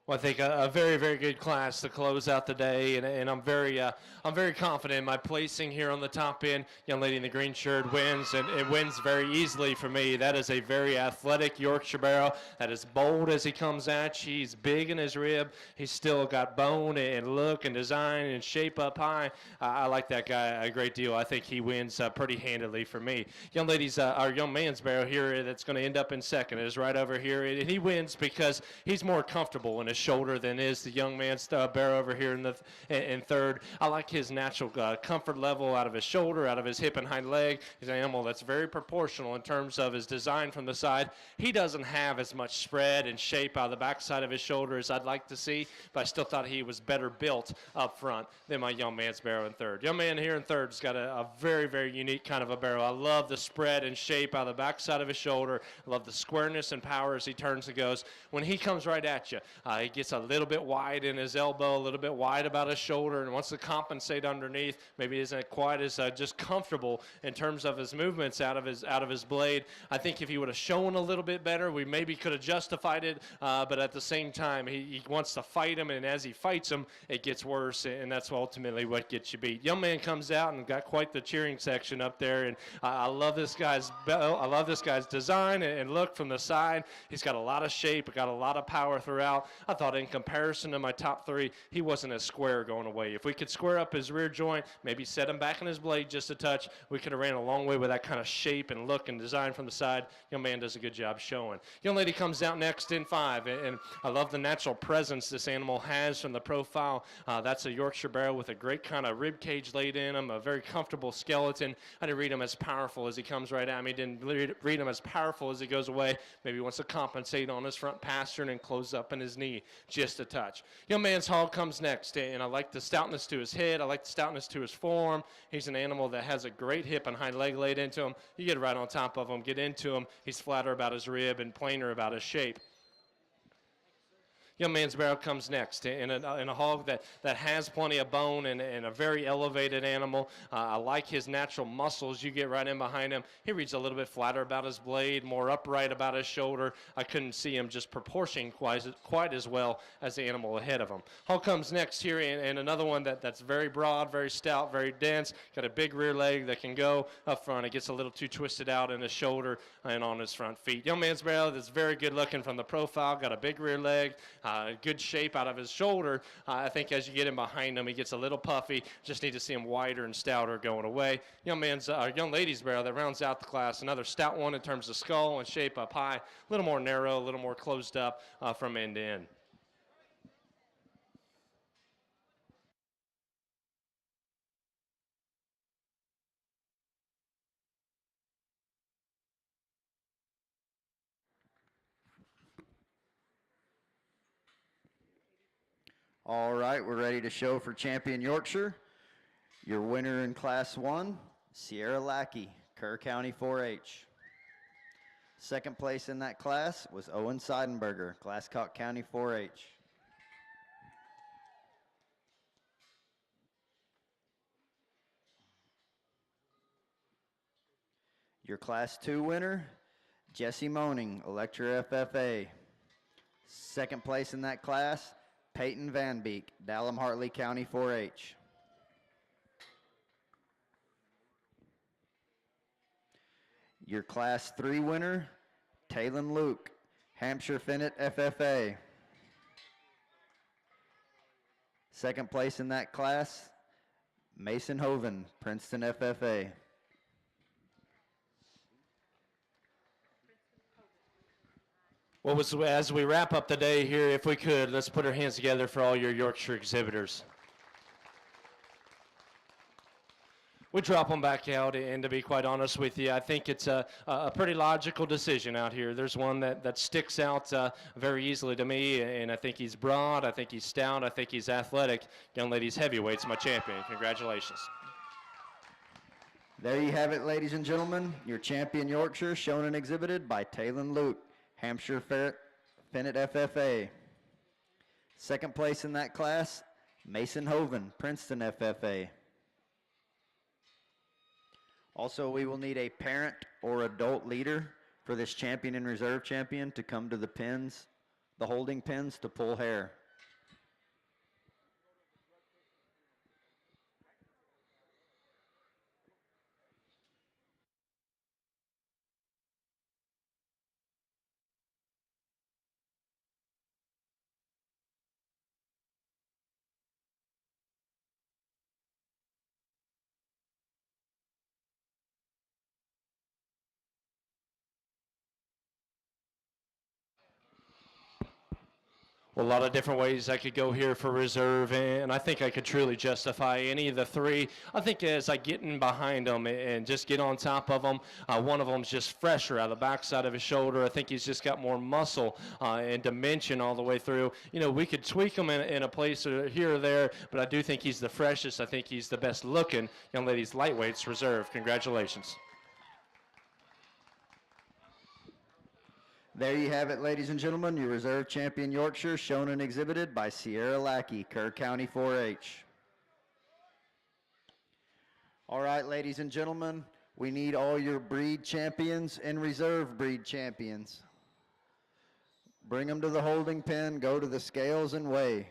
Well, I think a very, very good class to close out the day, and I'm very confident in my placing here on the top end. Young lady in the green shirt wins, and it wins very easily for me. That is a very athletic Yorkshire Barrow. That is bold as he comes at you. He's big in his rib. He's still got bone and look and design and shape up high. I like that guy a great deal. I think he wins pretty handily for me. Young ladies, our young man's Barrow here that's going to end up in second is right over here, and he wins because he's more comfortable in his shoulder than is the young man's Barrow over here in third. I like his natural comfort level out of his shoulder, out of his hip and hind leg. He's an animal that's very proportional in terms of his design from the side. He doesn't have as much spread and shape out of the backside of his shoulder as I'd like to see, but I still thought he was better built up front than my young man's Barrow in third. Young man here in third has got a very, very unique kind of a Barrow. I love the spread and shape out of the backside of his shoulder. I love the squareness and power as he turns and goes. When he comes right at you, he gets a little bit wide in his elbow, a little bit wide about his shoulder, and wants to compensate underneath. Maybe isn't quite as just comfortable in terms of his movements out of his blade. I think if he would have shown a little bit better, we maybe could have justified it. But at the same time, he wants to fight him, and as he fights him, it gets worse, and that's ultimately what gets you beat. Young man comes out and got quite the cheering section up there, and I love this guy's design and look from the side. He's got a lot of shape, got a lot of power throughout. I thought in comparison to my top three, he wasn't as square going away. If we could square up his rear joint, maybe set him back in his blade just a touch, we could have ran a long way with that kind of shape and look and design from the side. Young man does a good job showing. Young lady comes out next in five, and I love the natural presence this animal has from the profile. That's a Yorkshire Barrow with a great kind of rib cage laid in him, a very comfortable skeleton. I didn't read him as powerful as he comes right at me. Didn't read him as powerful as he goes away. Maybe he wants to compensate on his front pastern and close up in his knee just a touch. Young man's hog comes next, and I like the stoutness to his head. I like the stoutness to his form. He's an animal that has a great hip and hind leg laid into him. You get right on top of him, get into him. He's flatter about his rib and plainer about his shape. Young man's Barrow comes next in a hog that has plenty of bone and a very elevated animal. I like his natural muscles. You get right in behind him. He reads a little bit flatter about his blade, more upright about his shoulder. I couldn't see him just proportioning quite as well as the animal ahead of him. Hog comes next here, and another one that's very broad, very stout, very dense. Got a big rear leg that can go up front. It gets a little too twisted out in his shoulder and on his front feet. Young man's Barrow that's very good looking from the profile. Got a big rear leg. Good shape out of his shoulder. I think as you get in behind him, he gets a little puffy. Just need to see him wider and stouter going away. Young lady's Barrow that rounds out the class. Another stout one in terms of skull and shape up high. A little more narrow, a little more closed up from end to end. All right, we're ready to show for Champion Yorkshire. Your winner in Class 1, Sierra Lackey, Kerr County 4-H. Second place in that class was Owen Seidenberger, Glasscock County 4-H. Your Class 2 winner, Jesse Moaning, Electra FFA. Second place in that class, Peyton Van Beek, Dallam-Hartley County 4-H. Your Class 3 winner, Talon Luke, Hampshire Finnet FFA. Second place in that class, Mason Hoven, Princeton FFA. Well, as we wrap up the day here, if we could, let's put our hands together for all your Yorkshire exhibitors. We drop them back out, and to be quite honest with you, I think it's a pretty logical decision out here. There's one that sticks out very easily to me, and I think he's broad, I think he's stout, I think he's athletic. Young ladies heavyweight's my champion. Congratulations. There you have it, ladies and gentlemen. Your champion Yorkshire, shown and exhibited by Talon Luke, Hampshire Finnet FFA. Second place in that class, Mason Hoven, Princeton FFA. Also, we will need a parent or adult leader for this champion and reserve champion to come to the pins the holding pins to pull hair. Well, a lot of different ways I could go here for reserve, and I think I could truly justify any of the three. I think as I get in behind them and just get on top of them, one of them's just fresher out of the backside of his shoulder. I think he's just got more muscle and dimension all the way through. You know, we could tweak him in a place here or there, but I do think he's the freshest. I think he's the best looking. Young ladies, lightweights reserve. Congratulations. There you have it, ladies and gentlemen, your reserve champion Yorkshire, shown and exhibited by Sierra Lackey, Kerr County 4-H. All right, ladies and gentlemen, we need all your breed champions and reserve breed champions. Bring them to the holding pen, go to the scales and weigh.